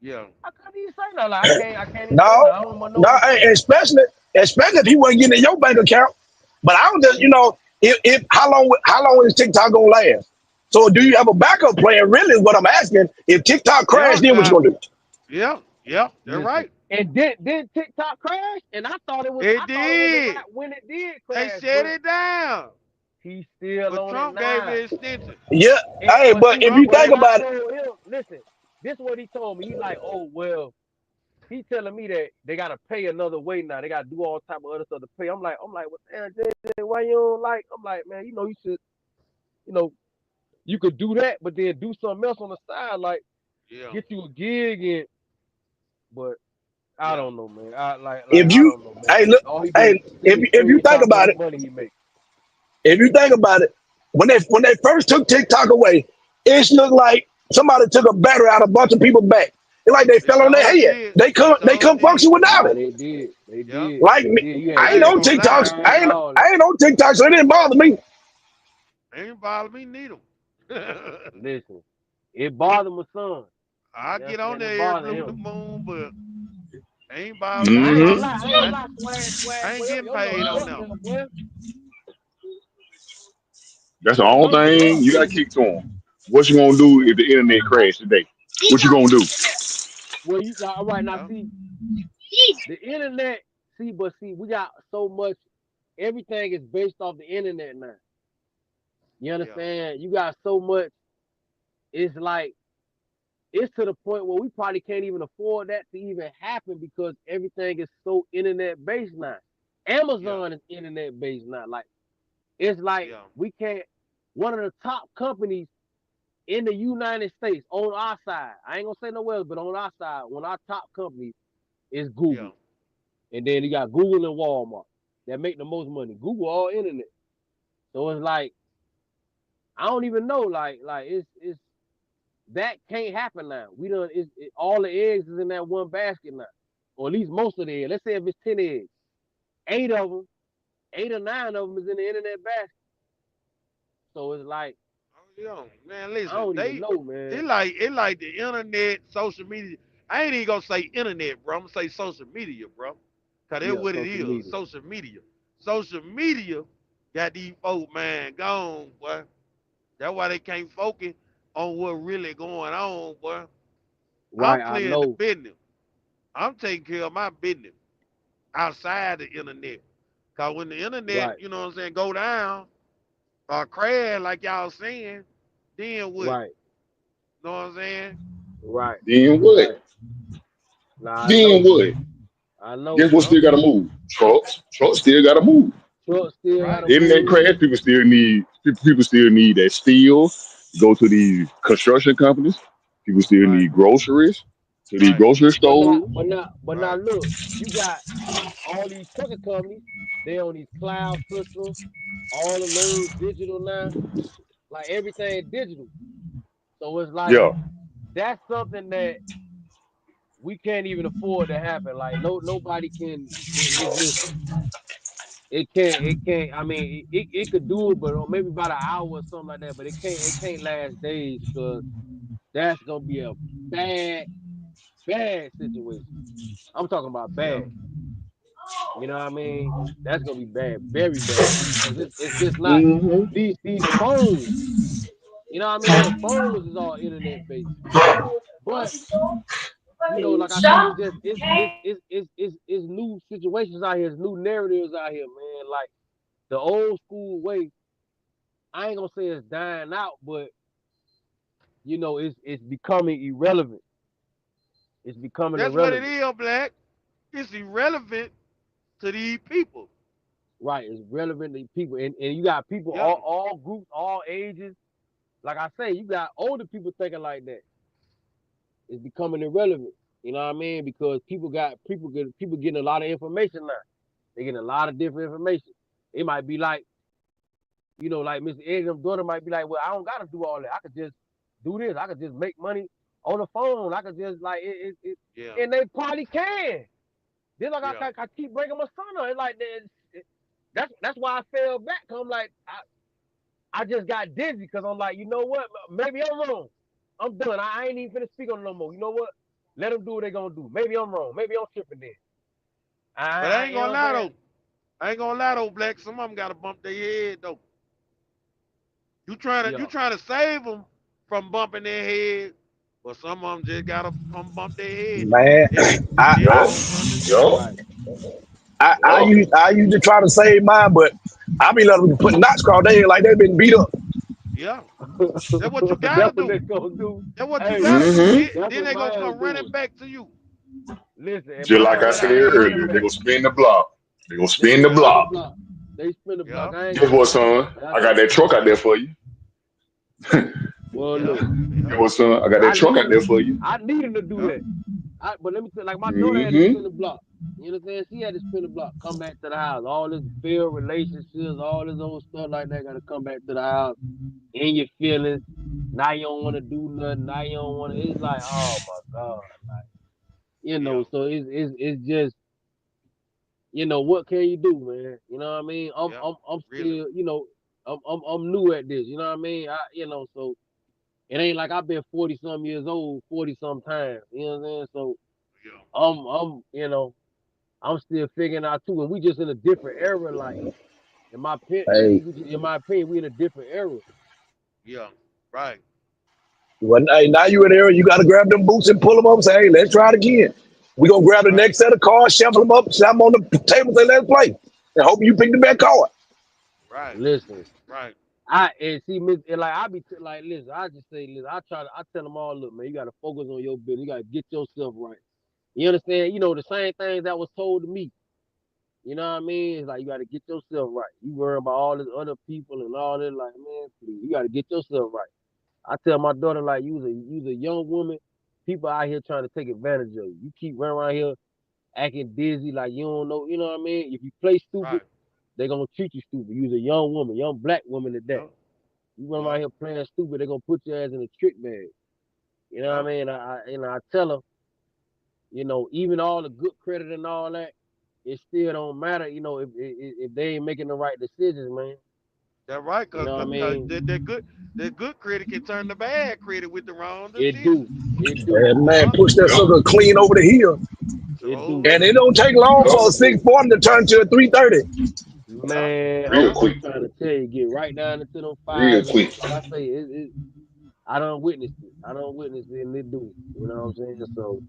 Speaker 1: Yeah,
Speaker 8: I couldn't even say nothing. Like I can't even say
Speaker 6: No,
Speaker 8: nothing. I don't want to know
Speaker 6: no,
Speaker 8: what to say.
Speaker 6: especially if he wasn't getting in your bank account. But I don't just, if how long is TikTok gonna last? So do you have a backup plan? Really, is what I'm asking. If TikTok
Speaker 1: yeah,
Speaker 6: crashed, then what you gonna do?
Speaker 1: yeah, yeah. They're
Speaker 8: Listen,
Speaker 1: right.
Speaker 8: and did TikTok crash? And
Speaker 1: It
Speaker 8: I thought it was a
Speaker 1: did.
Speaker 8: wrap when it did
Speaker 1: They
Speaker 8: crash,
Speaker 1: shut
Speaker 8: but
Speaker 1: it down,
Speaker 8: he's still
Speaker 1: but
Speaker 8: on it
Speaker 1: Trump gave
Speaker 8: now.
Speaker 1: it extension.
Speaker 6: Yeah,
Speaker 8: And
Speaker 6: hey,
Speaker 8: but
Speaker 6: but
Speaker 8: see,
Speaker 6: if you
Speaker 1: Trump,
Speaker 8: but
Speaker 6: think
Speaker 8: when I
Speaker 6: about it,
Speaker 8: told him, listen, this is what he told me. He like, oh well, he telling me that they gotta pay another way now. They gotta do all type of other stuff to pay. I'm like, what the hell, JJ, why you don't like? I'm like, man, you should, you know, you could do that, but then do something else on the side. Like
Speaker 1: Yeah.
Speaker 8: get you a gig in, but I
Speaker 1: Yeah.
Speaker 8: don't know, man. I
Speaker 6: If
Speaker 8: I
Speaker 6: you,
Speaker 8: don't know,
Speaker 6: hey,
Speaker 8: man.
Speaker 6: look,
Speaker 8: All he
Speaker 6: hey,
Speaker 8: do is sit and
Speaker 6: if you think
Speaker 8: screenshot how
Speaker 6: about
Speaker 8: much
Speaker 6: it,
Speaker 8: money he make.
Speaker 6: if you think about it, when they first took TikTok away, it looked like somebody took a battery out of a bunch of people's back. It's like they
Speaker 1: It
Speaker 6: fell on their
Speaker 1: sure
Speaker 6: head.
Speaker 1: did.
Speaker 6: They
Speaker 1: It
Speaker 6: couldn't
Speaker 1: sure
Speaker 6: function
Speaker 1: did.
Speaker 6: without
Speaker 8: Nah,
Speaker 6: it.
Speaker 8: they did. They
Speaker 1: Yeah.
Speaker 8: did.
Speaker 6: Like
Speaker 8: They
Speaker 6: me,
Speaker 8: did. You
Speaker 6: I
Speaker 8: had
Speaker 6: ain't
Speaker 1: I ain't
Speaker 6: on
Speaker 1: gonna
Speaker 8: emergency
Speaker 1: lie.
Speaker 6: TikToks.
Speaker 8: ads, all that.
Speaker 6: I ain't on TikTok, so it didn't bother me.
Speaker 1: Ain't bother me neither.
Speaker 8: Listen, it bothered my son.
Speaker 1: I
Speaker 8: You know
Speaker 1: get
Speaker 8: what I'm
Speaker 1: on
Speaker 8: saying? It
Speaker 1: there every
Speaker 8: bothered
Speaker 1: blue
Speaker 8: him.
Speaker 1: moon, but ain't bother
Speaker 8: Cause
Speaker 1: me
Speaker 8: I ain't
Speaker 1: none.
Speaker 8: gonna
Speaker 7: Mm-hmm.
Speaker 8: lie. I ain't gonna
Speaker 1: I,
Speaker 8: lie.
Speaker 1: I ain't
Speaker 8: Boy,
Speaker 1: getting
Speaker 8: your number
Speaker 1: paid on
Speaker 8: up
Speaker 1: them.
Speaker 8: there, boy.
Speaker 7: That's the
Speaker 8: Your
Speaker 7: only
Speaker 8: number
Speaker 7: thing
Speaker 8: up.
Speaker 7: you got to kick to them. What you gonna do if the internet crash today? What you gonna do?
Speaker 8: Well, you all right now.
Speaker 1: Yeah.
Speaker 8: See the internet. But we got so much. Everything is based off the internet now. You
Speaker 1: Yeah.
Speaker 8: understand? You got so much. It's like it's to the point where we probably can't even afford that to even happen because everything is so internet based now.
Speaker 1: Yeah.
Speaker 8: Amazon is internet based now. Like it's like
Speaker 1: Yeah.
Speaker 8: we can't. One of the top companies in the United States on our side. I ain't gonna say nowhere else, but on our side, one of our top companies is
Speaker 1: Yeah.
Speaker 8: Google, and then you got Google and Walmart that make the most money. Google all internet, so it's like I don't even know. Like it's that can't happen now. We done all the eggs is in that one basket now, or at least most of the eggs. Let's say if it's 10 eggs, 8 of them, 8 or 9 of them is in the internet basket. So it's like
Speaker 1: Oh, yeah. Man,
Speaker 8: I
Speaker 1: listen,
Speaker 8: don't even
Speaker 1: they
Speaker 8: know, man.
Speaker 1: it like the internet, social media. I ain't even gonna say internet, bro. I'm gonna say social media, bro. Cause that's
Speaker 8: Yeah,
Speaker 1: what it
Speaker 8: social
Speaker 1: is.
Speaker 8: media.
Speaker 1: Social media. Social media got these folk, man, gone, boy. That's why they can't focus on what really going on, boy. I'm
Speaker 8: Right, I
Speaker 1: playing the
Speaker 8: know.
Speaker 1: business. I'm taking care of my business outside the internet. Cause when the internet,
Speaker 8: Right,
Speaker 1: you know what I'm saying, go down or crash like y'all saying, then what?
Speaker 8: right,
Speaker 1: Know what I'm saying?
Speaker 8: right,
Speaker 7: Then what?
Speaker 8: right. Nah, I
Speaker 7: Then
Speaker 8: know.
Speaker 7: what?
Speaker 8: I know.
Speaker 7: Guess what
Speaker 1: Yup.
Speaker 7: still gotta move? Trucks. Trucks still gotta move.
Speaker 8: Truck still
Speaker 1: Right.
Speaker 8: gotta
Speaker 7: Internet
Speaker 8: move.
Speaker 7: crash, people still need that steel. Go to these construction companies. People still
Speaker 1: Right.
Speaker 7: need groceries. To these
Speaker 1: Right.
Speaker 7: grocery stores.
Speaker 8: But now,
Speaker 1: Right.
Speaker 8: look, you got all these trucking companies. They on these cloud systems. All of those digital now. Like everything digital. So it's like
Speaker 7: Yeah.
Speaker 8: that's something that we can't even afford to happen. Like nobody can. It's just it can't. I mean, it could do it, but maybe about an hour or something like that. But it can't last days because that's gonna be a bad situation. I'm talking about
Speaker 1: Yeah.
Speaker 8: bad. You know what I mean? That's gonna be bad, very bad. Cause it's just not
Speaker 7: Mm-hmm.
Speaker 8: these phones. You know what I mean? The phones is all internet based. But like I said, it's new situations out here, it's new narratives out here, man. Like the old school way, I ain't gonna say it's dying out, but it's becoming irrelevant. It's becoming
Speaker 1: That's what it
Speaker 8: irrelevant.
Speaker 1: is, Black. It's irrelevant to these people.
Speaker 8: Right. It's relevant to people. And you got people
Speaker 1: Yeah.
Speaker 8: all groups, all ages. Like I say, you got older people thinking like that. It's becoming irrelevant. You know what I mean? Because people getting a lot of information now. They getting a lot of different information. It might be like, like Mr. Edgram's daughter might be like, well, I don't gotta do all that. I could just do this. I could just make money on the phone. I could just like it
Speaker 1: Yeah.
Speaker 8: and they probably can. Then like
Speaker 1: Yeah.
Speaker 8: I keep breaking my son up. It's like that's why I fell back. Cause I'm like I just got dizzy because I'm like, you know what? Maybe I'm wrong. I'm done. I ain't even finna speak on it no more. You know what? Let them do what they gonna do. Maybe I'm wrong. Maybe I'm tripping there.
Speaker 1: But I ain't
Speaker 8: You know
Speaker 1: gonna
Speaker 8: what I'm
Speaker 1: lie
Speaker 8: saying?
Speaker 1: though. I ain't gonna lie though, Black. Some of them gotta bump their head though. You
Speaker 8: Yeah.
Speaker 1: trying to save them from bumping their head, but some of them just gotta come bump their head.
Speaker 6: Man, I
Speaker 1: They
Speaker 6: I
Speaker 1: gonna run the
Speaker 7: Yup.
Speaker 1: jewels.
Speaker 8: Right.
Speaker 7: Yup.
Speaker 6: I used to try to save mine, but I be letting them put knots across their head like they been beat up.
Speaker 1: Yeah. That's what you gotta
Speaker 8: That's what
Speaker 1: do.
Speaker 8: they gonna do.
Speaker 1: That's what you
Speaker 8: Hey,
Speaker 1: gotta do.
Speaker 7: Mm-hmm.
Speaker 8: that's
Speaker 1: Then
Speaker 8: what
Speaker 1: they gonna
Speaker 8: mine's
Speaker 1: come running
Speaker 8: doing.
Speaker 1: back to you.
Speaker 8: Listen, and
Speaker 7: Just like
Speaker 8: mine
Speaker 7: I
Speaker 1: But
Speaker 7: said
Speaker 8: running.
Speaker 1: I,
Speaker 8: They running
Speaker 7: earlier, they
Speaker 8: back.
Speaker 7: gonna spin the block. They gonna
Speaker 8: They
Speaker 7: spin the
Speaker 8: spin
Speaker 1: yeah,
Speaker 8: the
Speaker 7: block.
Speaker 8: block. They spin the block.
Speaker 1: yeah,
Speaker 8: I ain't
Speaker 7: Guess
Speaker 8: gonna
Speaker 7: what,
Speaker 8: lie.
Speaker 7: son?
Speaker 8: That's
Speaker 7: I got that truck out there for you.
Speaker 8: Well,
Speaker 1: Yeah,
Speaker 8: look,
Speaker 1: yeah,
Speaker 7: You know, son, I got that
Speaker 8: I
Speaker 7: truck
Speaker 8: need
Speaker 7: out there for you.
Speaker 8: I need him to do
Speaker 1: yeah.
Speaker 8: that. But let me tell, like my daughter had to
Speaker 7: Mm-hmm.
Speaker 8: spin the block. You know what I'm saying? She had to spin the block, come back to the house. All this failed relationships, all this old stuff like that, gotta come back to the house. In your feelings. Now you don't want to do nothing. Now you don't want to. It's like, oh my god,
Speaker 1: Yeah,
Speaker 8: So it's just, what can you do, man? You know what I mean? I'm
Speaker 1: yeah.
Speaker 8: I'm I'm
Speaker 1: Really.
Speaker 8: still, I'm new at this. You know what I mean? So it ain't like I've been 40 some years old, 40 some times. You know what I'm saying? So
Speaker 1: Yeah.
Speaker 8: I'm still figuring out too, and we just in a different era. Like in my
Speaker 6: Hey,
Speaker 8: in my opinion, we in a different era.
Speaker 1: Yeah. Right.
Speaker 6: hey, now you in there, you got to grab them boots and pull them up and say, hey, let's try it again. We going to grab the
Speaker 1: Right.
Speaker 6: next set of cards, shuffle them up, slap them on the table, and say, let's play. And hope you pick the best card.
Speaker 1: Right.
Speaker 8: Listen,
Speaker 1: Right.
Speaker 8: and see, and like I be like, listen, I just say, listen, I tell them all, look, man, you gotta focus on your business, you gotta get yourself right. You understand? The same things that was told to me. You know what I mean? It's like you gotta get yourself right. You worry about all these other people and all that, like, man, please, you gotta get yourself right. I tell my daughter, like, you's a young woman, people out here trying to take advantage of you. You keep running around here acting dizzy, like you don't know, you know what I mean? If you play stupid,
Speaker 1: Right.
Speaker 8: they gonna treat you stupid. You's a young woman, young black woman at that.
Speaker 1: Yeah.
Speaker 8: You run
Speaker 1: Yeah.
Speaker 8: around here playing stupid, they're gonna put your ass in a trick bag. You know
Speaker 1: Yeah.
Speaker 8: what I mean? I tell her, even all the good credit and all that, it still don't matter, if they ain't making the right decisions, man.
Speaker 1: That's right.
Speaker 8: You
Speaker 1: Cause,
Speaker 8: know what I
Speaker 1: cause, 'cause
Speaker 8: mean?
Speaker 1: that good credit can turn to bad credit with the wrong
Speaker 8: It
Speaker 1: decision.
Speaker 8: do. It do.
Speaker 6: And man,
Speaker 1: Yeah.
Speaker 6: push that
Speaker 7: Yep.
Speaker 6: sucker clean over the hill.
Speaker 8: It
Speaker 1: Oh
Speaker 8: do.
Speaker 6: And
Speaker 1: yeah.
Speaker 6: it don't take long
Speaker 7: Yep.
Speaker 6: for a 640 to turn to a 330.
Speaker 1: Yeah.
Speaker 8: Man,
Speaker 7: Real
Speaker 1: Yeah.
Speaker 8: I'm
Speaker 7: quick.
Speaker 8: trying to tell you, get right down into them
Speaker 7: Real
Speaker 8: fives, and
Speaker 7: quick.
Speaker 8: like I say, I don't witness it. I don't witness it, and it do. You know what I'm saying? So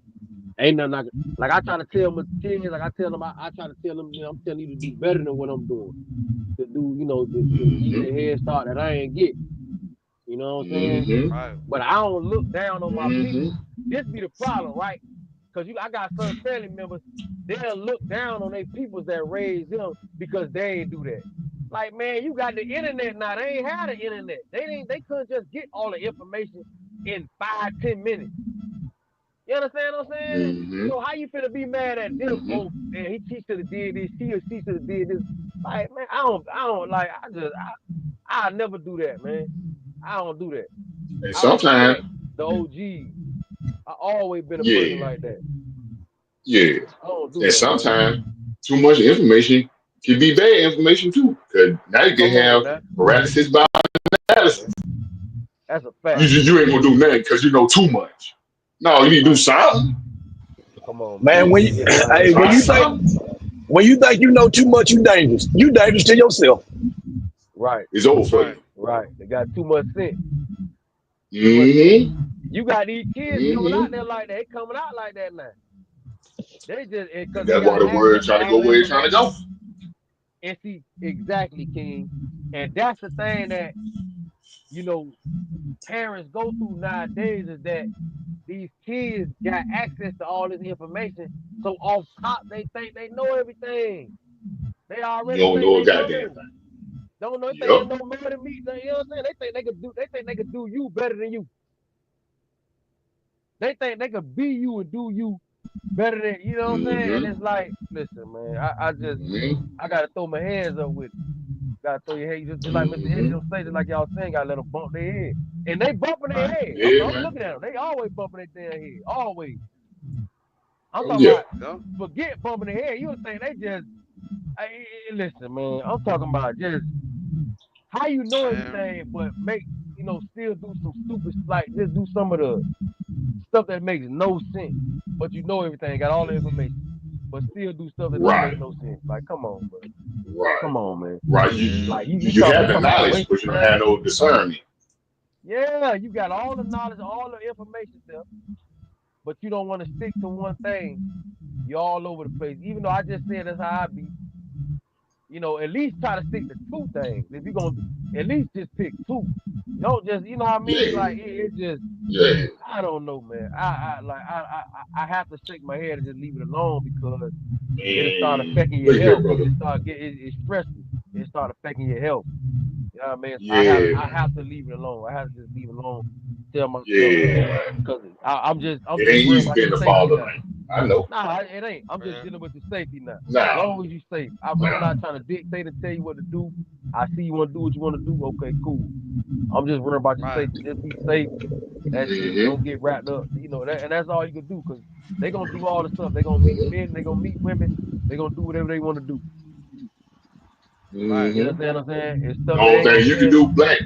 Speaker 8: ain't nothing like I try to tell my kids, like I tell them, I try to tell them, I'm telling you to do better than what I'm doing. To do, to give you
Speaker 7: Mm-hmm.
Speaker 8: the head start that I ain't get. You know what I'm saying?
Speaker 7: Mm-hmm.
Speaker 1: Right.
Speaker 8: But I don't look down on my
Speaker 7: Mm-hmm.
Speaker 8: people. This be the problem, right? Because I got some family members, they'll look down on their peoples that raised them because they ain't do that. Like, man, you got the internet now. They ain't had the internet. They couldn't just get all the information in 5, 10 minutes. You understand what I'm saying?
Speaker 7: Mm-hmm.
Speaker 8: So how you finna be mad at them?
Speaker 7: Mm-hmm.
Speaker 8: Oh, man, he should have did this. She should have did this. Like, man, I don't like. I never do that, man. I don't do that.
Speaker 7: And
Speaker 8: I respect
Speaker 7: sometimes,
Speaker 8: the OGs. I always been a person
Speaker 7: yeah,
Speaker 8: like that.
Speaker 7: yeah.
Speaker 8: I don't do
Speaker 7: And
Speaker 8: that, man.
Speaker 7: sometimes too much information can be bad information too. Cause now you can
Speaker 8: Come on,
Speaker 7: have
Speaker 8: now.
Speaker 7: paralysis by analysis.
Speaker 8: That's a
Speaker 7: You
Speaker 8: fact.
Speaker 7: just you ain't gonna do nothing because you know too much. No, you need to do
Speaker 8: Right.
Speaker 7: something.
Speaker 8: Come on, man.
Speaker 6: Man,
Speaker 7: You,
Speaker 8: Right.
Speaker 6: hey,
Speaker 7: try something.
Speaker 6: when you think you know too much, you dangerous. You dangerous to yourself.
Speaker 8: Right.
Speaker 7: It's over for
Speaker 1: Right.
Speaker 7: you.
Speaker 8: Right. They got too much sense. Too much sense.
Speaker 7: Mm-hmm.
Speaker 8: You got these kids coming out
Speaker 7: Mm-hmm.
Speaker 8: there like that. They coming out like that now. They just
Speaker 7: And
Speaker 8: because they
Speaker 7: that's why
Speaker 8: got
Speaker 7: the word
Speaker 8: access to
Speaker 7: trying to go
Speaker 8: all the
Speaker 7: where it's trying to
Speaker 8: information.
Speaker 7: go.
Speaker 8: And see, exactly, King. And that's the thing that, you know, parents go through nowadays is that these kids got access to all this information. So off top, they think they know everything. They
Speaker 7: You
Speaker 8: already
Speaker 7: don't
Speaker 8: think
Speaker 7: know a
Speaker 8: they
Speaker 7: goddamn
Speaker 8: know.
Speaker 7: thing.
Speaker 8: Don't know. They think they
Speaker 7: Yep.
Speaker 8: know more than me. You know what I'm saying? They think they could do. They think they could do you better than you. They think they could be you and do you better than you. Know what I'm saying? And
Speaker 7: Mm-hmm.
Speaker 8: it's like, listen, man.
Speaker 7: Mm-hmm.
Speaker 8: I gotta throw my hands up with it. Gotta throw your head just like Mr.
Speaker 7: Mm-hmm.
Speaker 8: Ezra say, just like y'all saying. Gotta let them bump their head, and they bumping their
Speaker 1: Right.
Speaker 8: head.
Speaker 7: Yeah,
Speaker 8: I'm
Speaker 7: man.
Speaker 8: looking at them. They always bumping their damn head. Always. I'm
Speaker 7: Oh
Speaker 8: talking
Speaker 7: yeah.
Speaker 8: about
Speaker 1: Yeah.
Speaker 8: forget bumping their head. You would think they just. Listen, man. I'm talking about just how you know
Speaker 1: Man.
Speaker 8: everything, but make still do some stupid like just do some of the stuff that makes no sense. But you know everything, got all the information, but still do stuff that don't
Speaker 7: Right.
Speaker 8: make no sense. Like, come on, bro.
Speaker 7: Right.
Speaker 8: Come on, man.
Speaker 7: Right.
Speaker 1: Yeah.
Speaker 8: Like you
Speaker 7: You
Speaker 8: talking
Speaker 7: have
Speaker 8: you
Speaker 7: the
Speaker 8: talking about
Speaker 7: knowledge, but
Speaker 8: wasted
Speaker 7: you don't have
Speaker 8: time.
Speaker 7: no discernment.
Speaker 8: Yeah, you got all the knowledge, all the information there, but you don't want to stick to one thing. You're all over the place. Even though I just said that's how I be. At least try to stick to two things. If you're gonna at least just pick two. Don't just what I mean?
Speaker 7: Yeah.
Speaker 8: Like it just
Speaker 7: Yeah.
Speaker 8: I don't know, man. I have to shake my head and just leave it alone because it'll start
Speaker 7: And
Speaker 8: affecting your
Speaker 7: look here,
Speaker 8: health.
Speaker 7: brother.
Speaker 8: It's stressful. It start affecting your health. I mean,
Speaker 7: Yeah,
Speaker 8: I have to leave it alone. I have to just leave it alone. Tell myself,
Speaker 7: yeah.
Speaker 8: because I'm just
Speaker 7: It
Speaker 8: worried
Speaker 7: ain't easy
Speaker 8: about
Speaker 7: being
Speaker 8: the
Speaker 7: a
Speaker 8: safety
Speaker 7: father,
Speaker 8: now.
Speaker 7: man. I know.
Speaker 8: Nah, it ain't. I'm just
Speaker 1: Man.
Speaker 8: dealing with the safety now. As
Speaker 7: Nah,
Speaker 8: long as you safe, I'm not trying to dictate and tell you what to do. I see you want to do what you want to do. Okay, cool. I'm just worried about your
Speaker 1: Right.
Speaker 8: safety. Just be safe. That's it.
Speaker 7: hmm
Speaker 8: Don't get wrapped up. You know that, and that's all you can do. Cause they gonna do all the stuff. They gonna meet men. They gonna meet women. They gonna do whatever they want to do.
Speaker 1: Right.
Speaker 8: You
Speaker 7: hmm
Speaker 8: understand what I'm saying? It's
Speaker 7: The
Speaker 8: stuff they
Speaker 7: only
Speaker 8: ain't gonna
Speaker 7: thing you can
Speaker 8: tell.
Speaker 7: do, Black.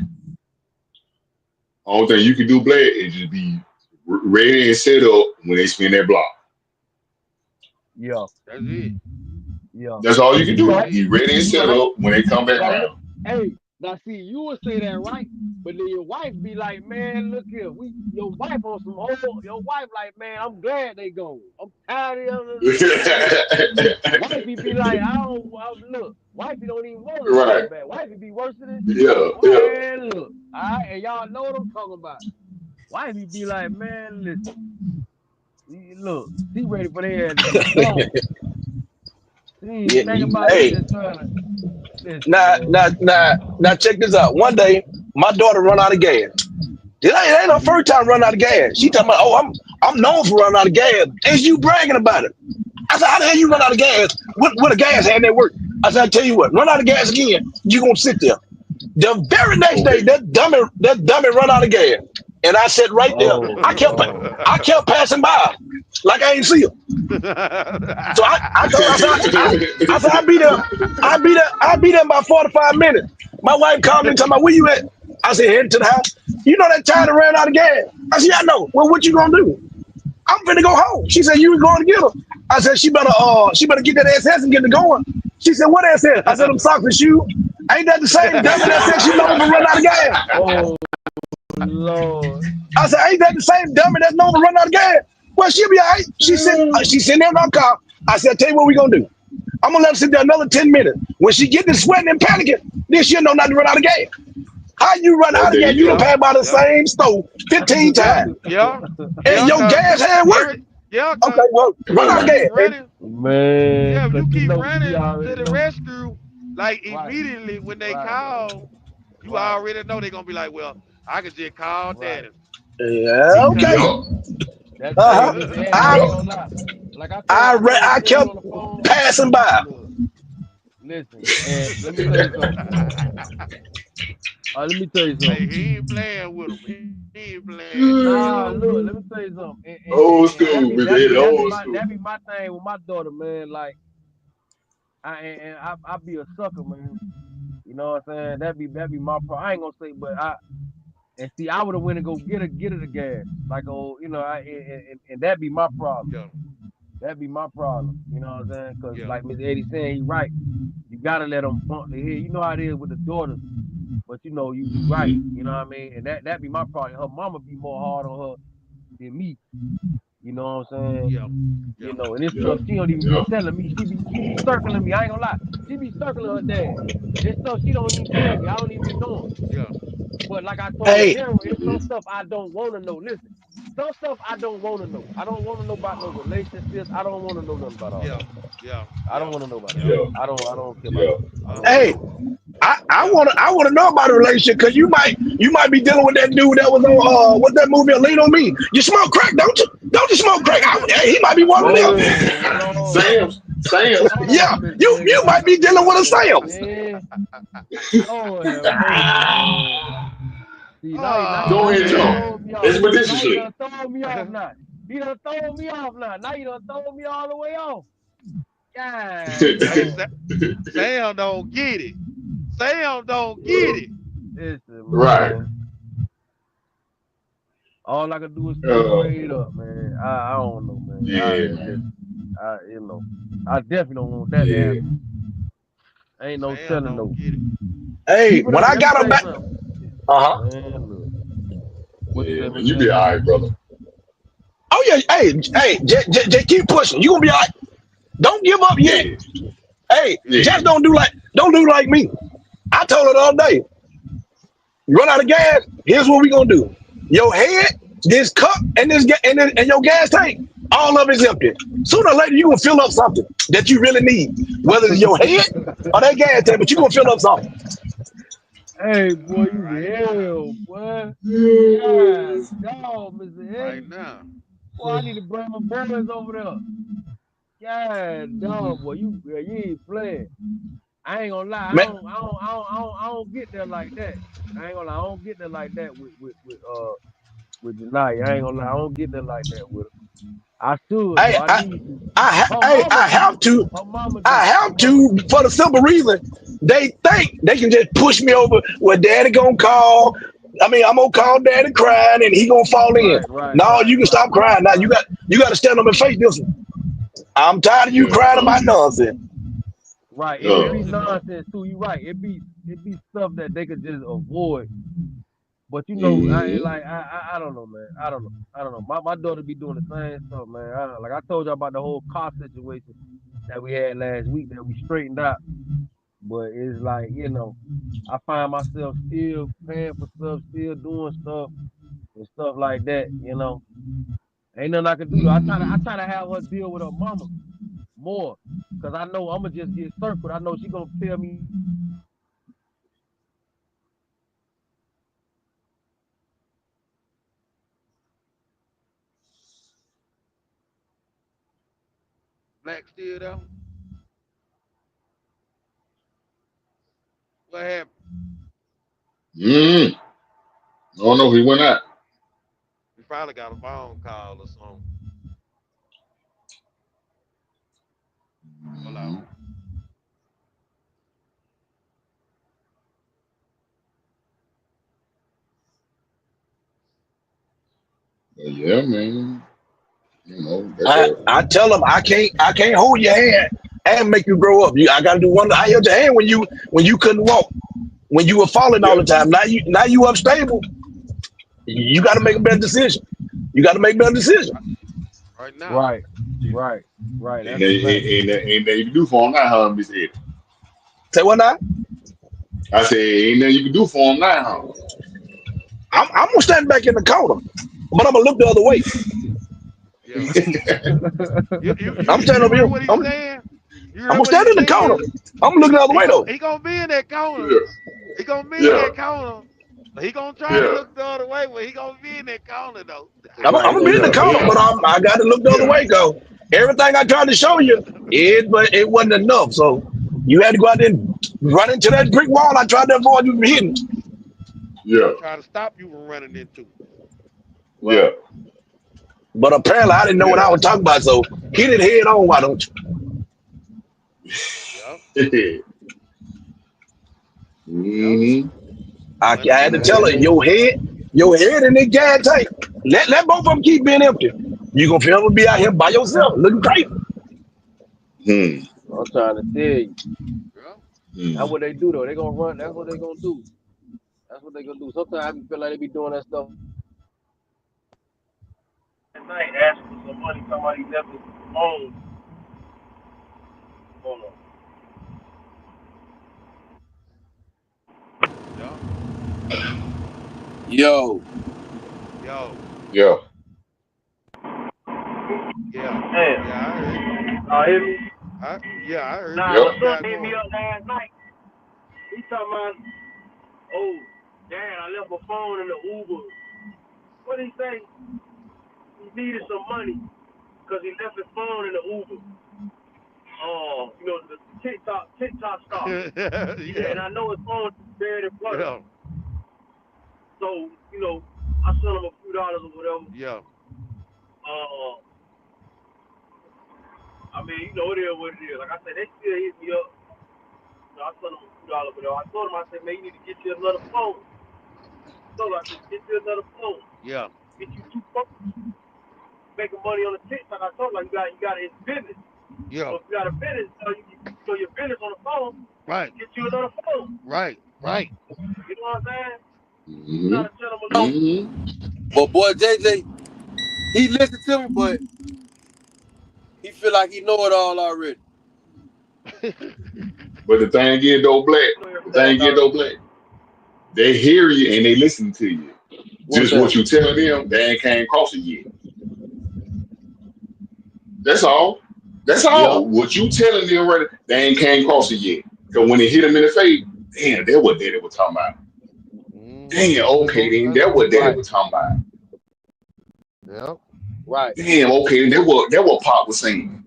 Speaker 7: Only thing you can do, Black, is just be ready and set up when they spin that block.
Speaker 8: Yeah,
Speaker 1: That's it.
Speaker 8: yeah.
Speaker 7: That's all you can
Speaker 8: You
Speaker 7: do.
Speaker 8: right.
Speaker 1: That's
Speaker 7: Be
Speaker 1: it.
Speaker 7: ready and
Speaker 8: You
Speaker 7: set
Speaker 8: right.
Speaker 7: up when they come back
Speaker 8: But look,
Speaker 7: around.
Speaker 8: hey, now see, you would say that right, but then your wife be like, man, look here, your wife on some whole, your wife like, man, I'm glad they gone. I'm tired of them. Wifey be like, look, wifey don't even want us to
Speaker 7: Right.
Speaker 8: come back. Wifey be worse than
Speaker 7: Yeah. Yeah.
Speaker 8: man, look, all right, and y'all know what I'm talking about. Wifey be like, man, listen, look, she ready for their ass to be gone. She ain't
Speaker 6: Yeah,
Speaker 8: think about it,
Speaker 6: hey,
Speaker 8: just trying to listen, man.
Speaker 6: now, check this out. One day, my daughter run out of gas. It ain't her first time running out of gas. She talking about, oh, I'm known for running out of gas. Is you bragging about it? I said, how the hell you run out of gas? What a gas hand that work? I said, I tell you what, run out of gas again, you gonna sit there. The very next day,
Speaker 7: Okay.
Speaker 6: that dummy run out of gas. And I said right there,
Speaker 8: Oh
Speaker 6: I
Speaker 8: Lord.
Speaker 6: kept passing by like I ain't see him. So I told I said I'll be there in about 45 minutes. My wife called me talking about where you at? I said, heading to the house. You know that time ran out of gas. I said, yeah, I know. Well, what you gonna do? I'm finna go home. She said, you was going to get her. I said, she better get that SS and get it going. She said, what SS? I said, them socks and shoes. Ain't that the same dummy that said she known for run out of gas?
Speaker 8: Oh Lord.
Speaker 6: I said, ain't that the same dummy that's known for run out of gas? Well, she'll be all right. She's sitting there in our car. I said, tell you what we gonna do. I'm gonna let her sit there another 10 minutes. When she get to sweating and panicking, then she'll know not to run out of gas. How you run
Speaker 7: Oh,
Speaker 6: out of
Speaker 7: there
Speaker 6: gas?
Speaker 7: you
Speaker 6: You done
Speaker 7: go.
Speaker 1: Yeah.
Speaker 6: passed by the
Speaker 1: Yeah.
Speaker 6: same stove 15
Speaker 1: Yeah.
Speaker 6: times.
Speaker 1: Yeah.
Speaker 6: And
Speaker 1: Yeah.
Speaker 6: your
Speaker 1: Cause
Speaker 6: gas hand work.
Speaker 1: yeah.
Speaker 6: Okay,
Speaker 1: Cause
Speaker 6: well, run
Speaker 1: if
Speaker 6: out
Speaker 1: you
Speaker 6: of
Speaker 7: Right.
Speaker 1: keep
Speaker 6: gas, baby.
Speaker 1: running,
Speaker 8: Man,
Speaker 1: yeah, if
Speaker 8: cause
Speaker 1: you
Speaker 8: you
Speaker 1: keep
Speaker 8: know she
Speaker 1: running to
Speaker 8: already
Speaker 1: the
Speaker 8: know.
Speaker 1: rescue, like
Speaker 8: Right,
Speaker 1: immediately when they
Speaker 8: right,
Speaker 1: call, you
Speaker 8: right,
Speaker 1: already know they're gonna be like, well, I could just call
Speaker 8: right.
Speaker 1: daddy.
Speaker 6: Yeah,
Speaker 1: He
Speaker 6: okay.
Speaker 1: coming.
Speaker 7: Yup.
Speaker 8: Hey,
Speaker 6: Uh-huh.
Speaker 8: Miss Eddie, I
Speaker 6: I
Speaker 8: ain't
Speaker 7: Yup.
Speaker 8: gonna lie. Like I
Speaker 6: I
Speaker 8: told
Speaker 6: kept
Speaker 8: on the phone.
Speaker 6: passing by.
Speaker 8: Look, listen, and let me tell you something. Let me tell you
Speaker 1: Hey,
Speaker 8: something.
Speaker 1: he ain't playing with him. He ain't playing.
Speaker 8: Nah, look, let me tell you something.
Speaker 7: Old
Speaker 8: And
Speaker 7: school, Miss Eddie, old school.
Speaker 8: that be my thing with my daughter, man. Like I be a sucker, man. You know what I'm saying? That be my problem. I ain't gonna say, but and see, I would have went and go get her the gas. Like, oh, you know, and that be my problem.
Speaker 1: Yeah,
Speaker 8: That be my problem. You know what I'm saying? Because
Speaker 1: yeah,
Speaker 8: like Miss Eddie saying, he right. You gotta let them bump their head. You know how it is with the daughters. But you know, you right. You know what I mean? And that be my problem. Her mama be more hard on her than me. You know what I'm saying?
Speaker 1: yeah,
Speaker 8: You
Speaker 1: yeah.
Speaker 8: know, and this
Speaker 7: Yup.
Speaker 8: stuff she don't even be
Speaker 7: Yup.
Speaker 8: telling me. She be circling me. I ain't gonna lie. She be circling her dad. It's stuff she don't even tell me. I don't even be knowing.
Speaker 1: Yeah.
Speaker 8: But like I told her,
Speaker 6: Hey,
Speaker 8: Harold, it's some
Speaker 7: Mhm.
Speaker 8: stuff I don't want to know. Listen, some stuff I don't want to know. I don't want to know about no relationships. I don't want to know nothing about all
Speaker 1: Yeah,
Speaker 8: that.
Speaker 1: yeah,
Speaker 8: I don't
Speaker 1: yeah,
Speaker 8: want to know about
Speaker 1: yeah.
Speaker 8: that.
Speaker 7: Yup.
Speaker 8: I don't care about
Speaker 7: Yup.
Speaker 8: that. I don't want to
Speaker 1: Uh-huh.
Speaker 6: hey,
Speaker 8: know.
Speaker 6: I
Speaker 1: Yeah.
Speaker 6: wanna know about a relationship because you might be dealing with that dude that was on what's that movie Lean on Me. You smoke crack, don't you? Don't you smoke crack? Hey, he might be one of them.
Speaker 8: Oh Lord,
Speaker 7: Sam's. Sam's.
Speaker 6: Yeah,
Speaker 8: oh Miss
Speaker 6: you
Speaker 8: Eddie,
Speaker 6: might be dealing with a Sam's.
Speaker 8: man, Lord have mercy, man. See,
Speaker 1: Oh
Speaker 7: Go
Speaker 8: now you
Speaker 7: ahead,
Speaker 8: done
Speaker 1: man.
Speaker 7: John.
Speaker 8: thrown me off. Now you
Speaker 7: Expeditiously.
Speaker 8: done thrown me off now. You done thrown me off now. Now you done thrown me all the way off. God
Speaker 1: Hey,
Speaker 8: dog.
Speaker 1: Sam don't get it. Sam don't get it.
Speaker 8: Listen,
Speaker 7: Right.
Speaker 8: man. All I can do is stay
Speaker 7: Uh,
Speaker 8: prayed up, man. I don't know, man.
Speaker 7: yeah, man.
Speaker 8: You know, I definitely don't want that to
Speaker 7: Yeah.
Speaker 8: happen. Ain't no
Speaker 1: Sam
Speaker 8: telling
Speaker 1: don't
Speaker 8: no.
Speaker 1: get it.
Speaker 6: Hey,
Speaker 8: People
Speaker 6: when
Speaker 8: don't.
Speaker 6: I
Speaker 8: Let me
Speaker 6: got
Speaker 8: tell
Speaker 6: him
Speaker 8: you
Speaker 6: back,
Speaker 8: something,
Speaker 6: uh-huh.
Speaker 8: man. Look, what you
Speaker 7: Yeah,
Speaker 8: say,
Speaker 7: man.
Speaker 8: Miss
Speaker 7: You be
Speaker 8: Eddie?
Speaker 7: all right, brother.
Speaker 6: Oh yeah, hey, just keep pushing. You gonna be all right. Don't give up yet.
Speaker 7: Yeah.
Speaker 6: Hey,
Speaker 1: Yeah.
Speaker 7: Yeah.
Speaker 6: just don't do like me. I told her the other day, you run out of gas, here's what we gonna do. Your head, this cup, and and your gas tank, all of it's empty. Sooner or later, you gonna fill up something that you really need. Whether it's your head or that gas tank, but you gonna fill up something.
Speaker 8: Hey, boy, you
Speaker 1: Right
Speaker 8: hell, boy. God, dog, Mr.
Speaker 1: right
Speaker 8: Eddie.
Speaker 1: now.
Speaker 8: Boy, I need to bring my boys over there. God, dog, boy, you ain't playing. I ain't gonna lie,
Speaker 6: Man,
Speaker 8: I don't get there like that. I ain't gonna lie, I don't get there like that with Janaya. I ain't gonna lie, I don't get there like that with her. I should though. I
Speaker 6: I,
Speaker 8: need to. Her
Speaker 6: hey,
Speaker 8: mama
Speaker 6: I
Speaker 8: do.
Speaker 6: have to.
Speaker 8: Her mama
Speaker 6: I
Speaker 8: do. Her
Speaker 6: have
Speaker 8: mama
Speaker 6: to
Speaker 8: do.
Speaker 6: for the simple reason they think they can just push me over where daddy gonna call. I mean, I'm gonna call daddy crying and he gonna fall in.
Speaker 8: Right, right,
Speaker 6: No,
Speaker 8: right,
Speaker 6: you can
Speaker 8: right,
Speaker 6: stop crying. Now
Speaker 8: right,
Speaker 6: you got to stand up and face this one. I'm tired of you
Speaker 7: Yeah,
Speaker 6: crying about nonsense.
Speaker 8: right. And it
Speaker 7: yeah.
Speaker 8: be nonsense too. You right. It be stuff that they could just avoid. But you know,
Speaker 7: Mm-hmm.
Speaker 8: I don't know, man. I don't know. My daughter be doing the same stuff, man. Like I told you about the whole car situation that we had last week that we straightened out. But it's like, I find myself still paying for stuff, still doing stuff and stuff like that. Ain't nothing I can do though. I
Speaker 7: Mm-hmm.
Speaker 8: try to have her deal with her mama more. Cause I know I'ma just get circled. I know she gonna tell me
Speaker 1: Black still though. What happened?
Speaker 7: Mm-hmm. Oh no, he went out.
Speaker 1: You probably got a phone call or something. Hold
Speaker 7: Mm-hmm.
Speaker 1: on.
Speaker 7: But yeah, man. That's a
Speaker 6: I tell them I can't hold your hand and make you grow up. I gotta do one. I held your hand when you couldn't walk, when you were falling all
Speaker 7: yeah.
Speaker 6: the time. Now you unstable. You got to make a better decision. You got to make better decision.
Speaker 1: Right now.
Speaker 8: right, right, right.
Speaker 7: And
Speaker 8: That's a fact.
Speaker 7: they you can do for him now, huh, Miss Eddie?
Speaker 6: Say what now?
Speaker 7: I said, ain't nothing you can do for him now, huh?
Speaker 6: I'm gonna stand back in the corner, but I'm gonna look the other way.
Speaker 1: Yeah. You
Speaker 6: I'm standing
Speaker 1: you
Speaker 6: over here.
Speaker 1: heard what he saying? You
Speaker 6: I'm
Speaker 1: heard
Speaker 6: gonna
Speaker 1: what he
Speaker 6: stand in the corner.
Speaker 1: said?
Speaker 6: I'm gonna look the other way though.
Speaker 1: He gonna be in that corner.
Speaker 7: Yeah,
Speaker 1: He gonna be in
Speaker 7: yeah,
Speaker 1: that corner. He gonna try to
Speaker 7: yeah,
Speaker 1: look the other way, but he gonna be in that corner though.
Speaker 6: I'm
Speaker 8: Right,
Speaker 6: gonna
Speaker 8: no
Speaker 6: be in the
Speaker 7: yeah,
Speaker 8: doubt.
Speaker 6: corner,
Speaker 7: yeah,
Speaker 6: but I got to look the other
Speaker 7: yeah,
Speaker 6: way. Go. Everything I tried to show you, it wasn't enough. So you had to go out there and run into that brick wall. I tried to avoid you from hitting.
Speaker 7: yeah,
Speaker 1: I'm trying to stop you from running into.
Speaker 7: yeah,
Speaker 6: Right. But apparently I didn't know what I was talking about. So hit it head on. Why don't you?
Speaker 1: Yep.
Speaker 7: yeah.
Speaker 1: Yep.
Speaker 7: Mm-hmm.
Speaker 1: Money
Speaker 6: I had to
Speaker 1: make
Speaker 6: tell her
Speaker 1: sense.
Speaker 6: your head in the gas tank. Let both of them keep being empty. You gonna feel be out here by yourself, looking crazy.
Speaker 7: Hmm.
Speaker 8: I'm trying to tell you.
Speaker 1: Yep.
Speaker 8: That's
Speaker 7: Hmm.
Speaker 8: what they do though. They gonna run. That's what they gonna do. That's what they gonna do. Sometimes I feel like they be doing that stuff at night, asking for some money. Somebody left his phone. Hold on.
Speaker 1: Yep.
Speaker 8: Yo,
Speaker 1: Yo.
Speaker 7: Yeah.
Speaker 1: Yeah. Yeah, I heard you.
Speaker 8: damn. Hear me?
Speaker 1: I heard you.
Speaker 8: Nah,
Speaker 7: Yep.
Speaker 8: my
Speaker 1: What you
Speaker 8: son
Speaker 1: got
Speaker 8: hit me
Speaker 1: going?
Speaker 8: up last night. He talking about, oh, Dad, I left my phone in the Uber. What did he say? He needed some money because he left his phone in the Uber. The TikTok star. Yeah,
Speaker 1: Yeah.
Speaker 8: and I know his phone is buried in purse.
Speaker 1: Yeah.
Speaker 8: So, I sent him a few dollars or whatever.
Speaker 1: Yeah.
Speaker 8: Uh, it is what it is. Like I said, they still hit me up. I sent him a few dollars or whatever. I told him, I said, man, you need to get you another phone. So I said, get you another phone.
Speaker 1: Yeah.
Speaker 8: Get you two phones. Making money on the TikTok. I told him, like, you got it in business.
Speaker 1: Yeah.
Speaker 8: So if you got a business, your business on the phone,
Speaker 1: Right.
Speaker 8: get you another phone.
Speaker 1: Right. Right.
Speaker 8: You know what I'm saying? You
Speaker 7: Mm-hmm.
Speaker 8: gotta tell them a little.
Speaker 7: Mm-hmm.
Speaker 8: But boy, JJ, he listened to me, but he feel like he know it all already.
Speaker 7: But the thing is, though, Black.
Speaker 8: He know
Speaker 7: The
Speaker 8: everything
Speaker 7: thing is, though,
Speaker 8: already.
Speaker 7: Black. They hear you and they listen to you.
Speaker 8: What's
Speaker 7: Just what
Speaker 8: that?
Speaker 7: you telling them, they ain't came across it yet. That's all. That's
Speaker 8: Yeah.
Speaker 7: all. What you telling them already, they ain't came across it yet. Because when they hit them in the face, damn, that's what Daddy was talking about. Damn, okay, then that what Daddy
Speaker 8: Right,
Speaker 7: was talking about.
Speaker 9: Yep.
Speaker 8: right,
Speaker 7: Damn, okay, that what Pop was saying.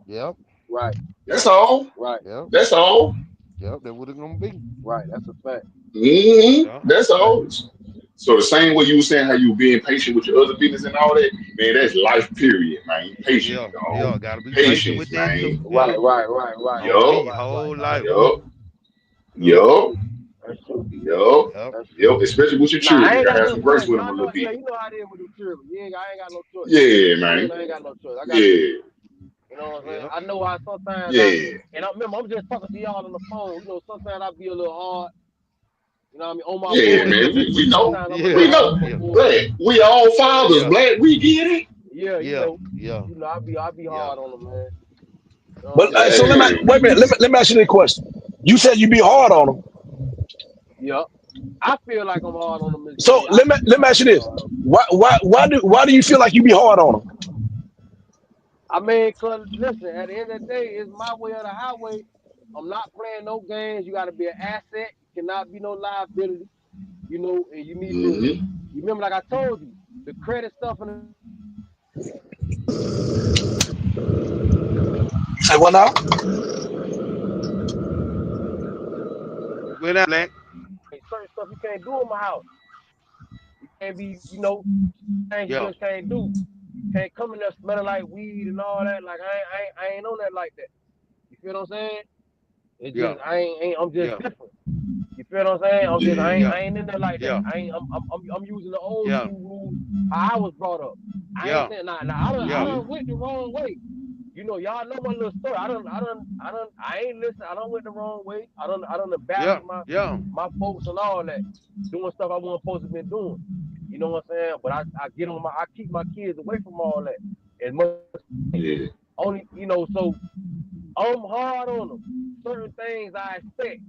Speaker 9: Yep.
Speaker 8: right,
Speaker 7: That's all.
Speaker 8: right,
Speaker 9: Yep.
Speaker 7: That's all.
Speaker 9: Yep. That what it's gonna be.
Speaker 8: right. That's a fact.
Speaker 1: Yeah.
Speaker 7: That's
Speaker 8: Fact.
Speaker 7: all. So the same way you were saying how you being patient with your other business and all that, man, that's life period, man. Patience,
Speaker 1: Yeah.
Speaker 7: dog.
Speaker 1: Yeah. Gotta be patient
Speaker 7: Patience,
Speaker 1: with that too.
Speaker 7: man.
Speaker 1: Yeah.
Speaker 8: Right, right, right, right,
Speaker 1: On
Speaker 8: right,
Speaker 1: me,
Speaker 7: Yup,
Speaker 8: right, right.
Speaker 1: whole
Speaker 8: I
Speaker 1: life.
Speaker 8: agree.
Speaker 7: yup,
Speaker 1: Yeah.
Speaker 8: That's
Speaker 7: yup,
Speaker 8: true. That's true.
Speaker 7: yup,
Speaker 1: Yep.
Speaker 8: That's true.
Speaker 7: yup. Especially with your
Speaker 8: Nah, I
Speaker 7: children. You
Speaker 8: ain't
Speaker 7: gotta
Speaker 8: got
Speaker 7: have
Speaker 8: no
Speaker 7: some grace
Speaker 8: choice.
Speaker 7: with them a
Speaker 8: Y'all
Speaker 7: little
Speaker 8: know, yeah,
Speaker 7: bit.
Speaker 8: you know how it is with the children. I ain't got no choice.
Speaker 7: Yeah,
Speaker 8: For real,
Speaker 7: man.
Speaker 8: I ain't got no choice. I gotta do it.
Speaker 7: Yeah,
Speaker 8: You know what I'm saying?
Speaker 1: Yep.
Speaker 8: I know how sometimes
Speaker 7: yeah.
Speaker 8: and I remember I'm just talking to y'all on the phone. You know, sometimes I be a little hard. You know what I mean? On my
Speaker 7: Yeah,
Speaker 8: boys,
Speaker 7: man. We
Speaker 8: especially.
Speaker 7: know.
Speaker 8: Sometimes I'm a little
Speaker 7: We
Speaker 1: Yeah.
Speaker 8: hard
Speaker 7: know.
Speaker 8: on my
Speaker 1: Yeah.
Speaker 8: boys.
Speaker 7: Black. We all fathers,
Speaker 1: Yeah.
Speaker 7: Black. We get it.
Speaker 8: Yeah,
Speaker 1: Yeah. Yeah.
Speaker 8: I be
Speaker 1: Yeah.
Speaker 8: hard on them, man. You know what
Speaker 6: But
Speaker 8: I mean?
Speaker 6: so let me
Speaker 7: Hey.
Speaker 6: wait a minute. Let me ask you this question. You said you be hard on them.
Speaker 8: Yeah. I feel like I'm hard on them, Miss
Speaker 6: So
Speaker 8: J. I feel
Speaker 6: let me
Speaker 8: like
Speaker 6: ask
Speaker 8: I
Speaker 6: you
Speaker 8: be
Speaker 6: this.
Speaker 8: hard on them.
Speaker 6: Why do you feel like you be hard on them?
Speaker 8: I mean, cause listen, at the end of the day, it's my way or the highway. I'm not playing no games. You got to be an asset. You cannot be no liability. You know, and you need to.
Speaker 7: Mm-hmm.
Speaker 8: You remember, like I told you, the credit stuff and
Speaker 6: Say what now?
Speaker 1: When that black.
Speaker 8: certain stuff you can't do in my house. You can't be, things you
Speaker 1: Yeah.
Speaker 8: just can't do. Can't come in there smelling like weed and all that. Like I ain't on that like that. You feel what I'm saying? It
Speaker 1: Yeah.
Speaker 8: just ain't I'm just
Speaker 1: Yeah.
Speaker 8: different. You feel what I'm saying? I'm just
Speaker 7: Yeah.
Speaker 1: Yeah.
Speaker 8: I ain't in there like that.
Speaker 1: Yeah.
Speaker 8: I ain't I'm using the old
Speaker 1: Yeah.
Speaker 8: school rules how I was brought up. I ain't
Speaker 1: Yeah.
Speaker 8: saying nah I
Speaker 1: Yeah.
Speaker 7: Mm-hmm.
Speaker 8: done went the wrong way. You know, y'all know my little story. I ain't listen. I done went the wrong way. I done
Speaker 1: Yeah.
Speaker 8: embarrassed
Speaker 1: Yeah.
Speaker 8: my folks and all that, doing stuff I wasn't supposed to be doing. You know what I'm saying? But I keep my kids away from all that as much as
Speaker 7: Yeah.
Speaker 8: only so I'm hard on them. Certain things I expect.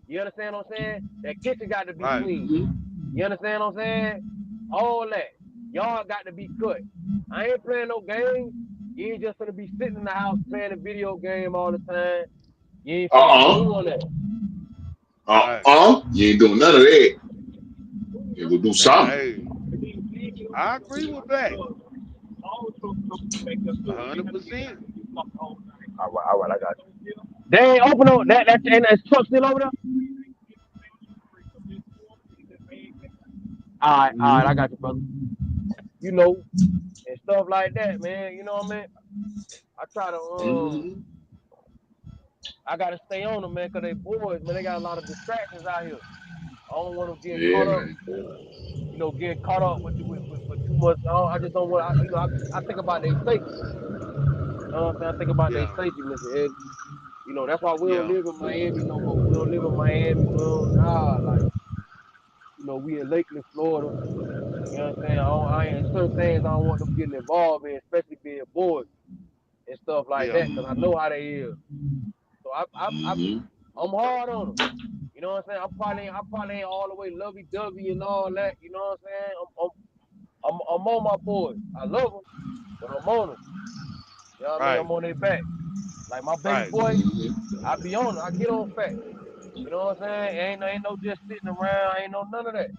Speaker 8: You understand what I'm saying? That kitchen got to be
Speaker 1: Right.
Speaker 8: clean.
Speaker 7: Mm-hmm.
Speaker 8: You understand what I'm saying? All that. Y'all got to be cut. I ain't playing no games. You ain't just gonna be sitting in the house playing a video game all the time. You ain't finna be
Speaker 7: Uh-uh.
Speaker 8: doing that.
Speaker 1: Right.
Speaker 7: You ain't doing none of that. You will do
Speaker 1: Man,
Speaker 7: something.
Speaker 1: hey, I agree with Black. 100%.
Speaker 8: All right, I got you. They ain't open on that and that truck still over there? All right, I
Speaker 7: Mm-hmm.
Speaker 8: got you, brother. You know, and stuff like that, man. You know what I mean? I try to
Speaker 7: Mm-hmm.
Speaker 8: I gotta stay on them, man, cause they boys, man, they got a lot of distractions out here. I don't want them getting
Speaker 7: Yeah,
Speaker 8: caught up,
Speaker 7: man.
Speaker 8: getting caught up with too much. I just don't want, I think about their safety. You know what I'm saying? I think about their
Speaker 1: Yeah.
Speaker 8: safety, Mr. Ed. You know, that's why we don't
Speaker 1: Yeah.
Speaker 8: live in Miami no more. We don't live in Miami. We don't, like, we in Lakeland, Florida. You know what I'm saying? I ain't certain things I don't want them getting involved in, especially being boys and stuff like
Speaker 1: Yeah.
Speaker 8: that, because I
Speaker 7: Mm-hmm.
Speaker 8: know how they is. So
Speaker 7: Mm-hmm.
Speaker 8: I'm hard on them. You know what I'm saying? I probably ain't all the way lovey dovey and all that. You know what I'm saying? I'm on my boys. I love them, but I'm on them. You know what I mean?
Speaker 1: Right.
Speaker 8: I'm on their back. Like my baby
Speaker 1: Right.
Speaker 8: boy,
Speaker 7: Mm-hmm.
Speaker 8: I be on. I get on fat. You know what I'm saying? Ain't no just sitting around. Ain't no none of that.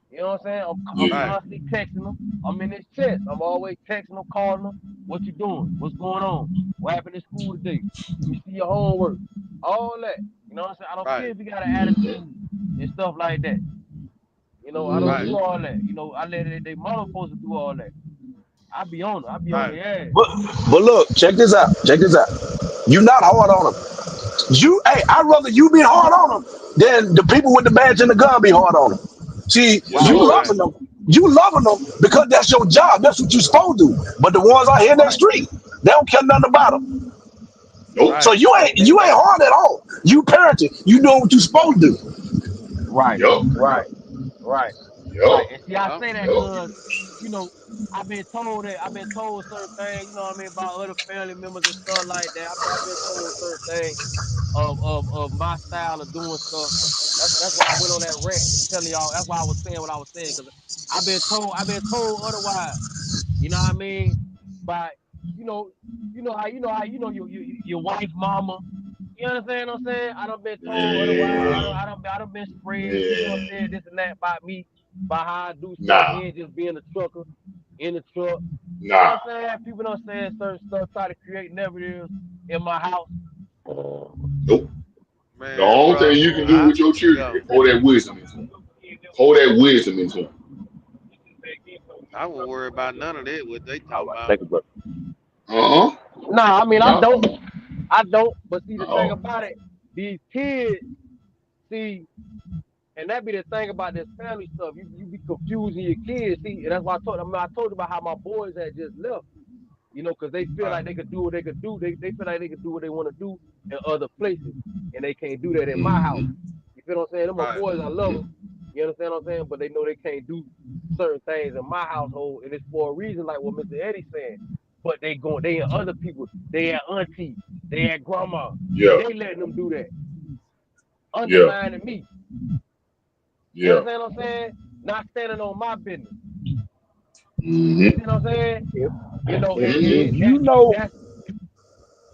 Speaker 8: You know what I'm saying? I'm
Speaker 7: Yeah.
Speaker 1: Right.
Speaker 8: constantly texting them. I'm in his chest. I'm always texting them, calling them. What you doing? What's going on? What happened in school today? Let me see your homework. All that. You know what I'm saying? I don't care
Speaker 1: Right.
Speaker 8: if you got an
Speaker 7: Mm-hmm.
Speaker 8: attitude and stuff like that. I don't
Speaker 1: Right.
Speaker 8: do
Speaker 7: Mm-hmm.
Speaker 8: all that. I let they mama supposed to do all that. I be on it. I be on
Speaker 1: Right.
Speaker 8: their ass.
Speaker 6: But look, check this out. Check this out. You not hard on them. I'd rather you be hard on them than the people with the badge and the gun be hard on them. See,
Speaker 7: Yes,
Speaker 8: Right.
Speaker 6: you
Speaker 7: sir.
Speaker 1: Right.
Speaker 6: loving them. You loving them because that's your job. That's what you supposed to do. But the ones out here in that
Speaker 8: Right.
Speaker 6: street, they don't care nothing about them.
Speaker 7: Nope.
Speaker 6: So
Speaker 1: Right.
Speaker 6: you ain't hard at all. You parenting. You doing what you supposed to do.
Speaker 8: Right.
Speaker 7: Yup.
Speaker 8: Right. Right. Right.
Speaker 7: Yup.
Speaker 8: And see, I
Speaker 1: Yep.
Speaker 8: say that
Speaker 7: Yup.
Speaker 8: because, you know, I've been told certain things, about other family members and stuff like that. I've been told certain things of my style of doing stuff. That's why I went on that rant telling y'all. That's why I was saying what I was saying because I've been told otherwise. You know what I mean? By you know how your wife, mama. You understand what I'm saying? I done been told otherwise. I done been spread. People done
Speaker 7: Yeah.
Speaker 8: said this and that about me, about how I do stuff.
Speaker 7: Nah.
Speaker 8: He ain't just being a trucker in the truck. You know
Speaker 7: Nah.
Speaker 8: what I'm saying? People done saying certain stuff, try to create narratives in my house.
Speaker 7: Nope. The
Speaker 1: Man,
Speaker 7: only thing
Speaker 1: bro,
Speaker 7: you can do with your children
Speaker 1: yeah,
Speaker 7: is pour that wisdom into them. Pour that wisdom into them.
Speaker 1: I won't worry about none of that. What they
Speaker 8: All
Speaker 1: talking
Speaker 8: right,
Speaker 1: about?
Speaker 8: thank you, bro.
Speaker 7: Uh-uh.
Speaker 8: Nah, I mean I
Speaker 7: No.
Speaker 8: don't. I don't. But see the thing
Speaker 7: Oh.
Speaker 8: about it, these kids, see, and that be the thing about this family stuff. You be confusing your kids. See, and that's why I told you about how my boys had just left. You know, because they feel like they could do what they could do. They feel like they could do what they want to do in other places, and they can't do that in my house.
Speaker 7: Mm-hmm.
Speaker 8: You feel what I'm saying? Them my
Speaker 1: Right.
Speaker 8: boys, I love them. You understand what I'm saying? But they know they can't do certain things in my household, and it's for a reason, like what Mr. Eddie's saying. But they in other people, they at auntie, they at grandma.
Speaker 7: Yeah.
Speaker 8: They letting them do that,
Speaker 7: Yeah.
Speaker 8: undermining me. You
Speaker 7: Yeah.
Speaker 8: understand what I'm saying? Not standing on my business.
Speaker 7: Mm-hmm.
Speaker 8: You see what I'm saying?
Speaker 6: If
Speaker 8: You know,
Speaker 6: if,
Speaker 7: Mm-hmm.
Speaker 6: if you know
Speaker 8: that's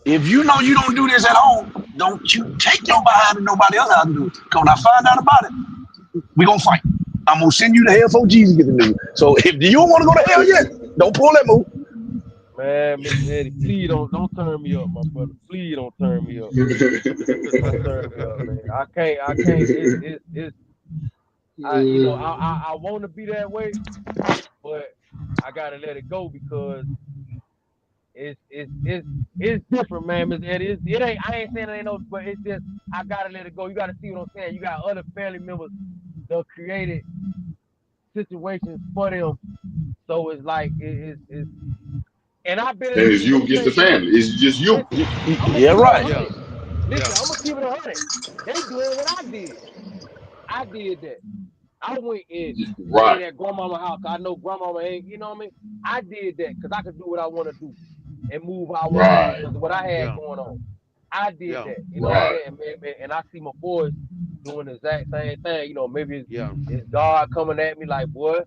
Speaker 6: if you know you don't do this at home, don't you take your behind to nobody else how to do it. Cause when I find out about it, we gonna fight. I'm gonna send you to hell for Jesus get the news. So if you don't want to go to hell yet, don't pull that move.
Speaker 8: man, Mr. Eddie. Please don't turn me up, my brother. Please don't turn me up. Don't turn me up, man. I can't. It's. I want to be that way, but I gotta let it go because it's different, man. Mr. Eddie. It ain't. I ain't saying it ain't no, but it's just I gotta let it go. You gotta see what I'm saying. You got other family members that created situations for them, so it's like it's. And I've been in
Speaker 7: And
Speaker 8: a
Speaker 7: it's you against the
Speaker 8: situation.
Speaker 7: family. It's just you.
Speaker 8: Listen, I'm gonna
Speaker 6: Yeah,
Speaker 8: keep it
Speaker 6: right.
Speaker 8: 100.
Speaker 1: Yeah,
Speaker 8: Listen,
Speaker 1: yeah,
Speaker 8: I'm gonna keep it 100. They doing what I did. I did that. I went and stayed
Speaker 7: Right.
Speaker 8: at grandmama house. I know grandmama ain't, you know what I mean? I did that because I could do what I want to do and move how I want to move
Speaker 7: Right.
Speaker 8: because of what I had
Speaker 1: yeah,
Speaker 8: going on. I did
Speaker 1: yeah,
Speaker 8: that. You know what I'm
Speaker 7: Right.
Speaker 8: saying? And I see my boys doing the exact same thing. You know, maybe
Speaker 1: yeah,
Speaker 8: it's God coming at me like, boy,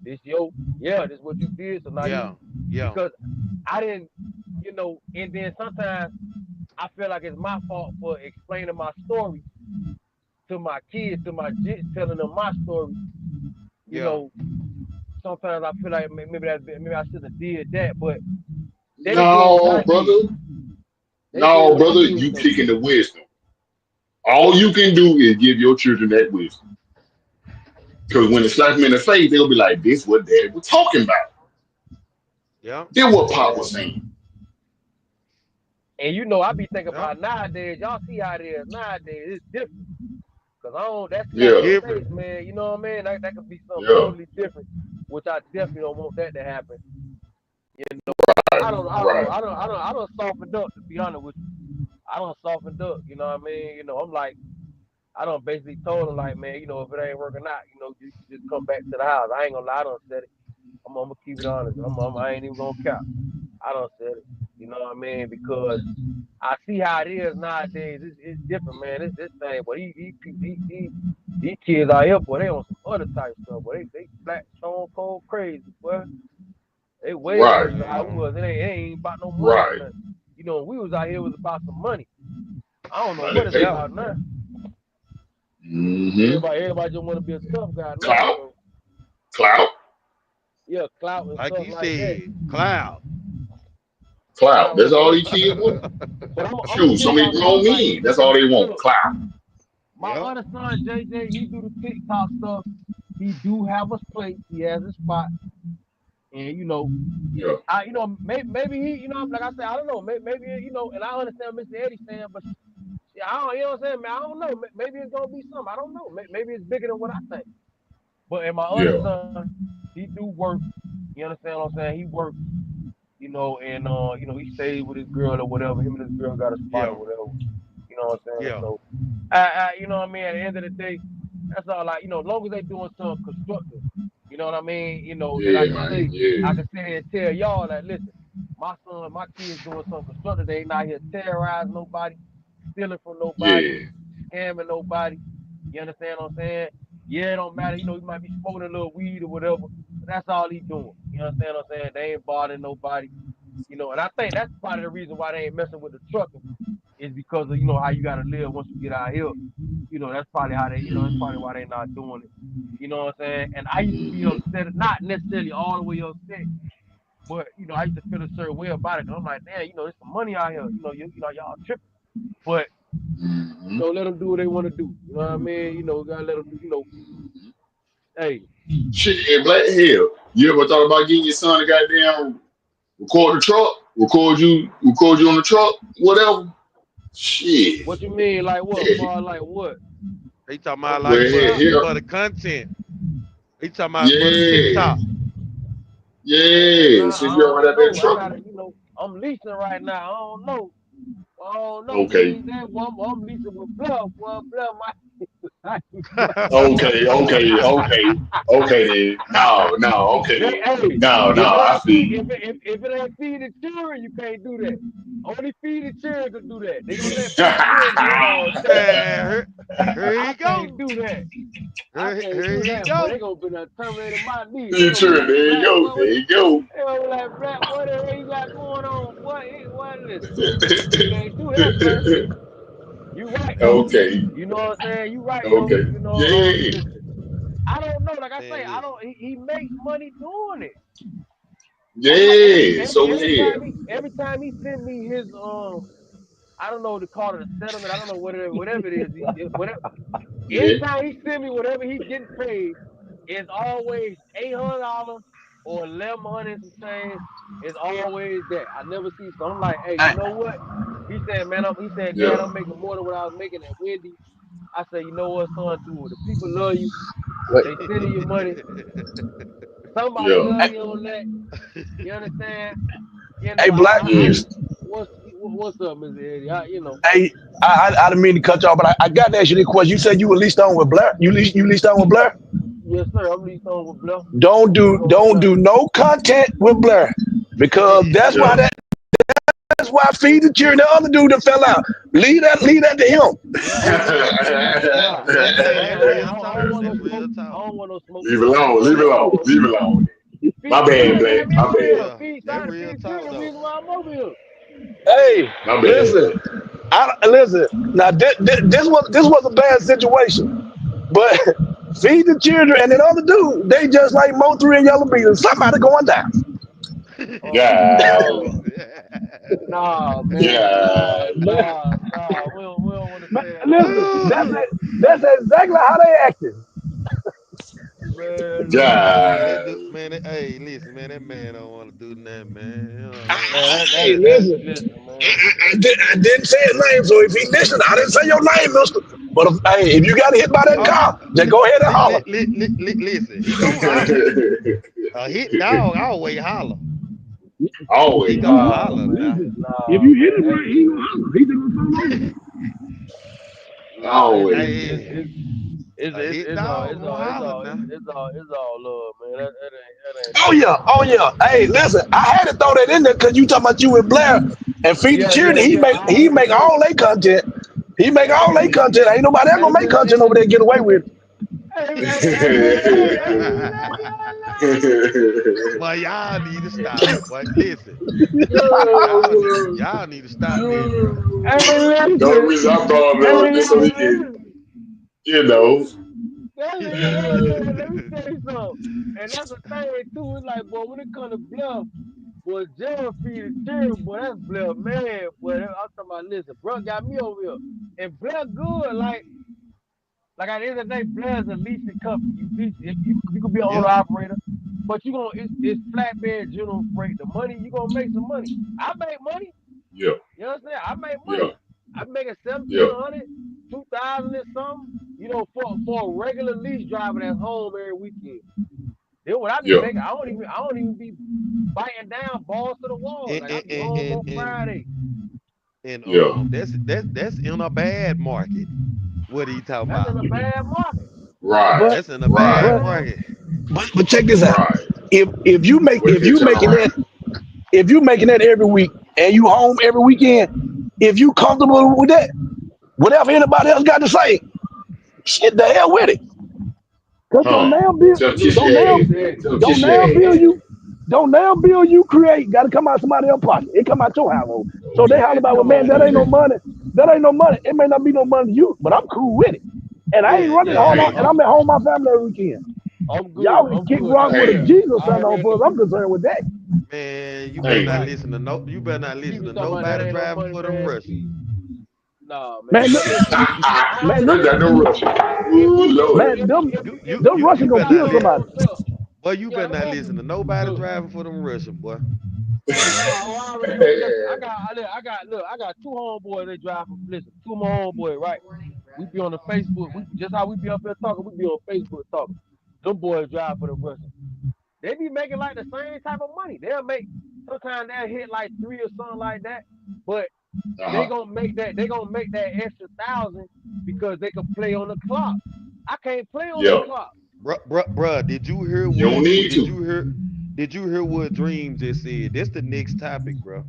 Speaker 8: this this is what you did. So now
Speaker 1: yeah, yeah,
Speaker 8: because I didn't, and then sometimes I feel like it's my fault for explaining my story to my kids, to my jits, telling them my story. You
Speaker 1: yeah.
Speaker 8: know, sometimes I feel like maybe I should have did that, but they did what
Speaker 7: No,
Speaker 8: I did.
Speaker 7: brother.
Speaker 8: They did
Speaker 7: No,
Speaker 8: what I
Speaker 7: brother.
Speaker 8: did
Speaker 7: You
Speaker 8: though.
Speaker 7: kicking the wisdom. All you can do is give your children that wisdom. Because when it slaps them in the face, they'll be like, this what dad was talking about.
Speaker 1: Yeah,
Speaker 7: Then what Pop
Speaker 8: Man.
Speaker 7: was saying.
Speaker 8: And I be thinking
Speaker 1: yeah.
Speaker 8: about nowadays. Y'all see how it is nowadays. It's different. Cause I don't that slap
Speaker 1: It's
Speaker 8: in
Speaker 7: Yeah.
Speaker 8: the
Speaker 1: different.
Speaker 8: face, man. You know what I mean? That could be something
Speaker 7: Yeah.
Speaker 8: totally different, which I definitely don't want that to happen. You know,
Speaker 7: Right. Right.
Speaker 8: I don't softened up to be honest with you. I don't softened up. You know what I mean? I'm like, I don't basically told him like, man, if it ain't working out, you just come back to the house. I ain't gonna lie, I don't said it. I'm gonna keep it honest. I ain't even gonna cap. I don't said it. You know what I mean? Because I see how it is nowadays. It's different, man. This thing, but these kids out here, boy, they on some other type stuff. Boy, they black stone cold crazy, boy. They way
Speaker 7: Right.
Speaker 8: worse than how we was. It ain't about no money or
Speaker 7: Right.
Speaker 8: nothing. When we was out here, it was about some money. I don't know
Speaker 7: Like
Speaker 8: what
Speaker 7: that
Speaker 8: it's
Speaker 1: Yeah,
Speaker 7: paper.
Speaker 8: about now.
Speaker 7: Mm-hmm.
Speaker 8: Everybody just want to be a tough guy now.
Speaker 7: Clout.
Speaker 8: So
Speaker 7: Clout.
Speaker 8: yeah, clout and
Speaker 1: like
Speaker 8: stuff
Speaker 1: you
Speaker 8: like that.
Speaker 1: said, cloud.
Speaker 7: Clout.
Speaker 8: Clout
Speaker 7: That's
Speaker 8: and
Speaker 7: all
Speaker 8: stuff.
Speaker 7: these kids want.
Speaker 8: But I'm gonna
Speaker 7: Shoot,
Speaker 8: tell
Speaker 7: so many
Speaker 8: y'all
Speaker 7: grown
Speaker 8: something. Like,
Speaker 7: men. That's all they want.
Speaker 8: look,
Speaker 7: Clout.
Speaker 8: my
Speaker 1: Yep.
Speaker 8: other son JJ, he do the TikTok stuff. He do have a place. He has a spot, and
Speaker 7: Yeah.
Speaker 8: maybe he, like I said, I don't know. Maybe and I understand what Mr. Eddie saying, but I don't, what I'm saying, man. I don't know. Maybe it's gonna be something. I don't know. Maybe it's bigger than what I think. But in my other
Speaker 7: Yeah.
Speaker 8: son, he do work. You understand what I'm saying? He works. And he stays with his girl or whatever. Him and his girl got a spot
Speaker 1: Yeah,
Speaker 8: or whatever. You know what I'm saying?
Speaker 1: yeah,
Speaker 8: So, you know what I mean. At the end of the day, that's all. Like, as long as they doing something constructive, you know what I mean. That
Speaker 7: Yeah, man.
Speaker 8: I
Speaker 7: Yeah.
Speaker 8: can sit here and tell y'all that listen, my kids doing something constructive. They ain't out here terrorizing nobody, stealing from nobody,
Speaker 7: Yeah.
Speaker 8: scamming nobody. You understand what I'm saying? Yeah, it don't matter. He might be smoking a little weed or whatever. But that's all he doing. You understand what I'm saying? They ain't bothering nobody. And I think that's part of the reason why they ain't messing with the trucking. is because of how you gotta live once you get out here. That's probably how they that's probably why they not doing it. You know what I'm saying? And I used to be upset, not necessarily all the way upset, but I used to feel a certain way about it. 'Cause I'm like, damn, there's some money out here. Y'all tripping. But let them do what they want to do. You know what I mean? We gotta let them do. Hey,
Speaker 7: Shit, Black Hell. You ever thought about getting your son to goddamn record the truck? Record you on the truck? Whatever. Shit.
Speaker 8: what you mean? Like what?
Speaker 7: Yeah.
Speaker 8: Like what?
Speaker 1: He talking about
Speaker 7: Well,
Speaker 1: like
Speaker 7: yeah.
Speaker 1: for the content. He talking about for the TikTok.
Speaker 7: Yeah. Since you ever had that truck.
Speaker 8: I'm leasing right now. I don't know.
Speaker 7: Okay.
Speaker 8: I'm leasing with Bluff. Well, Bluff,
Speaker 7: Okay. Then. No. Okay.
Speaker 8: Hey,
Speaker 7: No. I see.
Speaker 8: If it ain't feed the children, you can't do that. Only feed the children can do that. They gonna let feed the children
Speaker 1: Here he
Speaker 8: I
Speaker 1: go.
Speaker 8: can't do that. I can't do that. Boy, they gonna be terminating my knees.
Speaker 7: Feed the children. There you go.
Speaker 8: They gonna like, Black, what the hell you got going on? What is this? You can't do that, bro. You right though.
Speaker 7: Okay.
Speaker 8: You know what I'm saying? You right
Speaker 7: Okay.
Speaker 8: though.
Speaker 7: Yeah.
Speaker 8: I don't know. Like I say, I don't. He makes money doing it.
Speaker 7: Yeah.
Speaker 8: Every time he send me his I don't know what to call it, a settlement. I don't know whatever it is. Anytime he send me whatever he's getting paid, it's always $800 or $1,100 and some change. It's always that. I never see. So I'm like, hey, you know what? He said, man, Dad, I'm making more than what I was making at Wendy's. I said, you know what, son, do it. The people love you. They sending you money. Somebody love you on that. You understand?
Speaker 6: Hey, Black.
Speaker 8: What's up, Mr. Eddie?
Speaker 6: Hey, I didn't mean to cut you off, but I got to ask you this question. You said you were leased on with Blair. You leased on with Blair?
Speaker 8: Yes, sir. I'm leased on with Blair.
Speaker 6: Don't do no content with Blair, because that's why Feed the Children, the other dude that fell out. Leave that to him.
Speaker 8: I don't want no smoke.
Speaker 7: Leave it alone. My bad, Black. My bad.
Speaker 1: That real talk though.
Speaker 6: Hey,
Speaker 7: My bad.
Speaker 6: listen. Now this was a bad situation, but Feed the Children and that other dude, they just like Mo3 and Yellow Beaters. Somebody going down.
Speaker 7: Yeah.
Speaker 8: Nah, man.
Speaker 7: Yeah.
Speaker 8: Nah. We don't want to say that.
Speaker 6: Listen, that's exactly how they acted.
Speaker 7: Yeah.
Speaker 1: Man, hey, listen, man, that man don't want to do nothing, man.
Speaker 6: Hey, listen,
Speaker 8: man.
Speaker 6: I didn't say his name, so if he listened, I didn't say your name, mister. But if you got hit by that car, then go ahead and holler.
Speaker 1: Listen, he gonna holler. A hit dog always holler.
Speaker 7: Always.
Speaker 1: He gonna holler now.
Speaker 6: If you hit him right, he gonna holler. He just gonna
Speaker 7: Always.
Speaker 8: It's all love, man. That ain't.
Speaker 6: Oh yeah. Hey, listen, I had to throw that in there because you talking about you with Blair and Feed the Children. He make all their content. He make all their content. Ain't nobody else gonna make content over there and get away with it.
Speaker 1: Well, y'all need to stop. But listen, y'all need to stop this.
Speaker 7: The only reason I brought him up is so he can,
Speaker 8: Let me tell you something. And that's the thing too. It's like, boy, when it comes to Bluff, boy, Jerry Feed the Children, boy, that's Bluff, man. Boy, I'm talking about, listen, bro got me over here. And Bluff good, like at the end of the day, Blair's a leasing company. You could be an owner operator, but it's flatbed general freight. The money, you gonna make some money. I make money.
Speaker 7: Yeah.
Speaker 8: You understand? I make money.
Speaker 7: Yeah.
Speaker 8: I'm making $1,700, $2,000 and something, for a regular lease driver that's home every weekend. Then what I be making, I don't even be biting down balls to the wall. Like I be home on Friday.
Speaker 1: And that's in a bad market. What are you talking about?
Speaker 8: That's in a bad market.
Speaker 7: Right.
Speaker 1: That's in a bad market.
Speaker 6: But check this out. Right. If you making that every week and you home every weekend, if you comfortable with that, whatever anybody else got to say, shit the hell with it. Cause don't now bill you create gotta come out somebody else's pocket. It come out your household. So they holler about, well, man, that ain't no money. That ain't no money. It may not be no money to you, but I'm cool with it. And I ain't
Speaker 3: Yeah,
Speaker 6: running
Speaker 3: yeah.
Speaker 6: hard
Speaker 7: Hey,
Speaker 6: on, and I'm at home with my family every weekend.
Speaker 8: I'm
Speaker 6: Y'all
Speaker 8: good.
Speaker 6: can
Speaker 8: I'm
Speaker 6: kick
Speaker 8: good
Speaker 6: rock
Speaker 8: down
Speaker 6: with a
Speaker 7: hey,
Speaker 8: there.
Speaker 6: Jesus
Speaker 8: I
Speaker 6: son on
Speaker 8: already
Speaker 6: for us. I'm concerned with that.
Speaker 1: Man, you better
Speaker 7: hey.
Speaker 1: not
Speaker 8: right.
Speaker 1: listen to no. You better not
Speaker 8: You
Speaker 1: listen
Speaker 8: was
Speaker 1: to
Speaker 8: talking about that
Speaker 1: nobody
Speaker 8: ain't no
Speaker 1: driving
Speaker 8: money,
Speaker 1: for them
Speaker 8: man.
Speaker 1: Russians.
Speaker 8: Nah,
Speaker 6: Man,
Speaker 8: man. Listen, I
Speaker 6: man,
Speaker 7: Look at
Speaker 8: understand.
Speaker 7: the Russian.
Speaker 8: If
Speaker 7: Ooh,
Speaker 8: you
Speaker 7: Lord.
Speaker 6: man, them, them
Speaker 8: if
Speaker 1: You
Speaker 6: Russians
Speaker 8: you
Speaker 6: gonna
Speaker 1: better
Speaker 8: got
Speaker 1: not
Speaker 6: kill
Speaker 8: your
Speaker 1: listen.
Speaker 6: somebody.
Speaker 8: own stuff,
Speaker 1: Boy, you
Speaker 8: yeah.
Speaker 1: better
Speaker 8: Let me
Speaker 1: not
Speaker 8: ask
Speaker 1: listen
Speaker 8: you.
Speaker 1: to nobody
Speaker 8: Look,
Speaker 1: driving for them Russians, boy.
Speaker 8: I already know. Listen, I got two homeboys. They drive from. Listen, two of my homeboys, right? We be on the Facebook. We just how we be up here talking. We be on Facebook talking. Them boys drive for the Russians. They be making like the same type of money. They'll make sometimes they'll hit like 3 or something like that. But they
Speaker 7: Uh-huh.
Speaker 8: gonna make that. They gonna make that extra 1,000 because they can play on the clock. I can't play on the
Speaker 7: Yep.
Speaker 8: clock.
Speaker 1: Bruh, did you hear
Speaker 7: You don't need
Speaker 1: did
Speaker 7: to.
Speaker 1: you hear what Dream just said? That's the next topic, bro.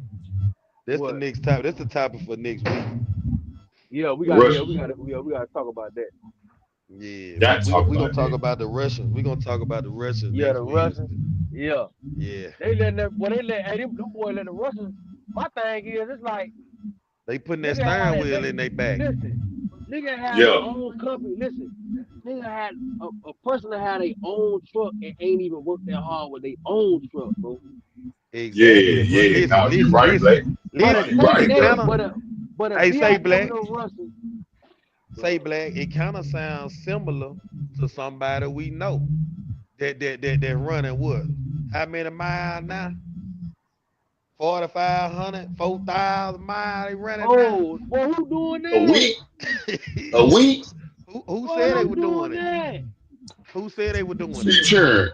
Speaker 1: That's the
Speaker 8: What?
Speaker 1: next topic. That's the topic for next week.
Speaker 8: Yeah,
Speaker 7: The Russians.
Speaker 8: we gotta talk about that.
Speaker 1: Yeah,
Speaker 7: Got to talk
Speaker 1: we gonna
Speaker 7: about
Speaker 1: talk
Speaker 7: that.
Speaker 1: about the Russians. We gonna talk about the Russians
Speaker 8: Yeah,
Speaker 1: next
Speaker 8: the Russians.
Speaker 1: Wednesday.
Speaker 8: Yeah,
Speaker 1: Yeah,
Speaker 8: they let that. Well, they let hey, them boys let the Russians. My thing is, it's like
Speaker 1: they putting that
Speaker 8: nigga had
Speaker 1: steering
Speaker 8: it.
Speaker 1: wheel in their back.
Speaker 8: Listen, nigga had their
Speaker 7: Yeah.
Speaker 8: own company. Listen, nigga had a person that had their own truck and ain't even worked that hard with their own truck, bro.
Speaker 7: Yeah,
Speaker 1: Exactly, bro.
Speaker 7: yeah. No, you right, Black.
Speaker 8: But
Speaker 7: No,
Speaker 8: a
Speaker 7: you
Speaker 8: tank,
Speaker 1: It
Speaker 7: right,
Speaker 8: hey,
Speaker 7: bro.
Speaker 1: kind of,
Speaker 8: but a
Speaker 1: hey,
Speaker 8: BMW Russian.
Speaker 1: say black. It kind of sounds similar to somebody we know that running what? How many miles now? 4,500, 4,000 miles they running now.
Speaker 8: Oh, boy, who doing
Speaker 7: A
Speaker 8: that?
Speaker 7: week? A week?
Speaker 1: Who
Speaker 8: Boy,
Speaker 1: said they
Speaker 8: who
Speaker 1: were doing
Speaker 8: doing
Speaker 1: it?
Speaker 8: that?
Speaker 1: Who said they were doing it?
Speaker 7: Future.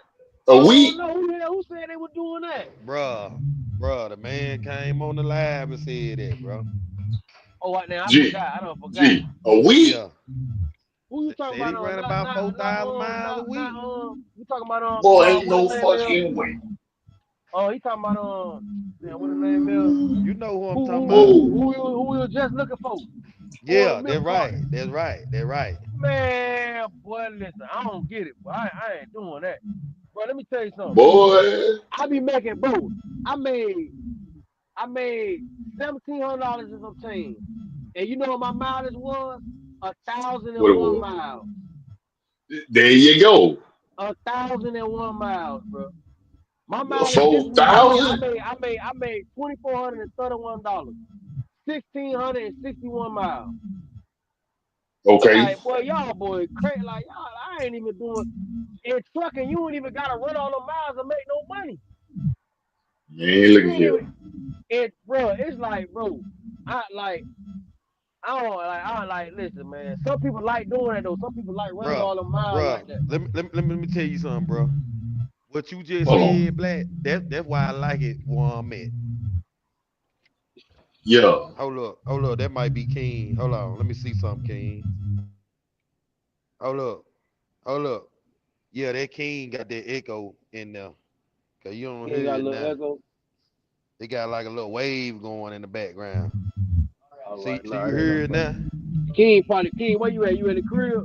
Speaker 8: I
Speaker 7: A
Speaker 8: don't
Speaker 7: week?
Speaker 8: know who said they were doing that.
Speaker 1: Bruh, the man came on the live and said that, bro.
Speaker 8: Oh, right now I
Speaker 7: G.
Speaker 8: forgot. I don't forgot.
Speaker 7: G. A week?
Speaker 1: Yeah.
Speaker 8: Who you talking
Speaker 1: Said he
Speaker 8: about?
Speaker 1: running about 4,000 miles a
Speaker 8: Not
Speaker 1: week.
Speaker 8: you talking about
Speaker 7: Boy, ain't
Speaker 8: what his
Speaker 7: no
Speaker 8: name is?
Speaker 7: fucking way.
Speaker 8: Oh, he talking about man, what his name is?
Speaker 1: You know who I'm
Speaker 8: Who
Speaker 1: talking
Speaker 8: who
Speaker 1: about.
Speaker 8: who
Speaker 7: Who?
Speaker 8: who you who you just looking for? Who on the
Speaker 1: Yeah,
Speaker 8: milk
Speaker 1: that's right.
Speaker 8: carton?
Speaker 1: That's right. That's right.
Speaker 8: Man, boy, listen, I don't get it, boy. I ain't doing that. Bro, let me tell you something.
Speaker 7: Boy.
Speaker 8: I be making bro. I made I made $1,700 and some change. And you know what my mileage was?
Speaker 7: What it
Speaker 8: 1,001
Speaker 7: was?
Speaker 8: miles.
Speaker 7: There you go.
Speaker 8: 1,001 miles, bro. My mileage this week,
Speaker 7: 4,000?
Speaker 8: I made $2,431. 1,661 miles.
Speaker 7: Okay.
Speaker 8: Like, boy, y'all boy crazy. Like, y'all, I ain't even doing in trucking. You ain't even gotta run all the miles to make no money.
Speaker 7: You ain't
Speaker 8: You
Speaker 7: looking
Speaker 8: ain't
Speaker 7: here.
Speaker 8: even bro. It's like, bro, I like. I don't like. Listen, man. Some people like doing that though. Some people like running
Speaker 1: Bruh,
Speaker 8: all the miles
Speaker 1: bruh.
Speaker 8: like that.
Speaker 1: Let me tell you something, bro. What you just
Speaker 7: Hold on.
Speaker 1: said, Black, that's why I like it where I'm at.
Speaker 7: Yeah.
Speaker 1: Hold up. That might be King. Hold on. Let me see something, King. Hold up. Hold up. Yeah, that King got that echo in there. Cause you don't
Speaker 8: You ain't
Speaker 1: hear
Speaker 8: got a
Speaker 1: it
Speaker 8: little
Speaker 1: now.
Speaker 8: echo.
Speaker 1: It got like a little wave going in the background.
Speaker 8: All
Speaker 1: See,
Speaker 8: right,
Speaker 1: see
Speaker 8: nah,
Speaker 1: you
Speaker 8: it ain't no
Speaker 1: hear it
Speaker 8: problem.
Speaker 1: now?
Speaker 8: King, where you at? You in the crib?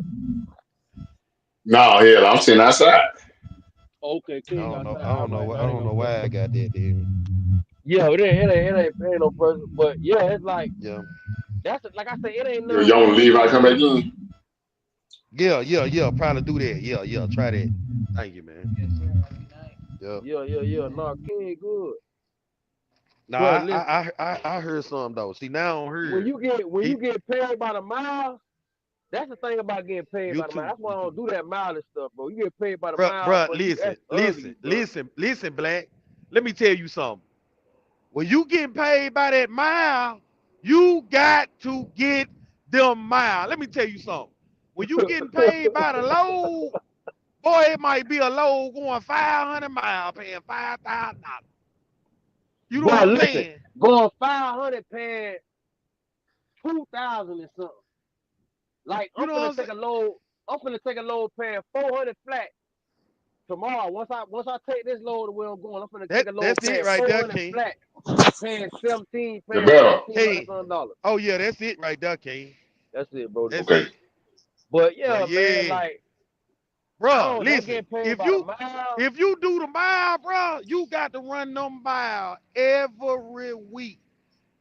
Speaker 7: No, hell, I'm sitting outside.
Speaker 8: Okay, King outside. All right,
Speaker 1: I
Speaker 8: nah, it ain't
Speaker 1: don't
Speaker 8: no
Speaker 1: know why
Speaker 8: pressure.
Speaker 1: I got that then.
Speaker 8: Yeah, it ain't no pressure. But yeah, it's like
Speaker 1: Yeah.
Speaker 8: like I said, it ain't
Speaker 7: You
Speaker 8: nothing
Speaker 7: don't
Speaker 8: wrong
Speaker 7: leave
Speaker 8: with
Speaker 7: and come back in.
Speaker 1: Yeah. Probably do that. Yeah. Try that. Thank you, man. Yeah.
Speaker 8: yeah. Nah, King good.
Speaker 1: No,
Speaker 8: But listen,
Speaker 1: I heard something though. See, now I don't
Speaker 8: when
Speaker 1: hear
Speaker 8: you get when
Speaker 1: he
Speaker 8: you get paid by the mile, that's the thing about getting paid by the mile.
Speaker 1: YouTube.
Speaker 8: That's why I don't do that mileage stuff, bro. You get paid by the mile,
Speaker 1: Bruh,
Speaker 8: bro. That's ugly, bro.
Speaker 1: listen, Black. Let me tell you something. When you getting paid by that mile, you got to get them mile. Let me tell you something. When you getting paid by the load, boy, it might be a load going 500 miles, paying $5,000. You know what
Speaker 8: Boy,
Speaker 1: I'm
Speaker 8: listen,
Speaker 1: saying?
Speaker 8: going 500 paying 2,000 and something. Like
Speaker 1: You know what I'm saying?
Speaker 8: I'm finna take a load paying 400 flat tomorrow. Once I take this load to where I'm going, I'm finna take a load
Speaker 1: That's it
Speaker 8: paying
Speaker 1: right there,
Speaker 8: 400
Speaker 1: King.
Speaker 8: flat, paying
Speaker 7: The bell.
Speaker 8: 1,700
Speaker 1: King.
Speaker 8: something dollars.
Speaker 1: Oh yeah, that's it right there, King.
Speaker 8: That's it, bro.
Speaker 1: That's
Speaker 7: Okay.
Speaker 1: it.
Speaker 8: But
Speaker 1: But
Speaker 8: yeah, man,
Speaker 1: yeah,
Speaker 8: like that
Speaker 1: listen.
Speaker 8: getting paid by the mile.
Speaker 1: If you do the mile, you got to run them mile every week.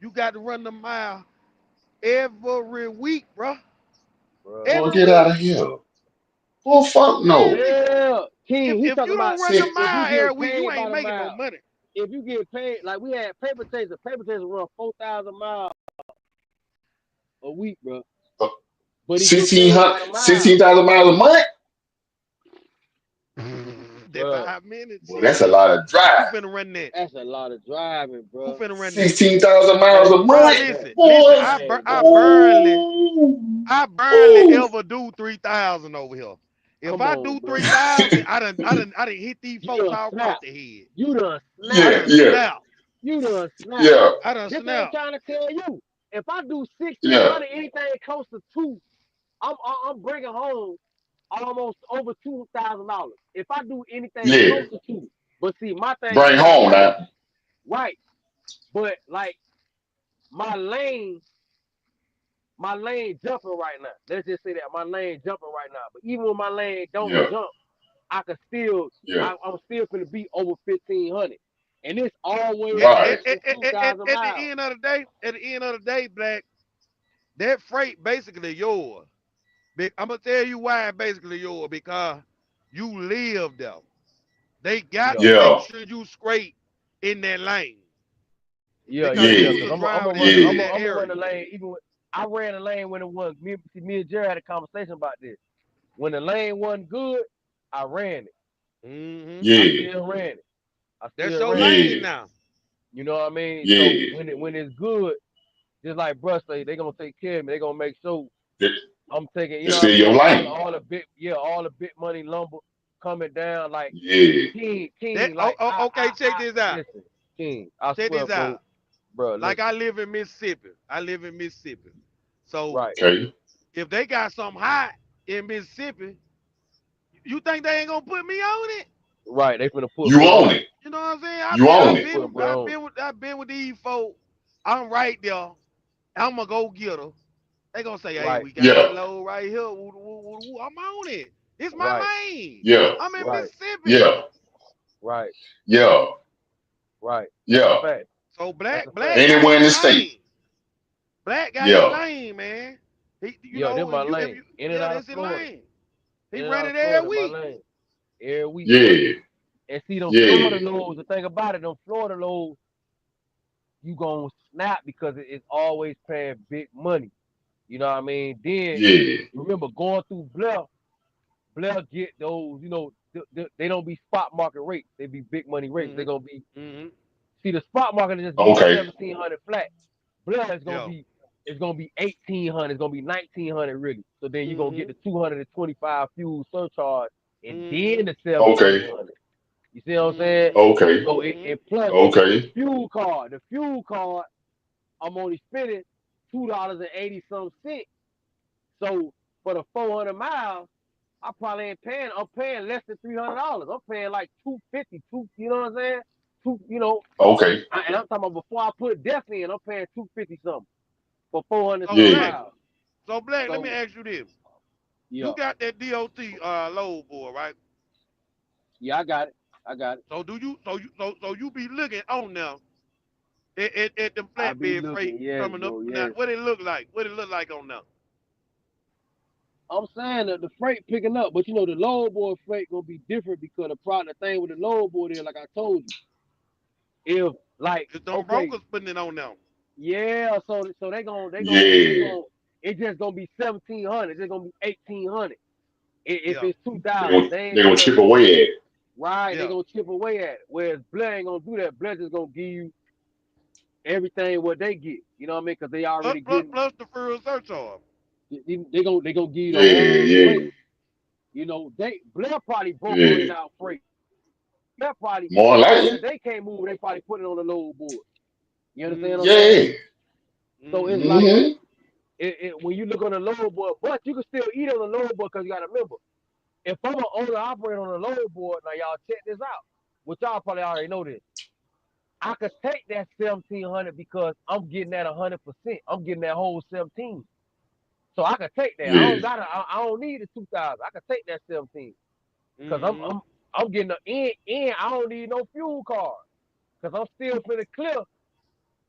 Speaker 1: You got to run the mile
Speaker 10: every week, bro.
Speaker 8: bro.
Speaker 7: Boy,
Speaker 10: Every
Speaker 7: get out
Speaker 10: week.
Speaker 7: of here. Oh fuck
Speaker 10: Every
Speaker 7: no.
Speaker 10: week.
Speaker 8: Yeah, King. He
Speaker 10: If
Speaker 8: talking
Speaker 10: you
Speaker 8: about
Speaker 10: don't run the
Speaker 7: See,
Speaker 8: if you
Speaker 10: mile every
Speaker 8: get
Speaker 10: week, you
Speaker 8: paid by
Speaker 10: ain't
Speaker 8: the
Speaker 10: making no
Speaker 8: mile.
Speaker 10: money.
Speaker 8: If you get paid, like we had paper chaser run 4,000 miles a week, bro.
Speaker 7: uh,
Speaker 8: But he get paid
Speaker 7: 1600
Speaker 8: by the mile,
Speaker 7: 16,000 miles a month?
Speaker 10: That
Speaker 8: bro.
Speaker 10: 5 minutes
Speaker 7: Boy, that's a
Speaker 10: shit.
Speaker 7: lot of
Speaker 10: Who
Speaker 7: drive.
Speaker 10: finna run that?
Speaker 8: That's a lot of driving,
Speaker 10: Who
Speaker 8: bro.
Speaker 10: finna run that?
Speaker 7: 16,000 miles
Speaker 8: Man,
Speaker 7: a
Speaker 10: Bro,
Speaker 7: month?
Speaker 8: man,
Speaker 10: listen.
Speaker 7: Boy.
Speaker 8: man,
Speaker 10: I
Speaker 8: bro.
Speaker 10: barely
Speaker 7: Ooh.
Speaker 10: ever do 3,000 over here. If
Speaker 8: Come
Speaker 10: I
Speaker 8: on,
Speaker 10: do
Speaker 8: bro.
Speaker 10: 3,000, I done hit these
Speaker 8: You
Speaker 10: folks
Speaker 8: done
Speaker 10: off
Speaker 8: snap.
Speaker 10: the head.
Speaker 8: You done
Speaker 10: I
Speaker 8: snap.
Speaker 7: Yeah,
Speaker 10: done
Speaker 7: yeah,
Speaker 10: snap.
Speaker 8: You done snap.
Speaker 7: yeah,
Speaker 10: I done
Speaker 8: This what I'm
Speaker 10: snap.
Speaker 8: trying to tell you. If I do
Speaker 7: yeah,
Speaker 8: 1,600, anything close to two, I'm bringing home almost over $2,000. If I do anything
Speaker 7: yeah.
Speaker 8: close to two, but see, my thing
Speaker 7: Bring
Speaker 8: is like
Speaker 7: home
Speaker 8: this,
Speaker 7: now.
Speaker 8: right? But like my lane, my lane jumping right now. Let's just say that my lane jumping right now. But even when my lane don't
Speaker 7: Yeah,
Speaker 8: jump, I can still,
Speaker 7: yeah.
Speaker 8: I'm still gonna be over 1,500, and it's always
Speaker 10: At,
Speaker 8: less
Speaker 7: Right.
Speaker 10: at,
Speaker 8: than
Speaker 10: at, at, at
Speaker 8: 2,000
Speaker 10: at the
Speaker 8: miles.
Speaker 10: end of the day, Black, that freight basically yours. I'm gonna tell you why it's basically yours, because you live there. They got
Speaker 8: Yeah,
Speaker 10: to make
Speaker 7: Yeah,
Speaker 10: sure you straight in that lane
Speaker 8: yeah,
Speaker 10: because
Speaker 8: yeah,
Speaker 10: you
Speaker 8: yeah.
Speaker 10: used
Speaker 8: Cause
Speaker 10: to
Speaker 7: yeah,
Speaker 8: I'm
Speaker 10: driving
Speaker 8: gonna
Speaker 10: in,
Speaker 8: run,
Speaker 10: in
Speaker 7: yeah,
Speaker 10: that
Speaker 8: I'm gonna run
Speaker 10: area.
Speaker 8: the lane. Even when I ran the lane when it was me and Jerry had a conversation about this. When the lane wasn't good, I ran it.
Speaker 10: Hmm
Speaker 8: I
Speaker 7: yeah,
Speaker 8: still ran it. I
Speaker 10: That's
Speaker 8: still
Speaker 10: your
Speaker 8: ran it.
Speaker 10: lane
Speaker 7: yeah,
Speaker 10: now.
Speaker 8: You know what I mean? So
Speaker 7: yeah.
Speaker 8: when it's good, just like bruh say, they gonna take care of me. They gonna make sure
Speaker 7: It,
Speaker 8: I'm taking, you
Speaker 7: it's
Speaker 8: know what I
Speaker 7: still
Speaker 8: mean?
Speaker 7: your lane.
Speaker 8: All the big money lumber coming down. Like
Speaker 7: Yeah,
Speaker 10: That
Speaker 8: King, like
Speaker 10: okay. Check this out.
Speaker 8: listen, King. I
Speaker 10: Check
Speaker 8: swear,
Speaker 10: this
Speaker 8: bro,
Speaker 10: out. Like I
Speaker 8: listen.
Speaker 10: live in Mississippi. I live in Mississippi. So
Speaker 8: Right,
Speaker 7: okay.
Speaker 10: if they got something hot in Mississippi, you think they ain't gonna put me on it?
Speaker 8: right. They finna put
Speaker 7: You
Speaker 8: Bray
Speaker 7: own
Speaker 8: on it.
Speaker 7: it.
Speaker 10: You know what I'm saying?
Speaker 7: You
Speaker 8: They
Speaker 7: own
Speaker 8: finna
Speaker 7: it.
Speaker 8: put Bray on it.
Speaker 10: I've been with these folks. I'm right there. I'm gonna go get her. They gonna say, "Hey,
Speaker 8: Right,
Speaker 10: we got
Speaker 7: Yeah,
Speaker 10: that load right here. Woo, woo, woo, woo. I'm on it. It's my
Speaker 8: right,
Speaker 10: lane.
Speaker 7: yeah,
Speaker 10: I'm in
Speaker 8: right,
Speaker 10: Mississippi."
Speaker 7: yeah,
Speaker 8: right,
Speaker 7: yeah,
Speaker 8: right. That's a
Speaker 7: yeah.
Speaker 8: fact.
Speaker 10: So
Speaker 8: That's a
Speaker 10: Black
Speaker 8: fact.
Speaker 10: got
Speaker 7: Anywhere in
Speaker 10: his
Speaker 7: the state.
Speaker 10: lane. Black got his
Speaker 7: Yeah,
Speaker 10: lane, man.
Speaker 8: Yeah, this my
Speaker 10: If
Speaker 8: lane.
Speaker 10: you,
Speaker 8: In and
Speaker 10: yeah,
Speaker 8: out of
Speaker 10: that's his
Speaker 8: Florida.
Speaker 10: lane. He
Speaker 8: In and out
Speaker 10: run
Speaker 8: of
Speaker 10: it every
Speaker 8: Florida, my
Speaker 10: week.
Speaker 8: lane. Every week, bro.
Speaker 7: yeah,
Speaker 8: And see them Florida
Speaker 7: yeah,
Speaker 8: loads, the thing about it, them Florida loads, you gonna snap because it's always paying big money. You know what I mean? Then
Speaker 7: yeah.
Speaker 8: remember going through Blair get those, they don't be spot market rates. They be big money rates. They
Speaker 10: Hmm
Speaker 8: gonna be
Speaker 10: hmm
Speaker 8: see the spot market is just gonna be
Speaker 7: Okay.
Speaker 8: 1,700 flat. Blair is gonna
Speaker 10: Yeah.
Speaker 8: be it's gonna be 1,800. It's gonna be 1,900 really. So then you're gonna get
Speaker 10: hmm
Speaker 8: the 225 fuel surcharge and then
Speaker 10: hmm
Speaker 8: the
Speaker 7: Okay.
Speaker 8: 1,700. You see what I'm saying?
Speaker 10: hmm
Speaker 7: Okay.
Speaker 8: So
Speaker 10: hmm
Speaker 8: and plus the
Speaker 7: Okay.
Speaker 8: fuel card. The fuel card, I'm only spending $2.80 some cents. So for the 400 miles, I probably ain't paying. I'm paying less than $300. I'm paying like 250, two. You know what I'm saying? Two.
Speaker 7: Okay.
Speaker 8: And I'm talking about before I put death in, I'm paying 250 something for 400
Speaker 10: So
Speaker 8: some
Speaker 7: Yeah.
Speaker 10: Black,
Speaker 8: miles.
Speaker 10: let me
Speaker 8: So
Speaker 10: ask you this:
Speaker 8: yeah,
Speaker 10: you got that DOT load board, right?
Speaker 8: yeah, I got it. I got it.
Speaker 10: So you be looking on now at the
Speaker 8: I be
Speaker 10: flatbed freight
Speaker 8: looking. Yes,
Speaker 10: coming up.
Speaker 8: bro.
Speaker 10: Now,
Speaker 8: Yes.
Speaker 10: what it look like? What it look like on now?
Speaker 8: I'm saying that the freight picking up, but the load board freight gonna be different because the thing with the load board is like I told you. If like
Speaker 10: It's them
Speaker 8: okay,
Speaker 10: brokers putting it on now.
Speaker 8: yeah, so they
Speaker 7: Yeah.
Speaker 8: gon' it's just gonna be 1,700. It's just gonna be 1,800. If
Speaker 10: Yeah,
Speaker 8: it's
Speaker 7: They're
Speaker 8: 2,000,
Speaker 7: gonna,
Speaker 8: they ain't
Speaker 7: they're gonna
Speaker 8: gonna
Speaker 7: chip away at it.
Speaker 8: right. They
Speaker 10: yeah.
Speaker 8: gonna chip away at it. Whereas Blair ain't gonna do that. Blair just gonna give you everything what they get. You know what I mean? Because they
Speaker 10: Plus,
Speaker 8: already
Speaker 10: plus,
Speaker 8: getting.
Speaker 10: plus the fuel surcharge.
Speaker 8: They gonna give you the
Speaker 7: Yeah,
Speaker 8: whole
Speaker 7: yeah,
Speaker 8: freight. They Blair probably brokering
Speaker 7: yeah.
Speaker 8: out freight. Blair probably
Speaker 7: More
Speaker 8: something
Speaker 7: likely.
Speaker 8: that they can't move. They probably put it on the load board. You understand what I'm
Speaker 10: Mm-hmm.
Speaker 8: saying?
Speaker 7: Yeah.
Speaker 8: So it's
Speaker 10: Mm-hmm.
Speaker 8: like
Speaker 7: Mm-hmm.
Speaker 8: when you look on the load board, but you can still eat on the load board because you got to remember, if I'm an owner operator on the load board, now y'all check this out, which y'all probably already know this. I could take that 1,700 because I'm getting that 100%. I'm getting that whole 17. So I could take that.
Speaker 7: Yeah.
Speaker 8: I don't need the 2,000. I could take that 17 because I'm
Speaker 10: Mm-hmm.
Speaker 8: I'm I'm getting the in. I don't need no fuel card because I'm still finna clear.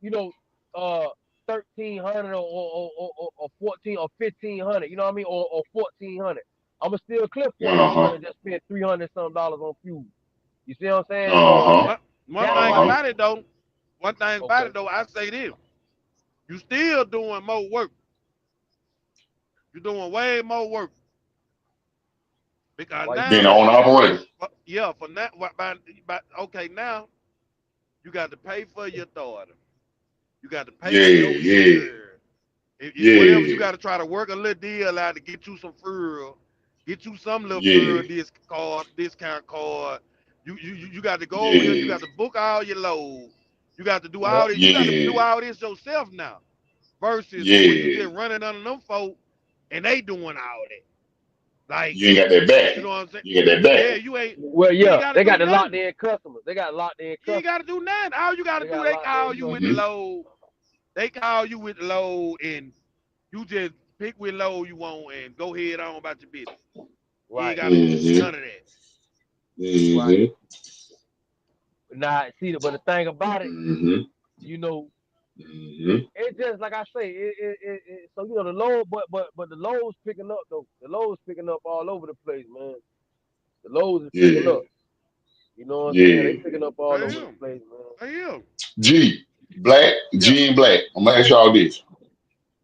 Speaker 8: You know, uh, $1,300 or 14 or 1,500. You know what I mean? Or 1,400. I'ma still clip $1,400 and just spend $300 some dollars on fuel. You see what I'm saying? So
Speaker 10: One
Speaker 8: that's
Speaker 10: thing
Speaker 8: why.
Speaker 10: about it though,
Speaker 8: Okay.
Speaker 10: I say this: you still doing more work. You're doing way more work because
Speaker 8: Why you
Speaker 7: Being
Speaker 8: say
Speaker 7: the
Speaker 10: now,
Speaker 8: that?
Speaker 7: owner operator.
Speaker 10: yeah, for now, okay, now you got to pay for your daughter. You got to pay
Speaker 7: Yeah,
Speaker 10: for your
Speaker 7: yeah,
Speaker 10: insurance. Whatever you
Speaker 7: yeah,
Speaker 10: got to try to work a little deal out to get you some fuel, get you some little fuel
Speaker 7: yeah,
Speaker 10: discount card. You got to go over here. You
Speaker 7: yeah,
Speaker 10: got to book all your loads. You got to do
Speaker 8: Yep.
Speaker 10: all this. You got to do
Speaker 7: yeah,
Speaker 10: all this yourself now. Versus when you
Speaker 7: yeah.
Speaker 10: just running under them folk and they doing all that. Like,
Speaker 7: You ain't got that
Speaker 10: you
Speaker 7: back.
Speaker 10: know what I'm saying?
Speaker 7: You got that
Speaker 10: Yeah,
Speaker 7: back.
Speaker 8: Well,
Speaker 10: you ain't
Speaker 8: yeah,
Speaker 10: got to
Speaker 8: they
Speaker 10: do
Speaker 8: got the locked
Speaker 10: nothing.
Speaker 8: in customers. They got locked in
Speaker 10: You ain't
Speaker 8: customers.
Speaker 10: got to do nothing. All you got to
Speaker 8: They
Speaker 10: do,
Speaker 8: got
Speaker 10: they
Speaker 8: locked in
Speaker 10: call you with the
Speaker 8: customers.
Speaker 7: Mm-hmm.
Speaker 10: load. They call you with the load and you just pick which load you want and go ahead on about your business. You ain't
Speaker 8: Right.
Speaker 10: got to do
Speaker 7: Mm-hmm.
Speaker 10: none of that.
Speaker 8: Right.
Speaker 7: Mm-hmm.
Speaker 8: Now, see, but the thing about it,
Speaker 7: Mm-hmm.
Speaker 8: you know,
Speaker 7: Mm-hmm.
Speaker 8: it's just like I say. So you know the load, but the load's picking up though. The load's picking up all over the place, man. The loads is picking
Speaker 7: Yeah.
Speaker 8: up. You know what I'm saying? They
Speaker 7: Yeah.
Speaker 8: picking up all
Speaker 10: I
Speaker 8: over the
Speaker 10: am.
Speaker 8: place, man.
Speaker 10: I am.
Speaker 7: G Black,
Speaker 10: Yeah.
Speaker 7: G and Black. I'm gonna ask y'all this.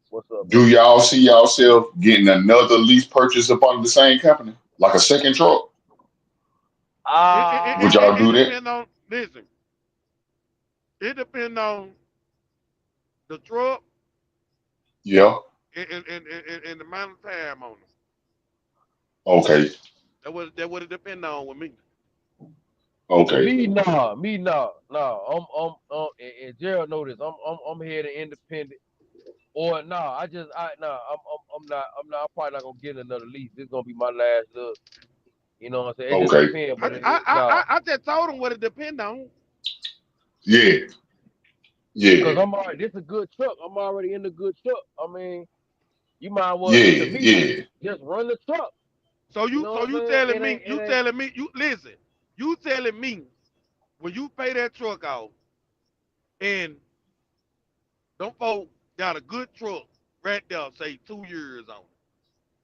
Speaker 8: What's up,
Speaker 7: Do
Speaker 8: brother?
Speaker 7: y'all see yourself getting another lease purchase up under the same company? Like a second truck? Would y'all
Speaker 10: It
Speaker 7: do that?
Speaker 10: depends on, listen, it depends on the truck
Speaker 7: Yeah.
Speaker 10: and the amount of time on it.
Speaker 7: Okay.
Speaker 10: That would it depend on with me.
Speaker 7: Okay.
Speaker 8: Me nah, nah. And Gerald know this. I'm heading independent. Or nah, I'm probably not gonna get another lease. This is gonna be my last look. You know what I'm saying? It just
Speaker 7: Okay.
Speaker 8: depends,
Speaker 10: I
Speaker 8: but nah.
Speaker 10: I just told him what it depend on.
Speaker 7: Yeah.
Speaker 8: Cause
Speaker 7: Yeah.
Speaker 8: I'm already this is a good truck. I'm already in the good truck. I mean, you might well to
Speaker 7: Yeah.
Speaker 8: me
Speaker 7: Yeah.
Speaker 8: just run the truck.
Speaker 10: So
Speaker 8: You
Speaker 10: you
Speaker 8: know
Speaker 10: so
Speaker 8: what I'm
Speaker 10: you
Speaker 8: saying?
Speaker 10: telling
Speaker 8: It
Speaker 10: me
Speaker 8: ain't it ain't
Speaker 10: you listen, you telling me when you pay that truck off and them folk got a good truck right there, say 2 years on it,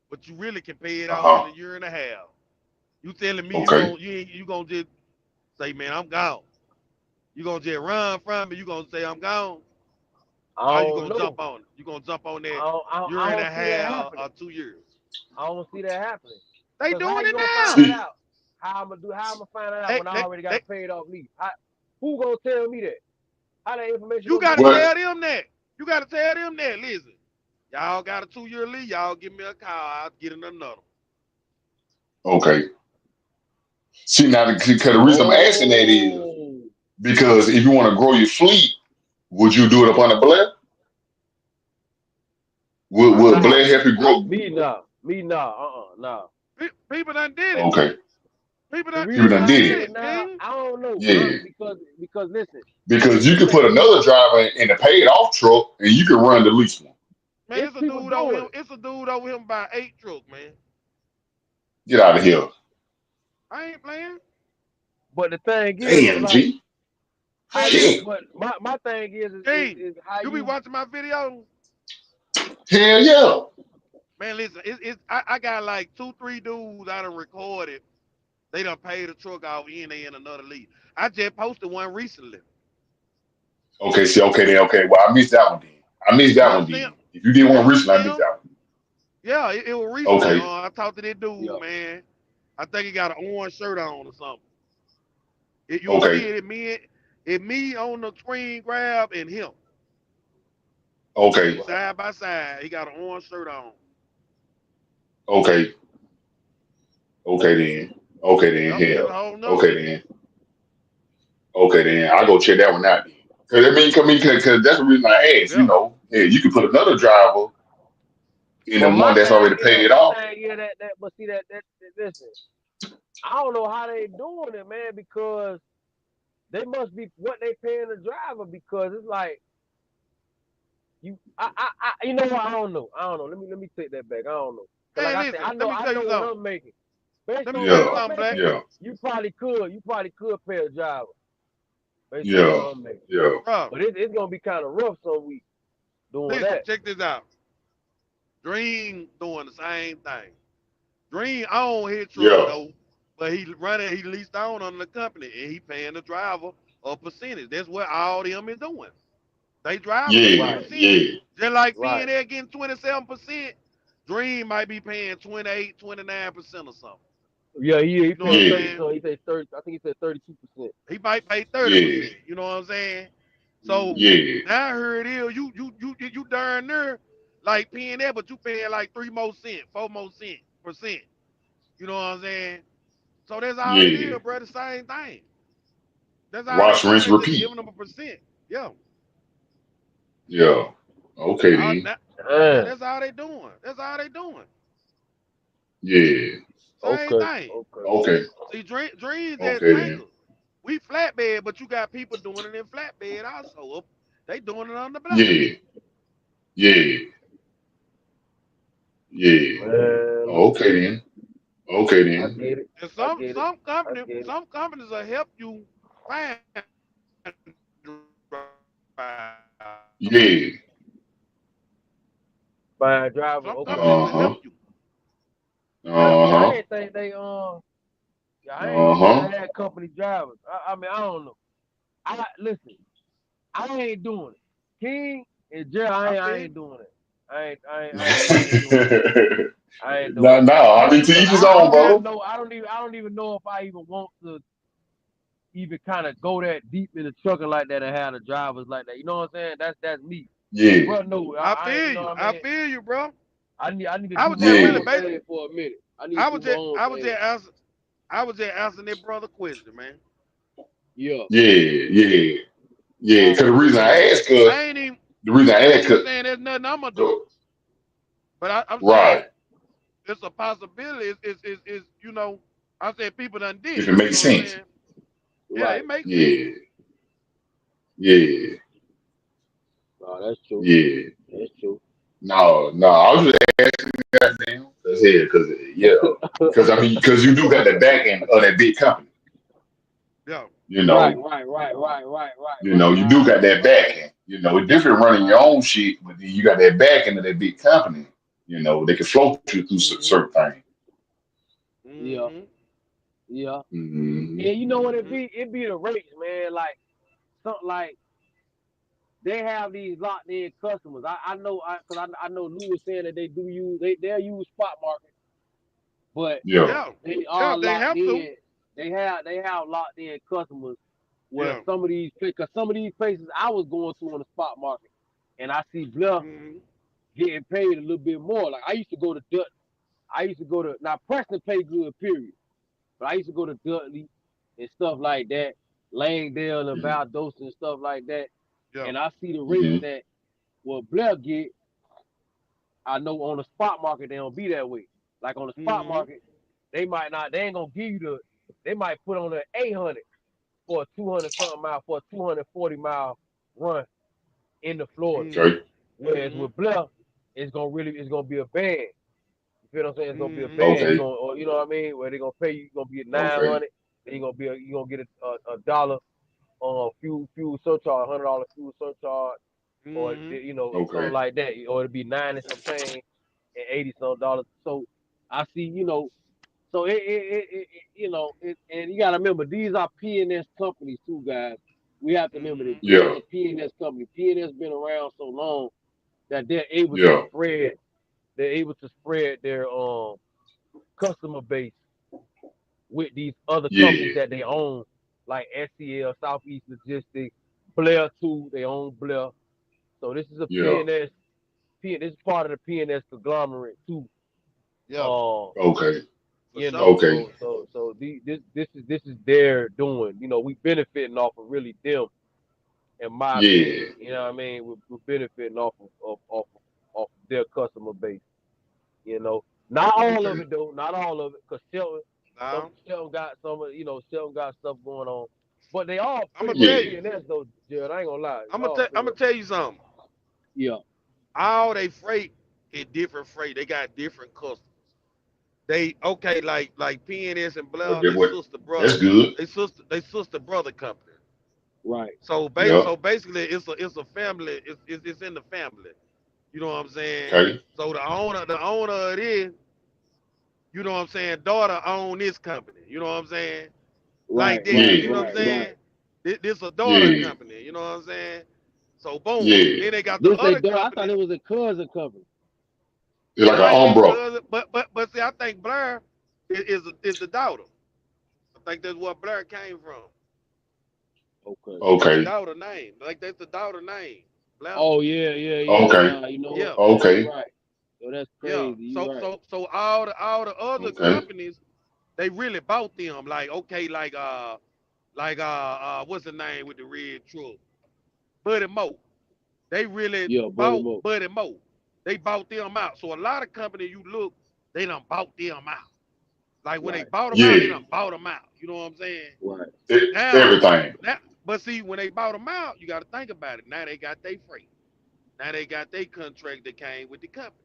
Speaker 10: but you really can pay it off in
Speaker 7: Uh-huh.
Speaker 10: a year and a half. You telling me
Speaker 7: Okay.
Speaker 10: you gonna just say, man, I'm gone. You gonna just run from me, you gonna say I'm gone,
Speaker 8: I
Speaker 10: or you
Speaker 8: don't
Speaker 10: gonna jump
Speaker 8: know.
Speaker 10: on it. You gonna jump on that
Speaker 8: I
Speaker 10: year and a
Speaker 8: don't see that
Speaker 10: half
Speaker 8: happening.
Speaker 10: or 2 years.
Speaker 8: I don't see that happening.
Speaker 10: They
Speaker 8: Cause how
Speaker 10: doing
Speaker 8: you
Speaker 10: it
Speaker 8: gonna find
Speaker 10: now.
Speaker 8: that
Speaker 7: See.
Speaker 8: out? How I'm gonna find that out
Speaker 10: They,
Speaker 8: when I
Speaker 10: they,
Speaker 8: already got
Speaker 10: they,
Speaker 8: a paid off lease? Who gonna tell me that? How that information
Speaker 10: you
Speaker 8: gonna be
Speaker 10: gotta
Speaker 8: passed?
Speaker 7: What?
Speaker 10: tell them that. You gotta tell them that. Listen, y'all got a 2 year lease. Y'all give me a call. I'll get in another.
Speaker 7: Okay. See now, because the reason I'm asking that is
Speaker 8: Oh,
Speaker 7: because if you want to grow your fleet, would you do it up on the Blair? Would
Speaker 8: nah,
Speaker 7: Blair help you grow?
Speaker 8: me nah, nah.
Speaker 10: People done did it.
Speaker 7: Okay.
Speaker 10: People
Speaker 8: The
Speaker 10: done
Speaker 7: People
Speaker 8: reason
Speaker 10: people
Speaker 7: done
Speaker 8: why
Speaker 10: done
Speaker 8: I
Speaker 7: did
Speaker 10: did
Speaker 8: say
Speaker 7: it.
Speaker 10: it,
Speaker 8: nah,
Speaker 10: King.
Speaker 8: I don't know,
Speaker 7: Yeah.
Speaker 8: because listen,
Speaker 7: Because you
Speaker 8: let's
Speaker 7: could
Speaker 8: say
Speaker 7: put
Speaker 8: for
Speaker 7: another
Speaker 8: instance,
Speaker 7: driver in a paid off truck and you could run the lease one.
Speaker 10: Man,
Speaker 8: it's
Speaker 10: it's a
Speaker 8: people
Speaker 10: dude over
Speaker 8: doing
Speaker 10: him.
Speaker 8: it.
Speaker 10: It's a dude over him by 8 truck, man.
Speaker 7: Get out of here.
Speaker 10: I ain't playing.
Speaker 8: But the thing is
Speaker 7: Damn,
Speaker 8: like
Speaker 7: G.
Speaker 8: how
Speaker 10: Man,
Speaker 8: you.
Speaker 7: Shit.
Speaker 10: listen,
Speaker 8: But my thing
Speaker 10: King,
Speaker 8: is how
Speaker 10: you be
Speaker 8: you.
Speaker 10: watching my videos?
Speaker 7: Hell yeah.
Speaker 10: Man, listen, I got like 2, 3 dudes I done recorded. They done paid the truck off and they in another league. I just posted one recently.
Speaker 7: Okay, see, okay then, okay. Well, I missed that one then. I missed
Speaker 10: You
Speaker 7: that
Speaker 10: don't
Speaker 7: one
Speaker 10: see him?
Speaker 7: then. If you did
Speaker 10: You
Speaker 7: one
Speaker 10: don't
Speaker 7: recently,
Speaker 10: see
Speaker 7: I missed
Speaker 10: him?
Speaker 7: that
Speaker 10: Yeah, it was
Speaker 7: one.
Speaker 10: recently.
Speaker 7: Okay.
Speaker 10: I talked to that
Speaker 8: Yeah.
Speaker 10: dude, man. I think he got an orange shirt on or something. You'll see
Speaker 7: Okay.
Speaker 10: it me on the screen grab and him.
Speaker 7: Okay.
Speaker 10: Side by side. He got an orange shirt on.
Speaker 7: Okay. Okay then. Okay then.
Speaker 10: Yep, it's a
Speaker 7: Hell.
Speaker 10: whole nother
Speaker 7: Okay
Speaker 10: one.
Speaker 7: then. Okay then. I'll go check that one out then. Cause cause that's the reason I asked, you
Speaker 10: Yeah.
Speaker 7: know. Yeah, you could put another driver in the
Speaker 8: But
Speaker 7: one that's already paid off.
Speaker 8: but see that listen, I don't know how they doing it, man, because they must be what they paying the driver because it's like you know what, I don't know. Let me take that back. I don't know. Cause like
Speaker 10: Man,
Speaker 8: I said,
Speaker 10: listen, let me
Speaker 8: I
Speaker 10: tell
Speaker 8: know
Speaker 10: you
Speaker 8: what
Speaker 10: something.
Speaker 8: I'm making. Based
Speaker 10: Let me
Speaker 8: on
Speaker 10: tell
Speaker 8: what
Speaker 10: you
Speaker 7: Yeah.
Speaker 8: I'm
Speaker 10: something, Black.
Speaker 8: making,
Speaker 7: Yeah.
Speaker 8: you probably could pay a driver based on
Speaker 7: Yeah.
Speaker 8: what I'm making.
Speaker 7: Yeah.
Speaker 10: Bro,
Speaker 8: But it's gonna be kind of rough some weeks. doing
Speaker 10: Listen,
Speaker 8: that.
Speaker 10: check this out. Dream doing the same thing. Dream own his truck
Speaker 7: Yeah.
Speaker 10: though, but he leased on under the company and he paying the driver a percentage. That's what all them is doing. They drivers getting a
Speaker 7: Yeah.
Speaker 8: Right,
Speaker 10: percentage.
Speaker 7: Yeah.
Speaker 10: Just like
Speaker 8: right.
Speaker 10: CNL getting 27%, Dream might be paying 28, 29% or something.
Speaker 8: Yeah, he
Speaker 10: You know what I'm
Speaker 8: paid
Speaker 7: Yeah.
Speaker 8: 30.
Speaker 10: saying?
Speaker 8: So he said 30. I think he said 32%.
Speaker 10: He might pay
Speaker 7: Yeah.
Speaker 10: 30%. You know what I'm saying? So
Speaker 8: Mm-hmm.
Speaker 7: Yeah.
Speaker 10: now here it is. You darn near like paying that, but you paying like 3 more cents, 4 more percent. You know what I'm saying? So that's all it
Speaker 7: Yeah.
Speaker 10: is, bro. The same thing. That's all they
Speaker 7: Wash,
Speaker 10: doing.
Speaker 7: rinse,
Speaker 10: They just
Speaker 7: repeat.
Speaker 10: giving them a percent. Yeah.
Speaker 7: Yeah. Okay
Speaker 10: All,
Speaker 7: then.
Speaker 10: now, yeah,
Speaker 8: Uh,
Speaker 10: that's all they doing. That's all they doing.
Speaker 7: Yeah.
Speaker 10: Same
Speaker 8: okay,
Speaker 10: thing.
Speaker 8: okay.
Speaker 7: Okay.
Speaker 10: See, dreams at
Speaker 7: Okay then.
Speaker 10: tankers. We flatbed, but you got people doing it in flatbed also. They doing it on the block.
Speaker 7: Yeah. Yeah. Yeah.
Speaker 8: Man, look,
Speaker 7: Okay then. Okay
Speaker 8: I
Speaker 7: then.
Speaker 8: get it.
Speaker 10: And
Speaker 8: I get it. I get it.
Speaker 10: some companies will help you find drivers.
Speaker 7: Yeah.
Speaker 8: Fine driver.
Speaker 10: Some
Speaker 8: Okay.
Speaker 10: companies will help
Speaker 7: Uh-huh.
Speaker 10: you.
Speaker 8: Yeah, I
Speaker 7: Uh-huh.
Speaker 8: ain't think they yeah, I ain't know they
Speaker 7: Uh-huh.
Speaker 8: had company drivers. I mean, I don't know. I listen. I ain't doing it. King and Jerry,
Speaker 10: I
Speaker 8: I
Speaker 10: feel
Speaker 8: ain't doing it. I ain't doing it. I ain't doing
Speaker 7: No,
Speaker 8: it.
Speaker 7: no, I mean to
Speaker 8: Cause
Speaker 7: each his own, bro.
Speaker 8: I don't even know if I even want to even kind of go that deep in the trucking like that and have the drivers like that. You know what I'm saying? That's me.
Speaker 7: Yeah.
Speaker 8: Bro, no,
Speaker 10: I
Speaker 8: you
Speaker 10: feel
Speaker 8: know
Speaker 10: you.
Speaker 8: what I
Speaker 10: I
Speaker 8: mean?
Speaker 10: feel you, bro.
Speaker 8: I need to
Speaker 10: I
Speaker 8: do
Speaker 10: was
Speaker 8: my
Speaker 10: just really
Speaker 7: Yeah.
Speaker 8: own
Speaker 10: basic.
Speaker 8: thing for a minute. I need to do my own
Speaker 10: I was
Speaker 8: thing.
Speaker 10: just asking. I was just asking that brother question, man.
Speaker 8: Yeah.
Speaker 7: Yeah. Yeah. Yeah.
Speaker 8: Nah,
Speaker 7: Cause the reason I ask, cause
Speaker 10: I ain't even
Speaker 7: the reason I
Speaker 10: I ain't
Speaker 7: ask,
Speaker 10: even
Speaker 7: cause
Speaker 10: saying there's nothing I'm gonna do,
Speaker 7: go
Speaker 10: but I'm saying
Speaker 7: right.
Speaker 10: it's a possibility. Is I said people done did
Speaker 7: If
Speaker 10: it.
Speaker 7: it
Speaker 10: You
Speaker 7: makes
Speaker 10: know what I'm
Speaker 7: sense.
Speaker 10: saying? Yeah,
Speaker 8: right.
Speaker 10: it makes sense.
Speaker 7: Yeah. Yeah.
Speaker 8: No, that's true.
Speaker 7: Yeah.
Speaker 8: That's true.
Speaker 7: No, no. I was just asking goddamn. Cause yeah. Cause I mean, cause you do got the back end of that big company.
Speaker 10: Yeah.
Speaker 7: You
Speaker 8: Right,
Speaker 7: know,
Speaker 8: right, right, right, right, right,
Speaker 7: you
Speaker 8: right,
Speaker 7: know, you do got
Speaker 8: right,
Speaker 7: that back end. You know, it's different running your
Speaker 8: right.
Speaker 7: own shit, but then you got that back end of that big company. You know, they can float you through
Speaker 10: Mhm.
Speaker 7: certain things.
Speaker 8: Yeah,
Speaker 10: Mhm.
Speaker 8: yeah.
Speaker 7: Mm-hmm.
Speaker 8: And you know what it
Speaker 10: Mhm.
Speaker 8: be? It be the rates, man. Like something like they have these locked in customers. I know I know Lou was saying that they'll use spot market, but
Speaker 7: Yeah.
Speaker 10: Yeah.
Speaker 8: they
Speaker 10: Yeah.
Speaker 8: are
Speaker 10: They
Speaker 8: locked
Speaker 10: have to.
Speaker 8: in. They have locked in customers where
Speaker 10: Yeah.
Speaker 8: some of these places I was going to on the spot market, and I see Bluff
Speaker 10: Mhm.
Speaker 8: getting paid a little bit more. Like I used to go to Dutton. I used to go to now Preston pay good, period. But I used to go to Dudley and stuff like that, Langdale and
Speaker 7: Mm-hmm.
Speaker 8: Valdosta and stuff like that.
Speaker 10: Yeah.
Speaker 8: And I see the rates
Speaker 7: Mm-hmm.
Speaker 8: that what Blair get. I know on the spot market they don't be that way. Like on the spot
Speaker 10: Mhm.
Speaker 8: market, they might not. They ain't gonna give you the. They might put on the 800 for a 200 something mile for a 240-mile run in the Florida.
Speaker 10: Mhm.
Speaker 7: Okay.
Speaker 8: Whereas
Speaker 10: Mhm.
Speaker 8: with Blair, it's gonna be a band. You feel what I'm saying? It's gonna be a
Speaker 10: Mhm.
Speaker 8: band.
Speaker 7: Okay.
Speaker 8: Or you know what I mean? Where they're gonna pay you, you're gonna be at nine
Speaker 7: Okay.
Speaker 8: hundred, and you're gonna get a dollar fuel surcharge, $100 fuel surcharge, or
Speaker 10: Mhm.
Speaker 8: something
Speaker 7: Okay.
Speaker 8: like that, or it'd be 90 some change and 80 some dollars. So I see, so and you gotta remember these are PNS companies too, guys. We have to remember that
Speaker 10: Mhm.
Speaker 8: this is
Speaker 7: Yeah.
Speaker 8: a PNS company. PNS been around so long that they're able to
Speaker 7: Yeah.
Speaker 8: spread. They're able to spread their customer base with these other companies
Speaker 7: Yeah.
Speaker 8: that they own, like SCL, Southeast Logistics, Blair too. They own Blair. So this is a
Speaker 7: Yeah.
Speaker 8: PNS. This is part of the PNS conglomerate too.
Speaker 10: Yeah.
Speaker 8: Uh,
Speaker 7: Okay.
Speaker 10: For sure.
Speaker 7: Okay.
Speaker 8: this is their doing. We benefiting off of really them, in my
Speaker 7: Yeah.
Speaker 8: opinion. You know what I mean? We're benefiting off of their customer base. Not all of
Speaker 7: Okay.
Speaker 8: it though. Not all of it, because
Speaker 10: Now
Speaker 8: Shelton got Shelton got stuff going on, but they all
Speaker 10: I'm gonna
Speaker 8: pretty much
Speaker 10: tell
Speaker 7: Yeah.
Speaker 10: you.
Speaker 8: PNS though, Jared. I ain't gonna lie. They
Speaker 10: I'm gonna
Speaker 8: all
Speaker 10: tell. I'm
Speaker 8: pretty
Speaker 10: gonna
Speaker 8: much.
Speaker 10: tell you something.
Speaker 8: Yeah.
Speaker 10: All they freight is different freight. They got different customers. They okay, like PNS and
Speaker 7: What
Speaker 10: Blau,
Speaker 7: that
Speaker 10: they
Speaker 7: what
Speaker 10: sister brother.
Speaker 7: that's good.
Speaker 10: They sister brother company.
Speaker 3: Right.
Speaker 7: Yeah.
Speaker 10: So basically, it's a family. It's in the family. You know what I'm saying?
Speaker 7: Okay.
Speaker 10: So the owner of this, you know what I'm saying, daughter own this company. You know what I'm saying? Like
Speaker 3: Right.
Speaker 10: that.
Speaker 3: Right.
Speaker 10: You
Speaker 7: Yeah.
Speaker 10: know what I'm
Speaker 3: Right. Right.
Speaker 10: saying? This a daughter
Speaker 7: Yeah.
Speaker 10: company. You know what I'm saying? So boom.
Speaker 7: Yeah.
Speaker 10: Then they got the
Speaker 3: This they
Speaker 10: other
Speaker 3: done. I thought
Speaker 10: companies.
Speaker 3: it was a cousin company.
Speaker 7: It's
Speaker 10: It
Speaker 7: like an
Speaker 10: might be
Speaker 7: umbrella.
Speaker 10: cousin, but see, I think Blair is the daughter. I think that's where Blair came from.
Speaker 3: Okay.
Speaker 10: That's the
Speaker 7: Okay.
Speaker 10: daughter name. Like that's the daughter name. Blair.
Speaker 3: Oh yeah, yeah, yeah.
Speaker 7: Okay.
Speaker 3: Nah, you know what?
Speaker 10: Yeah.
Speaker 3: Yeah, you
Speaker 7: Okay.
Speaker 3: right. Yo, that's
Speaker 10: Yeah.
Speaker 3: crazy. You
Speaker 10: So
Speaker 3: right.
Speaker 10: so so all the other
Speaker 7: Okay.
Speaker 10: companies, they really bought them. Like okay, what's the name with the red truck? Buddy Mo. They really
Speaker 3: Yeah, Buddy
Speaker 10: bought
Speaker 3: Mo.
Speaker 10: Buddy Mo. They bought them out. So a lot of companies you look, they done bought them out. Like when they
Speaker 3: Right.
Speaker 10: bought them out, they
Speaker 7: Yeah.
Speaker 10: done bought them out. You know what I'm saying?
Speaker 3: Right.
Speaker 10: Now,
Speaker 7: Everything.
Speaker 10: but see, when they bought them out, you got to think about it. Now they got their freight. Now they got their contract that came with the company.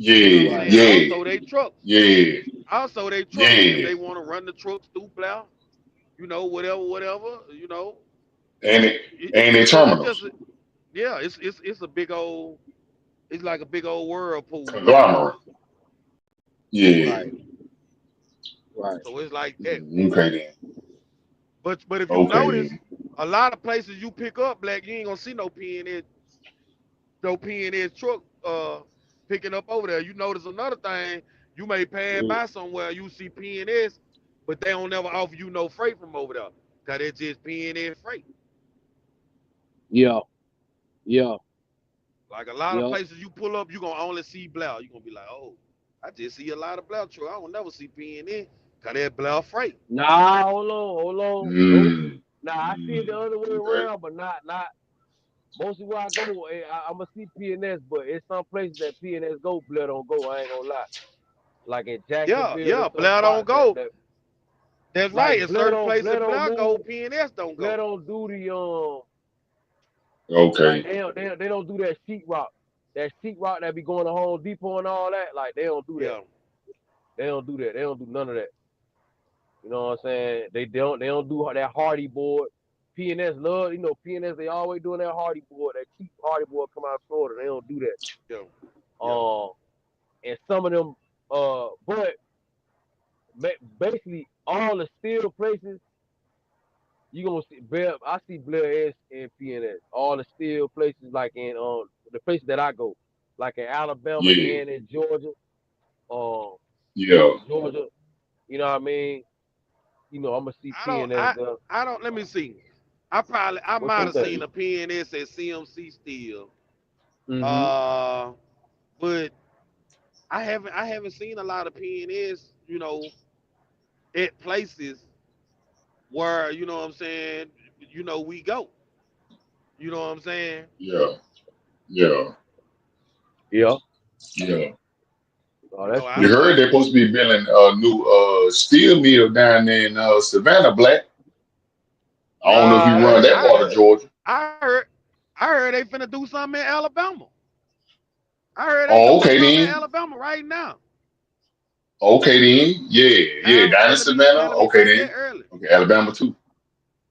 Speaker 10: You know what I'm
Speaker 7: Yeah.
Speaker 3: Right.
Speaker 10: saying?
Speaker 7: Yeah.
Speaker 10: Also they trucks.
Speaker 7: Yeah.
Speaker 10: Also they trucks. If
Speaker 7: Yeah.
Speaker 10: they want to run the trucks through plow, whatever.
Speaker 7: And it and in
Speaker 10: It's just
Speaker 7: terminals.
Speaker 10: yeah. It's a big old. It's like a big old whirlpool in there.
Speaker 7: Conglomerate. Yeah.
Speaker 3: Right. Right.
Speaker 10: So it's like that.
Speaker 7: Okay then.
Speaker 10: But if you
Speaker 7: Okay
Speaker 10: notice,
Speaker 7: then.
Speaker 10: a lot of places you pick up black, you ain't gonna see no P&S truck picking up over there. You notice another thing, you may pass
Speaker 7: Yeah.
Speaker 10: by somewhere, you see P&S, but they don't never offer you no freight from over there. Cause it's just P&S freight.
Speaker 3: Yeah. Yeah.
Speaker 10: Like a lot of
Speaker 3: Yeah.
Speaker 10: places you pull up, you gonna only see Blau. You gonna be like, oh, I just see a lot of Blau truck. I don't never see P&S. Cause that Blau freight.
Speaker 3: Nah, hold on. Nope.
Speaker 7: Mm.
Speaker 3: Nah, I see it the other way
Speaker 7: Okay.
Speaker 3: around, but not mostly where I go. I'ma see PNS, but it's some places that PNS go, Blair don't go. I ain't gonna lie. Like in Jacksonville,
Speaker 10: Yeah,
Speaker 3: there's some
Speaker 10: Blau don't
Speaker 3: spots that
Speaker 10: go.
Speaker 3: that
Speaker 10: That's right.
Speaker 3: like
Speaker 10: In certain places
Speaker 3: Blair don't
Speaker 10: Blau go,
Speaker 3: move.
Speaker 10: P&S don't
Speaker 3: Blair
Speaker 10: go.
Speaker 3: don't do the like
Speaker 7: Okay.
Speaker 3: they don't do that sheetrock. That sheetrock that be going to Home Depot and all that. Like they don't do that.
Speaker 10: Yeah.
Speaker 3: They don't do that. They don't do none of that. You know what I'm saying? They don't do that Hardy board. PNS love, PNS they always doing that Hardy board, that cheap Hardy board come out of Florida. They don't do that.
Speaker 10: Yeah. Yeah.
Speaker 3: And some of them, but basically all the steel places you gonna see Blair. I see Blair S and PNS. All the steel places like in the places that I go, like in Alabama
Speaker 7: Yeah.
Speaker 3: and in Georgia, um
Speaker 7: Yeah.
Speaker 3: Georgia. You know what I mean? I'm gonna see
Speaker 10: I don't
Speaker 3: PNS
Speaker 10: I
Speaker 3: there.
Speaker 10: I don't let me see. I
Speaker 3: What
Speaker 10: might
Speaker 3: you
Speaker 10: have
Speaker 3: think?
Speaker 10: seen a PNS at CMC still.
Speaker 3: Mm-hmm.
Speaker 10: Uh but I haven't seen a lot of PNS, at places where, you know what I'm saying, we go. You know what I'm saying?
Speaker 7: Yeah. Yeah.
Speaker 3: Yeah.
Speaker 7: Yeah.
Speaker 3: Oh,
Speaker 10: You know,
Speaker 3: that's
Speaker 10: I
Speaker 7: You
Speaker 3: true.
Speaker 7: heard they're supposed to be building a new steel mill down there in Savannah, Black. I don't know if
Speaker 10: nah,
Speaker 7: you
Speaker 3: Nah, I
Speaker 7: run
Speaker 3: ain't
Speaker 7: that
Speaker 3: know
Speaker 7: part of
Speaker 3: that.
Speaker 7: Georgia.
Speaker 10: I heard they finna do something in Alabama. I heard they
Speaker 7: Oh,
Speaker 10: doing
Speaker 7: okay
Speaker 10: something in
Speaker 7: then.
Speaker 10: Alabama right now.
Speaker 7: Okay then. Yeah. Yeah. Down in
Speaker 10: Alabama been
Speaker 7: Savannah.
Speaker 10: telling me
Speaker 7: Okay
Speaker 10: about that
Speaker 7: then.
Speaker 10: early.
Speaker 7: Okay. Alabama too.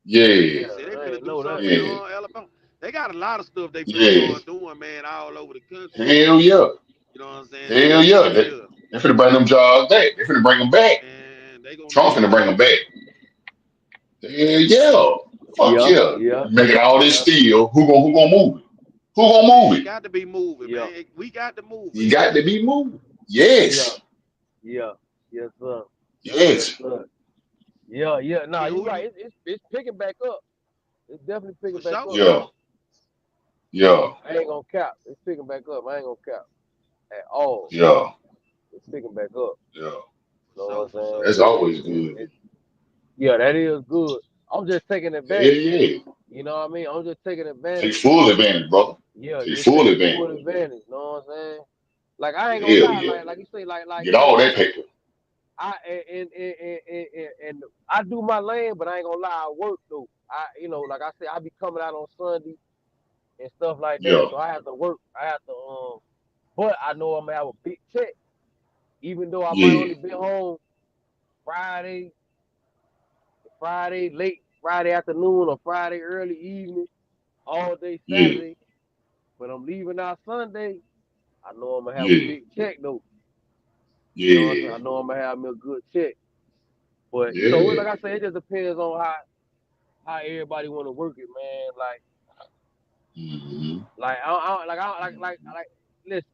Speaker 7: Yeah.
Speaker 10: They said they
Speaker 3: Yeah, I
Speaker 10: finna
Speaker 3: ain't
Speaker 10: do
Speaker 3: know that.
Speaker 10: something in
Speaker 7: Yeah.
Speaker 10: Alabama. They got a lot of stuff they finna
Speaker 7: Yeah.
Speaker 10: start doing, man, all over the country.
Speaker 7: Hell yeah.
Speaker 10: You know what I'm saying?
Speaker 7: Hell
Speaker 10: Especially
Speaker 7: yeah.
Speaker 10: over
Speaker 7: They,
Speaker 10: here.
Speaker 7: they finna bring them jobs back. They finna bring them back.
Speaker 10: And they gonna
Speaker 7: Trump
Speaker 10: do it
Speaker 7: finna bring
Speaker 10: right.
Speaker 7: them back. Hell yeah. Fuck
Speaker 3: Yeah,
Speaker 7: yeah.
Speaker 3: yeah,
Speaker 7: Making all this
Speaker 3: yeah,
Speaker 7: steel. Who gonna move it? Who gonna
Speaker 10: Man,
Speaker 7: move
Speaker 10: it
Speaker 7: it?
Speaker 10: got to be moving,
Speaker 3: yeah,
Speaker 10: man. We got to move it.
Speaker 7: You got to be moved.
Speaker 3: yeah,
Speaker 7: Yes.
Speaker 3: yeah. Yes, sir. Yes,
Speaker 7: Yes.
Speaker 3: sir. Yeah, yeah.
Speaker 10: I
Speaker 3: Nah,
Speaker 10: mean,
Speaker 3: you're
Speaker 10: who
Speaker 3: right.
Speaker 10: you
Speaker 3: It's picking back up. It's definitely
Speaker 10: for
Speaker 3: picking back
Speaker 10: sure?
Speaker 3: up.
Speaker 7: Yeah. Yeah.
Speaker 3: I ain't gonna cap. It's picking back up. I ain't gonna cap at all.
Speaker 7: Yeah.
Speaker 3: It's picking back up.
Speaker 7: Yeah.
Speaker 3: You know
Speaker 10: For
Speaker 3: what I'm
Speaker 10: sure.
Speaker 3: saying?
Speaker 7: That's always good.
Speaker 3: Yeah, that is good. I'm just taking
Speaker 7: Hell
Speaker 3: advantage.
Speaker 7: yeah.
Speaker 3: You know what I mean? I'm just taking
Speaker 7: Take
Speaker 3: advantage.
Speaker 7: full advantage, brother.
Speaker 3: Yeah,
Speaker 7: Take
Speaker 3: just
Speaker 7: full
Speaker 3: taking full
Speaker 7: advantage.
Speaker 3: advantage. You know what I'm saying? Like I ain't gonna
Speaker 7: Hell
Speaker 3: lie.
Speaker 7: yeah.
Speaker 3: Like you say, like
Speaker 7: Get all that paper.
Speaker 3: I and I do my lane, but I ain't gonna lie, I work though. Like I said, I be coming out on Sunday and stuff like that.
Speaker 7: Yeah.
Speaker 3: So I have to work. I have to but I know I'm gonna have a big check, even though I might
Speaker 7: Yeah.
Speaker 3: only be home Friday, late
Speaker 8: Friday afternoon or Friday early evening, all day
Speaker 7: Yeah,
Speaker 8: Saturday. But I'm leaving out Sunday. I know I'm gonna have a
Speaker 7: yeah,
Speaker 8: big check though. You know what I'm saying?
Speaker 7: yeah,
Speaker 8: I know I'm gonna have me a good check. But you know,
Speaker 7: yeah.
Speaker 8: like I said, it just depends on how everybody want to work it, man.
Speaker 7: Mm-hmm.
Speaker 8: Like, listen,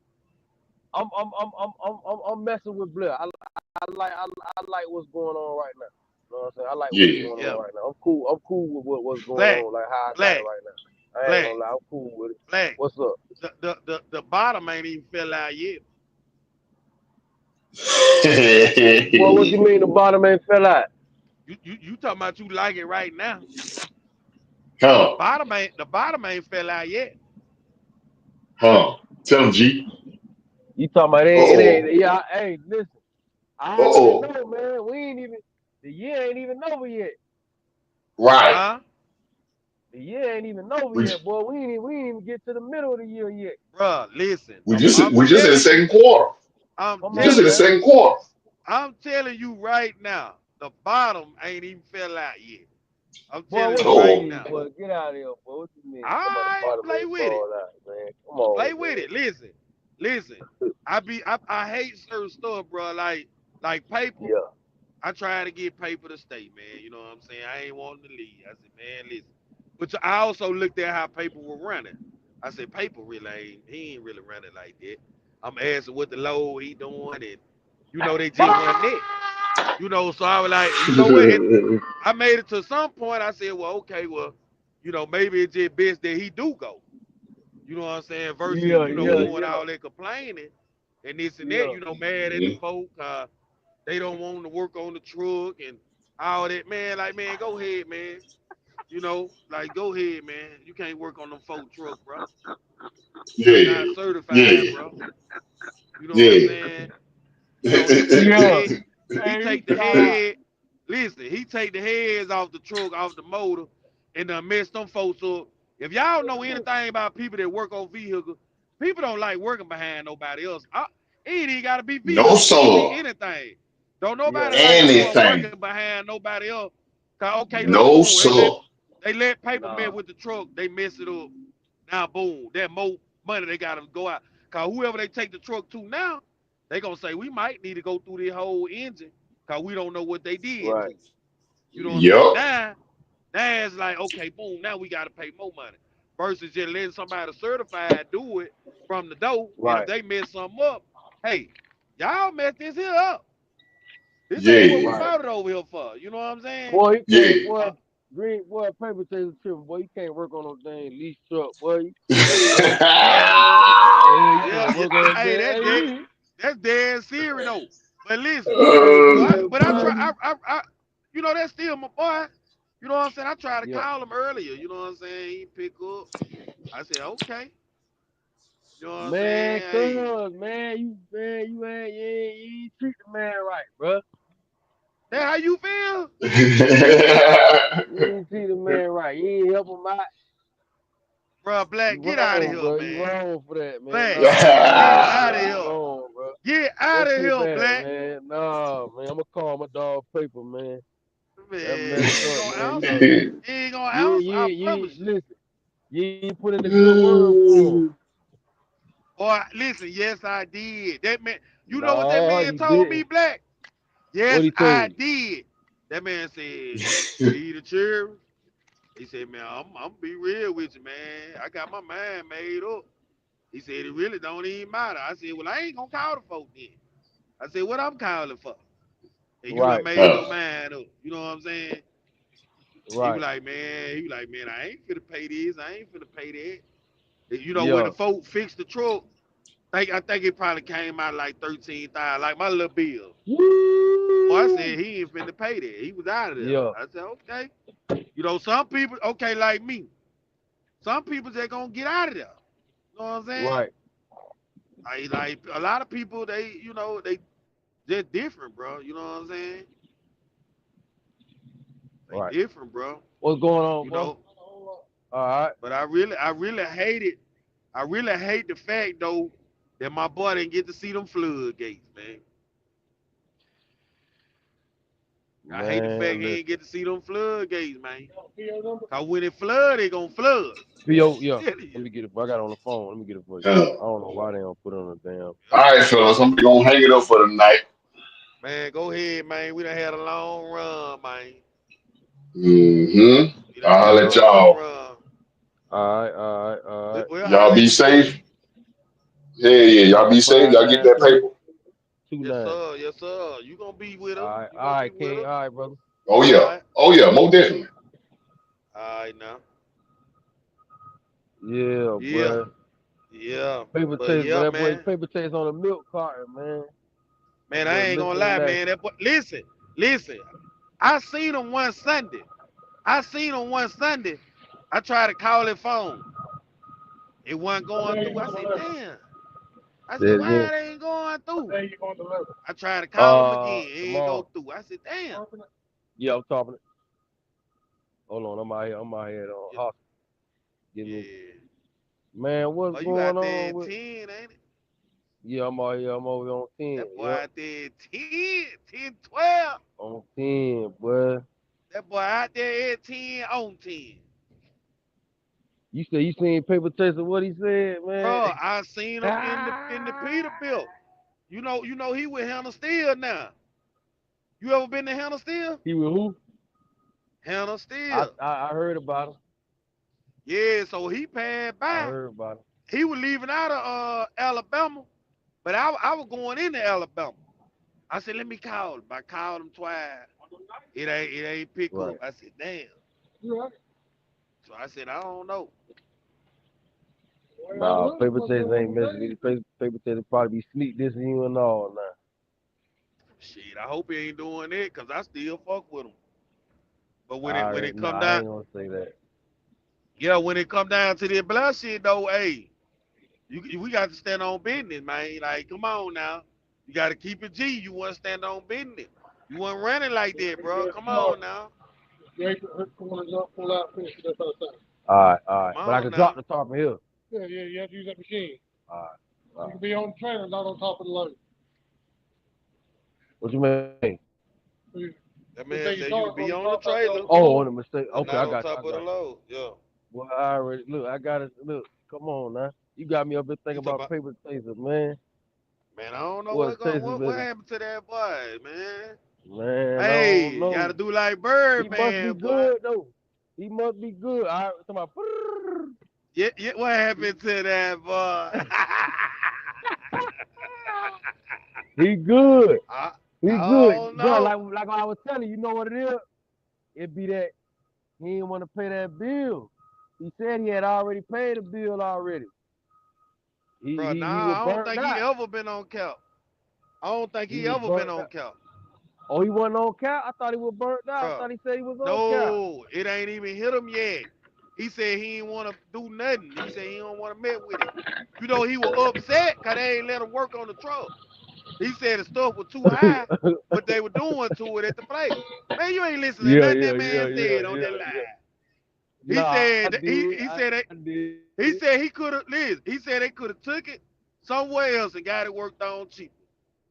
Speaker 8: I'm messing with Blair. I like what's going on right now. You know what I'm saying? I like what's
Speaker 7: Yeah.
Speaker 8: going
Speaker 10: Yeah,
Speaker 8: on right now. I'm cool. I'm cool with what's going
Speaker 10: black,
Speaker 8: on, like how I got it
Speaker 10: black,
Speaker 8: right now. I ain't
Speaker 10: black,
Speaker 8: gonna lie, I'm cool with it.
Speaker 10: black.
Speaker 8: What's up?
Speaker 10: The bottom ain't even fell out yet.
Speaker 8: Well, what you mean the bottom ain't fell out?
Speaker 10: You talking about you like it right now? The
Speaker 7: Huh,
Speaker 10: bottom ain't the bottom ain't fell out yet.
Speaker 7: huh. Tell him, G.
Speaker 8: You talking about it
Speaker 7: Uh-oh.
Speaker 8: ain't yeah, hey, listen. I already
Speaker 7: Uh-oh.
Speaker 8: know, man. We ain't even the year ain't even over yet.
Speaker 7: Right.
Speaker 10: Huh?
Speaker 8: The year ain't even over
Speaker 7: We,
Speaker 8: yet, boy. We ain't even get to the middle of the year yet.
Speaker 10: Bruh, listen.
Speaker 7: we just
Speaker 10: I'm
Speaker 7: we just in the
Speaker 10: telling you,
Speaker 7: second quarter.
Speaker 10: I'm
Speaker 8: Come
Speaker 7: We just
Speaker 8: on,
Speaker 7: in the
Speaker 10: telling
Speaker 8: man.
Speaker 10: you,
Speaker 7: second quarter.
Speaker 10: I'm telling you right now, the bottom ain't even fell out yet. I'm
Speaker 8: Boy,
Speaker 10: telling
Speaker 8: what
Speaker 10: you
Speaker 8: you
Speaker 10: right
Speaker 7: Oh.
Speaker 8: mean,
Speaker 10: now.
Speaker 8: boy? Get out of here, boy. What you mean? Come on, the
Speaker 10: I
Speaker 8: bottom
Speaker 10: play
Speaker 8: ain't
Speaker 10: with it.
Speaker 8: fall out, man. Come on,
Speaker 10: Play with
Speaker 8: man.
Speaker 10: it. Listen. I hate certain stuff, bro. Like paper.
Speaker 8: Yeah.
Speaker 10: I try to get paper to stay, man. You know what I'm saying? I ain't wanting to leave. I said, man, listen. But I also looked at how paper was running. I said, paper really ain't. He ain't really running like that. I'm asking what the load he doing, and they just wasn't it. So I was like, you know what? And I made it to some point. I said, well, okay, well, maybe it's just best that he do go. You know what I'm saying? Versus,
Speaker 8: Yeah, yeah,
Speaker 7: Mhm.
Speaker 10: doing
Speaker 8: yeah,
Speaker 10: all that complaining and this and that,
Speaker 8: yeah.
Speaker 10: mad at the folk. They don't want to work on the truck and all that. Man, like, man, go ahead, man. Like, go ahead, man. You can't work on them folk truck, bro. You
Speaker 7: Yeah.
Speaker 10: not certified,
Speaker 7: Yeah.
Speaker 10: bro. You know what I'm
Speaker 7: Yeah.
Speaker 10: saying? He take the
Speaker 8: Yeah.
Speaker 10: head, he
Speaker 8: Hey,
Speaker 10: take
Speaker 8: you
Speaker 10: the
Speaker 8: talking about
Speaker 10: head. Listen, he take the heads off the truck, off the motor, and mess them folks up. If y'all know anything about people that work on vehicles, people don't like working behind nobody else. It ain't even gotta be
Speaker 7: No,
Speaker 10: vehicles. It could be
Speaker 7: sir.
Speaker 10: anything. Don't
Speaker 8: yeah,
Speaker 10: nobody like
Speaker 7: Anything.
Speaker 10: working behind nobody else. 'Cause, okay, look,
Speaker 7: No,
Speaker 10: boom,
Speaker 7: sir.
Speaker 10: they let paper
Speaker 8: nah.
Speaker 10: met with the truck, they mess it up. Now, boom, that more money they gotta go out. Cause whoever they take the truck to now, they gonna say we might need to go through this whole engine, cause we don't know what they did
Speaker 8: Right,
Speaker 10: to. You know what I'm saying?
Speaker 7: Yup.
Speaker 10: Now it's like, okay, boom, now we gotta pay more money. Versus just letting somebody certified do it from the door. And if
Speaker 8: right,
Speaker 10: they mess something up, hey, y'all messed this here up. This ain't what
Speaker 7: Yeah.
Speaker 10: we
Speaker 8: right.
Speaker 10: bought it over here for. You know what I'm saying?
Speaker 8: Boy, you
Speaker 7: Yeah.
Speaker 8: can't, boy, green, boy, paper chasing tripping, boy. You can't work on no dang lease truck, boy. Hey, you
Speaker 10: Yeah,
Speaker 8: can't
Speaker 10: yeah.
Speaker 8: work on no
Speaker 10: Hey,
Speaker 8: damn.
Speaker 10: that's
Speaker 8: Hey,
Speaker 10: dead.
Speaker 8: you,
Speaker 10: That's dead serious though. But listen,
Speaker 8: hey,
Speaker 7: Uh,
Speaker 8: yeah,
Speaker 10: but I try.
Speaker 8: boy.
Speaker 10: That's still my boy. You know what I'm saying? I tried to
Speaker 8: Yeah.
Speaker 10: call him earlier. You know what I'm saying? He didn't pick up. I said, okay. You know what I'm
Speaker 8: Man,
Speaker 10: saying? Hey,
Speaker 8: cuz, you ain't treat the man right, bro.
Speaker 10: that how you feel?
Speaker 8: You ain't treat the man right. You ain't help him out.
Speaker 10: Bro,
Speaker 8: You
Speaker 10: Black, get out of
Speaker 8: wrong,
Speaker 10: here,
Speaker 8: bro. You
Speaker 10: man.
Speaker 8: wrong for that, man.
Speaker 10: Black,
Speaker 8: Nah,
Speaker 10: get
Speaker 8: man.
Speaker 10: out of
Speaker 8: You
Speaker 10: here.
Speaker 8: wrong, bro.
Speaker 10: Get out
Speaker 8: That's
Speaker 10: of
Speaker 8: too
Speaker 10: here,
Speaker 8: bad,
Speaker 10: Black.
Speaker 8: man. Nah, man. I'm gonna call my dog paper, man. That
Speaker 10: Man,
Speaker 8: messed
Speaker 10: he ain't
Speaker 8: up,
Speaker 10: gonna
Speaker 8: man.
Speaker 10: answer. He ain't gonna answer. I
Speaker 8: You
Speaker 10: promise
Speaker 8: ain't
Speaker 10: you.
Speaker 8: listen. You ain't put in a good word for him.
Speaker 10: Boy, listen, yes, I did. That man, you know what that
Speaker 8: No,
Speaker 10: man
Speaker 8: you
Speaker 10: told me,
Speaker 8: didn't.
Speaker 10: Black?
Speaker 8: What
Speaker 10: Yes,
Speaker 8: he
Speaker 10: I
Speaker 8: told you?
Speaker 10: did. That man said, see the cherry? He said, man, I'm be real with you, man. I got my mind made up. He said, it really don't even matter. I said, well, I ain't gonna call the folk then. I said, what I'm calling for? And you done
Speaker 8: Right,
Speaker 10: made
Speaker 7: uh,
Speaker 10: your mind up. You know what I'm saying?
Speaker 8: right.
Speaker 10: He was like, man, I ain't finna pay this. I ain't finna pay that. And when
Speaker 8: Yeah.
Speaker 10: the folk fixed the truck, I think it probably came out like 13,000, like my little bill. Boy, I
Speaker 8: Woo!
Speaker 10: said he ain't finna pay that. He was out of there.
Speaker 8: Yeah.
Speaker 10: I said, okay. Some people, okay, like me, some people just gonna get out of there. You know what I'm saying?
Speaker 8: Right.
Speaker 10: Like a lot of people, they just different, bro. You know what I'm saying? They
Speaker 8: Right.
Speaker 10: different, bro.
Speaker 8: What's going on,
Speaker 10: You
Speaker 8: bro?
Speaker 10: know.
Speaker 8: All right.
Speaker 10: But I really hate it. I really hate the fact though that my boy didn't get to see them floodgates, man.
Speaker 1: I hate the fact
Speaker 9: Man,
Speaker 1: he
Speaker 9: listen.
Speaker 1: ain't get to see them floodgates, man. Cause when it flood, they gonna flood.
Speaker 9: P.O. Yeah.
Speaker 1: Tell
Speaker 9: Let
Speaker 1: you.
Speaker 9: me get it. I got it on the phone. Let me get it for you.
Speaker 7: Yeah.
Speaker 9: I don't know why they don't put it on the damn.
Speaker 7: All right, fellas, I'm gonna hang it up for the night.
Speaker 1: Man, go ahead, man. We done had a long run, man.
Speaker 7: Mm-hmm.
Speaker 1: We done
Speaker 7: I'll
Speaker 1: had a
Speaker 7: let
Speaker 9: Yeah.
Speaker 1: long
Speaker 7: y'all.
Speaker 1: run.
Speaker 9: All right.
Speaker 1: We'll
Speaker 7: Y'all
Speaker 1: holler
Speaker 7: be
Speaker 1: at you, man.
Speaker 7: safe. Yeah. Y'all be safe. Y'all get that
Speaker 9: 59229.
Speaker 7: paper.
Speaker 1: Yes, sir. Yes, sir. You gonna be with us. You
Speaker 9: All
Speaker 1: gonna be
Speaker 9: right,
Speaker 1: with
Speaker 9: King.
Speaker 1: us.
Speaker 9: All right, brother.
Speaker 7: Oh
Speaker 1: All
Speaker 7: yeah.
Speaker 1: right.
Speaker 7: Oh yeah. Most definitely.
Speaker 1: All right now.
Speaker 9: Yeah,
Speaker 1: Yeah.
Speaker 9: boy.
Speaker 1: Yeah.
Speaker 9: Paper
Speaker 1: But
Speaker 9: chase, but
Speaker 1: yeah,
Speaker 9: that boy
Speaker 1: man.
Speaker 9: paper chase on the milk carton, man.
Speaker 1: Man,
Speaker 9: That
Speaker 1: I
Speaker 9: boy
Speaker 1: ain't gonna
Speaker 9: listening
Speaker 1: lie,
Speaker 9: that.
Speaker 1: man. That boy, listen. I seen him one Sunday. I tried to call his phone. It wasn't going through. I said, damn. I
Speaker 9: Say
Speaker 1: said,
Speaker 9: it
Speaker 1: why
Speaker 9: again.
Speaker 1: it ain't going through? I tried to call him again. It ain't go
Speaker 9: Tomorrow.
Speaker 1: through. I said, damn.
Speaker 9: Yeah, I'm talking. Hold on, I'm out here on
Speaker 1: Yeah.
Speaker 9: hospital. Getting
Speaker 1: Yeah.
Speaker 9: this. Man, what's
Speaker 1: Oh, you
Speaker 9: going
Speaker 1: out there
Speaker 9: on
Speaker 1: at
Speaker 9: with?
Speaker 1: 10, ain't it?
Speaker 9: Yeah, I'm out here. I'm over on 10.
Speaker 1: That boy
Speaker 9: Yep,
Speaker 1: out there at 10, 10, 12.
Speaker 9: on 10, boy.
Speaker 1: That boy out there at 10 on 10.
Speaker 9: You said you seen paper chaser? What he said, man?
Speaker 1: Bro, I seen him in the Peterbilt. You know he with Hannah Steele now. You ever been to Hannah Steele?
Speaker 9: He with who?
Speaker 1: Hannah
Speaker 9: I
Speaker 1: Steele.
Speaker 9: heard about him.
Speaker 1: Yeah, so he passed
Speaker 9: I
Speaker 1: by.
Speaker 9: heard about him.
Speaker 1: He was leaving out of Alabama, but I was going into Alabama. I said, let me call him. I called him twice. It ain't pick up.
Speaker 9: Right.
Speaker 1: I said, damn. So I said, I don't know.
Speaker 9: Nah, paper chaser ain't messing with you. Paper chaser probably be sneak this and you and all now.
Speaker 1: Shit, I hope he ain't doing it, cause I still fuck with him. But when it come
Speaker 9: I
Speaker 1: down,
Speaker 9: ain't gonna say that.
Speaker 1: yeah, when it come down to the blood shit though, hey, we got to stand on business, man. Like, come on now, you got to keep it G. You want to stand on business. You want running like that, bro. Come on now,
Speaker 9: All right.
Speaker 1: come
Speaker 9: But I
Speaker 1: on
Speaker 9: can drop
Speaker 1: now.
Speaker 9: the tarp in here. All right. What you mean?
Speaker 1: That man said you could be on the trailer,
Speaker 9: Oh, on the mistake.
Speaker 1: but
Speaker 9: Okay,
Speaker 1: not
Speaker 9: I
Speaker 1: on
Speaker 9: got
Speaker 1: top of the
Speaker 9: you.
Speaker 1: load. Yeah.
Speaker 9: Well, I already look. I got it. Look, come on now. You got me up there
Speaker 1: You
Speaker 9: thinking
Speaker 1: talking
Speaker 9: about
Speaker 1: about?
Speaker 9: paper chaser, man.
Speaker 1: Man, I don't know
Speaker 9: What chaser
Speaker 1: what
Speaker 9: better?
Speaker 1: happened to that boy, man.
Speaker 9: Man, I
Speaker 1: Hey,
Speaker 9: don't
Speaker 1: you gotta
Speaker 9: know.
Speaker 1: do like
Speaker 9: He must be
Speaker 1: Birdman, boy.
Speaker 9: good though. He must be good. I talking about.
Speaker 1: Yeah, what happened to that boy?
Speaker 9: He good.
Speaker 1: I,
Speaker 9: He
Speaker 1: I
Speaker 9: good,
Speaker 1: don't
Speaker 9: bro.
Speaker 1: know.
Speaker 9: Like I was telling you, you know what it is? It be that he didn't want to pay that bill. He said he had already paid the bill already.
Speaker 1: Bro,
Speaker 9: He was
Speaker 1: nah, I don't
Speaker 9: burnt
Speaker 1: think he
Speaker 9: out.
Speaker 1: ever been on cap. I don't think
Speaker 9: He
Speaker 1: he
Speaker 9: was
Speaker 1: ever been
Speaker 9: burnt
Speaker 1: on
Speaker 9: out.
Speaker 1: cap.
Speaker 9: Oh, he wasn't on cap? I thought he was burnt out. I
Speaker 1: Bro,
Speaker 9: thought he said he was on cap.
Speaker 1: no, it ain't even hit him yet. He said he ain't want to do nothing. He said he don't want to mess with it. You know, he was upset because they ain't let him work on the truck. He said the stuff was too high, what they were doing to it at the place. Man, you ain't listening to
Speaker 9: Yeah,
Speaker 1: nothing
Speaker 9: yeah,
Speaker 1: that
Speaker 9: yeah,
Speaker 1: man
Speaker 9: yeah,
Speaker 1: said on
Speaker 9: yeah,
Speaker 1: that
Speaker 9: yeah.
Speaker 1: line. He
Speaker 9: Nah, I
Speaker 1: said
Speaker 9: did.
Speaker 1: he said
Speaker 9: I did.
Speaker 1: he said he could have he said they could have took it somewhere else and got it worked on cheaper.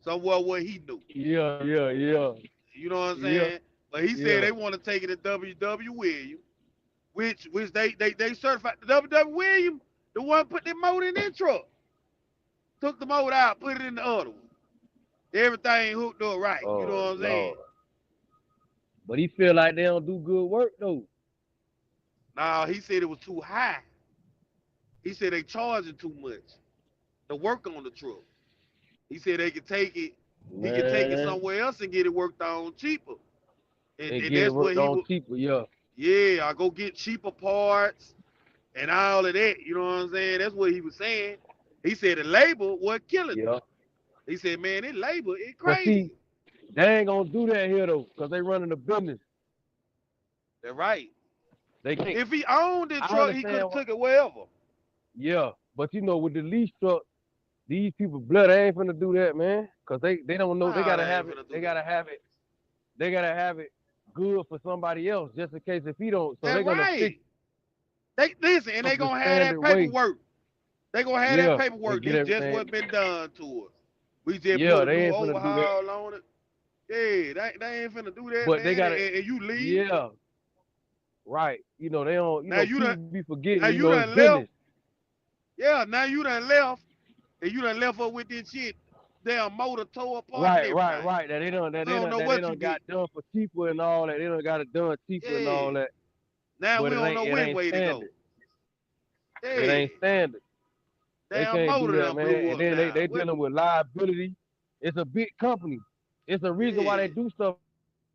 Speaker 1: Somewhere where he knew.
Speaker 9: Yeah, yeah, yeah,
Speaker 1: You know what I'm
Speaker 9: yeah,
Speaker 1: saying? But he said
Speaker 9: yeah.
Speaker 1: they want to take it to W.W. Williams, which they certified the W.W. Williams, the one put the motor in their truck. Took the motor out, put it in the other one. Everything hooked up right. You know
Speaker 9: Oh,
Speaker 1: what I'm saying?
Speaker 9: Lord. But he feel like they don't do good work, though.
Speaker 1: Nah, he said it was too high. He said they charging too much to work on the truck. He said they could take it, he could take it
Speaker 9: Man,
Speaker 1: somewhere else and get it worked on cheaper.
Speaker 9: and
Speaker 1: And
Speaker 9: get it
Speaker 1: that's what
Speaker 9: worked
Speaker 1: he
Speaker 9: on
Speaker 1: would,
Speaker 9: cheaper, yeah.
Speaker 1: yeah, I go get cheaper parts and all of that. You know what I'm saying? That's what he was saying. He said the labor was killing them.
Speaker 9: Yeah.
Speaker 1: He said, man, this labor is
Speaker 9: But see,
Speaker 1: crazy.
Speaker 9: they ain't gonna do that here, though, because they running the business.
Speaker 1: They're right.
Speaker 9: They can't.
Speaker 1: If he owned the
Speaker 9: I
Speaker 1: truck, he could
Speaker 9: understand
Speaker 1: have
Speaker 9: what.
Speaker 1: took it wherever.
Speaker 9: Yeah, but you know, with the lease truck, these people blood, they ain't finna do that, man. Cause they don't know. They
Speaker 1: Nah,
Speaker 9: gotta
Speaker 1: they
Speaker 9: have
Speaker 1: ain't
Speaker 9: it.
Speaker 1: finna do
Speaker 9: They
Speaker 1: that.
Speaker 9: gotta have it. They gotta have it good for somebody else, just in case if he don't. So
Speaker 1: That's
Speaker 9: they're gonna fix
Speaker 1: right. They listen, and
Speaker 9: up
Speaker 1: they
Speaker 9: the
Speaker 1: gonna have that
Speaker 9: standard way.
Speaker 1: paperwork. They gonna have that
Speaker 9: Yeah, and
Speaker 1: paperwork.
Speaker 9: get
Speaker 1: This just
Speaker 9: everything.
Speaker 1: what's been done to us. We just
Speaker 9: Yeah,
Speaker 1: put a
Speaker 9: they
Speaker 1: new
Speaker 9: ain't finna do that.
Speaker 1: overhaul on it.
Speaker 10: Hey, they ain't finna do that,
Speaker 3: But they
Speaker 10: man.
Speaker 3: gotta,
Speaker 10: And you leave.
Speaker 3: yeah, right. You know, they don't,
Speaker 10: Now you
Speaker 3: people
Speaker 10: done
Speaker 3: be forgetting,
Speaker 10: now you
Speaker 3: it's
Speaker 10: done left.
Speaker 3: business.
Speaker 10: Yeah, now you done left. And you done left her with this shit. Damn motor tore apart and everything.
Speaker 3: Right. That they done,
Speaker 10: We don't know what you
Speaker 3: got
Speaker 10: did.
Speaker 3: done for cheaper and all that. They done got it done cheaper and
Speaker 10: Yeah.
Speaker 3: all that.
Speaker 10: Now we
Speaker 3: But
Speaker 10: don't know
Speaker 3: it
Speaker 10: which
Speaker 3: ain't
Speaker 10: way to go.
Speaker 3: standard. It
Speaker 10: Yeah.
Speaker 3: ain't standard. They
Speaker 10: Damn
Speaker 3: can't do
Speaker 10: motor
Speaker 3: that,
Speaker 10: done
Speaker 3: man.
Speaker 10: blew
Speaker 3: And
Speaker 10: up
Speaker 3: then
Speaker 10: now.
Speaker 3: they
Speaker 10: What?
Speaker 3: dealing with liability. It's a big company. It's a reason why
Speaker 10: Yeah.
Speaker 3: they do stuff,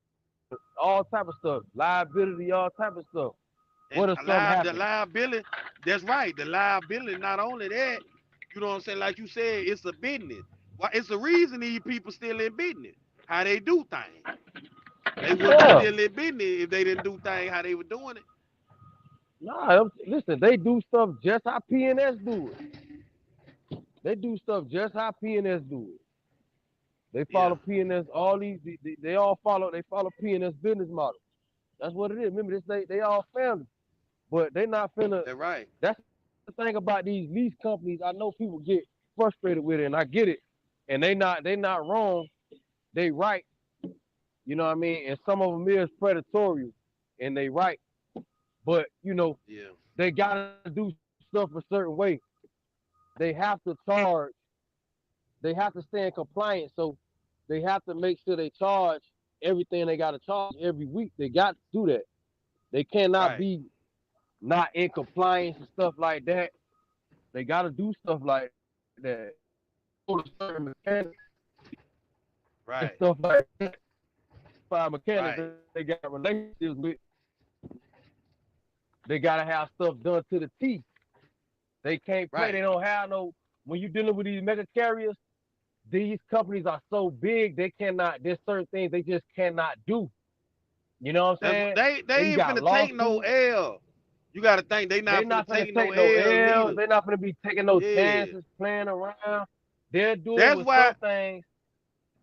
Speaker 3: all type of stuff, liability, all type of stuff. What
Speaker 10: And
Speaker 3: if something
Speaker 10: the
Speaker 3: happens?
Speaker 10: liability, that's right. The liability, not only that, you know what I'm saying? Like you said, it's a business. Well, it's the reason these people still in business. How they do things. They wouldn't be
Speaker 3: Yeah.
Speaker 10: still in business if they didn't do things how they were doing it.
Speaker 3: Nah, listen, they do stuff just how PNS do it. They do stuff just how PNS do it. They
Speaker 10: Yeah.
Speaker 3: follow PNS, all these, they all follow, PNS business model. That's what it is. Remember, they all family. But they not finna,
Speaker 10: That's right.
Speaker 3: that's the thing about these lease companies. I know people get frustrated with it, and I get it. And they not wrong. They right. You know what I mean? And some of them is predatory, and they right. But
Speaker 10: Yeah.
Speaker 3: they gotta do stuff a certain way. They have to charge. They have to stay in compliance. So they have to make sure they charge everything they gotta charge every week. They got to do that. They cannot
Speaker 10: Right.
Speaker 3: be not in compliance and stuff like that. They gotta do stuff like that. Go to certain mechanics and
Speaker 10: Right.
Speaker 3: stuff like that. Five mechanics
Speaker 10: Right.
Speaker 3: they got relationships with. They gotta have stuff done to the T. They can't play.
Speaker 10: Right.
Speaker 3: They don't have no. When you're dealing with these mega carriers, these companies are so big they cannot. There's certain things they just cannot do. You know what I'm saying?
Speaker 10: They
Speaker 3: They
Speaker 10: ain't
Speaker 3: got
Speaker 10: finna take no
Speaker 3: lawsuits.
Speaker 10: L. You gotta think they
Speaker 3: They
Speaker 10: not finna
Speaker 3: not gonna
Speaker 10: take no
Speaker 3: take no
Speaker 10: L
Speaker 3: L's.
Speaker 10: neither.
Speaker 3: They not gonna be taking no
Speaker 10: Yeah.
Speaker 3: chances, playing around. They'll do it
Speaker 10: That's
Speaker 3: with
Speaker 10: why
Speaker 3: some things,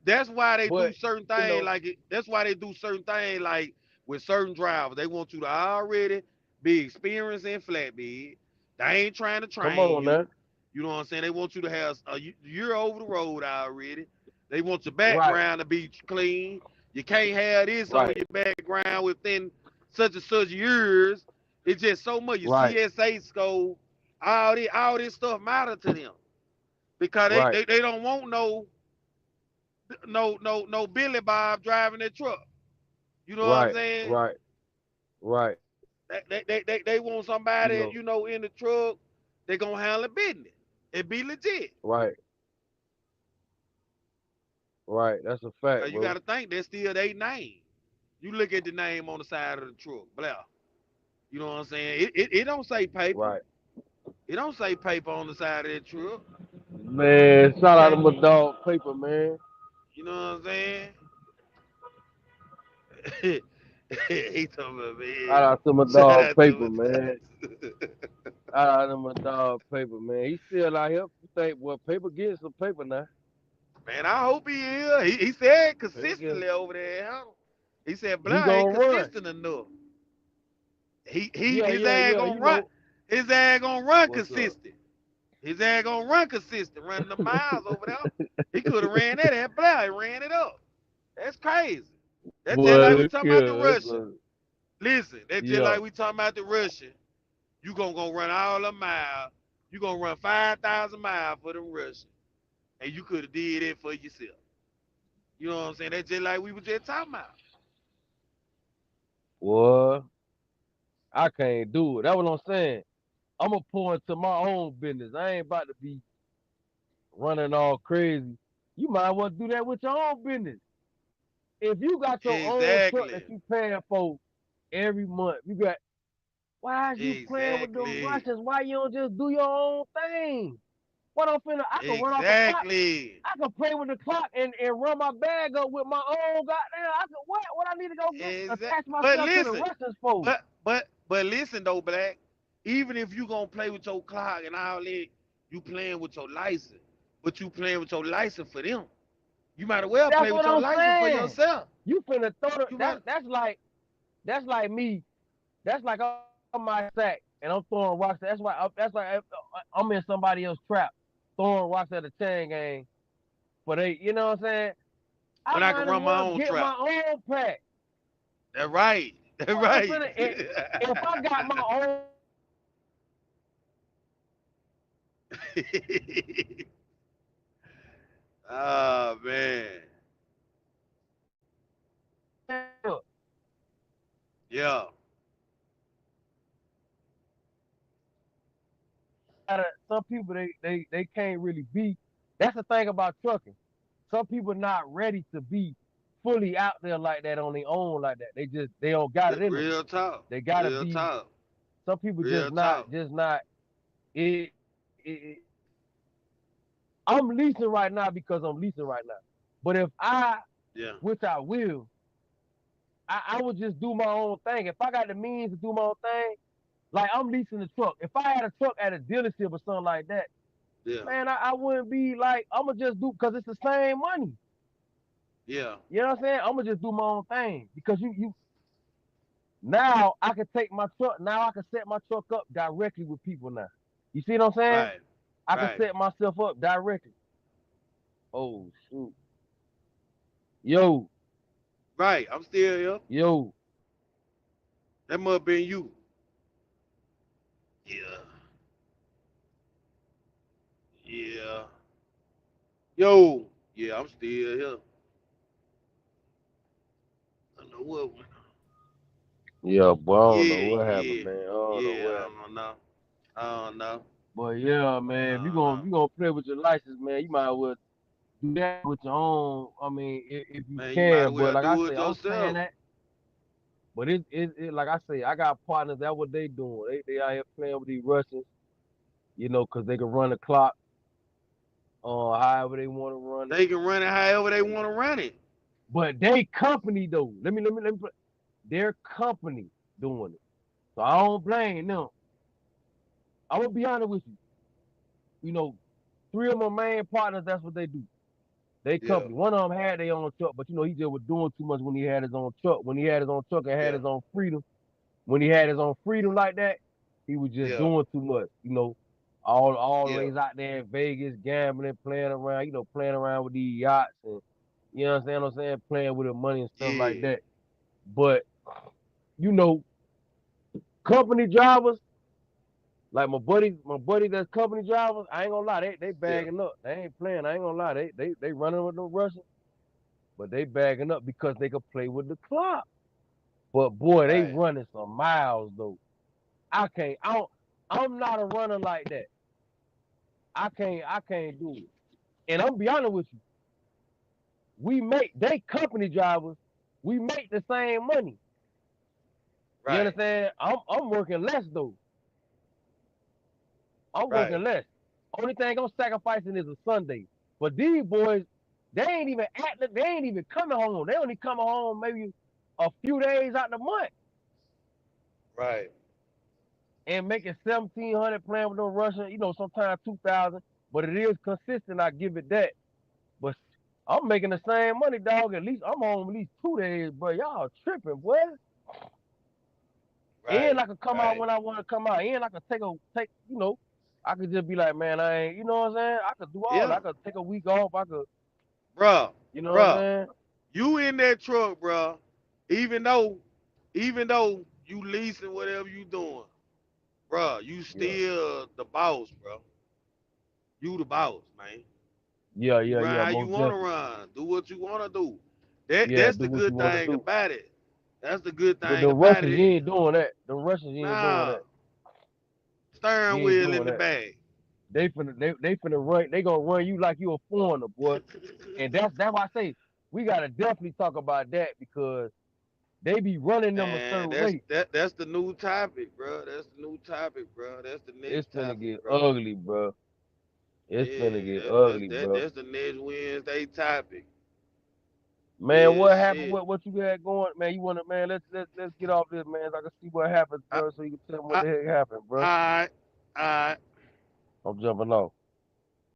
Speaker 10: that's why they do
Speaker 3: but
Speaker 10: certain
Speaker 3: you
Speaker 10: things
Speaker 3: know,
Speaker 10: like it. That's why they do certain things like with certain drivers. They want you to already be experienced in flatbed. They ain't trying to
Speaker 3: come
Speaker 10: train
Speaker 3: on,
Speaker 10: you.
Speaker 3: man.
Speaker 10: You know what I'm saying? They want you to have a year over the road already. They want your
Speaker 3: Right,
Speaker 10: background to be clean. You can't have this on
Speaker 3: right,
Speaker 10: your background within such and such years. It's just so much. Your
Speaker 3: right,
Speaker 10: CSA score, all this stuff matter to them because
Speaker 3: right,
Speaker 10: they don't want no Billy Bob driving their truck. You know what I'm
Speaker 3: right,
Speaker 10: saying?
Speaker 3: right, right.
Speaker 10: They want
Speaker 3: You
Speaker 10: somebody,
Speaker 3: know,
Speaker 10: in the truck, they gonna handle business. It be legit.
Speaker 3: right, right. That's a fact,
Speaker 10: Cause you
Speaker 3: bro.
Speaker 10: gotta think that's still their name. You look at the name on the side of the truck, blah. You know what I'm saying? It don't say paper.
Speaker 3: Right.
Speaker 10: It don't say paper on the side of that truck.
Speaker 3: Man,
Speaker 10: You
Speaker 3: shout out to
Speaker 10: can't,
Speaker 3: my dog Paper, man.
Speaker 10: you know what I'm saying? He talking about,
Speaker 3: Shout
Speaker 10: man.
Speaker 3: out to my
Speaker 10: Shout
Speaker 3: dog
Speaker 10: out to
Speaker 3: Paper,
Speaker 10: him.
Speaker 3: man. Shout out to my dog Paper, man. He still out here. You think, well, Paper getting some paper now.
Speaker 10: Man, I hope he is. He said
Speaker 3: Paper
Speaker 10: consistently over there. He said
Speaker 3: he
Speaker 10: Blah ain't
Speaker 3: gonna run.
Speaker 10: consistent enough.
Speaker 3: Yeah,
Speaker 10: His
Speaker 3: yeah,
Speaker 10: ass
Speaker 3: yeah.
Speaker 10: gonna run. His ass gonna run
Speaker 3: What's up?
Speaker 10: consistent. His ass gonna run consistent, running the miles over there. He could have ran that at Blah. He ran it up. That's crazy. That's just
Speaker 3: Boy,
Speaker 10: like we
Speaker 3: look
Speaker 10: talking about the
Speaker 3: here. That's
Speaker 10: Russian. Listen, that's just
Speaker 3: yeah.
Speaker 10: like we talking about the Russian. You gonna run all the miles. You gonna run 5,000 miles for the Russian, and you could have did it for yourself. You know what I'm saying? That's just like we were just talking about.
Speaker 3: Boy, I can't do it. That's what I'm saying. I'm gonna pour into my own business. I ain't about to be running all crazy. You might well do that with your own business. If you got your own truck that
Speaker 10: Exactly.
Speaker 3: you paying for every month, you got. Why is you playing with them
Speaker 10: Exactly.
Speaker 3: Russians? Why you don't just do your own thing? What I'm finna, I can run off the clock.
Speaker 10: Exactly.
Speaker 3: I can play with the clock and run my bag up with my own goddamn. I can what I need to go get
Speaker 10: Exactly.
Speaker 3: attach
Speaker 10: But
Speaker 3: myself to the
Speaker 10: listen,
Speaker 3: Russians for?
Speaker 10: but listen though, Black. Even if you gonna play with your clock and all that, you playing with your license. But you playing with your license for them. You might as well
Speaker 3: That's
Speaker 10: play with
Speaker 3: what
Speaker 10: your
Speaker 3: I'm
Speaker 10: license for
Speaker 3: saying.
Speaker 10: yourself.
Speaker 3: You finna throw the
Speaker 10: You might
Speaker 3: that's like me. That's like I'm my sack and I'm throwing rocks. That's why I'm in somebody else's trap, throwing rocks at a chain gang. But you know what I'm saying?
Speaker 10: when
Speaker 8: I
Speaker 10: I can
Speaker 8: might as
Speaker 10: run my
Speaker 8: well
Speaker 10: own
Speaker 8: get
Speaker 10: trap.
Speaker 8: my own pack.
Speaker 10: That's right. That's
Speaker 8: I'm
Speaker 10: right.
Speaker 8: finna, if I got my own
Speaker 10: Oh man. Yeah.
Speaker 8: some people they can't really be. That's the thing about trucking. Some people not ready to be fully out there like that on their own like that. They don't got it in them.
Speaker 10: Real talk.
Speaker 8: They gotta
Speaker 10: Real
Speaker 8: be.
Speaker 10: talk.
Speaker 8: Some people
Speaker 10: Real talk.
Speaker 8: just not. It, it, I'm leasing right now because I'm leasing right now. But if I,
Speaker 10: Yeah.
Speaker 8: which I will, I would just do my own thing. If I got the means to do my own thing, like I'm leasing the truck. If I had a truck at a dealership or something like that,
Speaker 10: Yeah.
Speaker 8: man, I wouldn't be like, I'm gonna just do because it's the same money.
Speaker 10: Yeah.
Speaker 8: You know what I'm saying? I'm gonna just do my own thing because you now I can take my truck. Now I can set my truck up directly with people now. You see what I'm saying?
Speaker 10: Right.
Speaker 8: I can
Speaker 10: Right.
Speaker 8: set myself up directly. Oh shoot. Yo,
Speaker 10: Right. I'm still here.
Speaker 8: yo.
Speaker 10: That must have been you. Yeah. Yeah. Yo. Yeah, I'm still here. I don't know what went
Speaker 8: Yeah, boy, I don't know
Speaker 10: Yeah,
Speaker 8: what happened,
Speaker 10: yeah,
Speaker 8: man. I don't know
Speaker 10: yeah.
Speaker 8: what
Speaker 10: I
Speaker 8: happened.
Speaker 10: don't know. I don't know.
Speaker 8: But yeah, man,
Speaker 10: I don't know.
Speaker 8: if you gonna play with your license, man, you might as well do that with your own. I mean, if you
Speaker 10: Man, you might as
Speaker 8: can. But
Speaker 10: well
Speaker 8: like I
Speaker 10: do
Speaker 8: say,
Speaker 10: it
Speaker 8: I'm saying
Speaker 10: yourself.
Speaker 8: that. But it like I say, I got partners. That's what they doing. They out here playing with these Russians, you know, cause they can run the clock, however they want to run it.
Speaker 10: They can run it however they want to run it.
Speaker 8: But they company though. Let me. Their company doing it. So I don't blame them. I'm gonna be honest with you. You know, three of my main partners, that's what they do. They
Speaker 10: Yeah.
Speaker 8: company. One of them had their own truck, but you know, he just was doing too much when he had his own truck. When he had his own truck and had
Speaker 10: Yeah.
Speaker 8: his own freedom, when he had his own freedom like that, he was just
Speaker 10: Yeah.
Speaker 8: doing too much. You know, all
Speaker 10: Yeah.
Speaker 8: ways out there in Vegas, gambling, playing around, you know, playing around with these yachts and you know what I'm saying, playing with the money and stuff like
Speaker 10: Yeah.
Speaker 8: that. But you know, company drivers, like my buddy that's company drivers, I ain't gonna lie, they
Speaker 10: Yeah.
Speaker 8: bagging up. They ain't playing. I ain't gonna lie, they running with no Russian, but they bagging up because they could play with the clock. But boy, they
Speaker 10: Right.
Speaker 8: running some miles though. I can't. I'm not a runner like that. I can't do it. And I'm be honest with you, they company drivers, we make the same money. You
Speaker 10: Right.
Speaker 8: understand? I'm working less though. I'm
Speaker 10: Right.
Speaker 8: working less. Only thing I'm sacrificing is a Sunday. But these boys, they ain't even they ain't even coming home. They only coming home maybe a few days out the month
Speaker 10: Right.
Speaker 8: and making 1,700 playing with no Russian, you know, sometimes 2,000. But it is consistent, I give it that. But I'm making the same money, dog. At least I'm home at least 2 days, but y'all tripping, boy. And
Speaker 10: Right.
Speaker 8: I could come out
Speaker 10: Right.
Speaker 8: when I want to come out. And I could you know, I could just be like, man, I ain't, you know what I'm saying? I could do all that.
Speaker 10: Yeah.
Speaker 8: I could take a week off. I could,
Speaker 10: Bruh.
Speaker 8: you know what I'm
Speaker 10: Bruh.
Speaker 8: saying?
Speaker 10: You in that truck, bruh. Even though, even though you leasing whatever you doing, bruh, you
Speaker 8: Yeah.
Speaker 10: still the boss, bro. You the boss, man.
Speaker 8: Yeah,
Speaker 10: You
Speaker 8: yeah,
Speaker 10: run
Speaker 8: yeah,
Speaker 10: how you
Speaker 8: most
Speaker 10: want to
Speaker 8: definitely.
Speaker 10: run. Do what you want to do.
Speaker 8: Yeah,
Speaker 10: That's
Speaker 8: do
Speaker 10: the
Speaker 8: what you
Speaker 10: good
Speaker 8: want to
Speaker 10: thing
Speaker 8: do.
Speaker 10: about it. That's the good
Speaker 8: But
Speaker 10: thing
Speaker 8: the
Speaker 10: about
Speaker 8: Russians, you
Speaker 10: it.
Speaker 8: ain't doing that. The Russians, you ain't doing
Speaker 10: Nah,
Speaker 8: that. You
Speaker 10: steering
Speaker 8: ain't
Speaker 10: wheel in
Speaker 8: doing
Speaker 10: the
Speaker 8: that.
Speaker 10: bag.
Speaker 8: They finna run. They gonna run you like you a foreigner, boy. And that's why I say we gotta definitely talk about that because they be running them a
Speaker 10: Man,
Speaker 8: certain way.
Speaker 10: that's the new topic, bro. That's the new topic, bro. That's the
Speaker 8: It's
Speaker 10: next
Speaker 8: finna
Speaker 10: topic,
Speaker 8: get
Speaker 10: bro.
Speaker 8: ugly, bro. It's finna
Speaker 10: Yeah,
Speaker 8: get ugly, bro.
Speaker 10: that's the next Wednesday topic.
Speaker 8: Man,
Speaker 10: Yeah,
Speaker 8: what happened?
Speaker 10: shit.
Speaker 8: What you had going, man? You wanna, man? Let's get off this, man. So I can see what happens,
Speaker 10: I,
Speaker 8: bro. So you can tell me what
Speaker 10: I,
Speaker 8: the heck happened, bro.
Speaker 10: I, I,
Speaker 8: I'm jumping off.